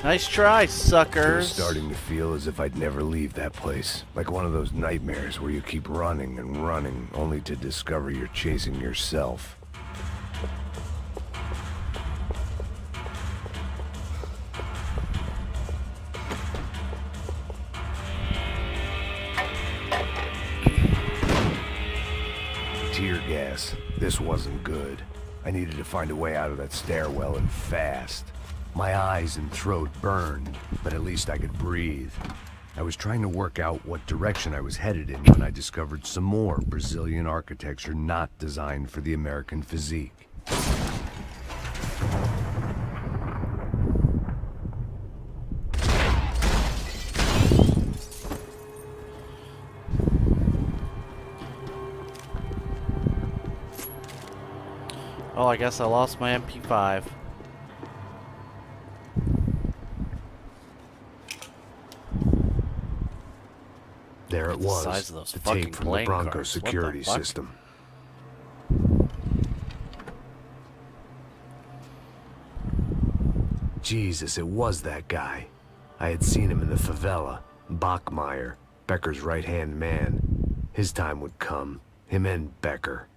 Nice try, It was suckers. starting to feel as if I'd never leave that place. Like one of those nightmares where you keep running and running, only to discover you're chasing yourself. Tear gas. This wasn't good. I needed to find a way out of that stairwell and fast. My eyes and throat burned, but at least I could breathe. I was trying to work out what direction I was headed in when I discovered some more Brazilian architecture not designed for the American physique. Oh, I guess I lost my MP5. There it The was, size of those the fucking tape from the playing Bronco cards. What the security fuck? system. Jesus, it was that guy. I had seen him in the favela. Bachmeyer, Becker's right-hand man. His time would come. Him and Becker.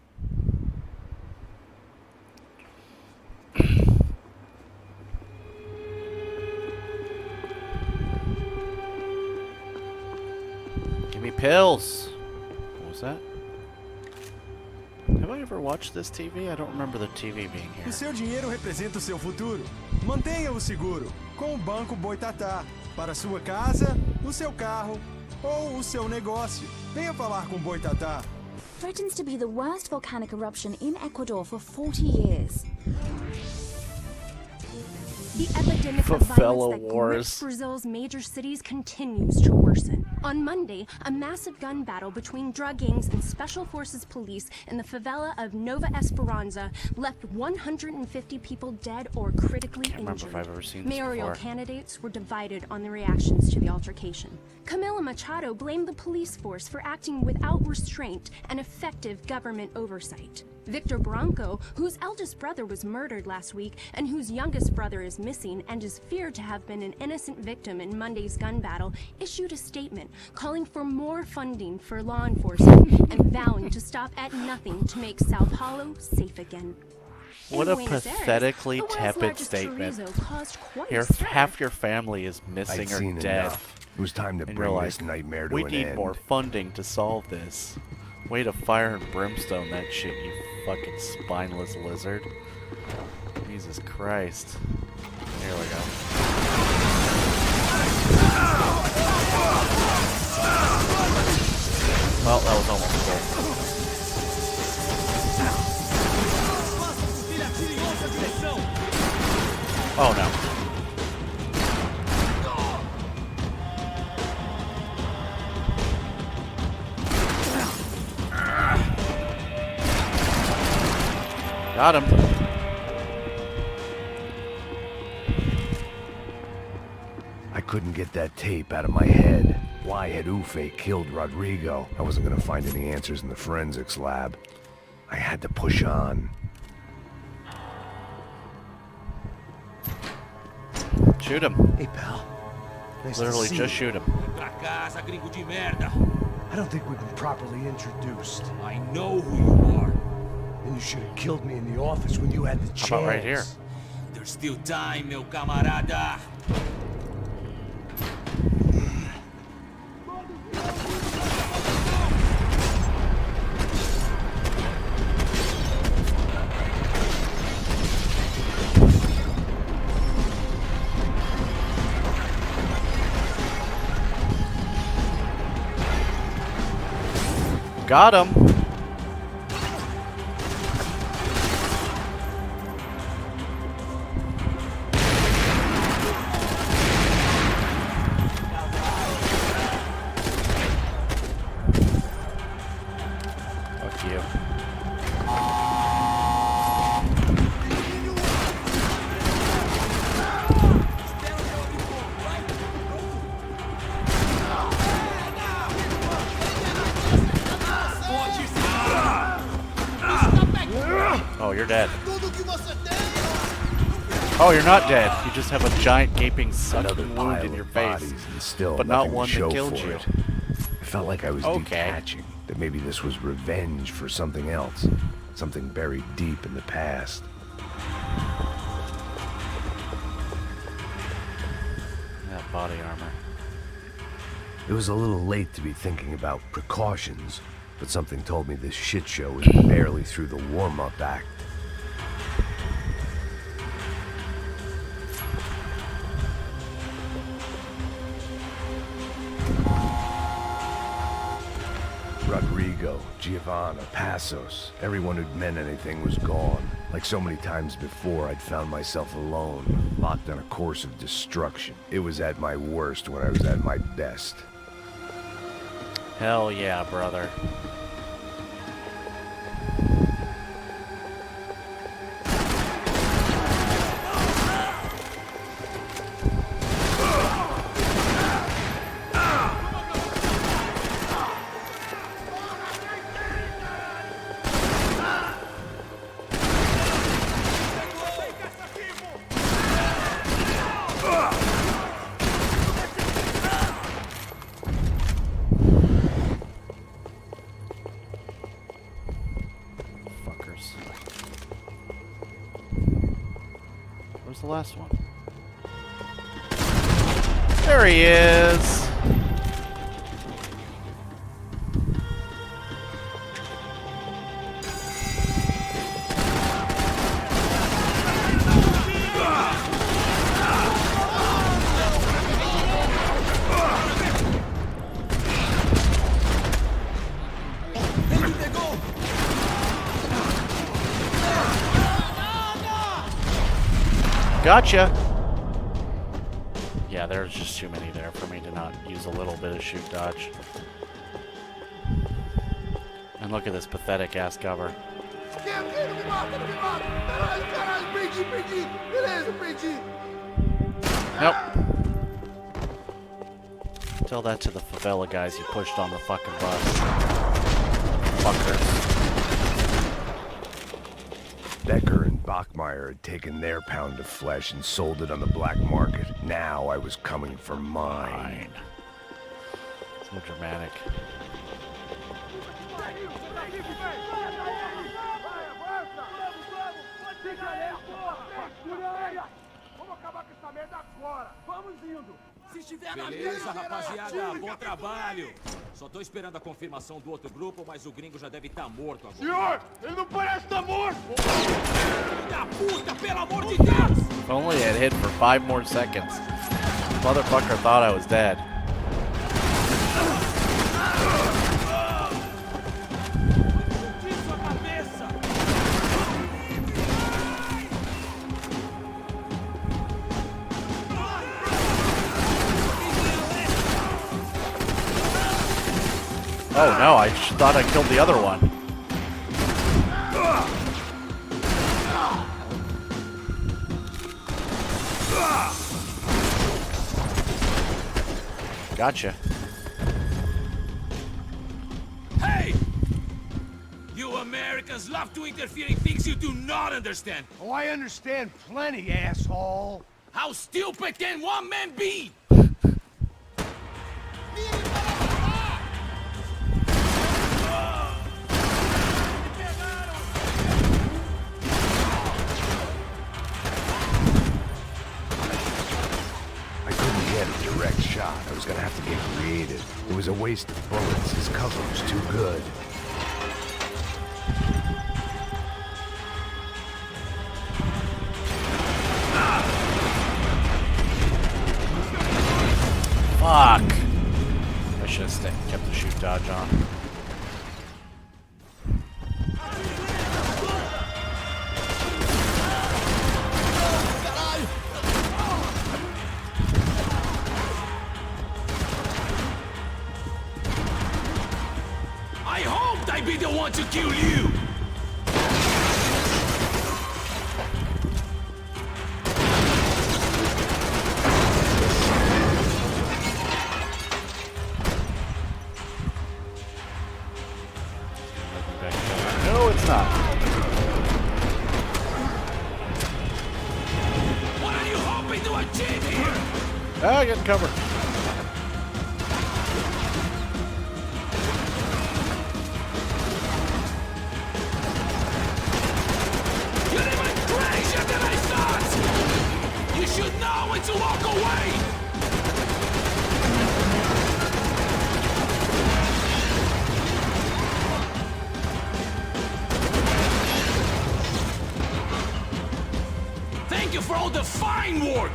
Give me pills. What was that? Have I ever watched this TV? I don't remember the TV being O here. seu dinheiro representa o seu futuro. Mantenha-o seguro com o Banco Boitatá. Para a sua casa, o seu carro ou o seu negócio. Venha falar com Boitatá. Threatens to be the worst volcanic eruption in Ecuador for 40 years. The epidemic of Favela violence that wars. grips Brazil's major cities continues to worsen. On Monday, a massive gun battle between drug gangs and special forces police in the favela of Nova Esperanza left 150 people dead or critically Can't remember injured. if I've ever seen this Mayoral before. candidates were divided on the reactions to the altercation. Camila Machado blamed the police force for acting without restraint and effective government oversight. Victor Branco, whose eldest brother was murdered last week and whose youngest brother is missing and is feared to have been an innocent victim in Monday's gun battle, issued a statement calling for more funding for law enforcement and vowing to stop at nothing to make Sao Paulo safe again. What In a Buenos Aires, pathetically the world's tepid largest statement. chorizo caused quite a Here, stir. half your family is missing I'd or seen dead. enough. It was time to And bring you're this like, nightmare to we an need end. more funding to solve this. Way to fire and brimstone that shit, you fucking spineless lizard. Jesus Christ. Here we go. Well, that was almost full. Oh no. Got him. I couldn't get that tape out of my head. Why had Ufe killed Rodrigo? I wasn't gonna find any answers in the forensics lab. I had to push on. Shoot him. Hey, pal. Nice Literally to see just you. shoot him. Pra casa, gringo de merda. I don't think we've been properly introduced. I know who you are. And you should have killed me in the office when you had the chance. How about right here? There's still time, meu camarada. Got him. Fuck you. Oh, you're dead. Oh, you're not dead. You just have a giant gaping sucking wound in your face, And still but not nothing to one show that killed for you. it. I felt like I was detaching. That maybe this was revenge for something else. Something buried deep in the past. That body armor. It was a little late to be thinking about precautions, but something told me this shit show was barely through the warm-up act. Rodrigo, Giovanna, Passos, everyone who'd meant anything was gone. Like so many times before, I'd found myself alone, locked on a course of destruction. It was at my worst when I was at my best. Hell yeah, brother. Where's the last one? There he is! Gotcha! Yeah, there's just too many there for me to not use a little bit of shoot dodge. And look at this pathetic ass cover. Nope. Tell that to the favela guys you pushed on the fucking bus. Fuckers. Becker and Bachmeyer had taken their pound of flesh and sold it on the black market. Now I was coming for mine. So dramatic. Beleza, rapaziada, bom trabalho. Só tô esperando a confirmação do outro grupo, mas o gringo já deve estar morto agora. Senhor, ele não parece estar morto! Filho da puta, pelo amor de Deus! If only it hit for 5 more seconds. Motherfucker thought I was dead. Oh no, I thought I killed the other one. Gotcha. Hey! You Americans love to interfere in things you do not understand. Oh, I understand plenty, asshole. How stupid can one man be? I couldn't get a direct shot. I was gonna have to get creative. It was a waste of bullets. His cover was too good. Fuck! I should have kept the shoot dodge on. I hoped I'd be the one to kill you! No, it's not. What are you hoping to achieve here? Ah, I got cover. You're even crazier than I thought! You should know when to walk away! Thank you for all the fine work!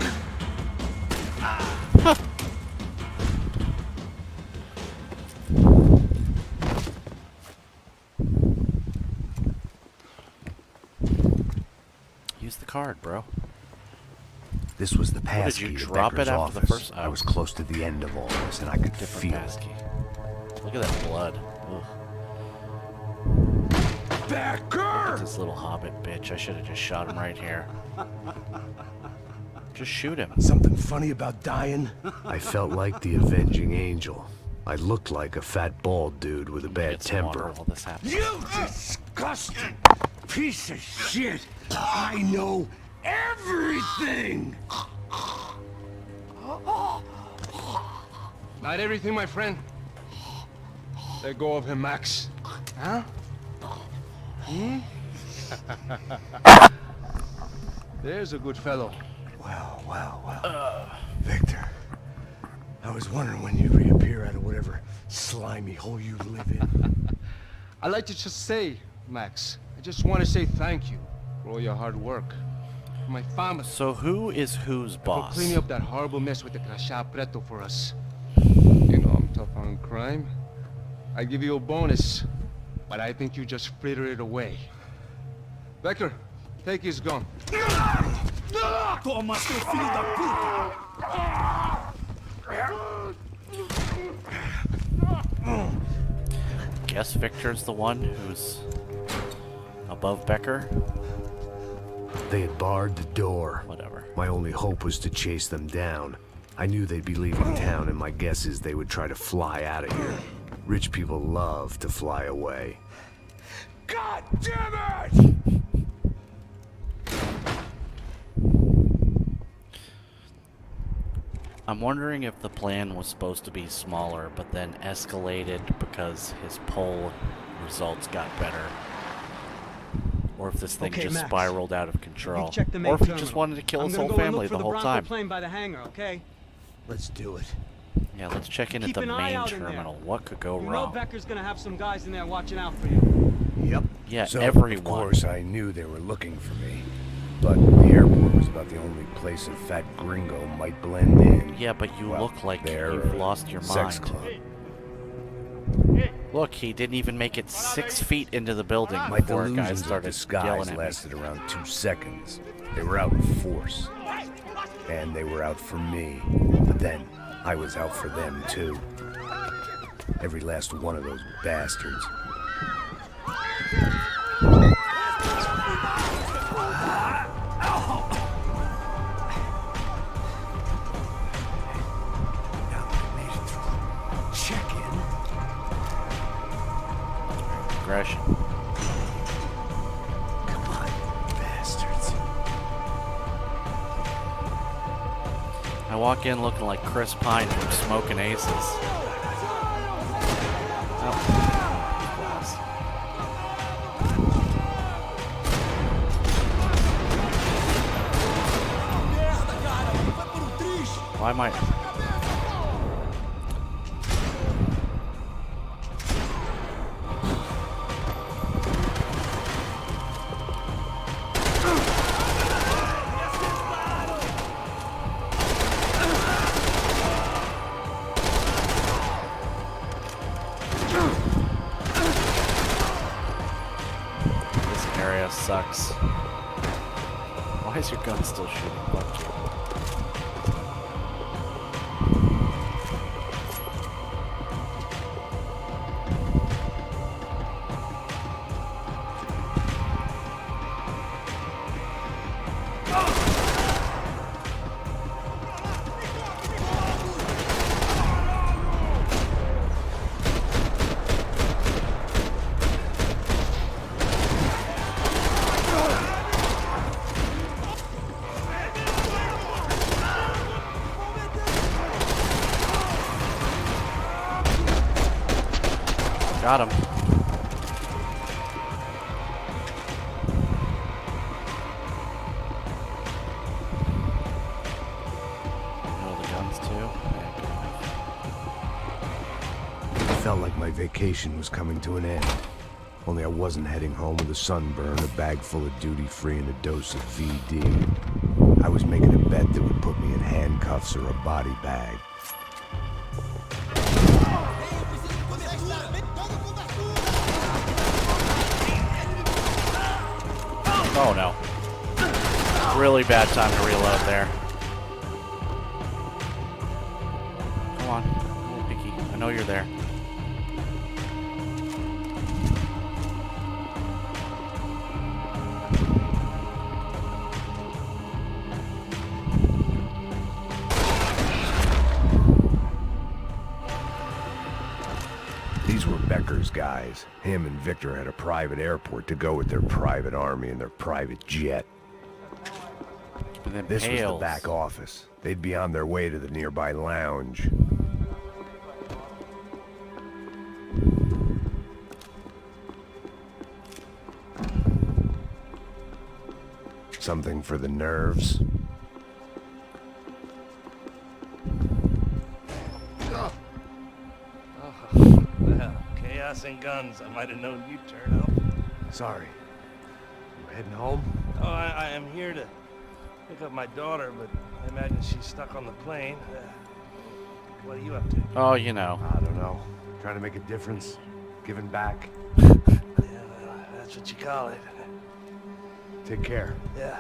Use the card, bro. This was the What, passkey did you to drop Becker's it after the office. first? I was close to the end of all this, and I could Different feel passkey. it. Look at that blood. Ugh. Becker! This little hobbit bitch. I should have just shot him right here. Just shoot him. Something funny about dying? I felt like the avenging angel. I looked like a fat bald dude with a bad Get some water temper. while this happens. You disgusting piece of shit! I know everything! Not everything, my friend. Let go of him, Max. Huh? Hmm? There's a good fellow. Well. Victor, I was wondering when you'd reappear out of whatever slimy hole you live in. I'd like to just say, Max, I just want to say thank you for all your hard work. For my family. So who is whose For boss? cleaning up that horrible mess with the Crasha Preto for us. You know I'm tough on crime. I give you a bonus, but I think you just fritter it away. Becker, take his gun. Toma, seu filho da puta! Guess Victor's the one who's above Becker. They had barred the door. Whatever. My only hope was to chase them down. I knew they'd be leaving town, and my guess is they would try to fly out of here. Rich people love to fly away. God damn it! I'm wondering if the plan was supposed to be smaller, but then escalated because his poll results got better. Or if this thing Okay, just Max. spiraled out of control. You check the main Or if he terminal. just wanted to kill I'm his gonna whole go and family look for the whole Bronco time. plane by the hangar, okay? Let's do it. Yeah, let's check in Keep at the an eye main out in there. terminal. What could go You know wrong? Becker's gonna have some guys in there watching out for you. Yep. Yeah, So, everyone. of course, I knew they were looking for me. But the airport was about the only place a fat gringo might blend in. Yeah, but you Well, look like there you've or lost your sex mind. club. Look, he didn't even make it 6 feet into the building My before a guy delusions of started yelling disguise at me. lasted around 2 seconds. They were out in force. And they were out for me. But then, I was out for them too. Every last one of those bastards. Aggression. Come on, bastards. I walk in looking like Chris Pine from Smoking Aces. Oh. Glass. Why am I... Sucks. Why is your gun still shooting? Fuck you. Got him. Oh, the guns too? It felt like my vacation was coming to an end. Only I wasn't heading home with a sunburn, a bag full of duty-free, and a dose of VD. I was making a bet that would put me in handcuffs or a body bag. Oh no. Really bad time to reload there. Come on, little Picky. I know you're there. These were Becker's guys. Him and Victor had a private airport to go with their private army and their private jet. This was the back office. They'd be on their way to the nearby lounge. Something for the nerves. Well, chaos and guns. I might have known you'd turn up. Sorry. You heading home? Oh, I am here to pick up my daughter, but I imagine she's stuck on the plane. What are you up to? Oh, you know. I don't know. Trying to make a difference. Giving back. Yeah, well, that's what you call it. Take care. Yeah.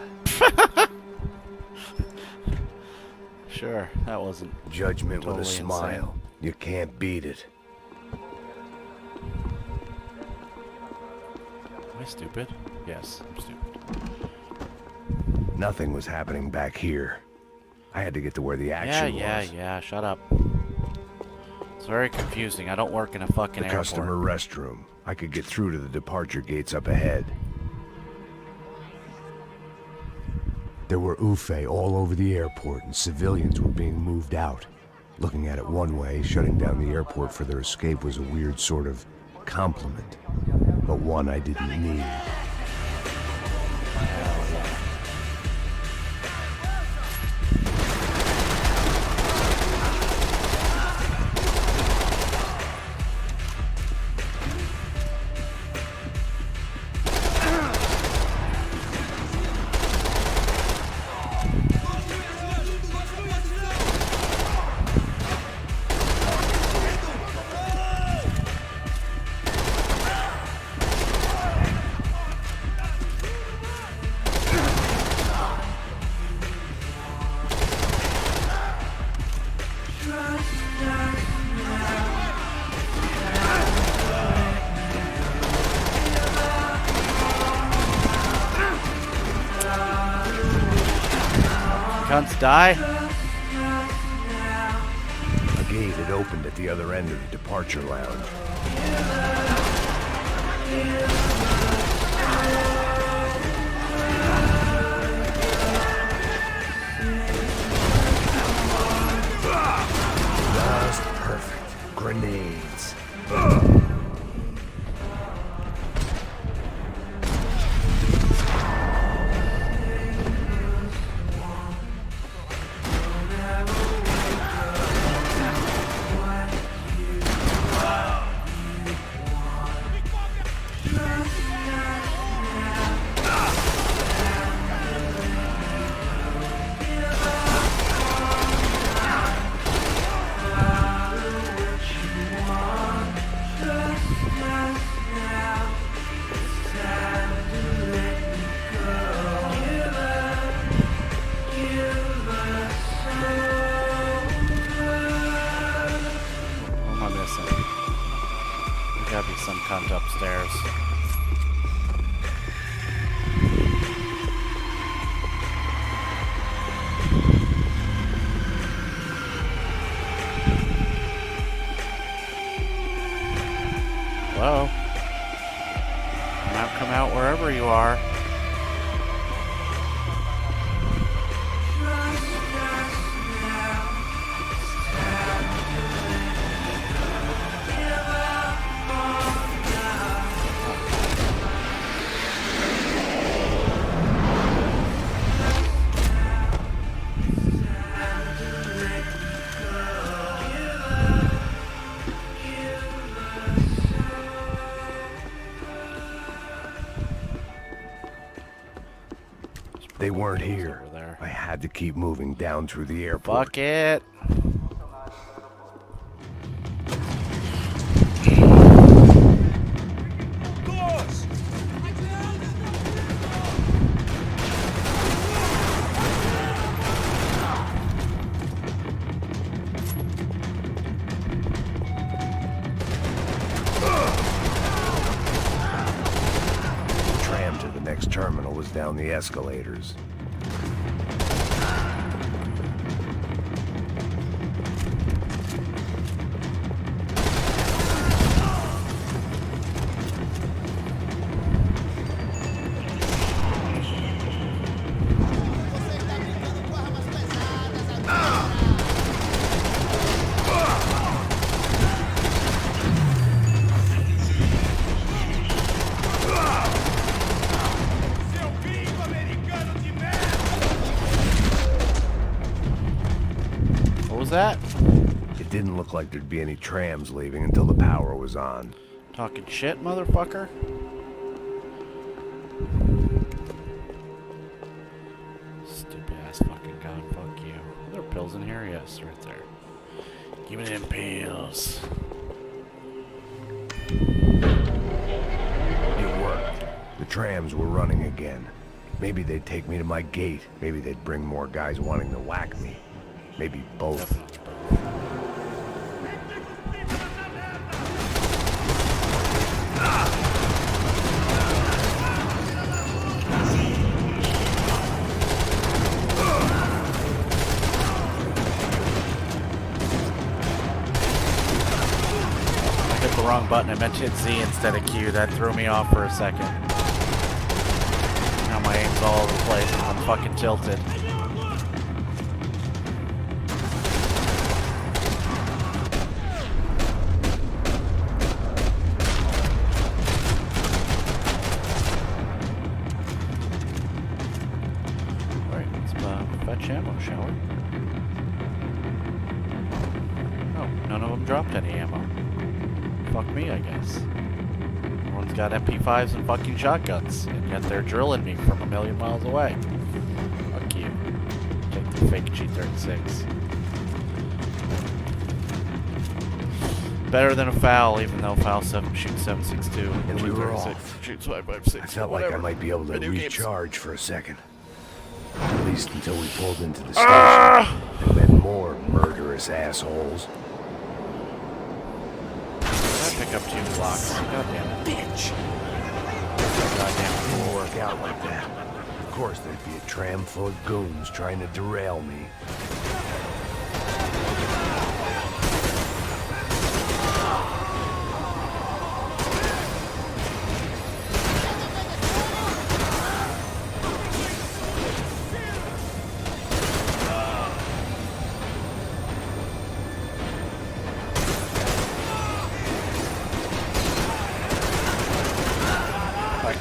Sure, that wasn't judgment totally with a smile. insane. You can't beat it. Am I stupid? Yes, I'm stupid. Nothing was happening back here. I had to get to where the action was. Yeah, shut up. It's very confusing. I don't work in a fucking airport. Customer restroom. I could get through to the departure gates up ahead. There were UFE all over the airport, and civilians were being moved out. Looking at it one way, shutting down the airport for their escape was a weird sort of compliment, but one I didn't need. cunts die. A gate had opened at the other end of the departure lounge. Just perfect. Grenades. What am I missing? There's gotta be some cunt upstairs. Hello? Come out wherever you are. They weren't here. I had to keep moving down through the airport. Fuck it. The tram to the next terminal was down the escalators. What was that? It didn't look like there'd be any trams leaving until the power was on. Talking shit, motherfucker? Stupid ass fucking gun, fuck you. Are there pills in here? Yes, right there. Give me them pills. It worked. The trams were running again. Maybe they'd take me to my gate. Maybe they'd bring more guys wanting to whack me. Maybe both. I hit the wrong button. I meant to hit Z instead of Q. That threw me off for a second. Now my aim's all over the place. I'm fucking tilted. Fetch ammo, shall we? Oh, none of them dropped any ammo. Fuck me, I guess. Everyone's got MP5s and fucking shotguns, and yet they're drilling me from a million miles away. Fuck you. Take the fake G36. Better than a foul, even though foul 7 shoots 7.62. And we were off. Shoots 5.56. I felt like I might be able to recharge for a second. At least until we pulled into the station. And then more murderous assholes. I pick up 2 blocks. Goddamn bitch. Goddamn, it won't work out like that. Of course, there'd be a tram full of goons trying to derail me.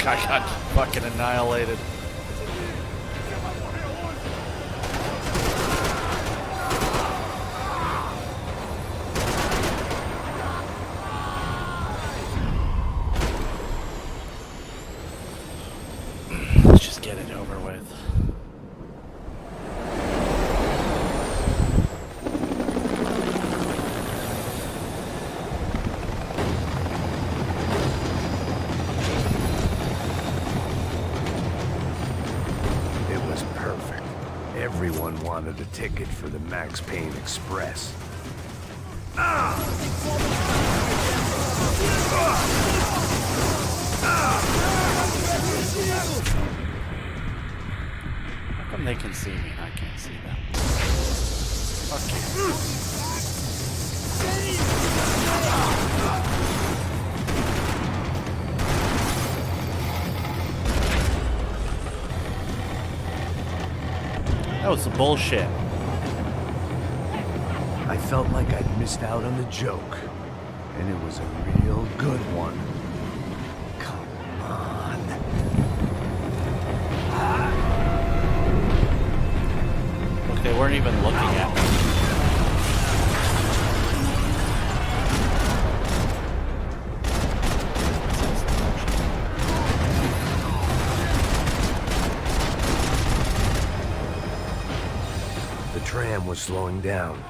I got fucking annihilated. Let's just get it over with. Everyone wanted a ticket for the Max Payne Express. How come they can see me and I can't see them? That was some bullshit. I felt like I'd missed out on the joke, and it was a real good one. Come on. Look, they weren't even looking at me. The tram was slowing down,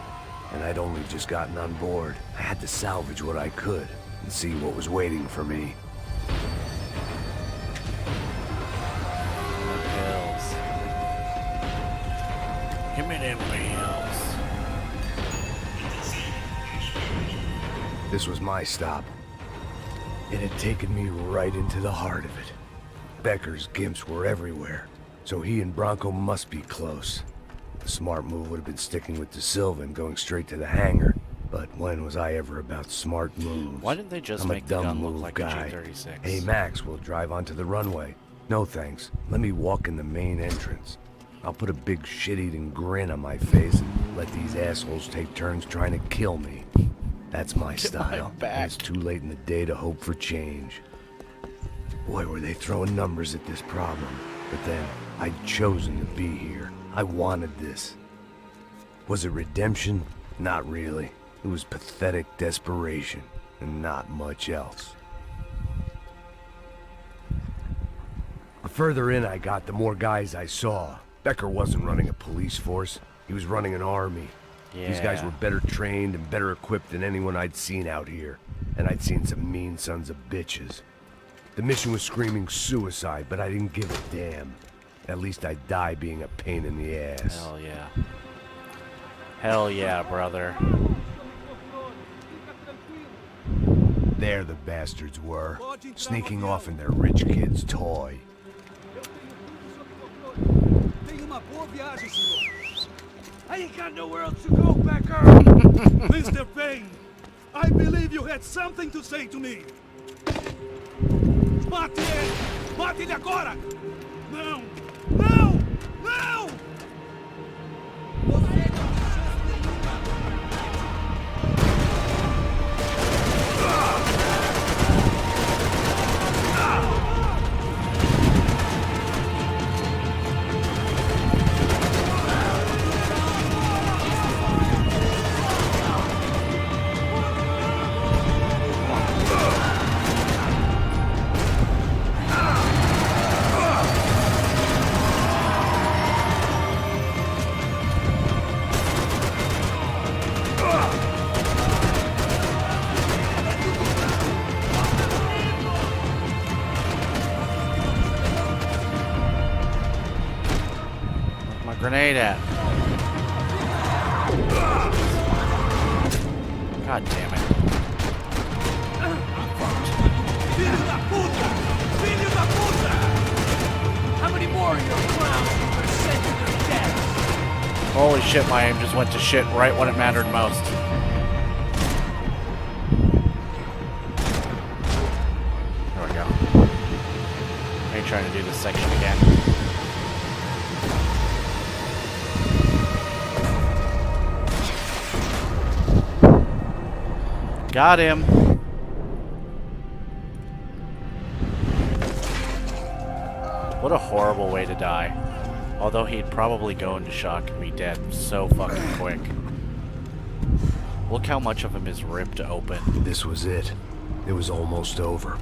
and I'd only just gotten on board. I had to salvage what I could and see what was waiting for me. Pills. Give me them pills. This was my stop. It had taken me right into the heart of it. Becker's gimps were everywhere, so he and Bronco must be close. The smart move would have been sticking with De Silva and going straight to the hangar. But when was I ever about smart moves? Why didn't they just I'm make a the dumb gun move look like guy. a G36? Hey Max, we'll drive onto the runway. No thanks. Let me walk in the main entrance. I'll put a big shit-eating grin on my face and let these assholes take turns trying to kill me. That's my style. And it's too late in the day to hope for change. Boy, were they throwing numbers at this problem. But then, I'd chosen to be here. I wanted this. Was it redemption? Not really. It was pathetic desperation, and not much else. The further in I got, the more guys I saw. Becker wasn't running a police force. He was running an army. These guys were better trained and better equipped than anyone I'd seen out here. And I'd seen some mean sons of bitches. The mission was screaming suicide, but I didn't give a damn. At least I'd die being a pain in the ass. Hell yeah. Hell yeah, brother. There the bastards were, sneaking off in their rich kid's toy. I ain't got nowhere else to go, Becker! Mr. Payne, I believe you had something to say to me. Mate ele! Mate ele agora! Não! Não! Não! Grenade at? God damn it. Filho da puta! Filho da puta! How many more are you? Holy shit, my aim just went to shit right when it mattered most. There we go. I ain't trying to do this section again. Got him. What a horrible way to die. Although he'd probably go into shock and be dead so fucking quick. Look how much of him is ripped open. This was it. It was almost over.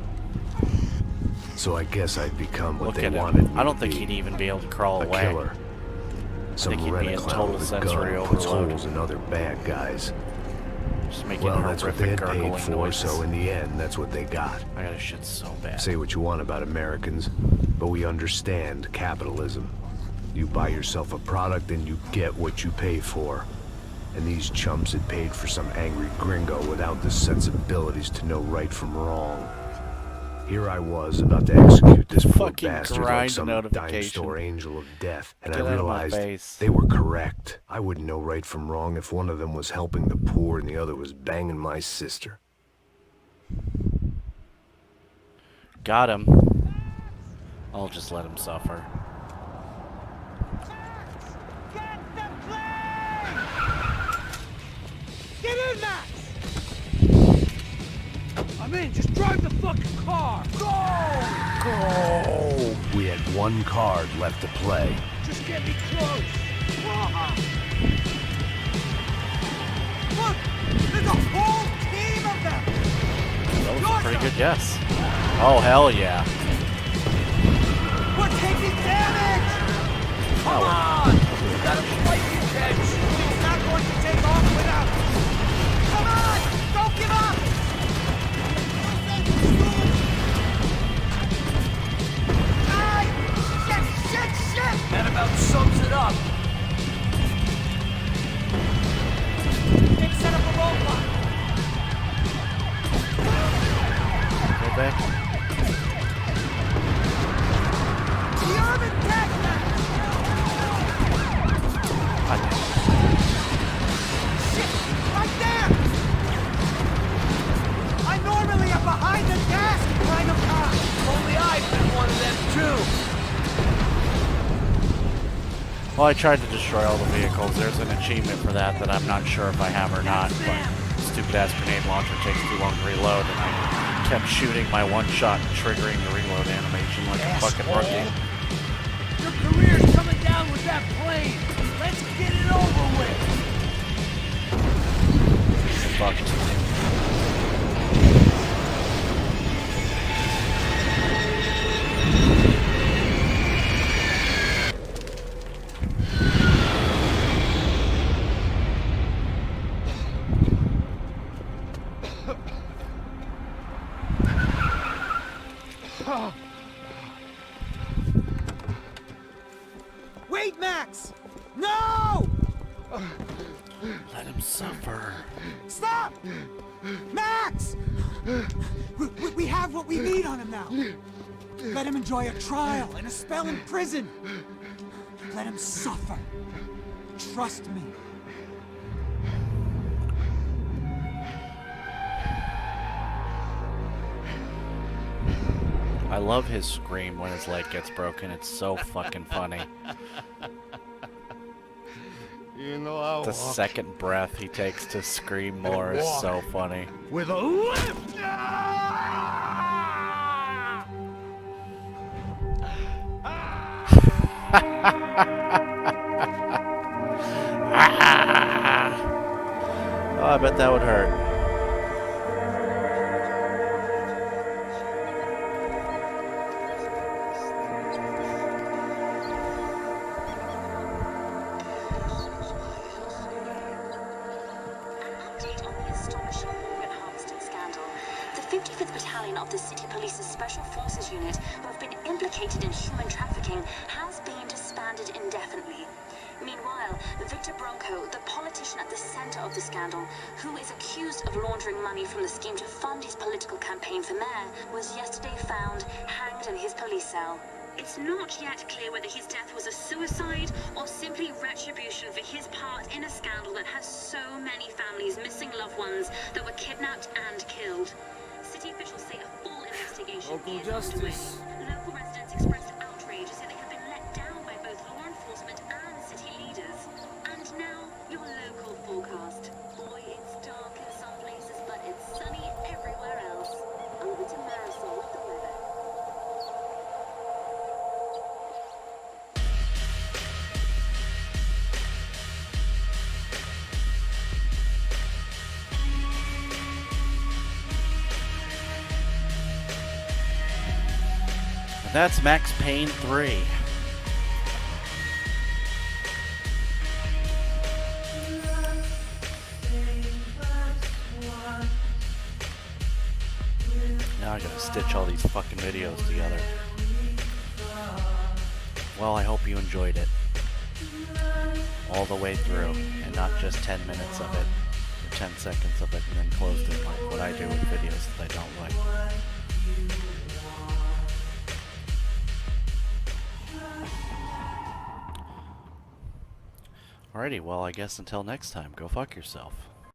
So I guess I'd become what they wanted me I don't to think be. he'd even be able to crawl away. A killer. I Some think he'd be in rent-a-clown total with a sensory gun puts overload. holes in other bad guys. Just making Well, that's what they horrific had paid gurgling for, noises. so in the end, that's what they got. I gotta shit so bad. Say what you want about Americans, but we understand capitalism. You buy yourself a product and you get what you pay for. And these chumps had paid for some angry gringo without the sensibilities to know right from wrong. Here I was about to execute this poor Fucking bastard like grind some dime notification. store angel of death, and Get I out of my realized face. they were correct. I wouldn't know right from wrong if one of them was helping the poor and the other was banging my sister. Got him. I'll just let him suffer. Get in, Max! I'm in. Just drive the fucking car. Go! We had one card left to play. Just get me close. Look, there's a whole team of them. That was a pretty good guess. Oh, hell yeah. We're taking damage. Come on! You gotta fight these heads. He's not going to take off without us. Come on! Don't give up! Shit! That about sums it up. They've set up a roadblock. Okay. The urban tech man! Shit! Right there! I normally am behind the desk kind of car. Only I've been one of them too. Well, I tried to destroy all the vehicles. There's an achievement for that I'm not sure if I have or not, but stupid-ass grenade launcher takes too long to reload, and I kept shooting my one shot and triggering the reload animation like a fucking rookie. Your career's coming down with that plane. Let's get it over with. Fucked. Wait, Max! No! Let him suffer. Stop! Max! We have what we need on him now. Let him enjoy a trial and a spell in prison. Let him suffer. Trust me. I love his scream when his leg gets broken. It's so fucking funny. You know, I The walk second breath he takes to scream more is walk so funny. with a lift. Oh, I bet that would hurt. The 55th Battalion of the City Police's Special Forces Unit, who have been implicated in human trafficking, has been disbanded indefinitely. Meanwhile, Victor Bronco, the politician at the center of the scandal, who is accused of laundering money from the scheme to fund his political campaign for mayor, was yesterday found hanged in his police cell. It's not yet clear whether his death was a suicide or simply retribution for his part in a scandal that has so many families missing loved ones that were kidnapped and killed. City officials say a full investigation Local is underway. justice. Local residents expressed outrage, saying they have been let down by both law enforcement and city leaders. And now, your local forecast. Boy, it's dark in some places, but it's sunny everywhere else. Over to Marisol with the weather. And that's Max Payne 3. Now I gotta stitch all these fucking videos together. Well, I hope you enjoyed it. All the way through, and not just 10 minutes of it, or 10 seconds of it, and then closed it like what I do with videos that I don't like. Alrighty, well, I guess until next time, go fuck yourself.